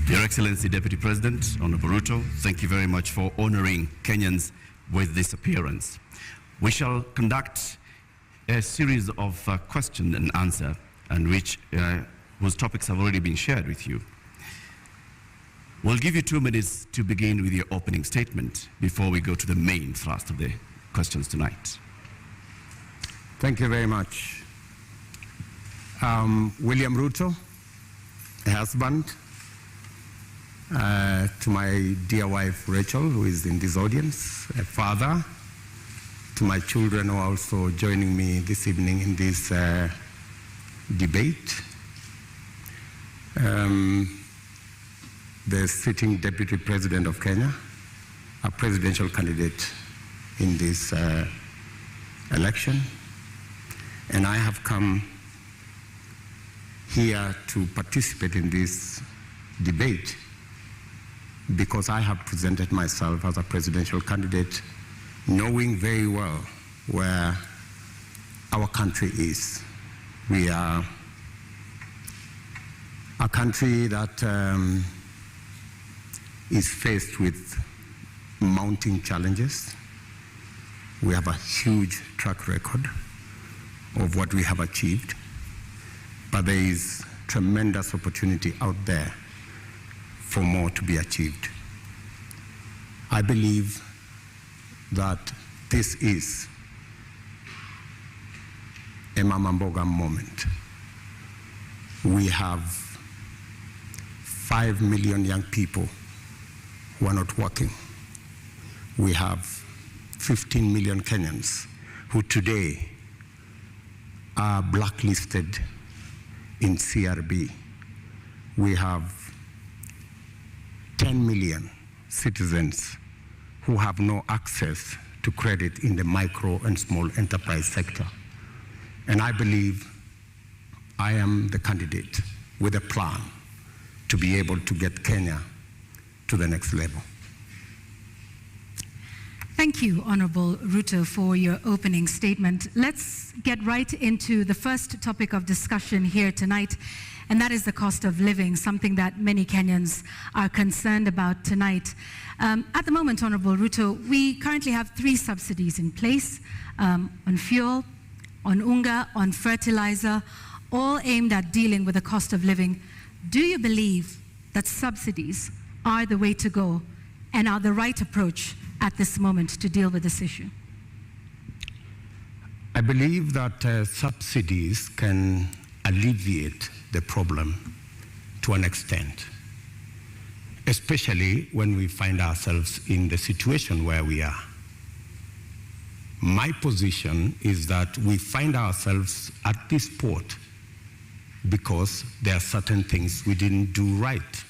Your Excellency Deputy President, Honorable Ruto, thank you very much for honoring Kenyans with this appearance. We shall conduct a series of question and answer, and whose topics have already been shared with you. We'll give you 2 minutes to begin with your opening statement before we go to the main thrust of the questions tonight. Thank you very much. William Ruto, a husband, to my dear wife Rachel, who is in this audience, a father, to my children who are also joining me this evening in this debate. The sitting Deputy President of Kenya, a presidential candidate in this election. And I have come here to participate in this debate because I have presented myself as a presidential candidate, knowing very well where our country is. We are a country that is faced with mounting challenges. We have a huge track record of what we have achieved, but there is tremendous opportunity out there for more to be achieved. I believe that this is a Mama Mboga moment. We have 5 million young people who are not working. We have 15 million Kenyans who today are blacklisted in CRB. We have 10 million citizens who have no access to credit in the micro and small enterprise sector. And I believe I am the candidate with a plan to be able to get Kenya to the next level. Thank you, Honorable Ruto, for your opening statement. Let's get right into the first topic of discussion here tonight, and that is the cost of living, something that many Kenyans are concerned about tonight. At the moment, Honorable Ruto, we currently have 3 subsidies in place on fuel, on unga, on fertilizer, all aimed at dealing with the cost of living. Do you believe that subsidies are the way to go and are the right approach at this moment to deal with this issue? I believe that subsidies can alleviate the problem to an extent, especially when we find ourselves in the situation where we are. My position is that we find ourselves at this port because there are certain things we didn't do right.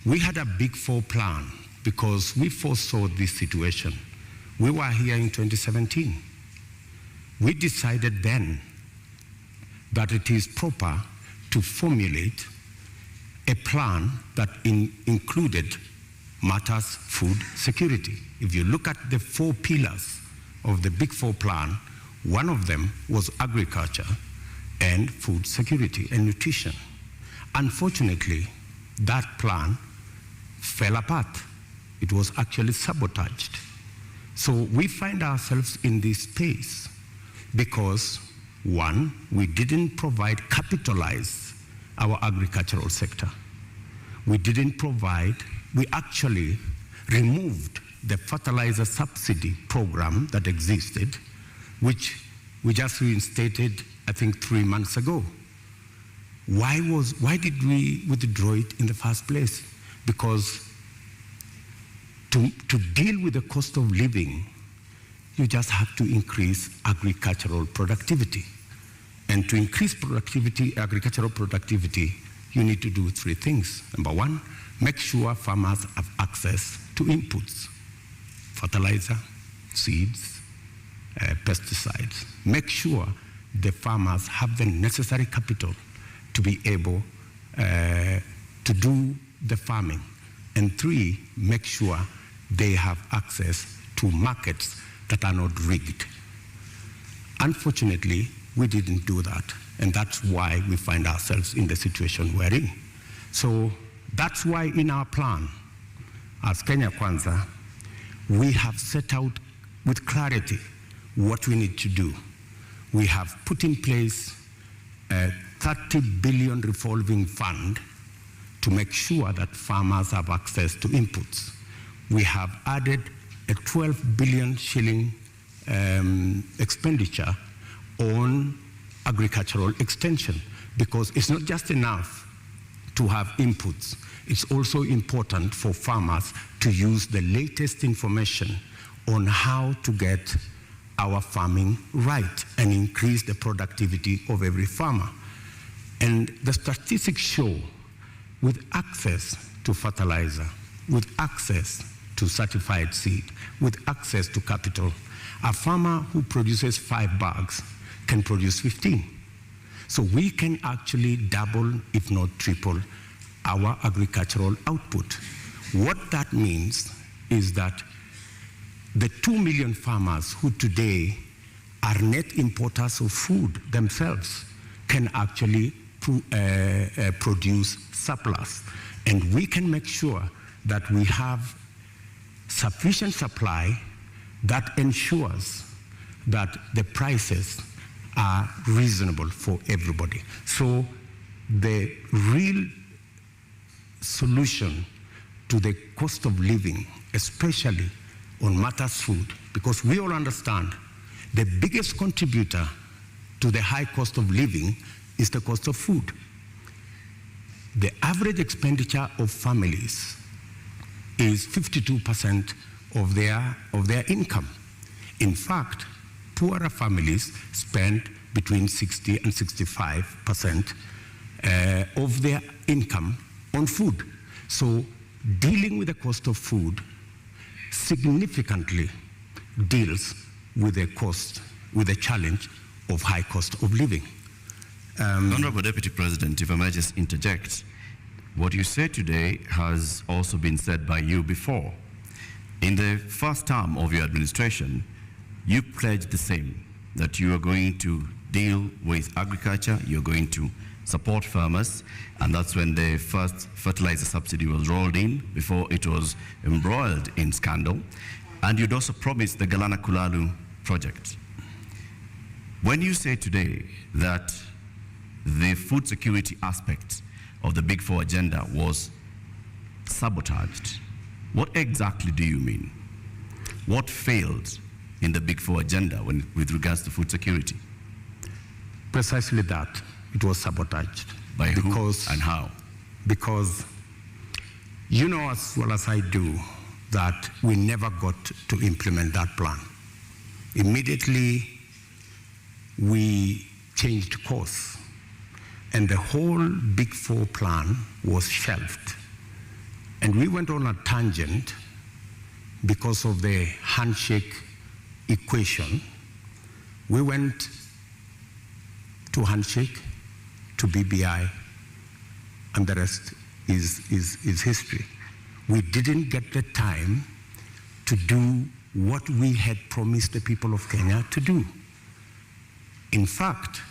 We had a Big Four plan because we foresaw this situation. We were here in 2017. We decided then that it is proper to formulate a plan that included matters food security. If you look at the 4 pillars of the Big Four plan, one of them was agriculture and food security and nutrition. Unfortunately, that plan fell apart. It was actually sabotaged. So we find ourselves in this space because, one, we didn't capitalize our agricultural sector. We actually removed the fertilizer subsidy program that existed, which we just reinstated, I think, 3 months ago. Why did we withdraw it in the first place? Because to deal with the cost of living, you just have to increase agricultural productivity. And to increase agricultural productivity, you need to do 3 things. Number 1, make sure farmers have access to inputs, fertilizer, seeds, pesticides. Make sure the farmers have the necessary capital to be able to do the farming. And 3, make sure they have access to markets that are not rigged. Unfortunately, we didn't do that, and that's why we find ourselves in the situation we're in. So that's why in our plan, as Kenya Kwanza, we have set out with clarity what we need to do. We have put in place a 30 billion revolving fund to make sure that farmers have access to inputs. We have added a 12 billion shilling expenditure on agricultural extension, because it's not just enough to have inputs. It's also important for farmers to use the latest information on how to get our farming right and increase the productivity of every farmer. And the statistics show, with access to fertilizer, with access to certified seed, with access to capital, a farmer who produces 5 bags can produce 15. So we can actually double, if not triple, our agricultural output. What that means is that the 2 million farmers who today are net importers of food themselves can actually produce surplus. And we can make sure that we have sufficient supply that ensures that the prices are reasonable for everybody. So the real solution to the cost of living, especially on matters food, because we all understand the biggest contributor to the high cost of living is the cost of food. The average expenditure of families is 52% of their income. In fact, poorer families spend between 60 and 65% of their income on food. So dealing with the cost of food significantly deals with the challenge of high cost of living. Honorable Deputy President, if I may just interject, what you said today has also been said by you before. In the first term of your administration, you pledged the same, that you are going to deal with agriculture, you're going to support farmers, and that's when the first fertilizer subsidy was rolled in before it was embroiled in scandal. And you'd also promised the Galana Kulalu project. When you say today that the food security aspect of the Big Four agenda was sabotaged, what exactly do you mean? What failed in the Big Four agenda with regards to food security? Precisely that. It was sabotaged. By who and how? Because you know as well as I do that we never got to implement that plan. Immediately, we changed course, and the whole Big Four plan was shelved. And we went on a tangent because of the handshake equation. We went to handshake, to BBI, and the rest is history. We didn't get the time to do what we had promised the people of Kenya to do. In fact,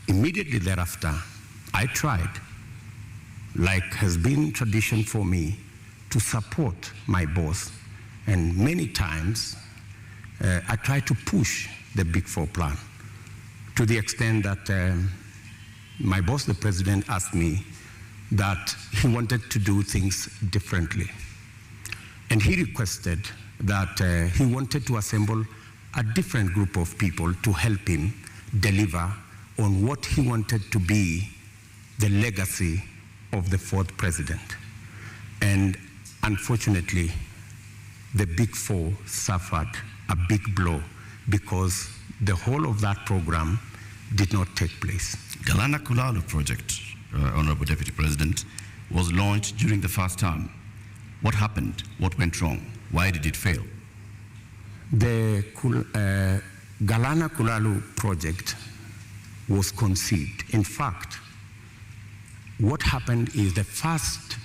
immediately thereafter, I tried, like has been tradition for me, to support my boss. And many times, I tried to push the Big Four plan to the extent that my boss, the president, asked me that he wanted to do things differently. And he requested that he wanted to assemble a different group of people to help him deliver on what he wanted to be the legacy of the fourth president. And unfortunately, the Big Four suffered a big blow because the whole of that program did not take place. Galana Kulalu project, Honorable Deputy President, was launched during the first term. What happened? What went wrong? Why did it fail? The Galana Kulalu project was conceived. In fact, what happened is the first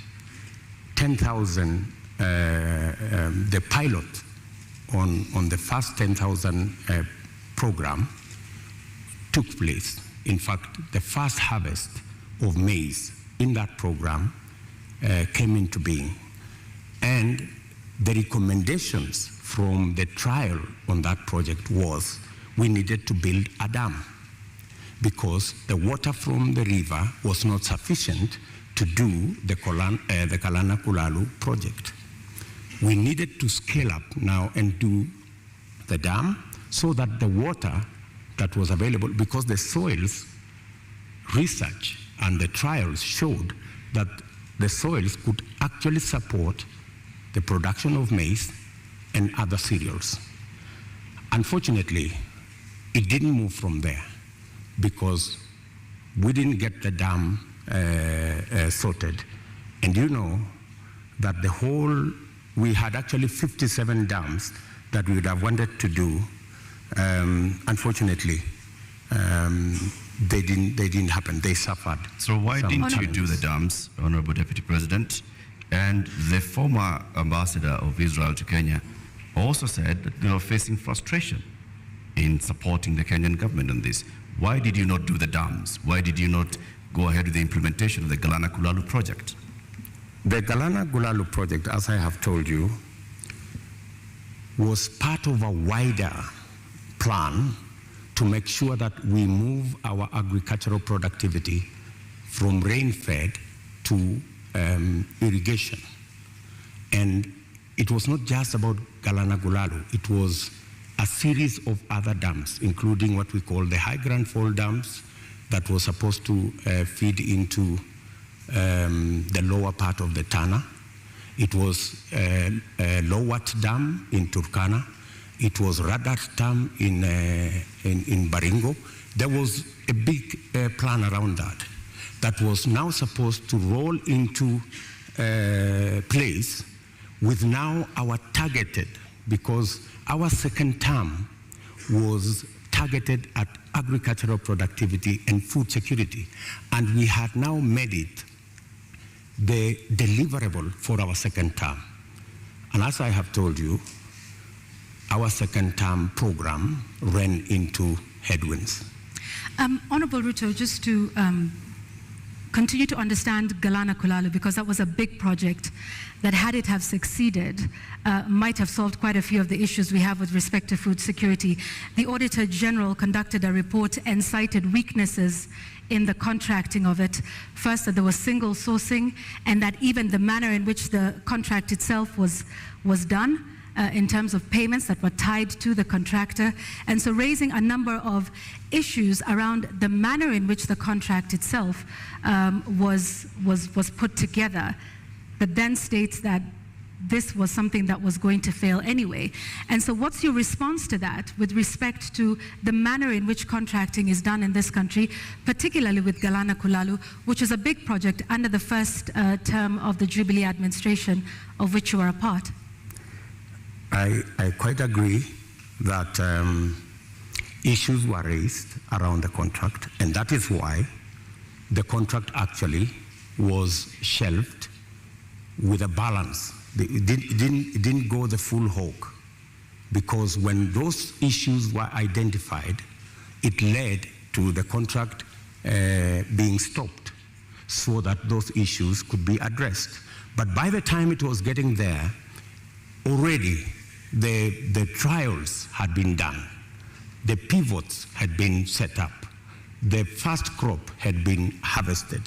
10,000, the pilot on the first 10,000 program took place. In fact, the first harvest of maize in that program came into being. And the recommendations from the trial on that project was we needed to build a dam because the water from the river was not sufficient to do the Galana Kulalu project. We needed to scale up now and do the dam so that the water that was available, because the soils research and the trials showed that the soils could actually support the production of maize and other cereals. Unfortunately, it didn't move from there because we didn't get the dam sorted. And you know that we had actually 57 dams that we would have wanted to do. Unfortunately, they didn't happen. They suffered. So why didn't you do the dams, Honorable Deputy President? And the former ambassador of Israel to Kenya also said that they were facing frustration in supporting the Kenyan government on this. Why did you not do the dams? Why did you not go ahead with the implementation of the Galana Kulalu project? The Galana Kulalu project, as I have told you, was part of a wider plan to make sure that we move our agricultural productivity from rain-fed to irrigation. And it was not just about Galana Gulalu, it was a series of other dams, including what we call the High Grand Fall dams that was supposed to feed into the lower part of the Tana. It was Lowat Dam in Turkana. It was Radat Dam in Baringo. There was a big plan around that was now supposed to roll into place with now our targeted, because our second term was targeted at agricultural productivity and food security. And we had now made it the deliverable for our second term. And as I have told you, our second term program ran into headwinds. Honorable Ruto, just to continue to understand Galana Kulalu, because that was a big project that, had it have succeeded, might have solved quite a few of the issues we have with respect to food security. The Auditor General conducted a report and cited weaknesses in the contracting of it. First, that there was single sourcing, and that even the manner in which the contract itself was done, in terms of payments that were tied to the contractor. And so raising a number of issues around the manner in which the contract itself was put together, that then states that this was something that was going to fail anyway. And so what's your response to that with respect to the manner in which contracting is done in this country, particularly with Galana Kulalu, which is a big project under the first term of the Jubilee administration, of which you are a part? I quite agree that issues were raised around the contract, and that is why the contract actually was shelved with a balance. It didn't go the full hog, because when those issues were identified, it led to the contract being stopped so that those issues could be addressed. But by the time it was getting there, already the trials had been done, the pivots had been set up, the first crop had been harvested,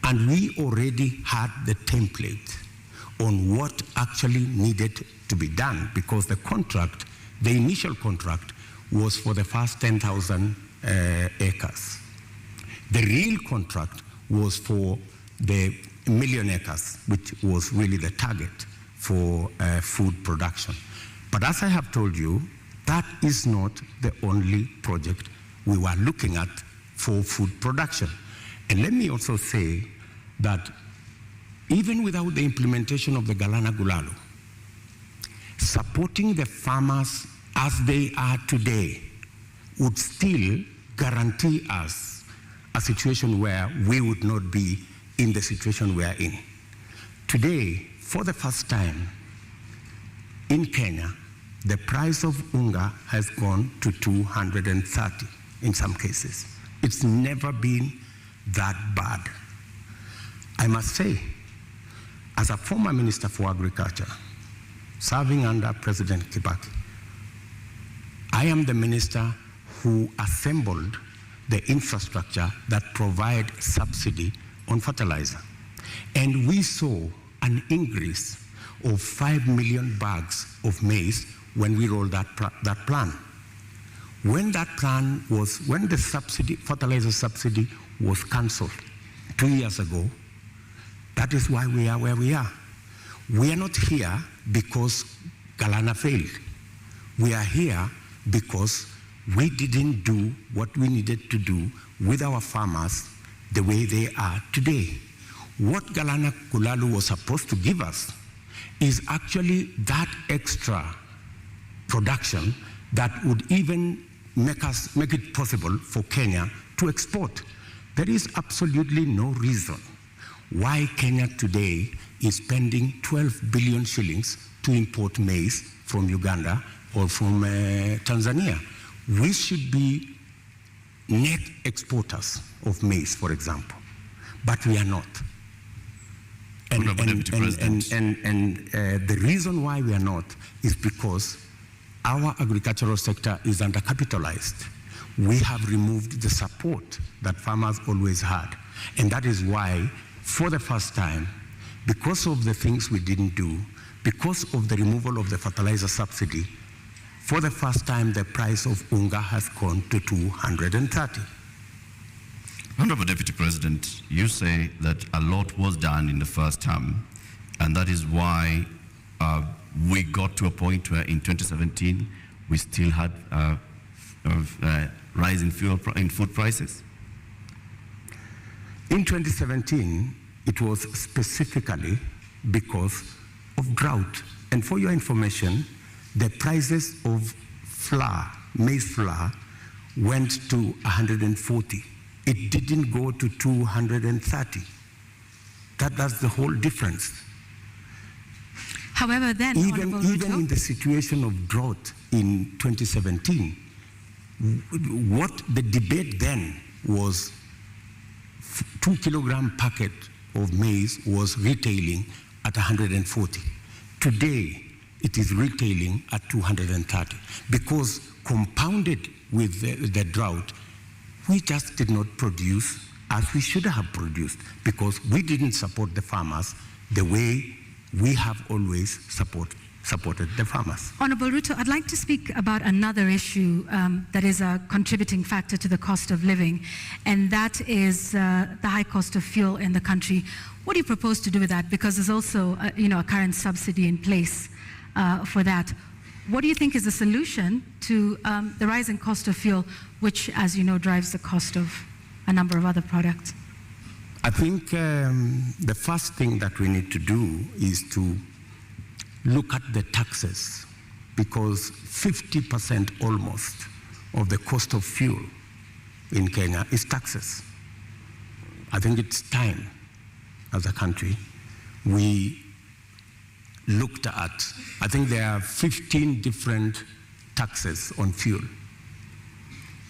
and we already had the template on what actually needed to be done, because the contract, the initial contract, was for the first 10,000 acres. The real contract was for the 1 million acres, which was really the target for food production. But as I have told you, that is not the only project we were looking at for food production. And let me also say that even without the implementation of the Galana Gulalu, supporting the farmers as they are today would still guarantee us a situation where we would not be in the situation we are in. Today, for the first time in Kenya, the price of unga has gone to 230 in some cases. It's never been that bad. I must say, as a former Minister for Agriculture, serving under President Kibaki, I am the minister who assembled the infrastructure that provide subsidy on fertilizer. And we saw an increase of 5 million bags of maize when we rolled that plan. When that plan was, when the subsidy, fertilizer subsidy was cancelled 2 years ago, that is why we are where we are. We are not here because Galana failed. We are here because we didn't do what we needed to do with our farmers the way they are today. What Galana Kulalu was supposed to give us is actually that extra production that would even make it possible for Kenya to export. There is absolutely no reason why Kenya today is spending 12 billion shillings to import maize from Uganda or from Tanzania. We should be net exporters of maize, for example, but we are not. And the reason why we are not is because our agricultural sector is undercapitalized. We have removed the support that farmers always had. And that is why, for the first time, because of the things we didn't do, because of the removal of the fertilizer subsidy, for the first time, the price of unga has gone to 230. Honorable Deputy President, you say that a lot was done in the first term, and that is why we got to a point where in 2017, we still had rise in food prices? In 2017, it was specifically because of drought. And for your information, the prices of flour, maize flour, went to 140. It didn't go to 230. That's the whole difference. However, then, even in the situation of drought in 2017, what the debate then was, 2 kilogram packet of maize was retailing at 140. Today, it is retailing at 230 because compounded with the drought, we just did not produce as we should have produced because we didn't support the farmers the way we have always supported the farmers. Honorable Ruto, I'd like to speak about another issue that is a contributing factor to the cost of living, and that is the high cost of fuel in the country. What do you propose to do with that? Because there's also a current subsidy in place for that. What do you think is the solution to the rising cost of fuel, which, as you know, drives the cost of a number of other products? I think the first thing that we need to do is to look at the taxes, because 50% almost of the cost of fuel in Kenya is taxes. I think it's time, as a country, we looked at, I think there are 15 different taxes on fuel.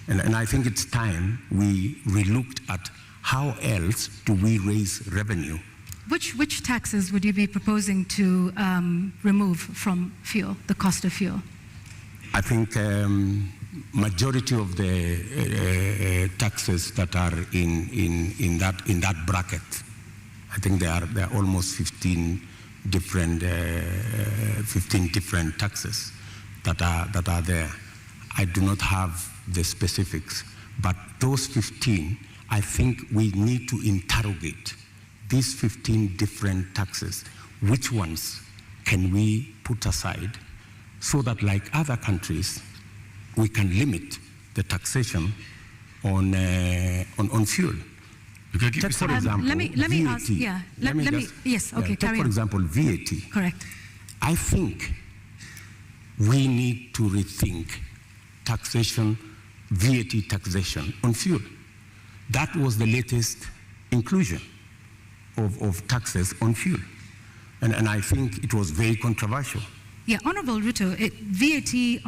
And I think it's time we relooked at how else do we raise revenue. Which taxes would you be proposing to remove from fuel, the cost of fuel? I think majority of the taxes that are in that bracket, I think there are almost 15 different taxes that are there. I do not have the specifics, but those 15, I think we need to interrogate these 15 different taxes. Which ones can we put aside so that, like other countries, we can limit the taxation on fuel? Take, for example, let me ask, yeah. Yes, okay, take, for example, VAT. Correct. I think we need to rethink taxation, VAT taxation on fuel. That was the latest inclusion of taxes on fuel. And I think it was very controversial. Yeah, Honorable Ruto, VAT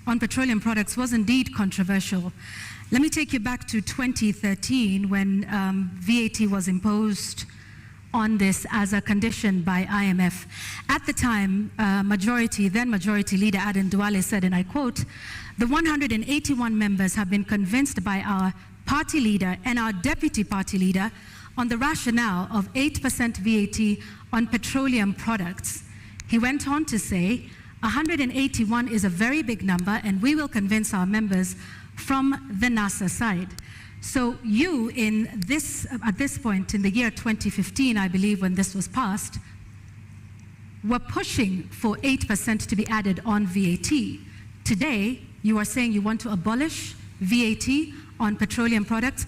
on petroleum products was indeed controversial. Let me take you back to 2013 when VAT was imposed on this as a condition by IMF. At the time, then Majority Leader Aden Duale said, and I quote, "The 181 members have been convinced by our party leader and our deputy party leader on the rationale of 8% VAT on petroleum products." He went on to say, 181 is a very big number and we will convince our members from the NASA side. So you, at this point in the year 2015, I believe, when this was passed, were pushing for 8% to be added on VAT. Today, you are saying you want to abolish VAT on petroleum products.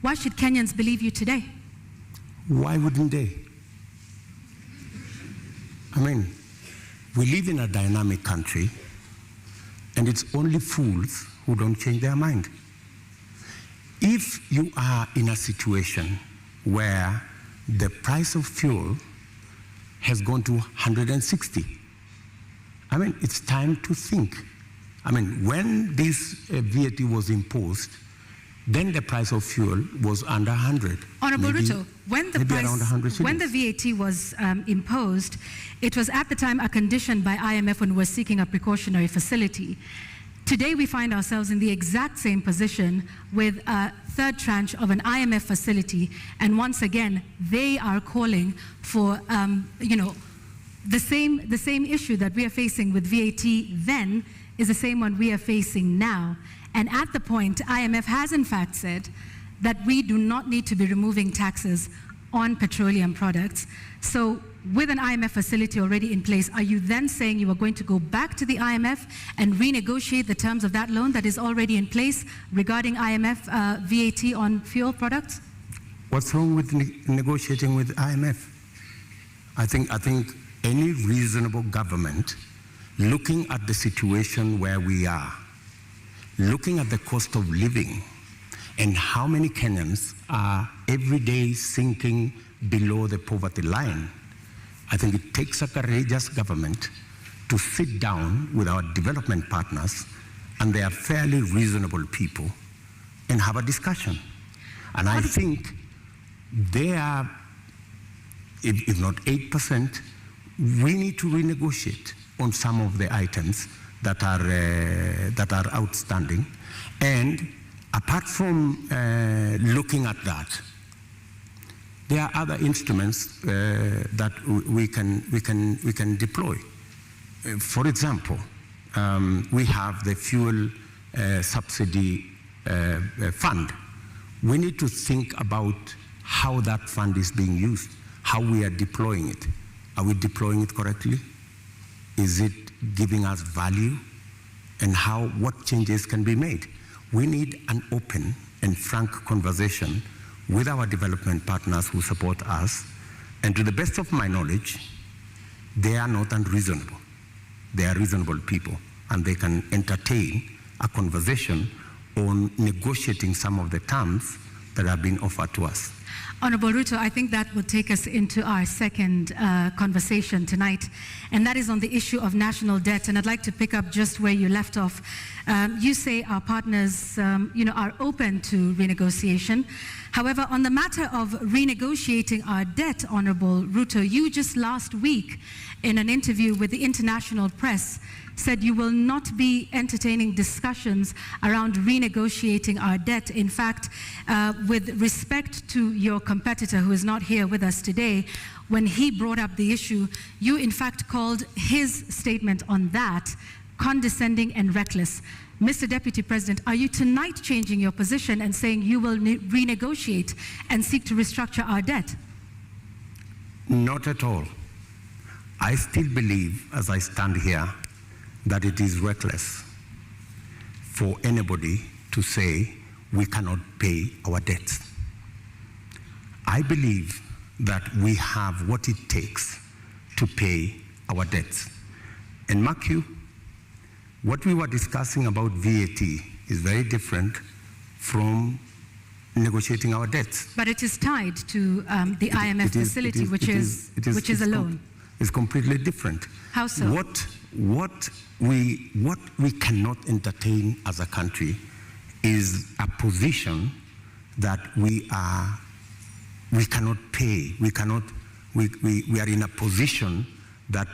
Why should Kenyans believe you today? Why wouldn't they? I mean, we live in a dynamic country, and it's only fools who don't change their mind. If you are in a situation where the price of fuel has gone to 160, I mean, it's time to think. I mean, when this VAT was imposed, then the price of fuel was under 100. Honorable maybe, Ruto, when the maybe price, around 100 when the shillings. VAT was imposed, it was at the time a condition by IMF when we were seeking a precautionary facility. Today we find ourselves in the exact same position with a third tranche of an IMF facility, and once again they are calling for the same issue that we are facing with VAT then is the same one we are facing now. And at the point, IMF has in fact said that we do not need to be removing taxes on petroleum products. So with an IMF facility already in place, are you then saying you are going to go back to the IMF and renegotiate the terms of that loan that is already in place regarding IMF VAT on fuel products? What's wrong with negotiating with IMF? I think any reasonable government, looking at the situation where we are, looking at the cost of living and how many Kenyans are every day sinking below the poverty line, I think it takes a courageous government to sit down with our development partners, and they are fairly reasonable people, and have a discussion. And I think they are, if not 8%, we need to renegotiate on some of the items that are outstanding. And apart from looking at that, there are other instruments that we can deploy. For example, we have the fuel subsidy fund. We need to think about how that fund is being used, how we are deploying it. Are we deploying it correctly? Is it giving us value? And what changes can be made? We need an open and frank conversation with our development partners who support us. And to the best of my knowledge, they are not unreasonable. They are reasonable people, and they can entertain a conversation on negotiating some of the terms that have been offered to us. Honorable Ruto, I think that will take us into our second conversation tonight, and that is on the issue of national debt. And I'd like to pick up just where you left off. You say our partners, are open to renegotiation. However, on the matter of renegotiating our debt, Honorable Ruto, you just last week in an interview with the international press said you will not be entertaining discussions around renegotiating our debt. In fact, with respect to your competitor who is not here with us today, when he brought up the issue, you in fact called his statement on that condescending and reckless. Mr. Deputy President, are you tonight changing your position and saying you will renegotiate and seek to restructure our debt? Not at all. I still believe, as I stand here, that it is reckless for anybody to say we cannot pay our debts. I believe that we have what it takes to pay our debts. And mark you, what we were discussing about VAT is very different from negotiating our debts. But it is tied to the IMF facility, which is a loan. It's completely different. How so? What we cannot entertain as a country is a position that we cannot pay. We are in a position that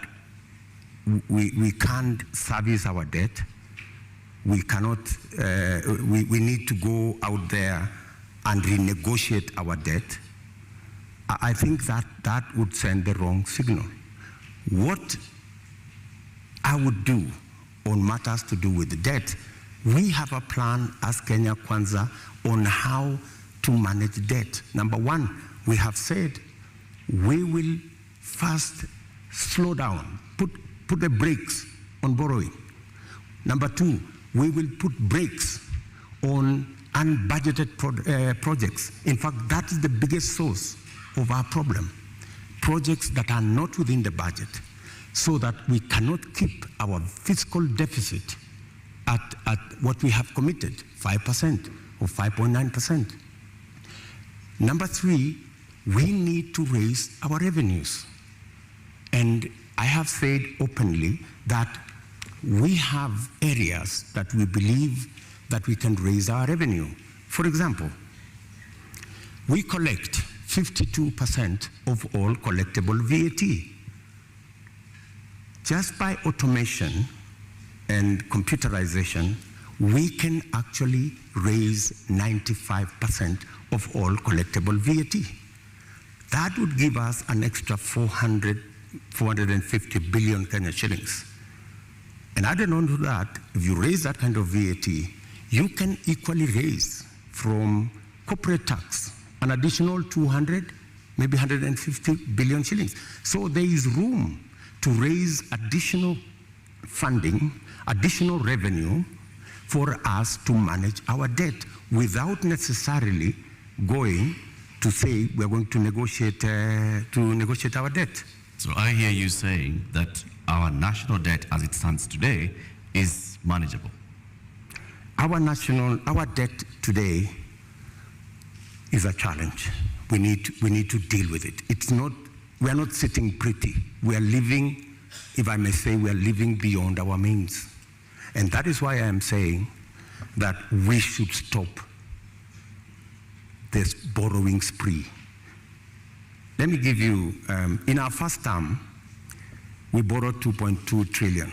we can't service our debt. We cannot. We need to go out there and renegotiate our debt. I think that would send the wrong signal. What I would do on matters to do with the debt, we have a plan as Kenya Kwanza on how to manage debt. Number one, we have said we will first slow down, put the brakes on borrowing. Number two, we will put brakes on unbudgeted projects. In fact, that is the biggest source of our problem. Projects that are not within the budget, so that we cannot keep our fiscal deficit at what we have committed, 5% or 5.9%. Number three, we need to raise our revenues. And I have said openly that we have areas that we believe that we can raise our revenue. For example, we collect 52% of all collectible VAT. Just by automation and computerization, we can actually raise 95% of all collectible VAT. That would give us an extra 450 billion Kenya shillings. And added on to that, if you raise that kind of VAT, you can equally raise from corporate tax an additional 200, maybe 150 billion shillings. So there is room to raise additional funding, additional revenue for us to manage our debt without necessarily going to say we're going to negotiate our debt. So I hear you saying that our national debt as it stands today is manageable. Our debt today is a challenge. We need to deal with it. We are not sitting pretty. We are living, if I may say, we are living beyond our means. And that is why I am saying that we should stop this borrowing spree. Let me give you, in our first term, we borrowed 2.2 trillion.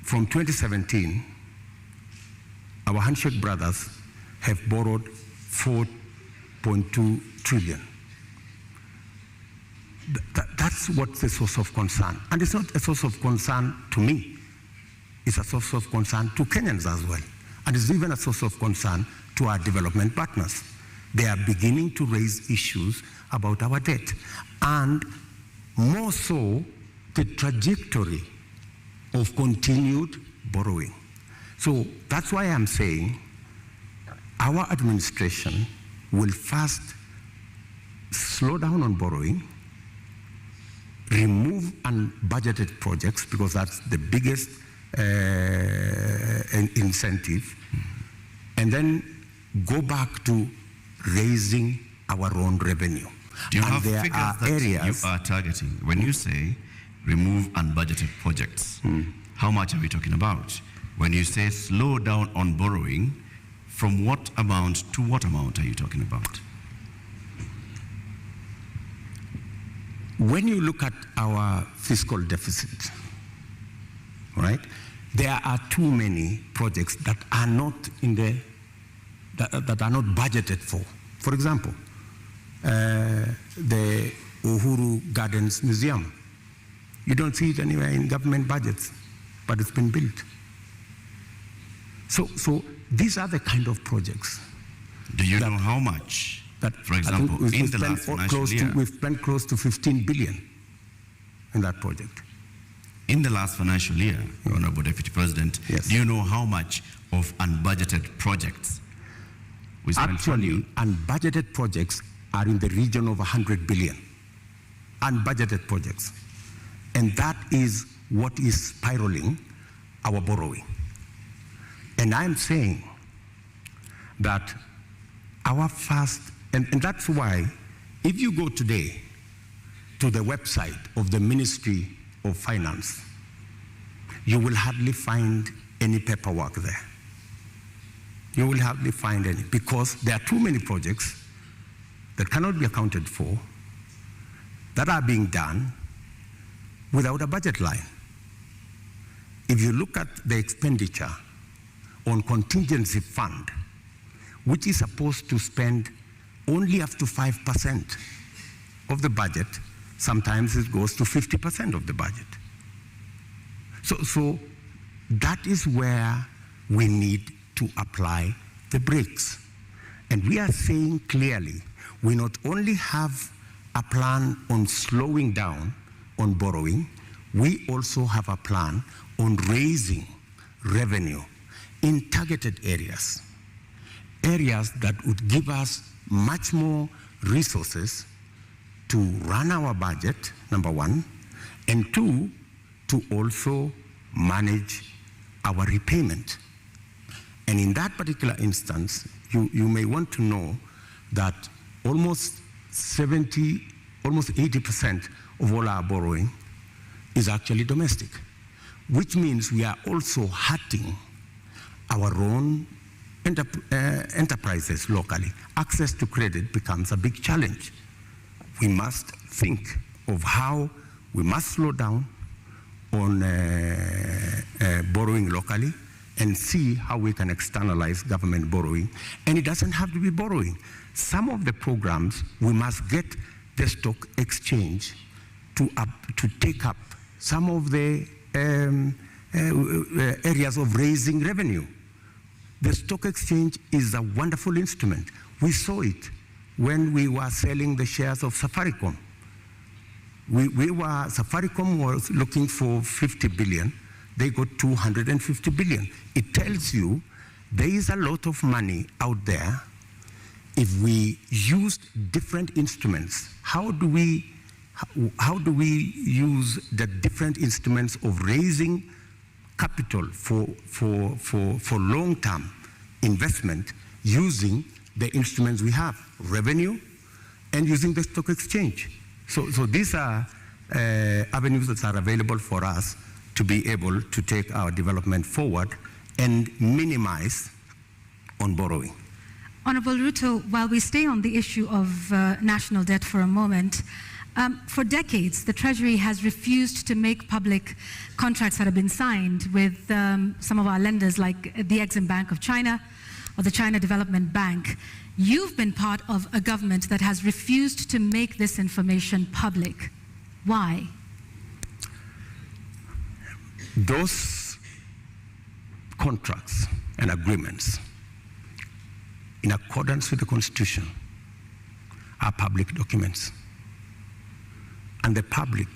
From 2017, our handshake brothers have borrowed 4.2 trillion. That's what's the source of concern. And it's not a source of concern to me. It's a source of concern to Kenyans as well. And it's even a source of concern to our development partners. They are beginning to raise issues about our debt. And more so, the trajectory of continued borrowing. So that's why I'm saying our administration will first slow down on borrowing, remove unbudgeted projects, because that's the biggest incentive, and then go back to raising our own revenue. Do you and have there figures are that areas you are targeting? When you say remove unbudgeted projects, how much are we talking about? When you say slow down on borrowing, from what amount to what amount are you talking about? When you look at our fiscal deficit, right, there are too many projects that are not in the that are not budgeted for. For example, the Uhuru Gardens Museum. You don't see it anywhere in government budgets, but it's been built. So these are the kind of projects. Do you know how much? That, for example, in the last financial year, we've spent close to 15 billion in that project. In the last financial year, Honorable Deputy President, yes. Do you know how much of unbudgeted projects we spent? Actually, unbudgeted projects are in the region of 100 billion. Unbudgeted projects. And that is what is spiraling our borrowing. And I'm saying that our first, and that's why if you go today to the website of the Ministry of Finance, you will hardly find any paperwork there. You will hardly find any, because there are too many projects that cannot be accounted for that are being done without a budget line. If you look at the expenditure on contingency fund, which is supposed to spend only up to 5% of the budget, sometimes it goes to 50% of the budget. So that is where we need to apply the brakes. And we are saying clearly, we not only have a plan on slowing down on borrowing, we also have a plan on raising revenue in targeted areas. Areas that would give us much more resources to run our budget, number one, and two, to also manage our repayment. And in that particular instance, you may want to know that almost 80% of all our borrowing is actually domestic, which means we are also hurting our own enterprises locally, access to credit becomes a big challenge. We must think of how we must slow down on borrowing locally and see how we can externalize government borrowing. And it doesn't have to be borrowing. Some of the programs, we must get the stock exchange to take up some of the areas of raising revenue. The stock exchange is a wonderful instrument. We saw it when we were selling the shares of Safaricom. Safaricom was looking for 50 billion. They got 250 billion. It tells you there is a lot of money out there. If we used different instruments, how do we use the different instruments of raising capital for long-term investment using the instruments we have, revenue, and using the stock exchange? So these are avenues that are available for us to be able to take our development forward and minimize on borrowing. Honorable Ruto, while we stay on the issue of national debt for a moment, for decades, the Treasury has refused to make public contracts that have been signed with some of our lenders like the Exim Bank of China or the China Development Bank. You've been part of a government that has refused to make this information public. Why? Those contracts and agreements, in accordance with the Constitution, are public documents. And the public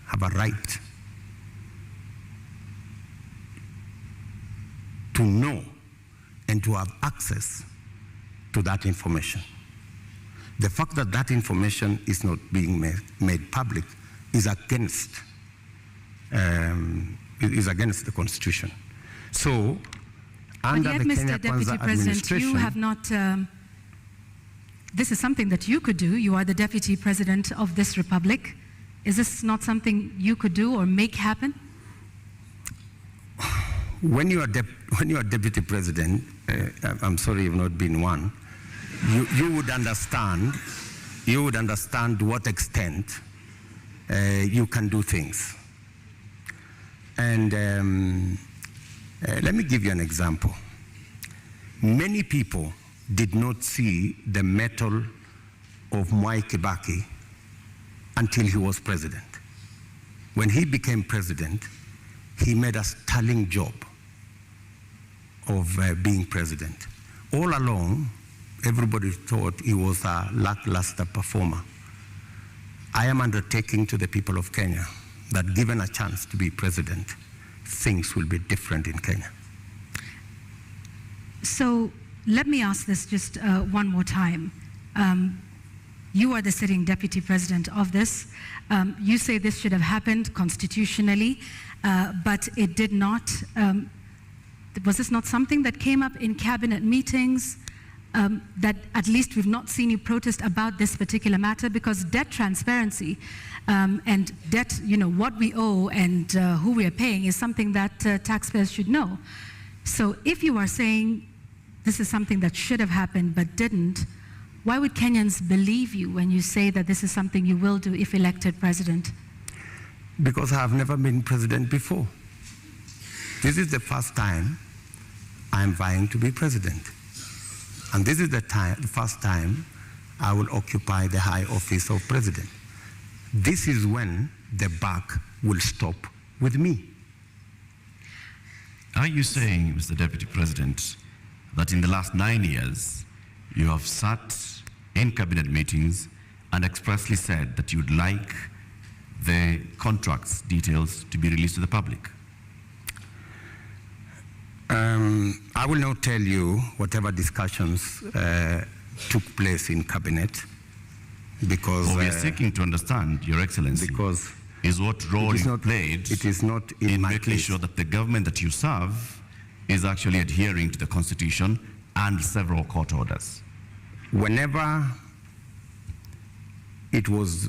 have a right to know and to have access to that information. The fact that that information is not being made public is against the Constitution. So, under but yet, the Mr. Kenya Deputy Kwanza President, administration, you have not. This is something that you could do. You are the Deputy President of this republic. Is this not something you could do or make happen? When you are Deputy President, I'm sorry you've not been one, you would understand to what extent you can do things. And let me give you an example. Many people did not see the mettle of Mwai Kibaki until he was president. When he became president, he made a sterling job of being president. All along, everybody thought he was a lackluster performer. I am undertaking to the people of Kenya that given a chance to be president, things will be different in Kenya. So let me ask this just one more time. You are the sitting deputy president of this. You say this should have happened constitutionally, but it did not. Was this not something that came up in cabinet meetings? That at least we've not seen you protest about this particular matter, because debt transparency and debt, what we owe and who we are paying is something that taxpayers should know. So if you are saying this is something that should have happened but didn't, why would Kenyans believe you when you say that this is something you will do if elected president? Because I have never been president before. This is the first time I'm vying to be president. And this is the first time I will occupy the high office of president. This is when the buck will stop with me. Are you saying, Mr. Deputy President, that in the last 9 years, you have sat in cabinet meetings and expressly said that you'd like the contracts details to be released to the public? I will not tell you whatever discussions took place in cabinet, because we are seeking to understand, Your Excellency, because is what role you played it is not in making sure that the government that you serve is actually adhering to the Constitution and several court orders. Whenever it was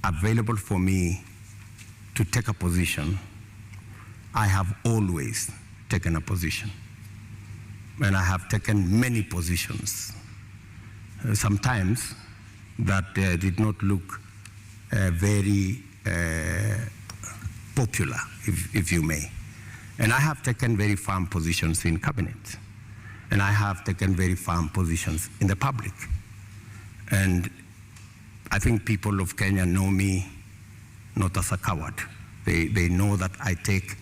available for me to take a position, I have always taken a position. and I have taken many positions, sometimes that did not look very popular, if you may. And I have taken very firm positions in cabinet, and I have taken very firm positions in the public. And I think people of Kenya know me not as a coward. They know that I take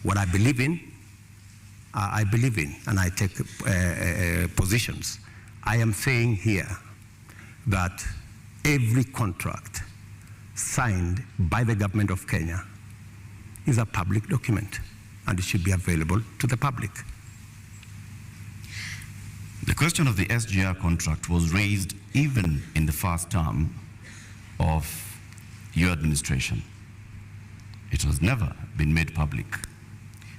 what I believe in, and I take positions. I am saying here that every contract signed by the government of Kenya is a public document, and it should be available to the public. The question of the SGR contract was raised even in the first term of your administration. It has never been made public.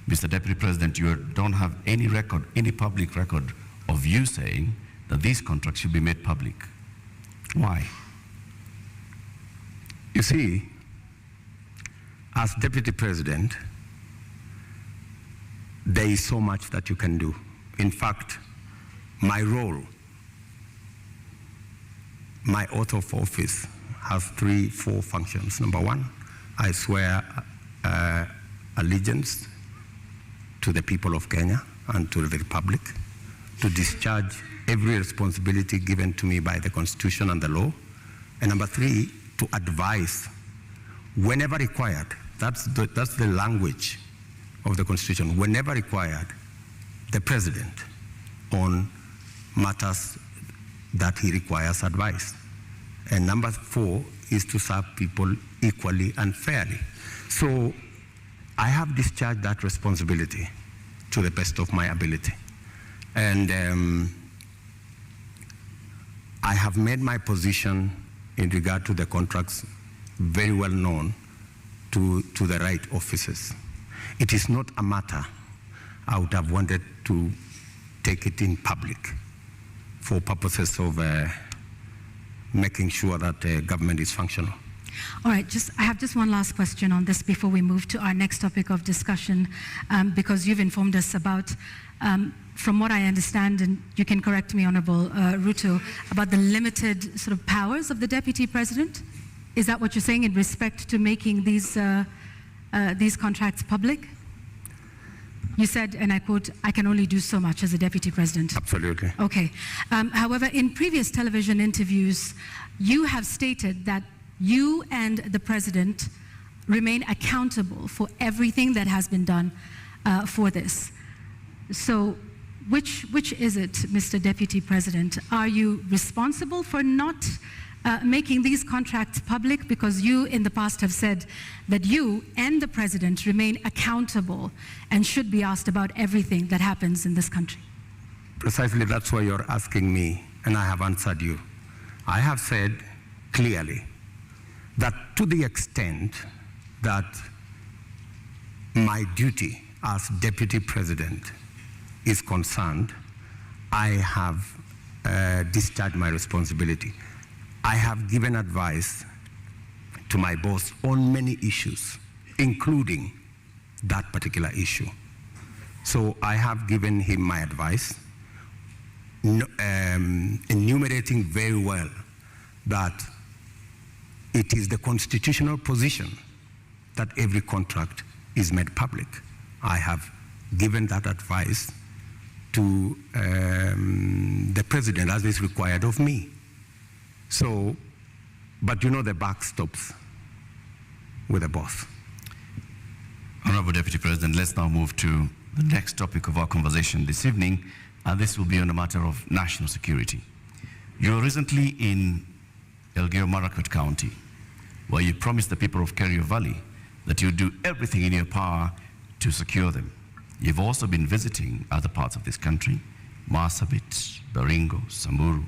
Mr. Deputy President, you don't have any record, any public record of you saying that these contracts should be made public. Why? You see, as Deputy President, there is so much that you can do. In fact, my role, my oath of office has 4 functions. Number 1, I swear allegiance to the people of Kenya and to the Republic, to discharge every responsibility given to me by the Constitution and the law. And number 3, to advise whenever required. That's the language of the Constitution. Whenever required, the President on matters that he requires advice. And number 4 is to serve people equally and fairly. So I have discharged that responsibility to the best of my ability. And I have made my position in regard to the contracts very well known to the right officers. It is not a matter I would have wanted to take it in public for purposes of making sure that government is functional. All right, I have just one last question on this before we move to our next topic of discussion, because you've informed us about, from what I understand, and you can correct me, Honorable Ruto, about the limited sort of powers of the Deputy President. Is that what you're saying in respect to making these contracts public? You said, and I quote, "I can only do so much as a Deputy President." Absolutely. Okay. However, in previous television interviews, you have stated that you and the President remain accountable for everything that has been done for this. So which is it, Mr. Deputy President? Are you responsible for not making these contracts public? Because you in the past have said that you and the President remain accountable and should be asked about everything that happens in this country. Precisely, that's why you're asking me, and I have answered you. I have said clearly that to the extent that my duty as Deputy President is concerned, I have discharged my responsibility. I have given advice to my boss on many issues, including that particular issue. So I have given him my advice, enumerating very well that it is the constitutional position that every contract is made public. I have given that advice to the President as is required of me. So, but you know the buck stops with the boss. Honorable Deputy President, let's now move to the next topic of our conversation this evening, and this will be on a matter of national security. You were recently in Elgeyo-Marakwet County, where you promised the people of Kerio Valley that you would do everything in your power to secure them. You've also been visiting other parts of this country, Marsabit, Baringo, Samburu,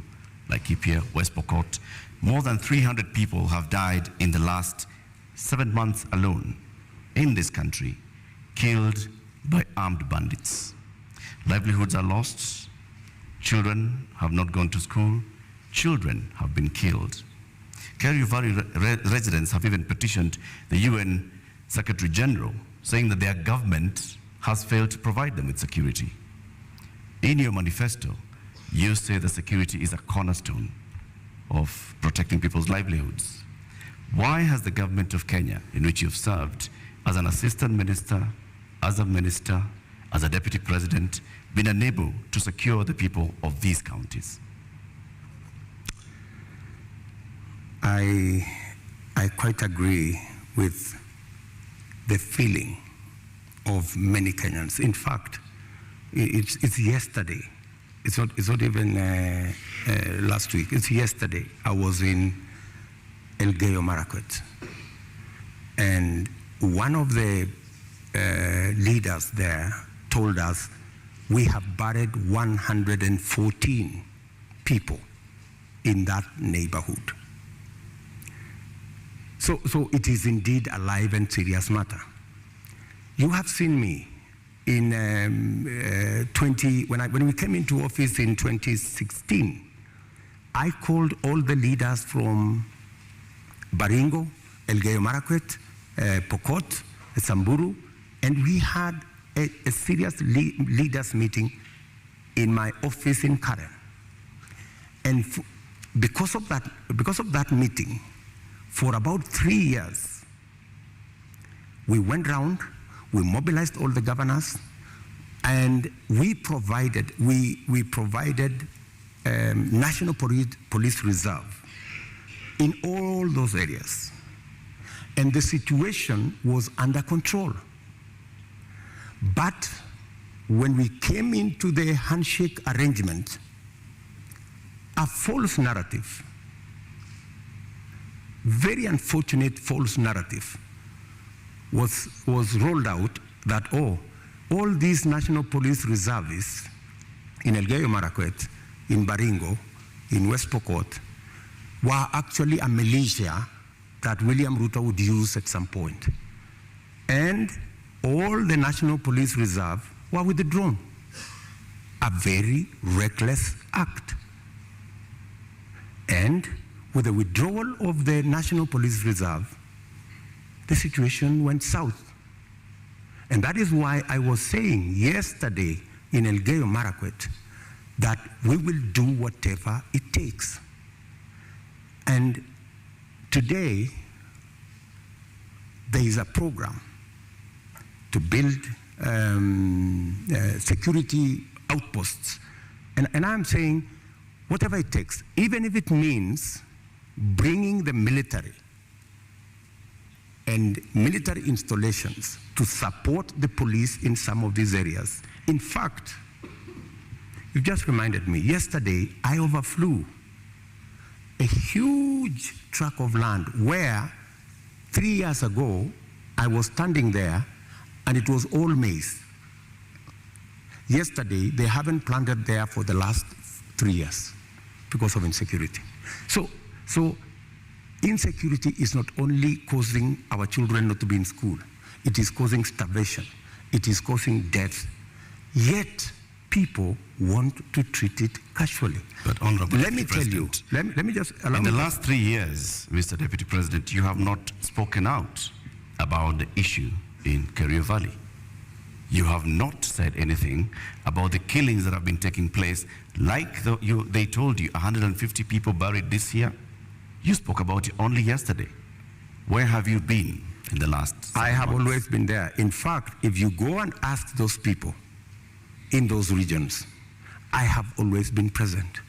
Laikipia, West Pokot. More than 300 people have died in the last 7 months alone in this country, killed by armed bandits. Livelihoods are lost. Children have not gone to school. Children have been killed. Kerio Valley residents have even petitioned the UN Secretary General, saying that their government has failed to provide them with security. In your manifesto, you say that security is a cornerstone of protecting people's livelihoods. Why has the government of Kenya, in which you've served as an assistant minister, as a minister, as a deputy president, been unable to secure the people of these counties? I quite agree with the feeling of many Kenyans. In fact, it's yesterday. It's not even last week. It's yesterday. I was in Elgeyo Marakwet, and one of the leaders there told us we have buried 114 people in that neighborhood. So it is indeed a live and serious matter. You have seen me in when we came into office in 2016. I called all the leaders from Baringo, Elgeyo Marakwet, Pokot, Samburu, and we had a serious leaders meeting in my office in Karen. And because of that meeting, for about 3 years, we went round, we mobilized all the governors, and we provided National Police Reserve in all those areas. And the situation was under control. But when we came into the handshake arrangement, a false narrative, very unfortunate false narrative, was rolled out that, all these National Police Reservists in Elgeyo Marakwet, in Baringo, in West Pokot, were actually a militia that William Ruto would use at some point. And all the National Police Reserve were withdrawn. A very reckless act. And with the withdrawal of the National Police Reserve, the situation went south. And that is why I was saying yesterday in Elgeyo Marakwet that we will do whatever it takes. And today, there is a program to build security outposts. And I'm saying, whatever it takes, even if it means bringing the military and military installations to support the police in some of these areas. In fact, you just reminded me, yesterday I overflew a huge tract of land where 3 years ago I was standing there and it was all maize. Yesterday, they haven't planted there for the last 3 years because of insecurity. So insecurity is not only causing our children not to be in school, it is causing starvation, it is causing death. Yet, people want to treat it casually. But Honorable let me tell you, let me just allow in me the last 3 years, Mr. Deputy President, you have not spoken out about the issue in Kerio Valley. You have not said anything about the killings that have been taking place, like they told you, 150 people buried this year. You spoke about it only yesterday. Where have you been in the last 7 I have months? always been there. In fact, if you go and ask those people in those regions, I have always been present.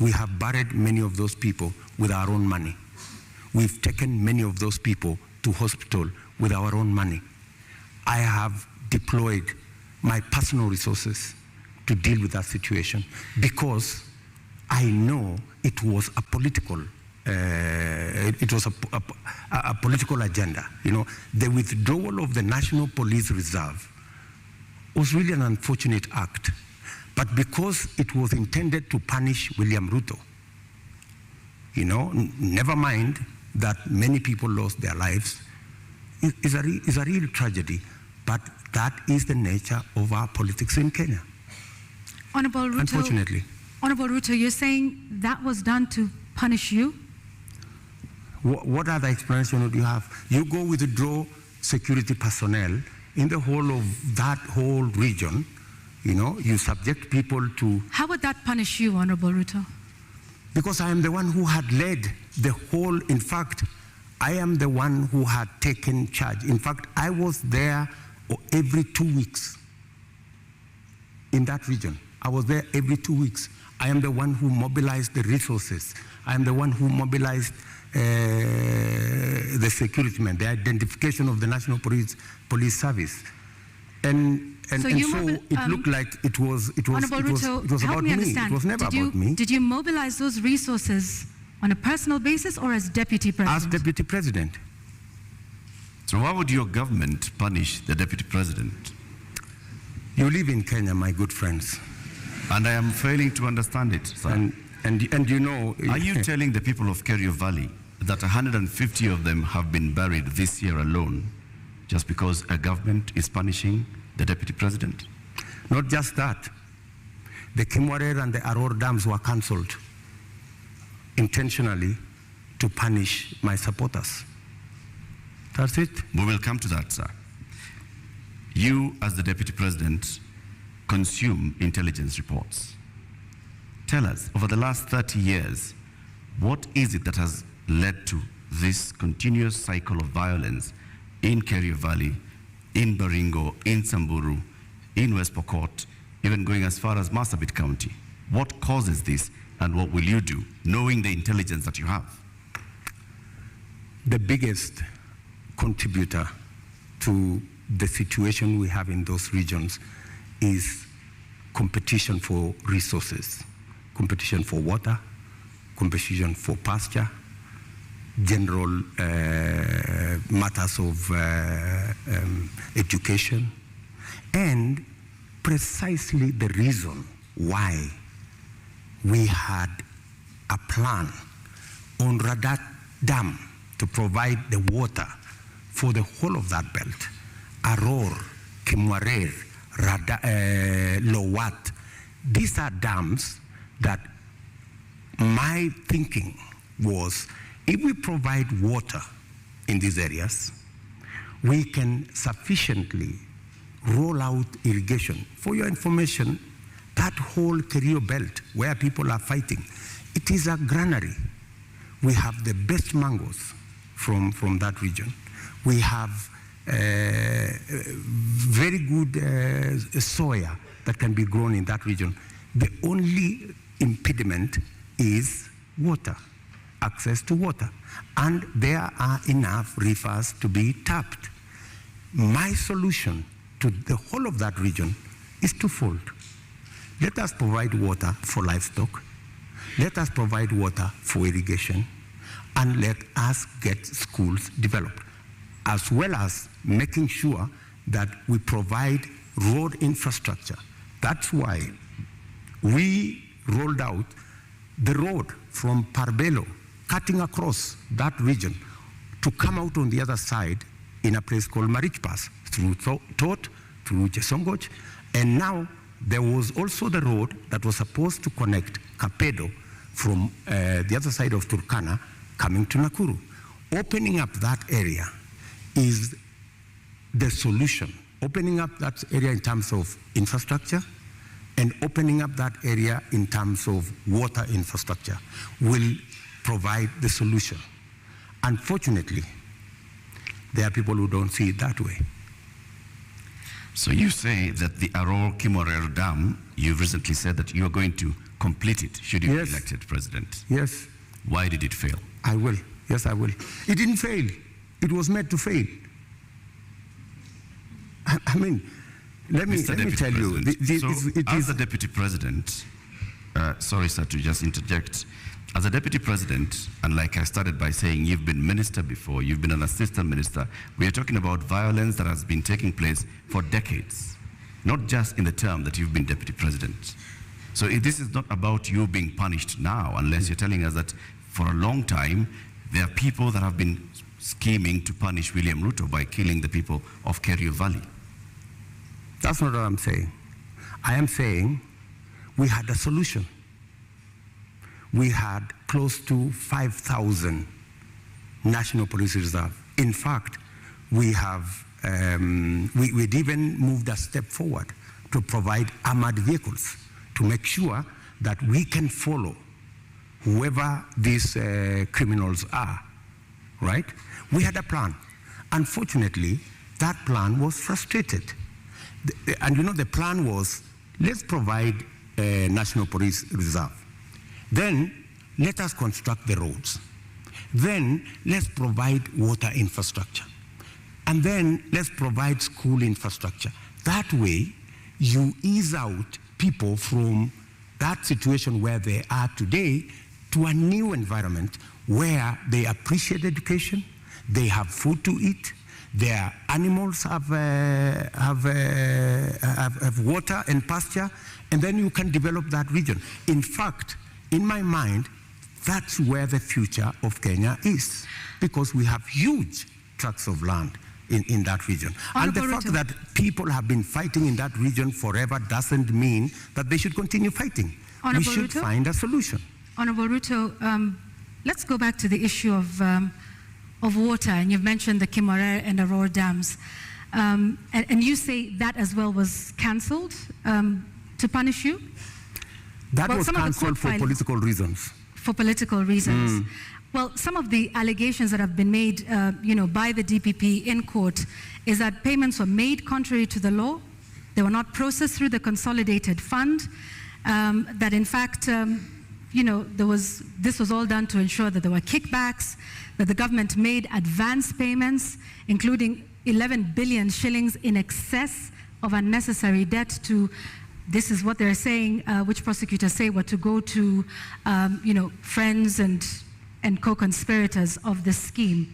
We have buried many of those people with our own money. We've taken many of those people to hospital with our own money. I have deployed my personal resources to deal with that situation because I know it was a political political agenda. You know, the withdrawal of the National Police Reserve was really an unfortunate act, but because it was intended to punish William Ruto, you know, never mind that many people lost their lives, is a real tragedy, but that is the nature of our politics in Kenya. Honorable Ruto, unfortunately. Honorable Ruto, you're saying that was done to punish you? What other explanation would you have? You go withdraw security personnel in the whole of that whole region, You know, you subject people to... How would that punish you, Honorable Ruto? Because I am the one who had led the whole, in fact, I am the one who had taken charge. In fact, I was there every 2 weeks in that region. I was there every 2 weeks. I am the one who mobilized the resources. I am the one who mobilized the security men, the identification of the National Police Service. And so it looked like it was about me. It was never about me. Did you mobilize those resources on a personal basis or as Deputy President? As Deputy President. So why would your government punish the Deputy President? You live in Kenya, my good friends. And I am failing to understand it, sir. And you know... Are you telling the people of Kerio Valley that 150 of them have been buried this year alone just because a government is punishing the Deputy President? Not just that. The Mwaure and the Aror dams were cancelled intentionally to punish my supporters. That's it. We will come to that, sir. You, as the Deputy President, consume intelligence reports. Tell us, over the last 30 years, what is it that has led to this continuous cycle of violence in Kerio Valley, in Baringo, in Samburu, in West Pokot, even going as far as Marsabit County? What causes this, and what will you do, knowing the intelligence that you have? The biggest contributor to the situation we have in those regions is competition for resources, competition for water, competition for pasture, general matters of education, and precisely the reason why we had a plan on Radat Dam to provide the water for the whole of that belt. Aror, Mwaure, Lowat. These are dams that my thinking was, if we provide water in these areas, we can sufficiently roll out irrigation. For your information, that whole Kerio belt where people are fighting, it is a granary. We have the best mangoes from that region. We have very good soya that can be grown in that region. The only impediment is water, access to water. And there are enough rivers to be tapped. My solution to the whole of that region is twofold. Let us provide water for livestock. Let us provide water for irrigation. And let us get schools developed, as well as making sure that we provide road infrastructure. That's why we rolled out the road from Parbelo, cutting across that region, to come out on the other side in a place called Marich Pass, through Tot, through Chesongoch, and now there was also the road that was supposed to connect Kapedo from the other side of Turkana, coming to Nakuru. Opening up that area is the solution. Opening up that area in terms of infrastructure and opening up that area in terms of water infrastructure will provide the solution. Unfortunately, there are people who don't see it that way. So you say that the Aror Mwaure Dam, you've recently said that you are going to complete it should you be elected president. Yes. Why did it fail? I will. Yes, I will. It didn't fail. It was meant to fail. I mean, let me tell you. As a deputy president, sorry, sir, to just interject. As a deputy president, and like I started by saying, you've been minister before, you've been an assistant minister. We are talking about violence that has been taking place for decades, not just in the term that you've been deputy president. So this is not about you being punished now, unless you're telling us that for a long time, there are people that have been scheming to punish William Ruto by killing the people of Kerio Valley. That's not what I'm saying. I am saying we had a solution. We had close to 5,000 National Police Reserve. In fact, we have we'd even moved a step forward to provide armored vehicles to make sure that we can follow whoever these criminals are, right? We had a plan. Unfortunately, that plan was frustrated. And you know, the plan was, let's provide a National Police Reserve. Then let us construct the roads. Then let's provide water infrastructure. And then let's provide school infrastructure. That way, you ease out people from that situation where they are today to a new environment where they appreciate education, they have food to eat, their animals have water and pasture, and then you can develop that region. In fact, in my mind, that's where the future of Kenya is, because we have huge tracts of land in that region. And the fact that people have been fighting in that region forever doesn't mean that they should continue fighting. We should find a solution. Honorable Ruto, let's go back to the issue of water, and you've mentioned the Mwaure and Aurora dams. And you say that as well was cancelled to punish you? That was cancelled for political reasons. For political reasons. Well, some of the allegations that have been made by the DPP in court is that payments were made contrary to the law, they were not processed through the consolidated fund, that in fact, this was all done to ensure that there were kickbacks, that the government made advance payments, including 11 billion shillings in excess of unnecessary debt to, this is what they're saying, which prosecutors say were to go to, friends and co-conspirators of this scheme.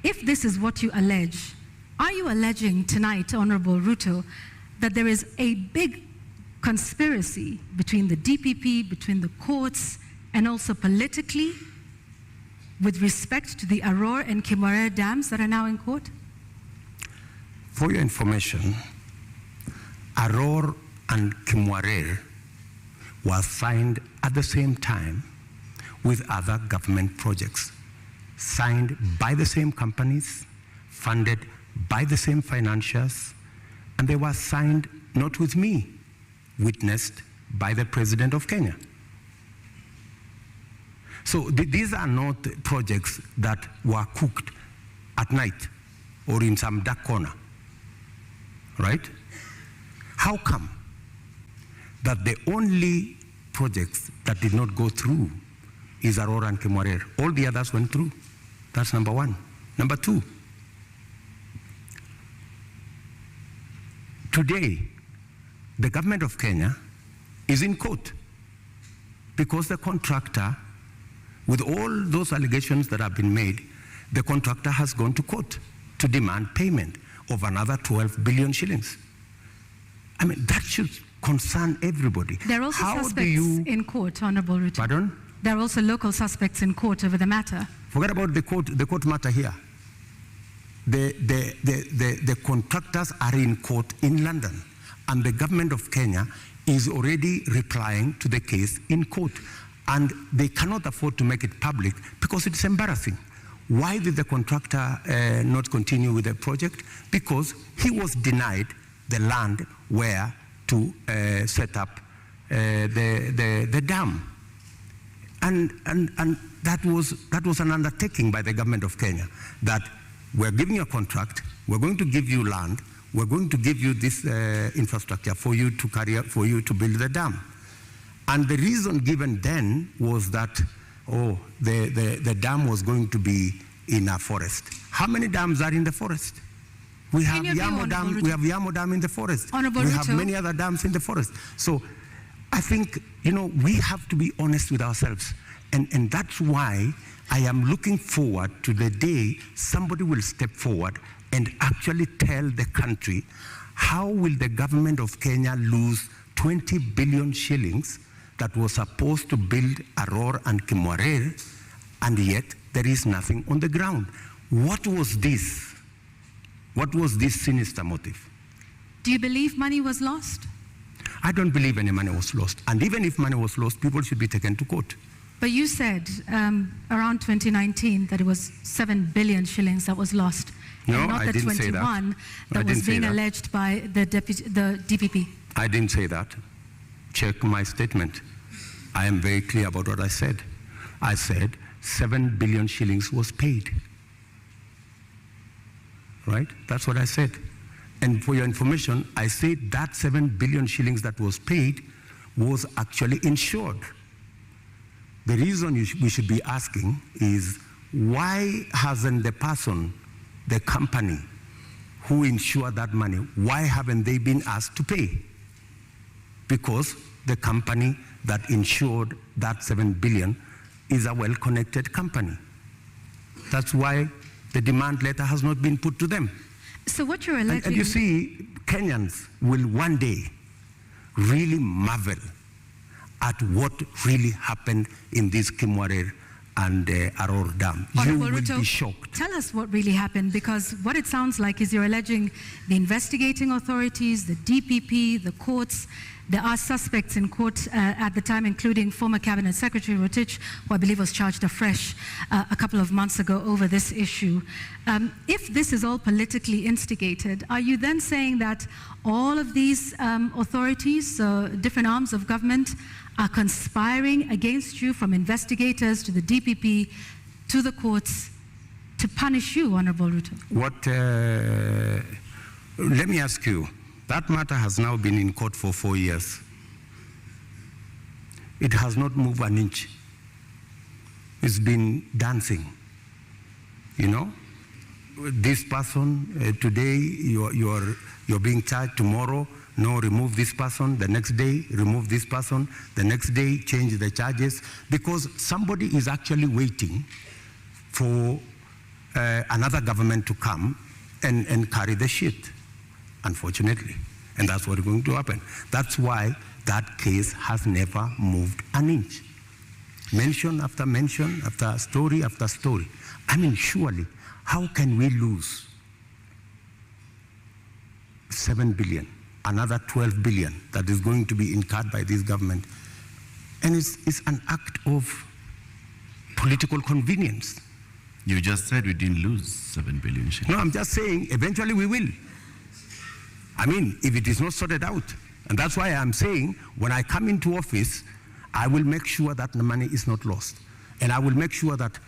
If this is what you allege, are you alleging tonight, Honorable Ruto, that there is a big conspiracy between the DPP, between the courts, and also politically with respect to the Aurora and Mwaure dams that are now in court? For your information, Aurora and Mwaure was signed at the same time with other government projects, signed by the same companies, funded by the same financiers, and they were signed not with me, witnessed by the President of Kenya. So these are not projects that were cooked at night or in some dark corner, right? How come that the only projects that did not go through is Aurora and Mwaure? All the others went through. That's number one. Number two, today, the government of Kenya is in court because the contractor, with all those allegations that have been made, the contractor has gone to court to demand payment of another 12 billion shillings. I mean, that should concern everybody. There are also suspects in court, Honorable Ruto. Pardon? There are also local suspects in court over the matter. Forget about the court matter here. The contractors are in court in London, and the government of Kenya is already replying to the case in court, and they cannot afford to make it public because it's embarrassing. Why did the contractor not continue with the project? Because he was denied the land where to set up the dam. And that was an undertaking by the government of Kenya, that we're giving you a contract, we're going to give you land, we're going to give you this infrastructure for you to carry out, for you to build the dam. And the reason given then was that, the dam was going to be in a forest. How many dams are in the forest? We have Yamo Dam. We have Yamo Dam in the forest. We have many other dams in the forest. So I think, we have to be honest with ourselves. And that's why I am looking forward to the day somebody will step forward and actually tell the country, how will the government of Kenya lose 20 billion shillings that was supposed to build Aurora and Mwaure, and yet there is nothing on the ground? What was this? What was this sinister motive? Do you believe money was lost? I don't believe any money was lost. And even if money was lost, people should be taken to court. But you said around 2019 that it was 7 billion shillings that was lost. No, and not I the didn't 21 say that. that was being alleged by the DPP. I didn't say that. Check my statement. I am very clear about what I said. I said 7 billion shillings was paid. Right? That's what I said. And for your information, I said that 7 billion shillings that was paid was actually insured. The reason we should be asking is, why hasn't the person, the company who insured that money, why haven't they been asked to pay? Because the company that insured that 7 billion is a well-connected company. That's why the demand letter has not been put to them. So what you're alleging... And you see, Kenyans will one day really marvel at what really happened in this Mwaure and Aror Dam. You will be shocked. Tell us what really happened, because what it sounds like is you're alleging the investigating authorities, the DPP, the courts. There are suspects in court at the time, including former Cabinet Secretary Rotich, who I believe was charged afresh a couple of months ago over this issue. If this is all politically instigated, are you then saying that all of these authorities, different arms of government, are conspiring against you, from investigators to the DPP to the courts, to punish you, Honorable Ruto? Let me ask you, that matter has now been in court for 4 years. It has not moved an inch. It's been dancing. You know, this person, today you're being charged, tomorrow, no, remove this person, the next day, remove this person, the next day, change the charges, because somebody is actually waiting for another government to come and carry the shit, unfortunately. And that's what is going to happen. That's why that case has never moved an inch. Mention after mention, after story after story. I mean, surely, how can we lose 7 billion, another 12 billion that is going to be incurred by this government? And it's an act of political convenience. You just said we didn't lose 7 billion shillings. No, I'm just saying eventually we will. I mean, if it is not sorted out. And that's why I'm saying, when I come into office, I will make sure that the money is not lost. And I will make sure that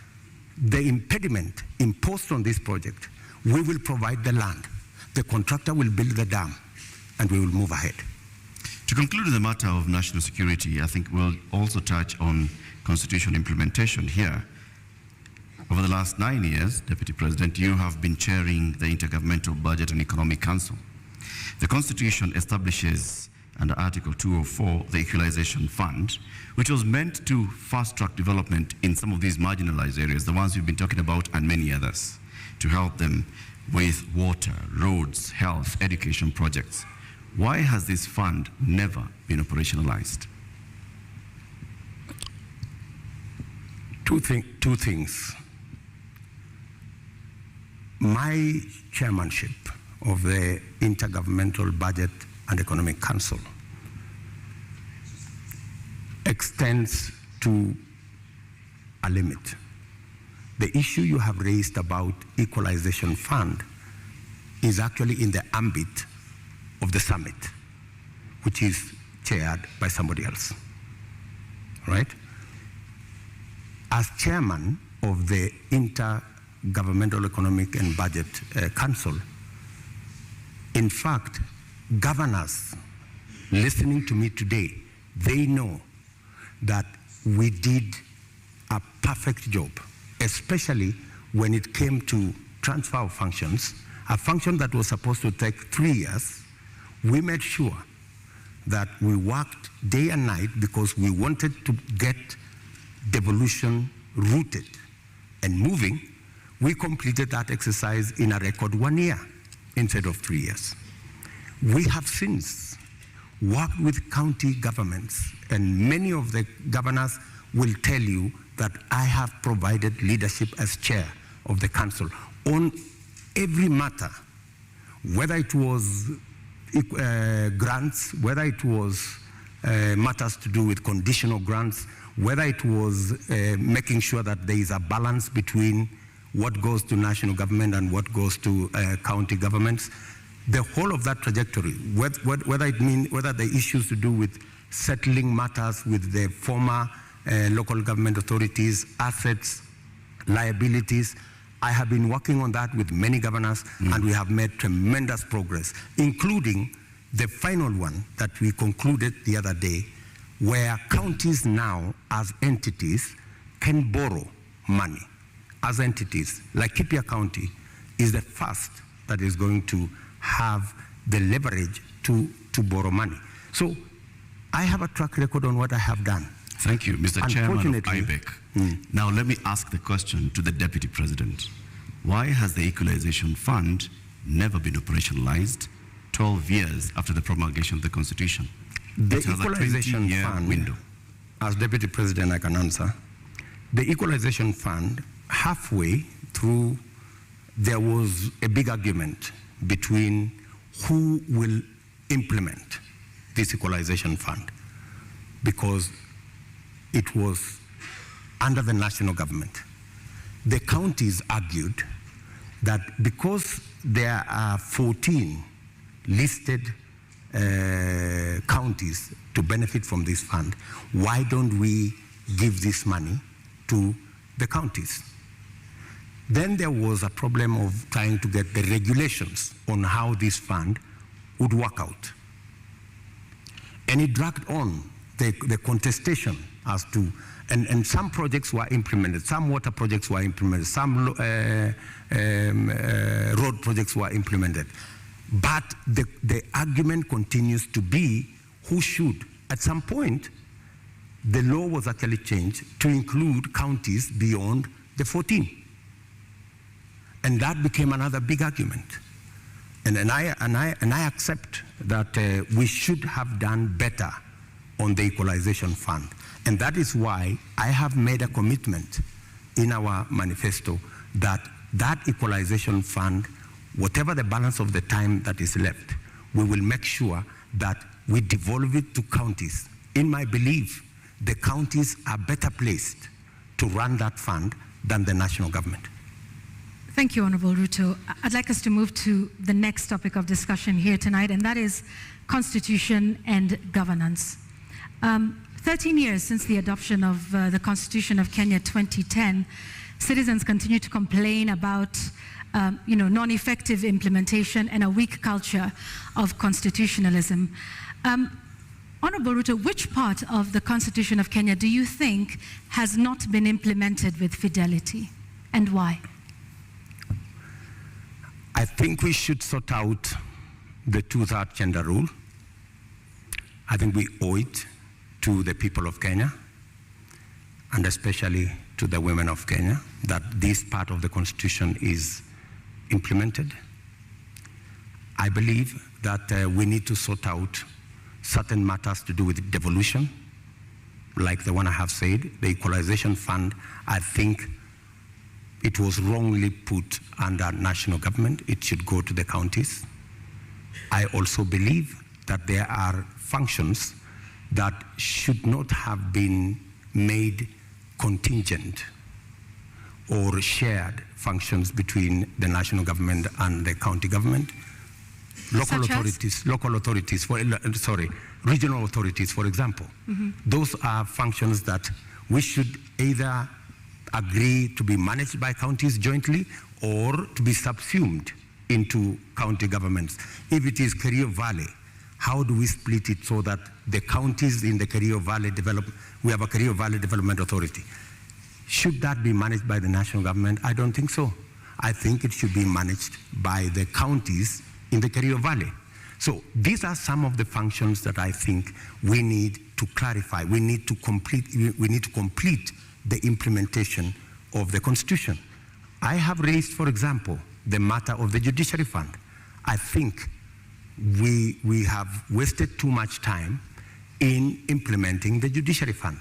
the impediment imposed on this project, we will provide the land. The contractor will build the dam, and we will move ahead. To conclude the matter of national security, I think we'll also touch on constitution implementation here. Over the last 9 years, Deputy President, you have been chairing the Intergovernmental Budget and Economic Council. The Constitution establishes, under Article 204, the Equalization Fund, which was meant to fast-track development in some of these marginalized areas, the ones we've been talking about, and many others, to help them with water, roads, health, education projects. Why has this fund never been operationalized? Two things. My chairmanship of the Intergovernmental Budget and Economic Council extends to a limit. The issue you have raised about Equalization Fund is actually in the ambit of the summit, which is chaired by somebody else, right? As chairman of the Intergovernmental Economic and Budget Council, in fact, governors listening to me today, they know that we did a perfect job, especially when it came to transfer of functions, a function that was supposed to take 3 years. We made sure that we worked day and night because we wanted to get devolution rooted and moving. We completed that exercise in a record 1 year instead of 3 years. We have since worked with county governments, and many of the governors will tell you that I have provided leadership as chair of the council on every matter, whether it was grants, whether it was matters to do with conditional grants, whether it was making sure that there is a balance between what goes to national government and what goes to county governments. the whole of that trajectory, whether the issues to do with settling matters with the former local government authorities, assets, liabilities, I have been working on that with many governors, and we have made tremendous progress, including the final one that we concluded the other day, where counties now, as entities, can borrow money. As entities, like Kipia County is the first that is going to have the leverage to borrow money. So I have a track record on what I have done. Thank you, Mr. Chairman of IBEC. Now let me ask the question to the Deputy President. Why has the Equalization Fund never been operationalized 12 years after the promulgation of the Constitution? The It has a Equalization 20-year Fund, window. as Deputy President I can answer, the Equalization Fund, halfway through, there was a big argument between who will implement this Equalization Fund, because it was under the national government. The counties argued that because there are 14 listed counties to benefit from this fund, why don't we give this money to the counties? Then there was a problem of trying to get the regulations on how this fund would work out. And it dragged on the contestation as to, and some projects were implemented, some water projects were implemented, some road projects were implemented. But the argument continues to be who should. At some point, the law was actually changed to include counties beyond the 14. And that became another big argument. And I accept that we should have done better on the Equalization Fund. And that is why I have made a commitment in our manifesto that that Equalization Fund, whatever the balance of the time that is left, we will make sure that we devolve it to counties. In my belief, the counties are better placed to run that fund than the national government. Thank you, Honorable Ruto. I'd like us to move to the next topic of discussion here tonight, and that is constitution and governance. 13 years since the adoption of the Constitution of Kenya 2010, citizens continue to complain about non-effective implementation and a weak culture of constitutionalism. Honorable Ruto, which part of the Constitution of Kenya do you think has not been implemented with fidelity, and why? I think we should sort out the 2/3 gender rule. I think we owe it to the people of Kenya, and especially to the women of Kenya, that this part of the Constitution is implemented. I believe that we need to sort out certain matters to do with devolution, like the one I have said, the Equalization Fund. I think it was wrongly put under national government. It should go to the counties. I also believe that there are functions that should not have been made contingent or shared functions between the national government and the county government. Regional authorities, for example. Those are functions that we should either agree to be managed by counties jointly or to be subsumed into county governments. If it is Kerio Valley, how do we split it so that the counties in the Kerio Valley we have a Kerio Valley Development Authority. Should that be managed by the national government? I don't think so. I think it should be managed by the counties in the Kerio Valley. So these are some of the functions that I think we need to clarify. We need to complete the implementation of the Constitution. I have raised, for example, the matter of the Judiciary Fund. I think we have wasted too much time in implementing the Judiciary Fund.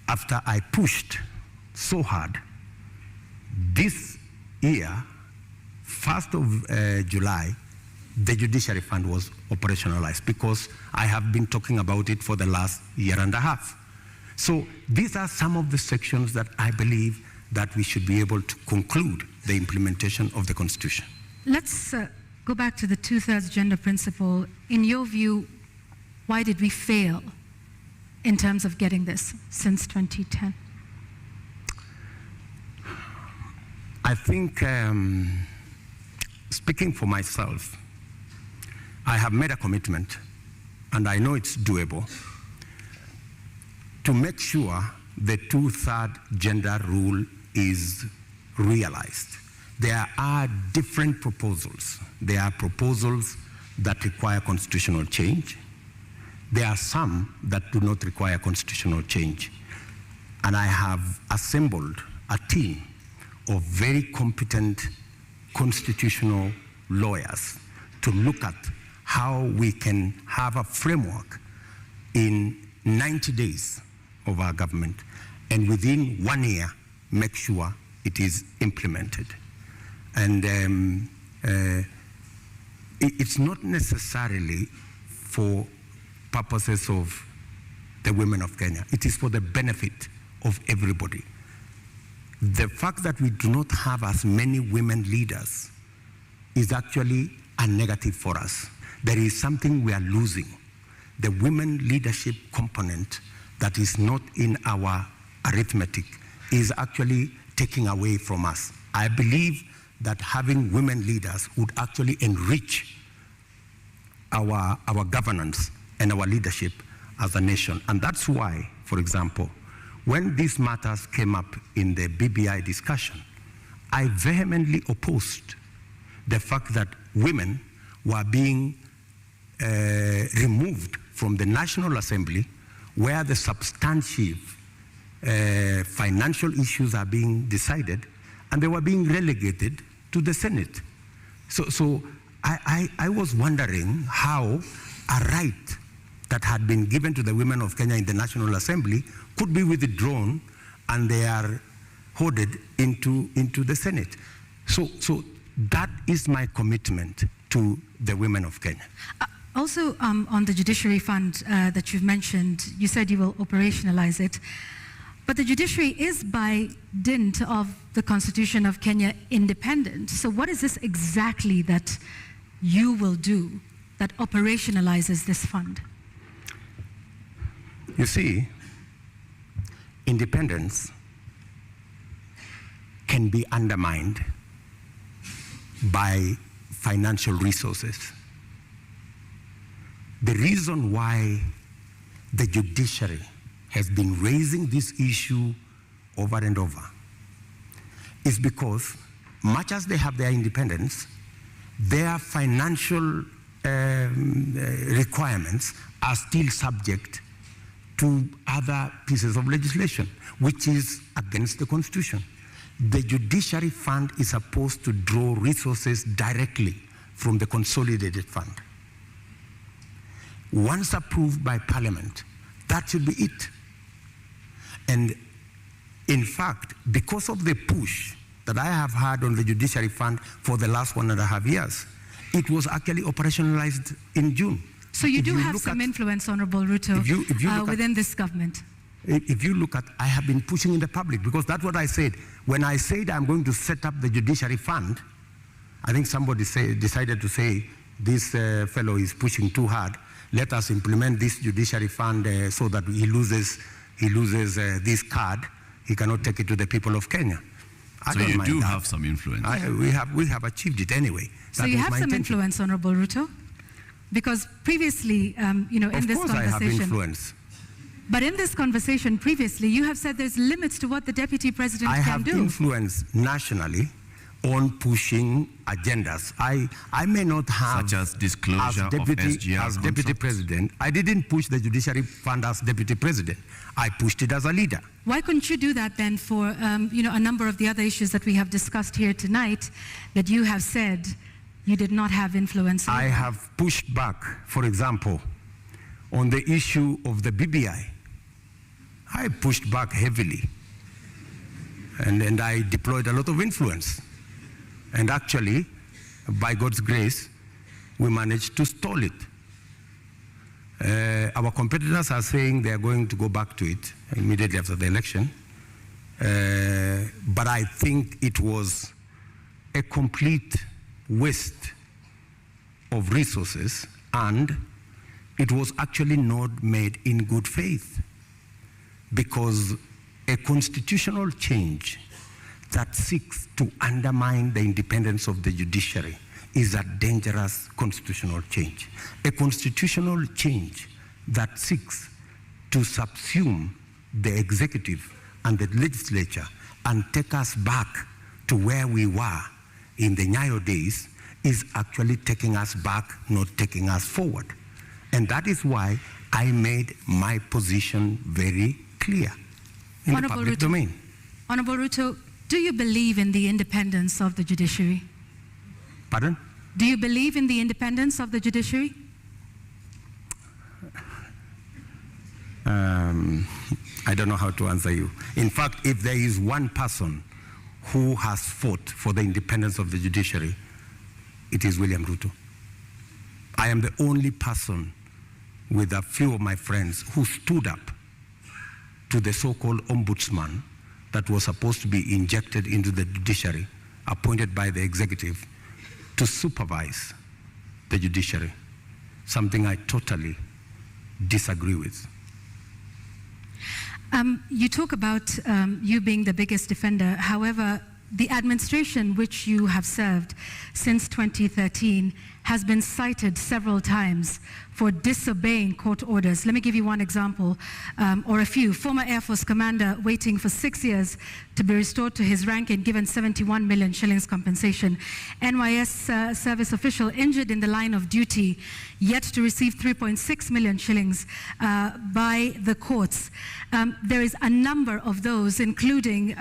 After I pushed so hard, this year, 1st of July, the Judiciary Fund was operationalized because I have been talking about it for the last year and a half. So these are some of the sections that I believe that we should be able to conclude the implementation of the Constitution. Let's go back to the 2/3 gender principle. In your view, why did we fail in terms of getting this since 2010? I think, speaking for myself, I have made a commitment, and I know it's doable, to make sure the 2/3 gender rule is realized. There are different proposals. There are proposals that require constitutional change. There are some that do not require constitutional change. And I have assembled a team of very competent constitutional lawyers to look at how we can have a framework in 90 days of our government, and within 1 year, make sure it is implemented. And it's not necessarily for purposes of the women of Kenya. It is for the benefit of everybody. The fact that we do not have as many women leaders is actually a negative for us. There is something we are losing. The women leadership component that is not in our arithmetic is actually taking away from us. I believe that having women leaders would actually enrich our governance and our leadership as a nation. And that's why, for example, when these matters came up in the BBI discussion, I vehemently opposed the fact that women were being removed from the National Assembly, where the substantive financial issues are being decided, and they were being relegated to the Senate. So I was wondering how a right that had been given to the women of Kenya in the National Assembly could be withdrawn, and they are hoarded into the Senate. So that is my commitment to the women of Kenya. Also, on the Judiciary Fund that you've mentioned, you said you will operationalize it. But the judiciary is, by dint of the Constitution of Kenya, independent. So what is this exactly that you will do that operationalizes this fund? You see, independence can be undermined by financial resources. The reason why the judiciary has been raising this issue over and over is because, much as they have their independence, their financial requirements are still subject to other pieces of legislation, which is against the Constitution. The Judiciary Fund is supposed to draw resources directly from the Consolidated Fund. Once approved by Parliament, that should be it. And in fact, because of the push that I have had on the Judiciary Fund for the last 1.5 years, it was actually operationalized in June. So you do have some influence, Honorable Ruto, within this government. If you look at, I have been pushing in the public, because that's what I said. When I said I'm going to set up the Judiciary Fund, I think somebody decided to say, this fellow is pushing too hard. Let us implement this Judiciary Fund so that he loses this card. He cannot take it to the people of Kenya. So you do have some influence. We have achieved it anyway. So you have some influence, Honorable Ruto, because previously, in this conversation. Of course, I have influence. But in this conversation previously, you have said there's limits to what the Deputy President can do. I have influence nationally on pushing agendas. I may not have, such as disclosure of SGR as Deputy President. I didn't push the Judiciary Fund as Deputy President. I pushed it as a leader. Why couldn't you do that then for a number of the other issues that we have discussed here tonight that you have said you did not have influence over? I have pushed back, for example, on the issue of the BBI. I pushed back heavily, and I deployed a lot of influence. And actually, by God's grace, we managed to stall it. Our competitors are saying they are going to go back to it immediately after the election. But I think it was a complete waste of resources, and it was actually not made in good faith, because a constitutional change that seeks to undermine the independence of the judiciary is a dangerous constitutional change. A constitutional change that seeks to subsume the executive and the legislature and take us back to where we were in the Nyayo days is actually taking us back, not taking us forward. And that is why I made my position very clear in the public domain. Honorable Ruto, do you believe in the independence of the judiciary? Pardon? Do you believe in the independence of the judiciary? I don't know how to answer you. In fact, if there is one person who has fought for the independence of the judiciary, it is William Ruto. I am the only person with a few of my friends who stood up to the so-called ombudsman that was supposed to be injected into the judiciary, appointed by the executive to supervise the judiciary, something I totally disagree with. You talk about you being the biggest defender. However, the administration which you have served since 2013 has been cited several times for disobeying court orders. Let me give you one example, or a few. Former Air Force commander waiting for 6 years to be restored to his rank and given 71 million shillings compensation. NYS service official injured in the line of duty, yet to receive 3.6 million shillings by the courts. There is a number of those, including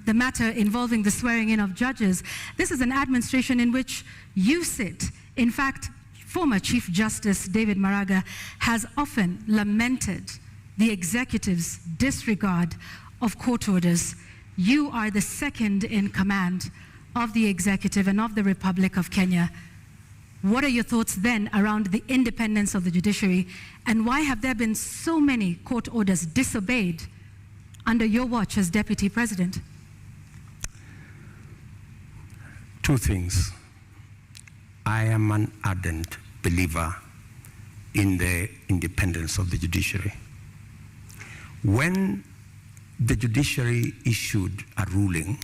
the matter involving the swearing in of judges. This is an administration in which you sit. In fact, former Chief Justice David Maraga has often lamented the executive's disregard of court orders. You are the second in command of the executive and of the Republic of Kenya. What are your thoughts then around the independence of the judiciary, and why have there been so many court orders disobeyed under your watch as Deputy President? Two things. I am an ardent believer in the independence of the judiciary. When the judiciary issued a ruling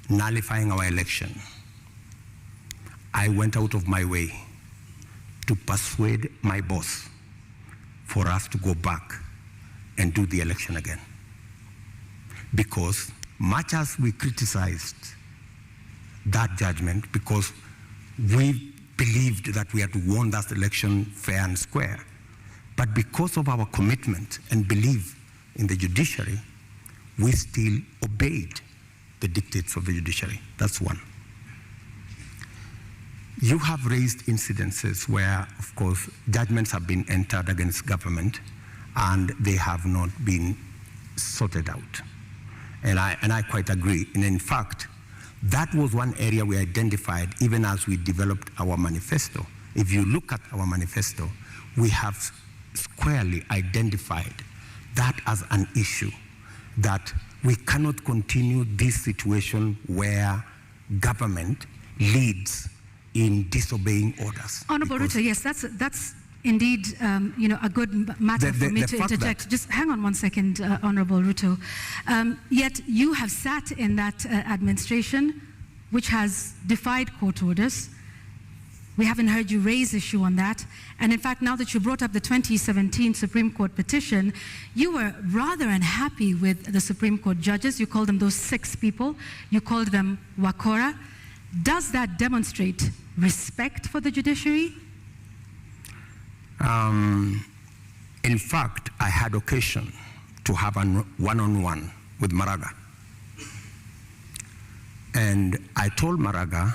nullifying our election, I went out of my way to persuade my boss for us to go back and do the election again. Because much as we criticized that judgment, because we believed that we had won that election fair and square, but because of our commitment and belief in the judiciary, we still obeyed the dictates of the judiciary. That's one. You have raised incidences where, of course, judgments have been entered against government and they have not been sorted out. And I quite agree. And in fact, that was one area we identified even as we developed our manifesto. If you look at our manifesto, we have squarely identified that as an issue, that we cannot continue this situation where government leads in disobeying orders. Honorable Ruto, yes, that's indeed a good matter for me to interject. Just hang on one second, Honorable Ruto. Yet you have sat in that administration which has defied court orders. We haven't heard you raise issue on that. And in fact, now that you brought up the 2017 Supreme Court petition, you were rather unhappy with the Supreme Court judges. You called them those 6 people. You called them wakora. Does that demonstrate respect for the judiciary? In fact, I had occasion to have a one-on-one with Maraga. And I told Maraga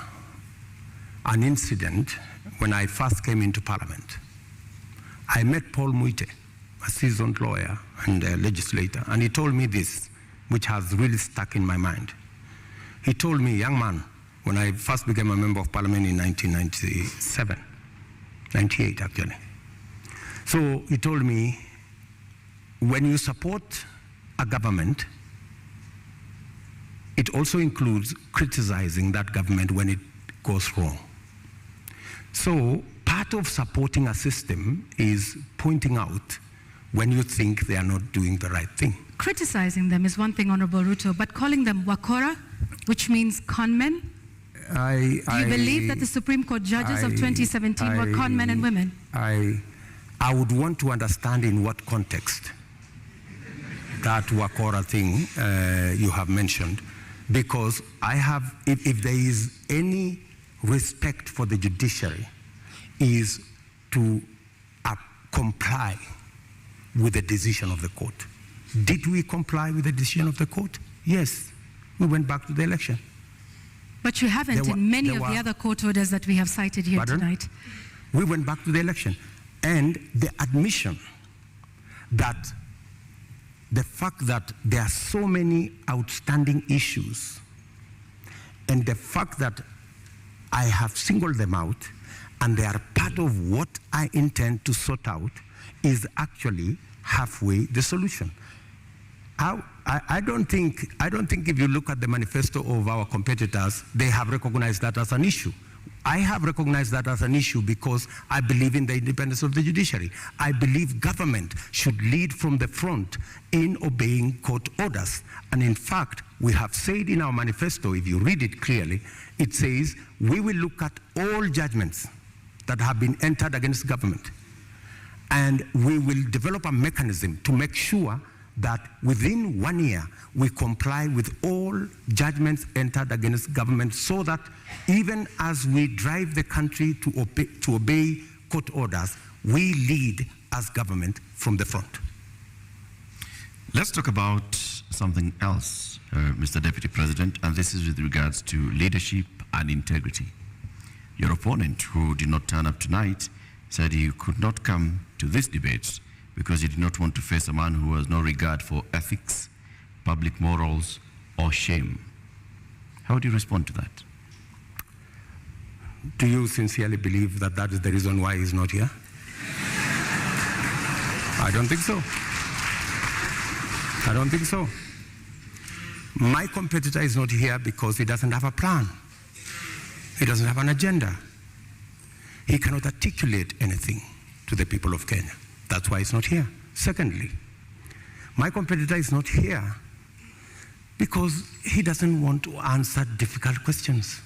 an incident when I first came into Parliament. I met Paul Muite, a seasoned lawyer and a legislator, and he told me this, which has really stuck in my mind. He told me, young man, when I first became a member of Parliament in 1997, 98 actually. So he told me, when you support a government, it also includes criticizing that government when it goes wrong. So part of supporting a system is pointing out when you think they are not doing the right thing. Criticizing them is one thing, Honorable Ruto, but calling them wakora, which means conmen, do you believe that the Supreme Court judges of 2017 were con men and women? I would want to understand in what context that wakora thing you have mentioned, because I have, if there is any respect for the judiciary, is to comply with the decision of the court. Did we comply with the decision of the court? Yes, we went back to the election. But you haven't in many of the other court orders that we have cited here tonight. We went back to the election. And the admission that the fact that there are so many outstanding issues and the fact that I have singled them out and they are part of what I intend to sort out is actually halfway the solution. I don't think if you look at the manifesto of our competitors, they have recognized that as an issue. I have recognized that as an issue because I believe in the independence of the judiciary. I believe government should lead from the front in obeying court orders. And in fact, we have said in our manifesto, if you read it clearly, it says we will look at all judgments that have been entered against government. And we will develop a mechanism to make sure that within 1 year, we comply with all judgments entered against government so that even as we drive the country to obey court orders, we lead as government from the front. Let's talk about something else, Mr. Deputy President, and this is with regards to leadership and integrity. Your opponent, who did not turn up tonight, said he could not come to this debate because he did not want to face a man who has no regard for ethics, public morals, or shame. How do you respond to that? Do you sincerely believe that that is the reason why he's not here? I don't think so. I don't think so. My competitor is not here because he doesn't have a plan. He doesn't have an agenda. He cannot articulate anything to the people of Kenya. That's why he's not here. Secondly, my competitor is not here because he doesn't want to answer difficult questions.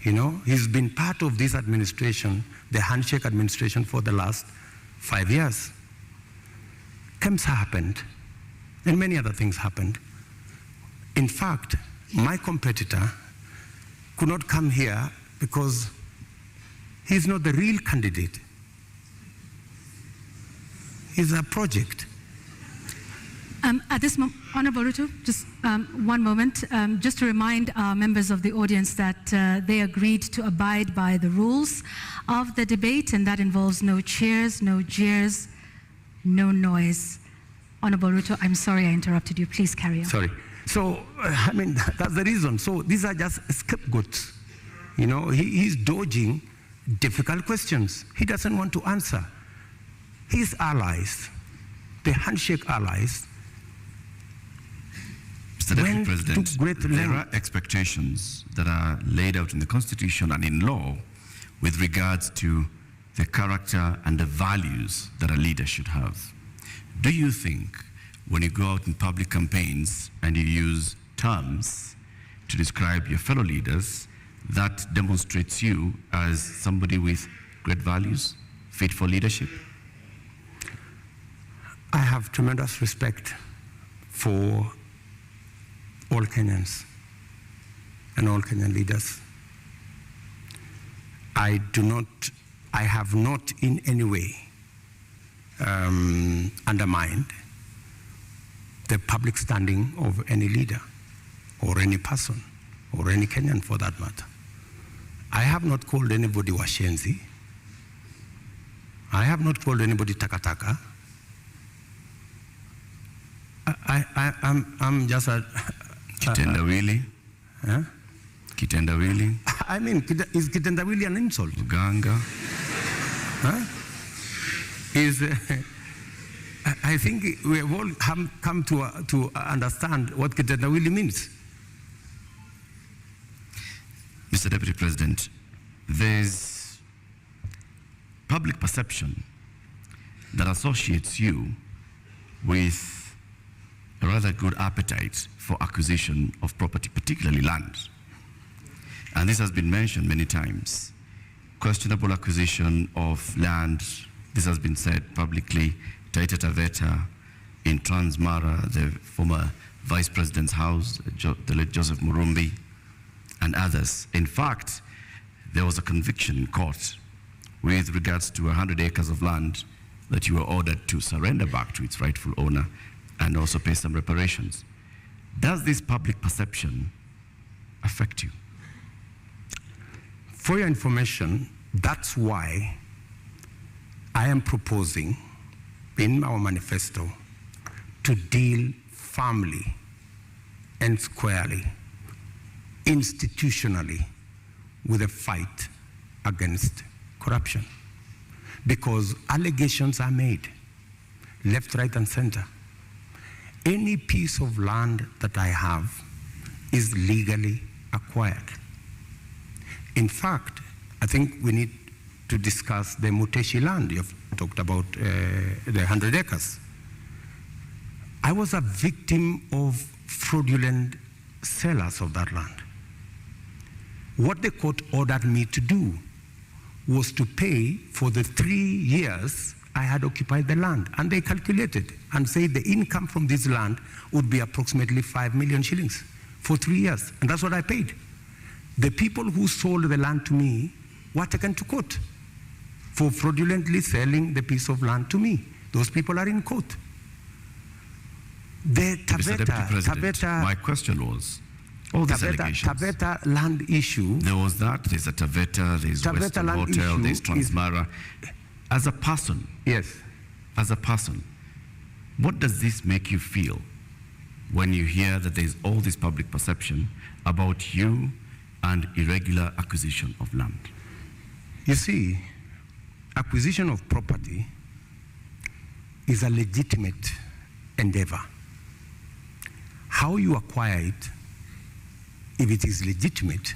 You know, he's been part of this administration, the handshake administration, for the last 5 years. KEMS happened, and many other things happened. In fact, my competitor could not come here because he's not the real candidate. He's a project. At this moment, Honorable Ruto, just one moment, just to remind our members of the audience that they agreed to abide by the rules of the debate, and that involves no cheers, no jeers, no noise. Honorable Ruto, I'm sorry I interrupted you. Please carry on. Sorry. So, I mean, that's the reason. So these are just scapegoats. You know, he's dodging difficult questions. He doesn't want to answer. His allies, the handshake allies, Mr. Deputy President, there are expectations that are laid out in the Constitution and in law with regards to the character and the values that a leader should have. Do you think when you go out in public campaigns and you use terms to describe your fellow leaders, that demonstrates you as somebody with great values, fit for leadership? I have tremendous respect for all Kenyans and all Kenyan leaders. I have not in any way undermined the public standing of any leader or any person or any Kenyan for that matter. I have not called anybody washenzi. I have not called anybody takataka. I'm just a... Kitendawili? Huh? Kitendawili? I mean, is kitendawili an insult? Ganga? Huh? I think we have all come to understand what kitendawili means. Mr. Deputy President, there's public perception that associates you with a rather good appetite for acquisition of property, particularly land. And this has been mentioned many times. Questionable acquisition of land, this has been said publicly, Taita Taveta, in Transmara, the former Vice President's house, the late Joseph Murumbi, and others. In fact, there was a conviction in court with regards to 100 acres of land that you were ordered to surrender back to its rightful owner and also pay some reparations. Does this public perception affect you? For your information, that's why I am proposing in our manifesto to deal firmly and squarely, institutionally, with a fight against corruption. Because allegations are made, left, right, and center. Any piece of land that I have is legally acquired. In fact, I think we need to discuss the Muteshi land. You've talked about the 100 acres. I was a victim of fraudulent sellers of that land. What the court ordered me to do was to pay for the 3 years I had occupied the land. And they calculated and said the income from this land would be approximately 5 million shillings for 3 years. And that's what I paid. The people who sold the land to me were taken to court for fraudulently selling the piece of land to me. Those people are in court. The Mr. Deputy President, my question was, all these allegations. Taveta land issue. There was that, there's a Taveta, there's Western Hotel, there's Transmara. As a person, yes. As a person, what does this make you feel when you hear that there's all this public perception about you and irregular acquisition of land? You see, acquisition of property is a legitimate endeavor. How you acquire it, if it is legitimate,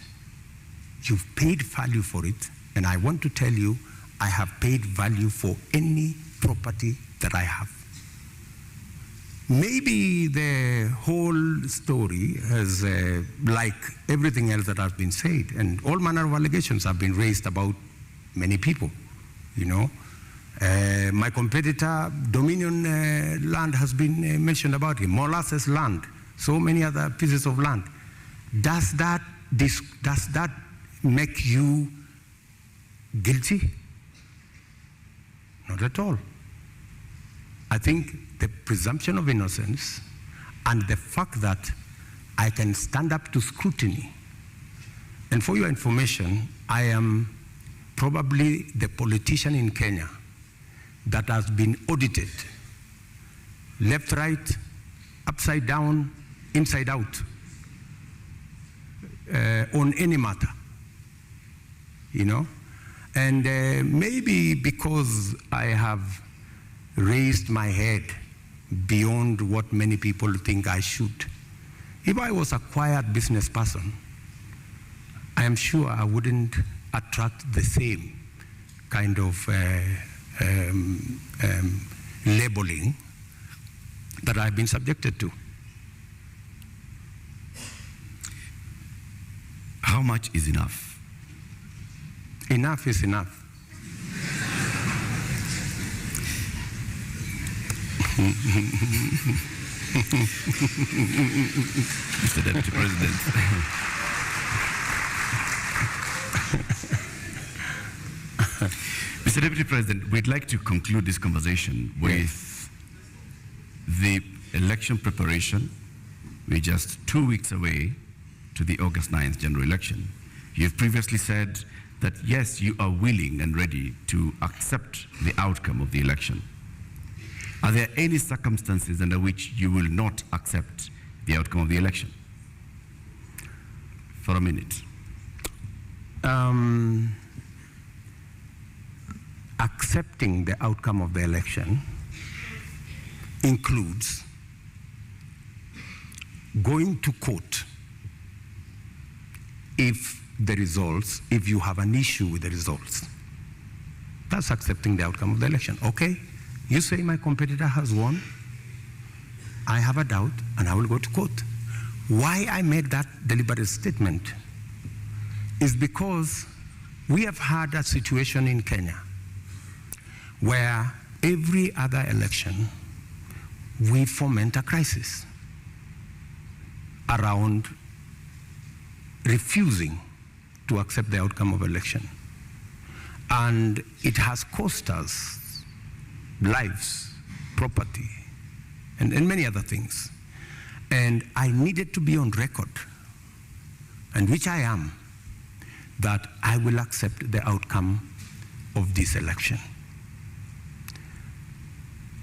you've paid value for it, and I want to tell you, I have paid value for any property that I have. Maybe the whole story has, like everything else that has been said, and all manner of allegations have been raised about many people, you know. My competitor, Dominion land has been mentioned about him, Molasses land, so many other pieces of land. Does that make you guilty? Not at all. I think the presumption of innocence and the fact that I can stand up to scrutiny. And for your information, I am probably the politician in Kenya that has been audited, left, right, upside down, inside out, on any matter, you know? And maybe because I have raised my head beyond what many people think I should. If I was a quiet business person, I am sure I wouldn't attract the same kind of labeling that I've been subjected to. How much is enough? Enough is enough. Mr. Deputy President. Mr. Deputy President, we'd like to conclude this conversation with the election preparation. We're just 2 weeks away to the August 9th general election. You've previously said that yes, you are willing and ready to accept the outcome of the election. Are there any circumstances under which you will not accept the outcome of the election? For a minute. Accepting the outcome of the election includes going to court if the results if you have an issue with the results. That's accepting the outcome of the election. Okay, you say my competitor has won. I have a doubt, and I will go to court. Why I made that deliberate statement is because we have had a situation in Kenya where every other election we foment a crisis around refusing to accept the outcome of election. And it has cost us lives, property, and many other things. And I needed to be on record, and which I am, that I will accept the outcome of this election.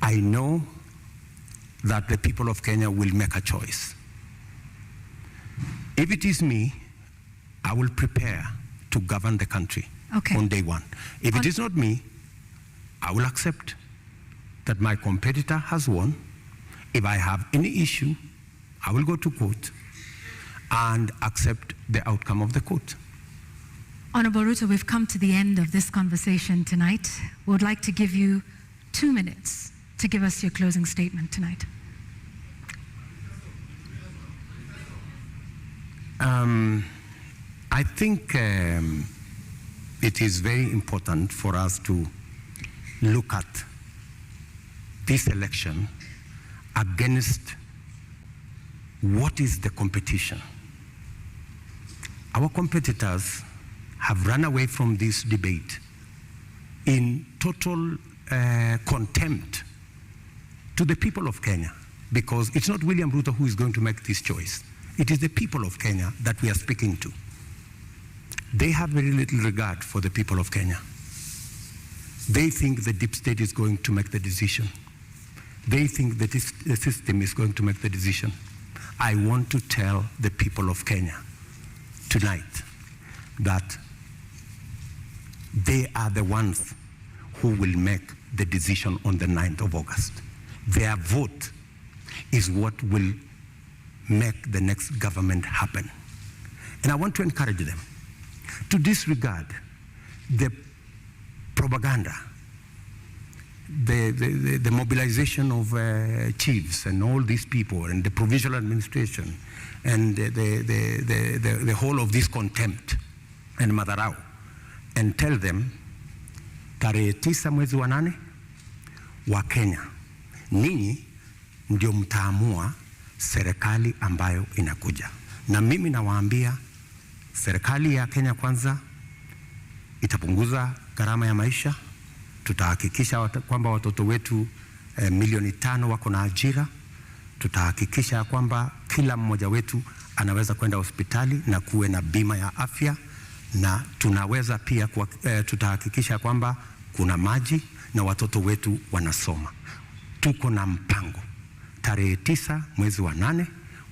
I know that the people of Kenya will make a choice. If it is me, I will prepare to govern the country on day one. If it is not me, I will accept that my competitor has won. If I have any issue, I will go to court and accept the outcome of the court. Honorable Ruto, we've come to the end of this conversation tonight. We would like to give you 2 minutes to give us your closing statement tonight. I think it is very important for us to look at this election against what is the competition. Our competitors have run away from this debate in total contempt to the people of Kenya, because it's not William Ruto who is going to make this choice. It is the people of Kenya that we are speaking to. They have very little regard for the people of Kenya. They think the deep state is going to make the decision. They think that the system is going to make the decision. I want to tell the people of Kenya tonight that they are the ones who will make the decision on the 9th of August. Their vote is what will make the next government happen. And I want to encourage them to disregard the propaganda, the mobilization of chiefs and all these people and the provincial administration and the whole of this contempt and madharau, and tell them tarehe 9 mwezi wa 8 wa Kenya, ninyi ndio mtaamua serikali ambayo inakuja. Na mimi nawaambia serikali ya Kenya Kwanza itapunguza gharama ya maisha. Tutahakikisha kwamba watoto wetu milioni 5 wako na ajira. Tutahakikisha kwamba kila mmoja wetu anaweza kwenda hospitali na kuwe na bima ya afya, na tunaweza pia tutahakikisha kwamba kuna maji na watoto wetu wanasoma. Tuko na mpango. Tarehe 9 mwezi wa 8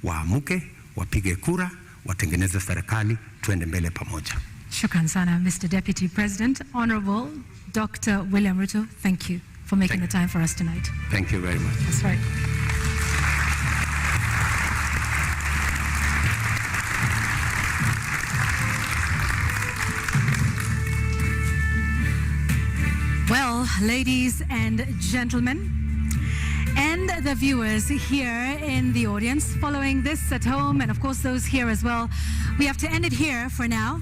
waamuke, wapige kura, watengeneze serikali, tuende mbele pamoja. Shukran sana, Mr. Deputy President. Honorable Dr. William Ruto, thank you for making the time for us tonight. Thank you very much. That's right. Well, ladies and gentlemen, and the viewers here in the audience, following this at home, and of course those here as well, we have to end it here for now.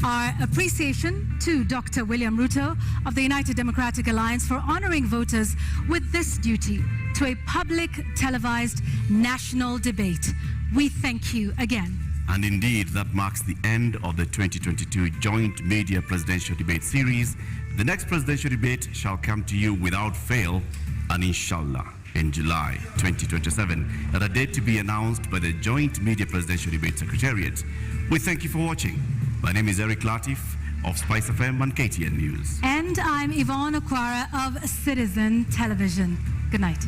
Our appreciation to Dr. William Ruto of the United Democratic Alliance for honoring voters with this duty to a public televised national debate. We thank you again. And indeed, that marks the end of the 2022 Joint Media Presidential Debate Series. The next presidential debate shall come to you without fail, and inshallah, in July 2027, at a date to be announced by the Joint Media Presidential Debate Secretariat. We thank you for watching. My name is Eric Latif of Spice FM and KTN News. And I'm Yvonne Okwara of Citizen Television. Good night.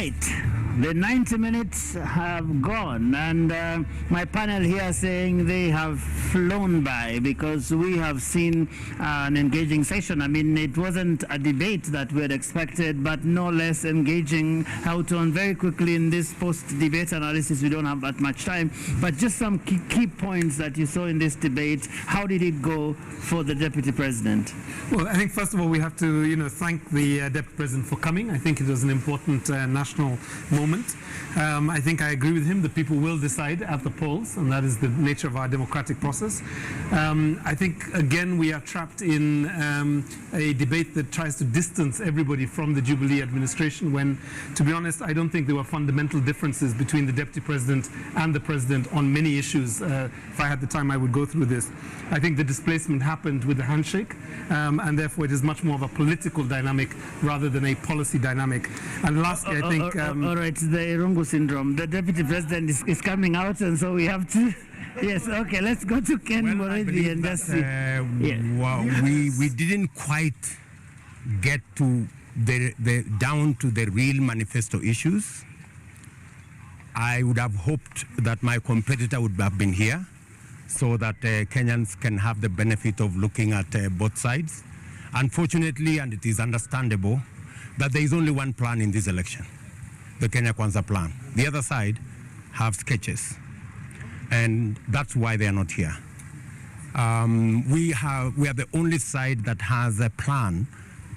right. The 90 minutes have gone, and my panel here saying they have flown by because we have seen an engaging session. I mean, it wasn't a debate that we had expected, but no less engaging. How to, and very quickly in this post-debate analysis, we don't have that much time, but just some key points that you saw in this debate. How did it go for the Deputy President? Well, I think first of all we have to, thank the Deputy President for coming. I think it was an important national moment. I think I agree with him. The people will decide at the polls, and that is the nature of our democratic process. I think again we are trapped in a debate that tries to distance everybody from the Jubilee administration when, to be honest, I don't think there were fundamental differences between the Deputy President and the President on many issues. If I had the time, I would go through this. I think the displacement happened with the handshake, and therefore it is much more of a political dynamic rather than a policy dynamic. And lastly, I think... all right, the Irungu syndrome. The Deputy President is coming out, and so we have to... Yes, okay, let's go to Ken Mwaure and just see. Well, we didn't quite get to down to the real manifesto issues. I would have hoped that my competitor would have been here so that Kenyans can have the benefit of looking at both sides. Unfortunately, and it is understandable, that there is only one plan in this election, the Kenya Kwanza plan. The other side have sketches, and that's why they are not here. We are the only side that has a plan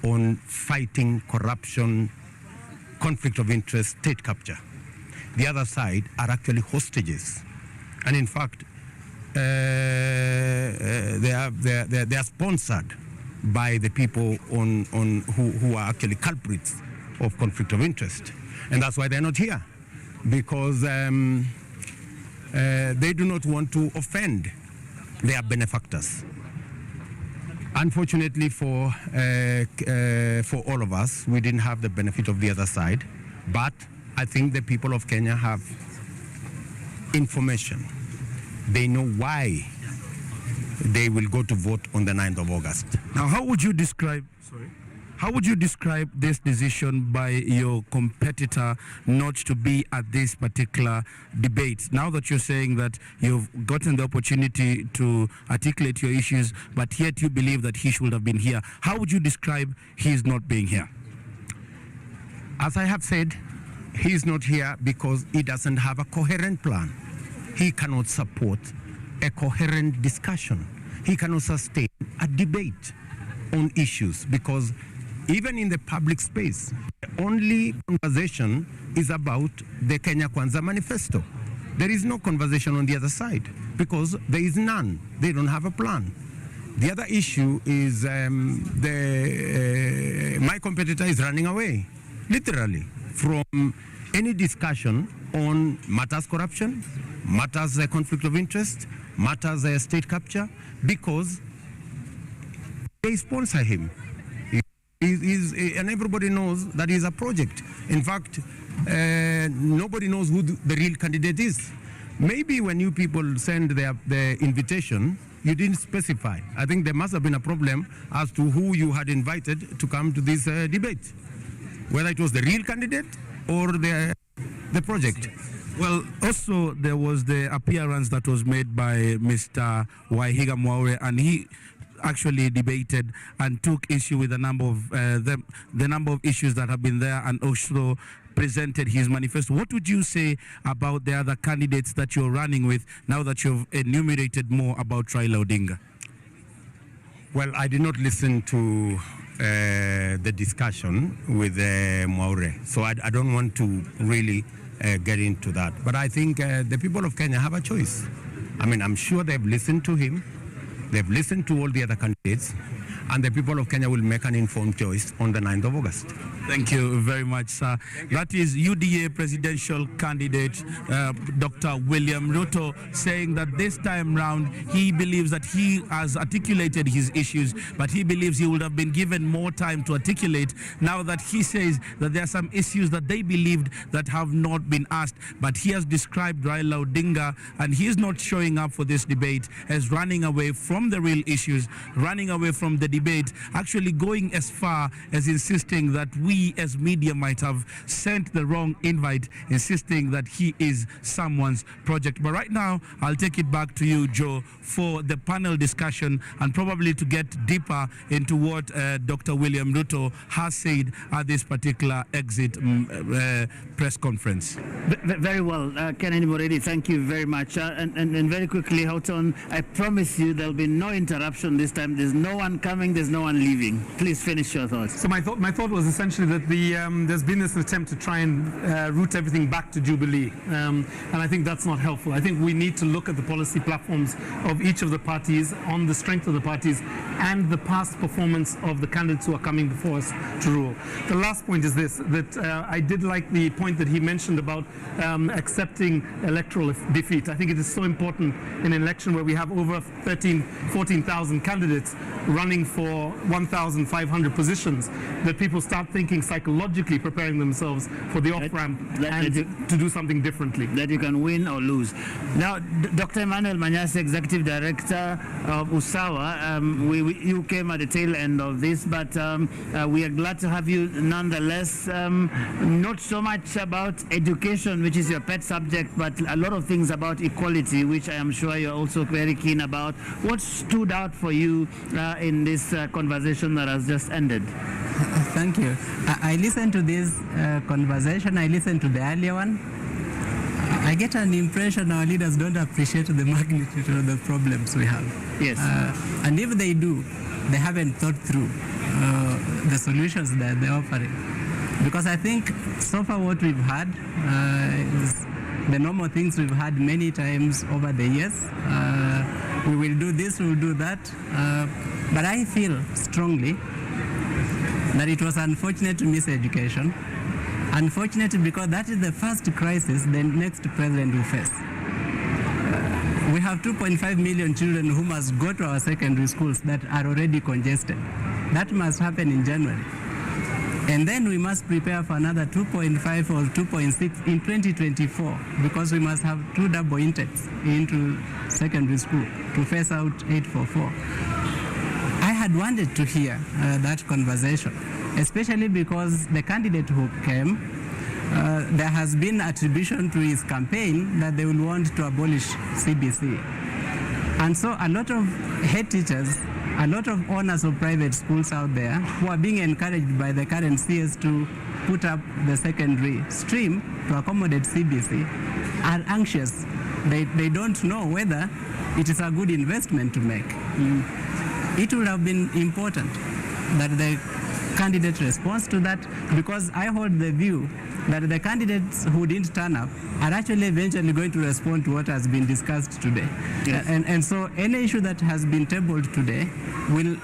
on fighting corruption, conflict of interest, state capture. The other side are actually hostages, and in fact, they are sponsored by the people who are actually culprits of conflict of interest, and that's why they're not here, because they do not want to offend their benefactors. Unfortunately for all of us, we didn't have the benefit of the other side, but I think the people of Kenya have information. They know why they will go to vote on the 9th of August. Now, how would you describe this decision by your competitor not to be at this particular debate? Now that you're saying that you've gotten the opportunity to articulate your issues, but yet you believe that he should have been here, how would you describe his not being here? As I have said, he's not here because he doesn't have a coherent plan. He cannot support a coherent discussion. He cannot sustain a debate on issues because even in the public space, the only conversation is about the Kenya Kwanza manifesto. There is no conversation on the other side because there is none. They don't have a plan. The other issue is my competitor is running away, literally, from any discussion on matters corruption, matters conflict of interest, matters state capture, because they sponsor him. And everybody knows that he's a project. In fact, nobody knows who the real candidate is. Maybe when you people send the invitation, you didn't specify. I think there must have been a problem as to who you had invited to come to this debate, whether it was the real candidate or the project. Well, also there was the appearance that was made by Mr. Mwaure, and he actually debated and took issue with the number of the number of issues that have been there, and also presented his manifesto. What would you say about the other candidates that you're running with now that you've enumerated more about Raila Odinga? Well, I did not listen to the discussion with Mwaure, so I don't want to really get into that. But I think the people of Kenya have a choice. I mean, I'm sure they've listened to him, they've listened to all the other candidates, and the people of Kenya will make an informed choice on the 9th of August. Thank you very much, sir. That is UDA presidential candidate Dr. William Ruto saying that this time round he believes that he has articulated his issues, but he believes he would have been given more time to articulate, now that he says that there are some issues that they believed that have not been asked. But he has described Raila Odinga, and he is not showing up for this debate, as running away from the real issues, running away from the debate, actually going as far as insisting that we we as media might have sent the wrong invite, insisting that he is someone's project. But right now, I'll take it back to you, Joe, for the panel discussion and probably to get deeper into what Dr. William Ruto has said at this particular exit press conference. Very well. Kennedy Moredi, thank you very much. And very quickly, Houghton, I promise you there'll be no interruption this time. There's no one coming, there's no one leaving. Please finish your thoughts. So my thought was essentially that there's been this attempt to try and route everything back to Jubilee. And I think that's not helpful. I think we need to look at the policy platforms of each of the parties on the strength of the parties and the past performance of the candidates who are coming before us to rule. The last point is this, that I did like the point that he mentioned about accepting electoral defeat. I think it is so important in an election where we have over 14,000 candidates running for 1,500 positions, that people start thinking psychologically, preparing themselves for the off-ramp and to do something differently. That you can win or lose. Now, Dr. Emmanuel Manyasi, Executive Director of USAWA, you came at the tail end of this, but we are glad to have you nonetheless. Not so much about education, which is your pet subject, but a lot of things about equality, which I am sure you're also very keen about. What stood out for you in this conversation that has just ended? Thank you. I listened to this conversation. I listened to the earlier one. I get an impression our leaders don't appreciate the magnitude of the problems we have. Yes. And if they do, they haven't thought through the solutions that they're offering. Because I think so far what we've had is the normal things we've had many times over the years. We will do this, we will do that. But I feel strongly that it was unfortunate to miss education. Unfortunate because that is the first crisis the next president will face. We have 2.5 million children who must go to our secondary schools that are already congested. That must happen in January. And then we must prepare for another 2.5 or 2.6 in 2024 because we must have 2 double intakes into secondary school to phase out 844. I had wanted to hear that conversation, especially because the candidate who came, there has been attribution to his campaign that they will want to abolish CBC. And so a lot of head teachers, a lot of owners of private schools out there who are being encouraged by the current CS to put up the secondary stream to accommodate CBC are anxious. They don't know whether it is a good investment to make. It would have been important that the candidate responds to that, because I hold the view that the candidates who didn't turn up are actually eventually going to respond to what has been discussed today. Yes. And so any issue that has been tabled today will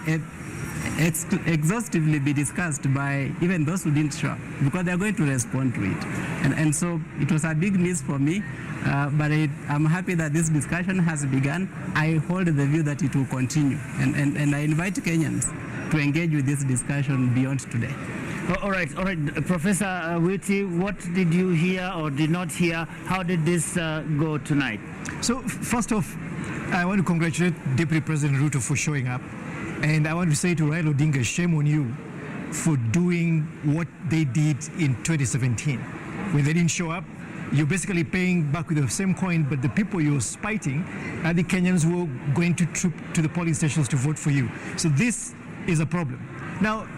exhaustively be discussed by even those who didn't show up, because they're going to respond to it. And so it was a big miss for me, but I'm happy that this discussion has begun. I hold the view that it will continue, and I invite Kenyans to engage with this discussion beyond today. All right, Professor Witi, what did you hear or did not hear? How did this go tonight? So first off, I want to congratulate Deputy President Ruto for showing up, and I want to say to Raila Odinga, shame on you for doing what they did in 2017. When they didn't show up, you're basically paying back with the same coin, but the people you're spiting are the Kenyans who are going to troop to the polling stations to vote for you. So this is a problem. Now,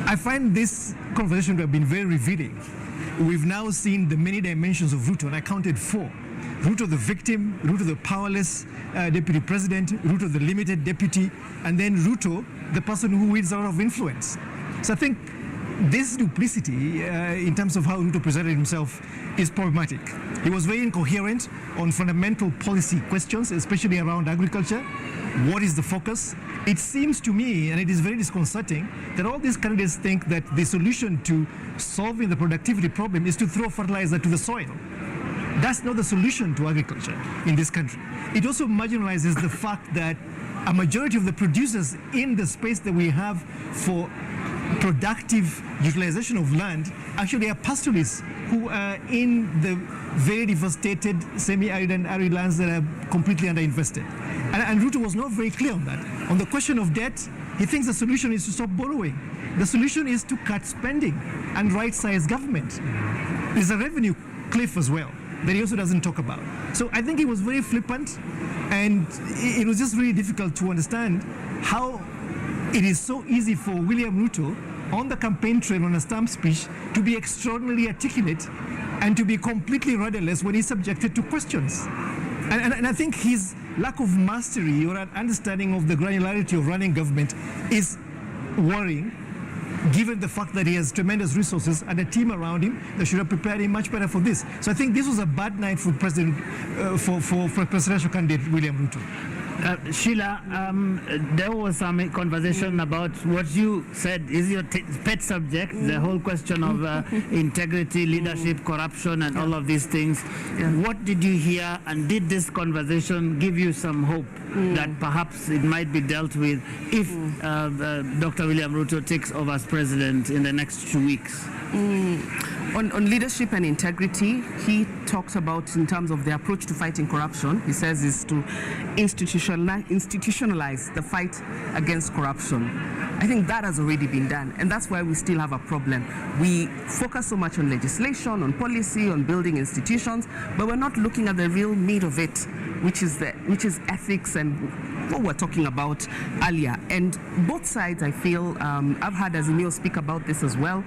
I find this conversation to have been very revealing. We've now seen the many dimensions of Ruto, and I counted 4. Ruto the victim, Ruto the powerless deputy president, Ruto the limited deputy, and then Ruto the person who wields a lot of influence. So I think this duplicity in terms of how Ruto presented himself is problematic. He was very incoherent on fundamental policy questions, especially around agriculture. What is the focus? It seems to me, and it is very disconcerting, that all these candidates think that the solution to solving the productivity problem is to throw fertilizer to the soil. That's not the solution to agriculture in this country. It also marginalizes the fact that a majority of the producers in the space that we have for productive utilization of land actually are pastoralists who are in the very devastated semi-arid and arid lands that are completely underinvested. And Ruto was not very clear on that. On the question of debt, he thinks the solution is to stop borrowing. the solution is to cut spending and right-size government. There's a revenue cliff as well that he also doesn't talk about. So I think he was very flippant, and it was just really difficult to understand how it is so easy for William Ruto on the campaign trail on a stump speech to be extraordinarily articulate and to be completely rudderless when he's subjected to questions. And I think his lack of mastery or an understanding of the granularity of running government is worrying, given the fact that he has tremendous resources and a team around him that should have prepared him much better for this. So I think this was a bad night for for presidential candidate William Ruto. Sheila, there was some conversation about what you said is your pet subject, the whole question of integrity, leadership, corruption, and all of these things. What did you hear, and did this conversation give you some hope that perhaps it might be dealt with if Dr. William Ruto takes over as president in the next 2 weeks? On leadership and integrity, he talks about, in terms of the approach to fighting corruption, he says is to institutionalize the fight against corruption. I think that has already been done, and that's why we still have a problem. We focus so much on legislation, on policy, on building institutions, but we're not looking at the real meat of it, which is ethics and what we're talking about earlier. And both sides, I feel, I've heard Azimio speak about this as well.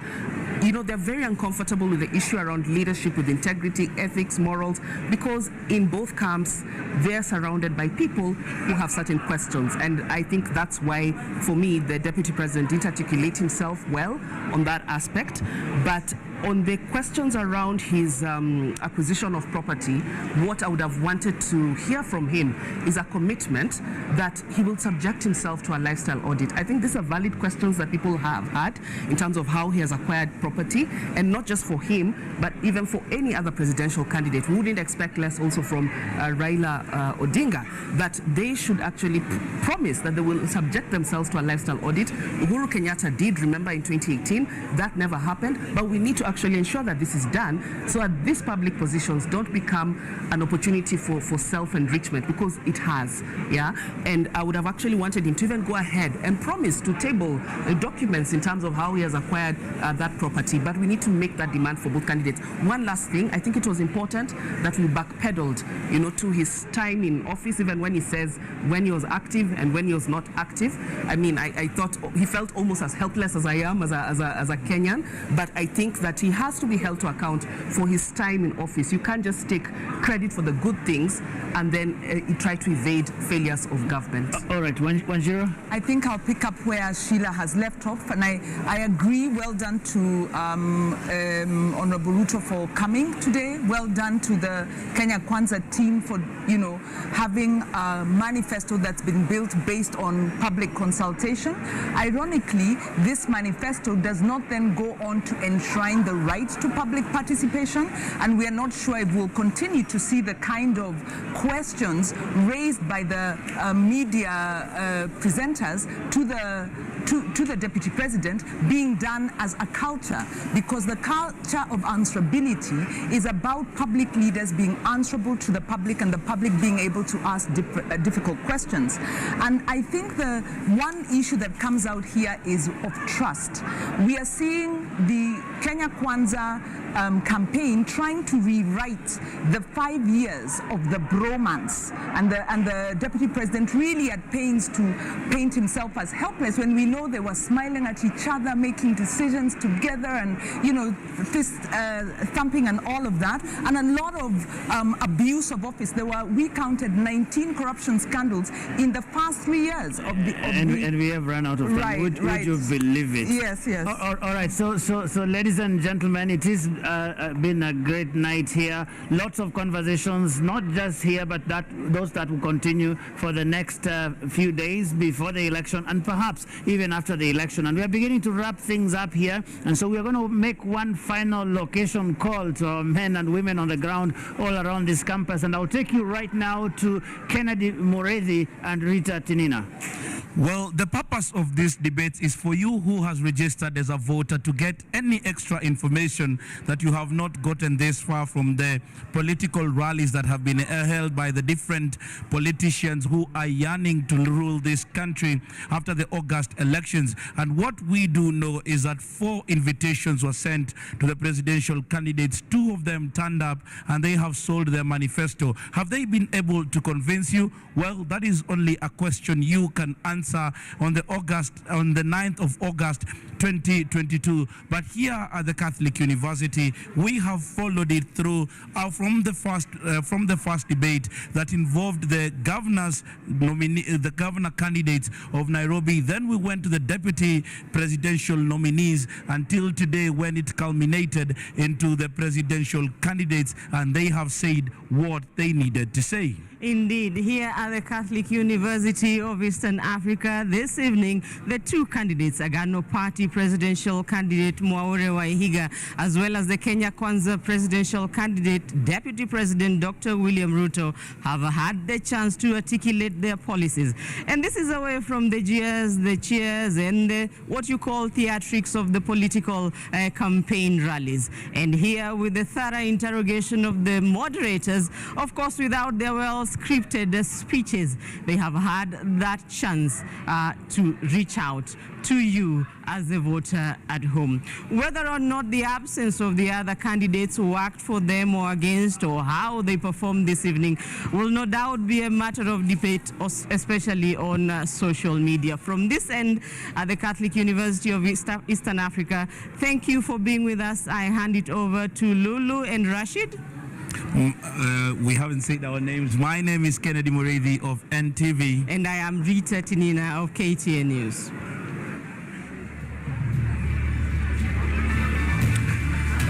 You know, they're very uncomfortable with the issue around leadership, with integrity, ethics, morals, because in both camps, they're surrounded by people who have certain questions. And I think that's why, for me, the Deputy President didn't articulate himself well on that aspect. But on the questions around his acquisition of property, what I would have wanted to hear from him is a commitment that he will subject himself to a lifestyle audit. I think these are valid questions that people have had in terms of how he has acquired property, and not just for him, but even for any other presidential candidate. We wouldn't expect less also from Raila Odinga, that they should actually promise that they will subject themselves to a lifestyle audit. Uhuru Kenyatta did, remember, in 2018. That never happened, but we need to actually ensure that this is done so that these public positions don't become an opportunity for self-enrichment, because it has, yeah? And I would have actually wanted him to even go ahead and promise to table documents in terms of how he has acquired that property, but we need to make that demand for both candidates. One last thing, I think it was important that we backpedaled, you know, to his time in office, even when he says when he was active and when he was not active. I mean, I thought he felt almost as helpless as I am as a Kenyan, but I think that he has to be held to account for his time in office. You can't just take credit for the good things and then try to evade failures of government. All right, Wanjiro? I think I'll pick up where Sheila has left off, and I agree. Well done to Honorable Ruto for coming today. Well done to the Kenya Kwanza team for, you know, having a manifesto that's been built based on public consultation. Ironically, this manifesto does not then go on to enshrine the right to public participation, and we are not sure if we'll continue to see the kind of questions raised by the media presenters to the Deputy President being done as a culture, because the culture of answerability is about public leaders being answerable to the public and the public being able to ask difficult questions. And I think the one issue that comes out here is of trust. We are seeing the Kenya Kwanza campaign trying to rewrite the 5 years of the bromance, and the Deputy President really at pains to paint himself as helpless when we know they were smiling at each other, making decisions together, and, you know, fist thumping and all of that, and a lot of abuse of office. We counted 19 corruption scandals in the first 3 years and we have run out of time. Right, would you believe it? Yes. All right. So ladies and gentlemen, it has been a great night here. Lots of conversations, not just here, but those that will continue for the next few days before the election, and perhaps even after the election. And we are beginning to wrap things up here. And so we are going to make one final location call to our men and women on the ground all around this campus. And I'll take you right now to Kennedy Mwaure and Rita Tinina. Well, the purpose of this debate is for you who has registered as a voter to get any extra information that you have not gotten this far from the political rallies that have been held by the different politicians who are yearning to rule this country after the August elections. And what we do know is that 4 invitations were sent to the presidential candidates. 2 of them turned up and they have sold their manifesto. Have they been able to convince you? Well, that is only a question you can answer on the 9th of August 2022. But here at the Catholic University, we have followed it through from the first debate that involved the governor candidates of Nairobi. Then we went to the deputy presidential nominees until today, when it culminated into the presidential candidates, and they have said what they needed to say. Indeed, here at the Catholic University of Eastern Africa this evening, the 2 candidates, Agano Party presidential candidate Mwaure Wahiga, as well as the Kenya Kwanza presidential candidate, Deputy President Dr. William Ruto, have had the chance to articulate their policies. And this is away from the jeers, the cheers, and what you call theatrics of the political campaign rallies. And here with the thorough interrogation of the moderators, of course, without their well-scripted speeches, they have had that chance to reach out to you as a voter at home. Whether or not the absence of the other candidates worked for them or against, or how they performed this evening, will no doubt be a matter of debate, especially on social media. From this end, at the Catholic University of Eastern Africa, thank you for being with us. I hand it over to Lulu and Rashid. We haven't said our names. My name is Kennedy Mureithi of NTV. And I am Rita Tinina of KTN News.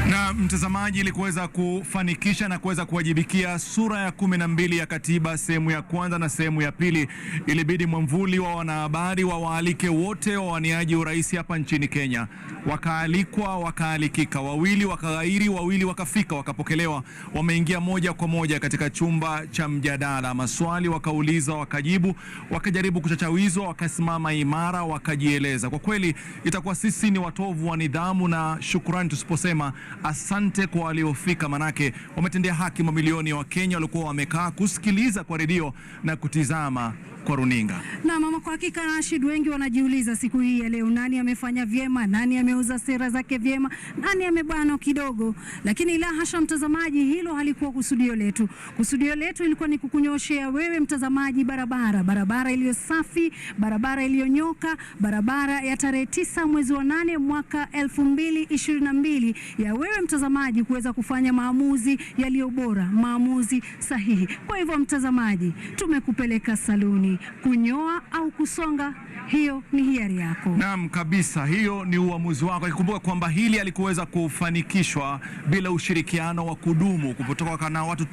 Na mtazamaji, ili kuweza kufanikisha na kuweza kuwajibikia sura ya 12 ya katiba sehemu ya kwanza na sehemu ya pili, ilibidi mwamvuli wa wanahabari wawaalike wote wawaniaji urais hapa nchini Kenya. Wakaalikwa, wakaalikika, wawili wakaghairi, wawili wakafika, wakapokelewa, wameingia moja kwa moja katika chumba cha mjadala. Maswali wakauliza, wakajibu, wakajaribu kuchachawizwa, wakasimama imara, wakajieleza. Kwa kweli itakuwa sisi ni watovu wa nidhamu na shukrani tusiposema asante kwa waliofika, manake wametendea haki mamilioni ya Wakenya walikuwa wamekaa kusikiliza kwa redio na kutizama kwa runinga. Na mama, kwa hakika Rashid, wengi wanajiuliza siku hii ya leo, nani amefanya vyema, nani ameuza sera zake vyema, nani amebana kidogo. Lakini la hasha mtazamaji, hilo halikuwa kusudio letu. Kusudio letu ilikuwa ni kukunyoshea wewe mtazamaji barabara iliyo safi, barabara iliyonyoka, barabara ya tarehe 9 mwezi wa 8 mwaka 2022 ya wewe mtazamaji kuweza kufanya maamuzi yaliyo bora, maamuzi sahihi. Kwa hivyo mtazamaji, tumekupeleka saluni, kunyoa au kusonga, hiyo ni hiari yako. Naam kabisa, hiyo ni uamuzi wako. Ikumbuka kwamba hili alikuweza kufanikishwa bila ushirikiano wa kudumu kutoka na watu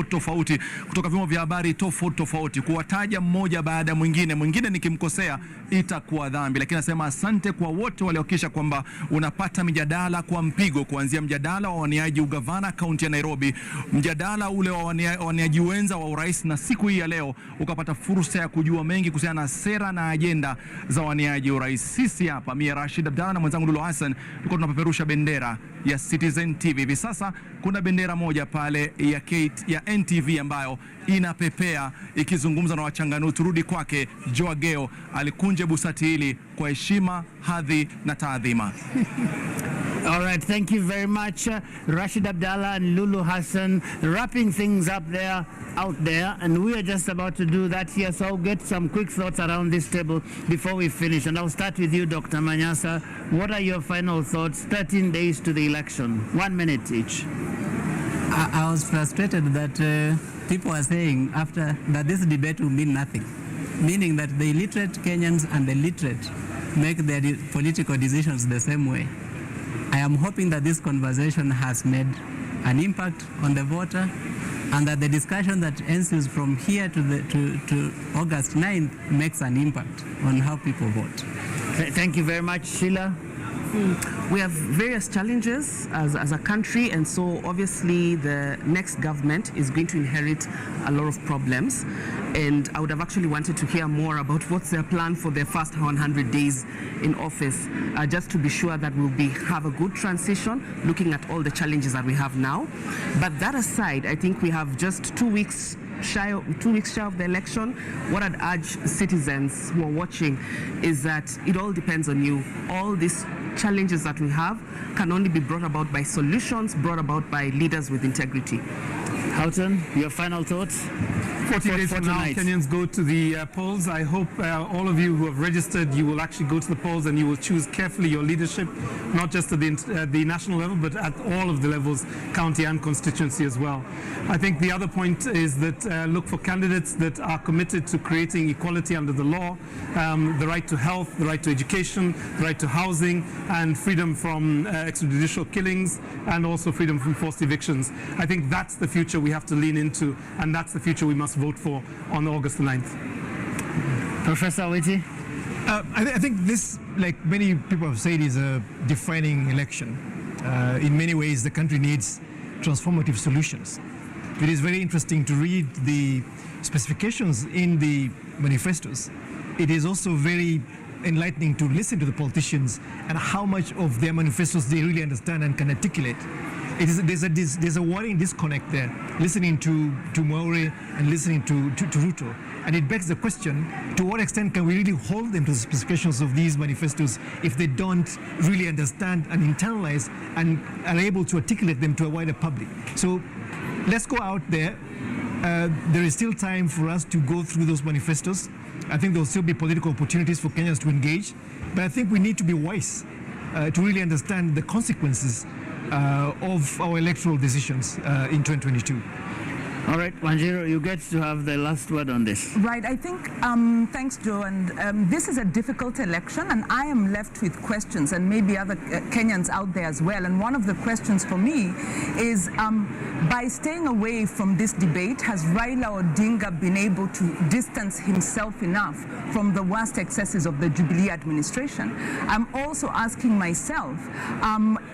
tofauti kutoka vyombo vya habari tofauti. Kuwataja mmoja baada ya mwingine nikimkosea itakuwa dhambi, lakini nasema asante kwa wote waliohakikisha kwamba unapata mjadala kwa mpigo, kuanzia mjadala wa waniaji ugavana kaunti ya Nairobi, mjadala ule wa waniaji wenza wa urais, na siku hii ya leo ukapata fursa ya kujua mengi kuhusiana na sera na ajenda za waniaji urais. Sisi hapa, mimi Rashid Abdalla na mwenzangu Lulu Hassan, tuko tunapeperusha bendera ya Citizen TV. Hivi sasa kuna bendera moja pale ya NTV ambayo inapepea ikizungumza na wachanganuzi. Turudi kwake Joageo, alikunje busati hili kwa heshima, hadhi na taadhima. All right, thank you very much, Rashid Abdalla and Lulu Hassan, wrapping things up there, out there, and we are just about to do that here, so I'll get some quick thoughts around this table before we finish, and I'll start with you, Dr. Manyasa. What are your final thoughts? 13 days to the election, 1 minute each. I was frustrated that people are saying after that this debate will mean nothing, meaning that the illiterate Kenyans and the literate make their political decisions the same way. I am hoping that this conversation has made an impact on the voter, and that the discussion that ensues from here to August 9th makes an impact on how people vote. Thank you very much, Sheila. We have various challenges as a country, and so obviously the next government is going to inherit a lot of problems. And I would have actually wanted to hear more about what's their plan for their first 100 days in office, just to be sure that we'll have a good transition, looking at all the challenges that we have now. But that aside, I think we have just 2 weeks shy of the election. What I'd urge citizens who are watching is that it all depends on you. All these challenges that we have can only be brought about by solutions brought about by leaders with integrity. Houghton, your final thoughts? 40 days from now, Kenyans go to the polls. I hope all of you who have registered, you will actually go to the polls and you will choose carefully your leadership, not just at the national level, but at all of the levels, county and constituency as well. I think the other point is that look for candidates that are committed to creating equality under the law, the right to health, the right to education, the right to housing, and freedom from extrajudicial killings, and also freedom from forced evictions. I think that's the future we have to lean into, and that's the future we must vote for on August the 9th. Professor Witi? I think this, like many people have said, is a defining election. In many ways, the country needs transformative solutions. It is very interesting to read the specifications in the manifestos. It is also very enlightening to listen to the politicians and how much of their manifestos they really understand and can articulate. There's a worrying disconnect there, listening to Mwaure and listening to Ruto. And it begs the question, to what extent can we really hold them to the specifications of these manifestos if they don't really understand and internalize and are able to articulate them to a wider public? So let's go out there. There is still time for us to go through those manifestos. I think there will still be political opportunities for Kenyans to engage. But I think we need to be wise to really understand the consequences of our electoral decisions in 2022. All right, Wanjiru, you get to have the last word on this. Right, I think, thanks, Joe, and this is a difficult election, and I am left with questions, and maybe other Kenyans out there as well. And one of the questions for me is, by staying away from this debate, has Raila Odinga been able to distance himself enough from the worst excesses of the Jubilee administration? I'm also asking myself,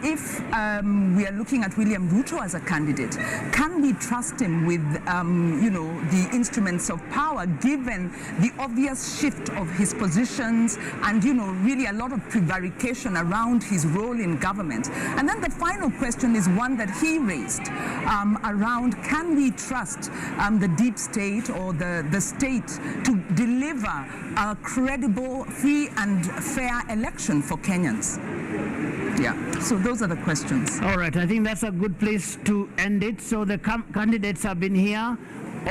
if we are looking at William Ruto as a candidate, can we trust him with the instruments of power, given the obvious shift of his positions and, really a lot of prevarication around his role in government? And then the final question is one that he raised around, can we trust the deep state or the state to deliver a credible, free and fair election for Kenyans? Yeah, so those are the questions. All right, I think that's a good place to end it. So the candidates have been here,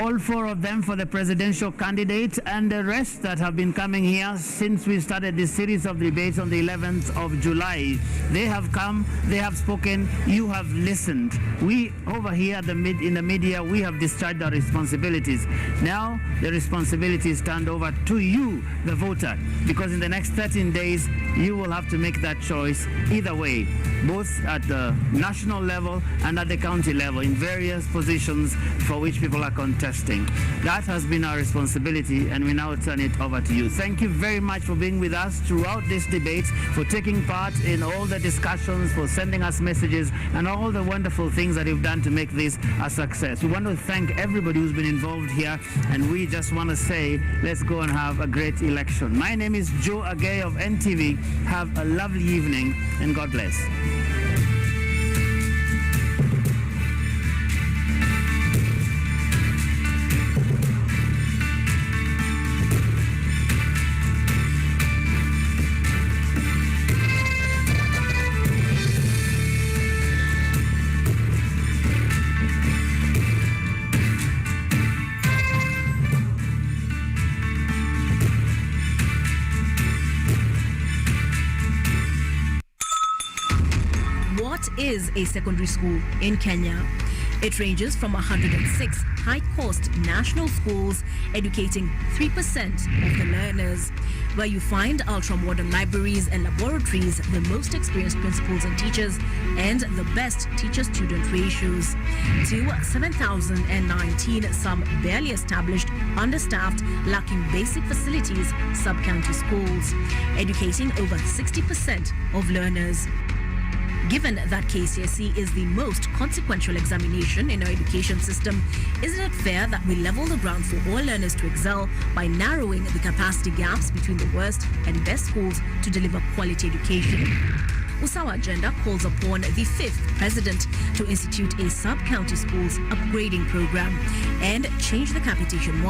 all four of them for the presidential candidate, and the rest that have been coming here since we started this series of debates on the 11th of July. They have come, they have spoken, you have listened. We over here in the media, we have discharged our responsibilities. Now the responsibilities turned over to you, the voter, because in the next 13 days, you will have to make that choice either way, both at the national level and at the county level, in various positions for which people are contesting. That has been our responsibility, and we now turn it over to you. Thank you very much for being with us throughout this debate, for taking part in all the discussions, for sending us messages, and all the wonderful things that you've done to make this a success. We want to thank everybody who's been involved here, and we just want to say, let's go and have a great election. My name is Joe Agay of NTV. Have a lovely evening, and God bless. What is a secondary school in Kenya? It ranges from 106 high-cost national schools, educating 3% of the learners, where you find ultra-modern libraries and laboratories, the most experienced principals and teachers, and the best teacher-student ratios. To 7,019 some barely established, understaffed, lacking basic facilities, sub-county schools, educating over 60% of learners. Given that KCSE is the most consequential examination in our education system, isn't it fair that we level the ground for all learners to excel by narrowing the capacity gaps between the worst and best schools to deliver quality education? Usawa Agenda calls upon the 5th President to institute a sub-county schools upgrading program and change the capitation model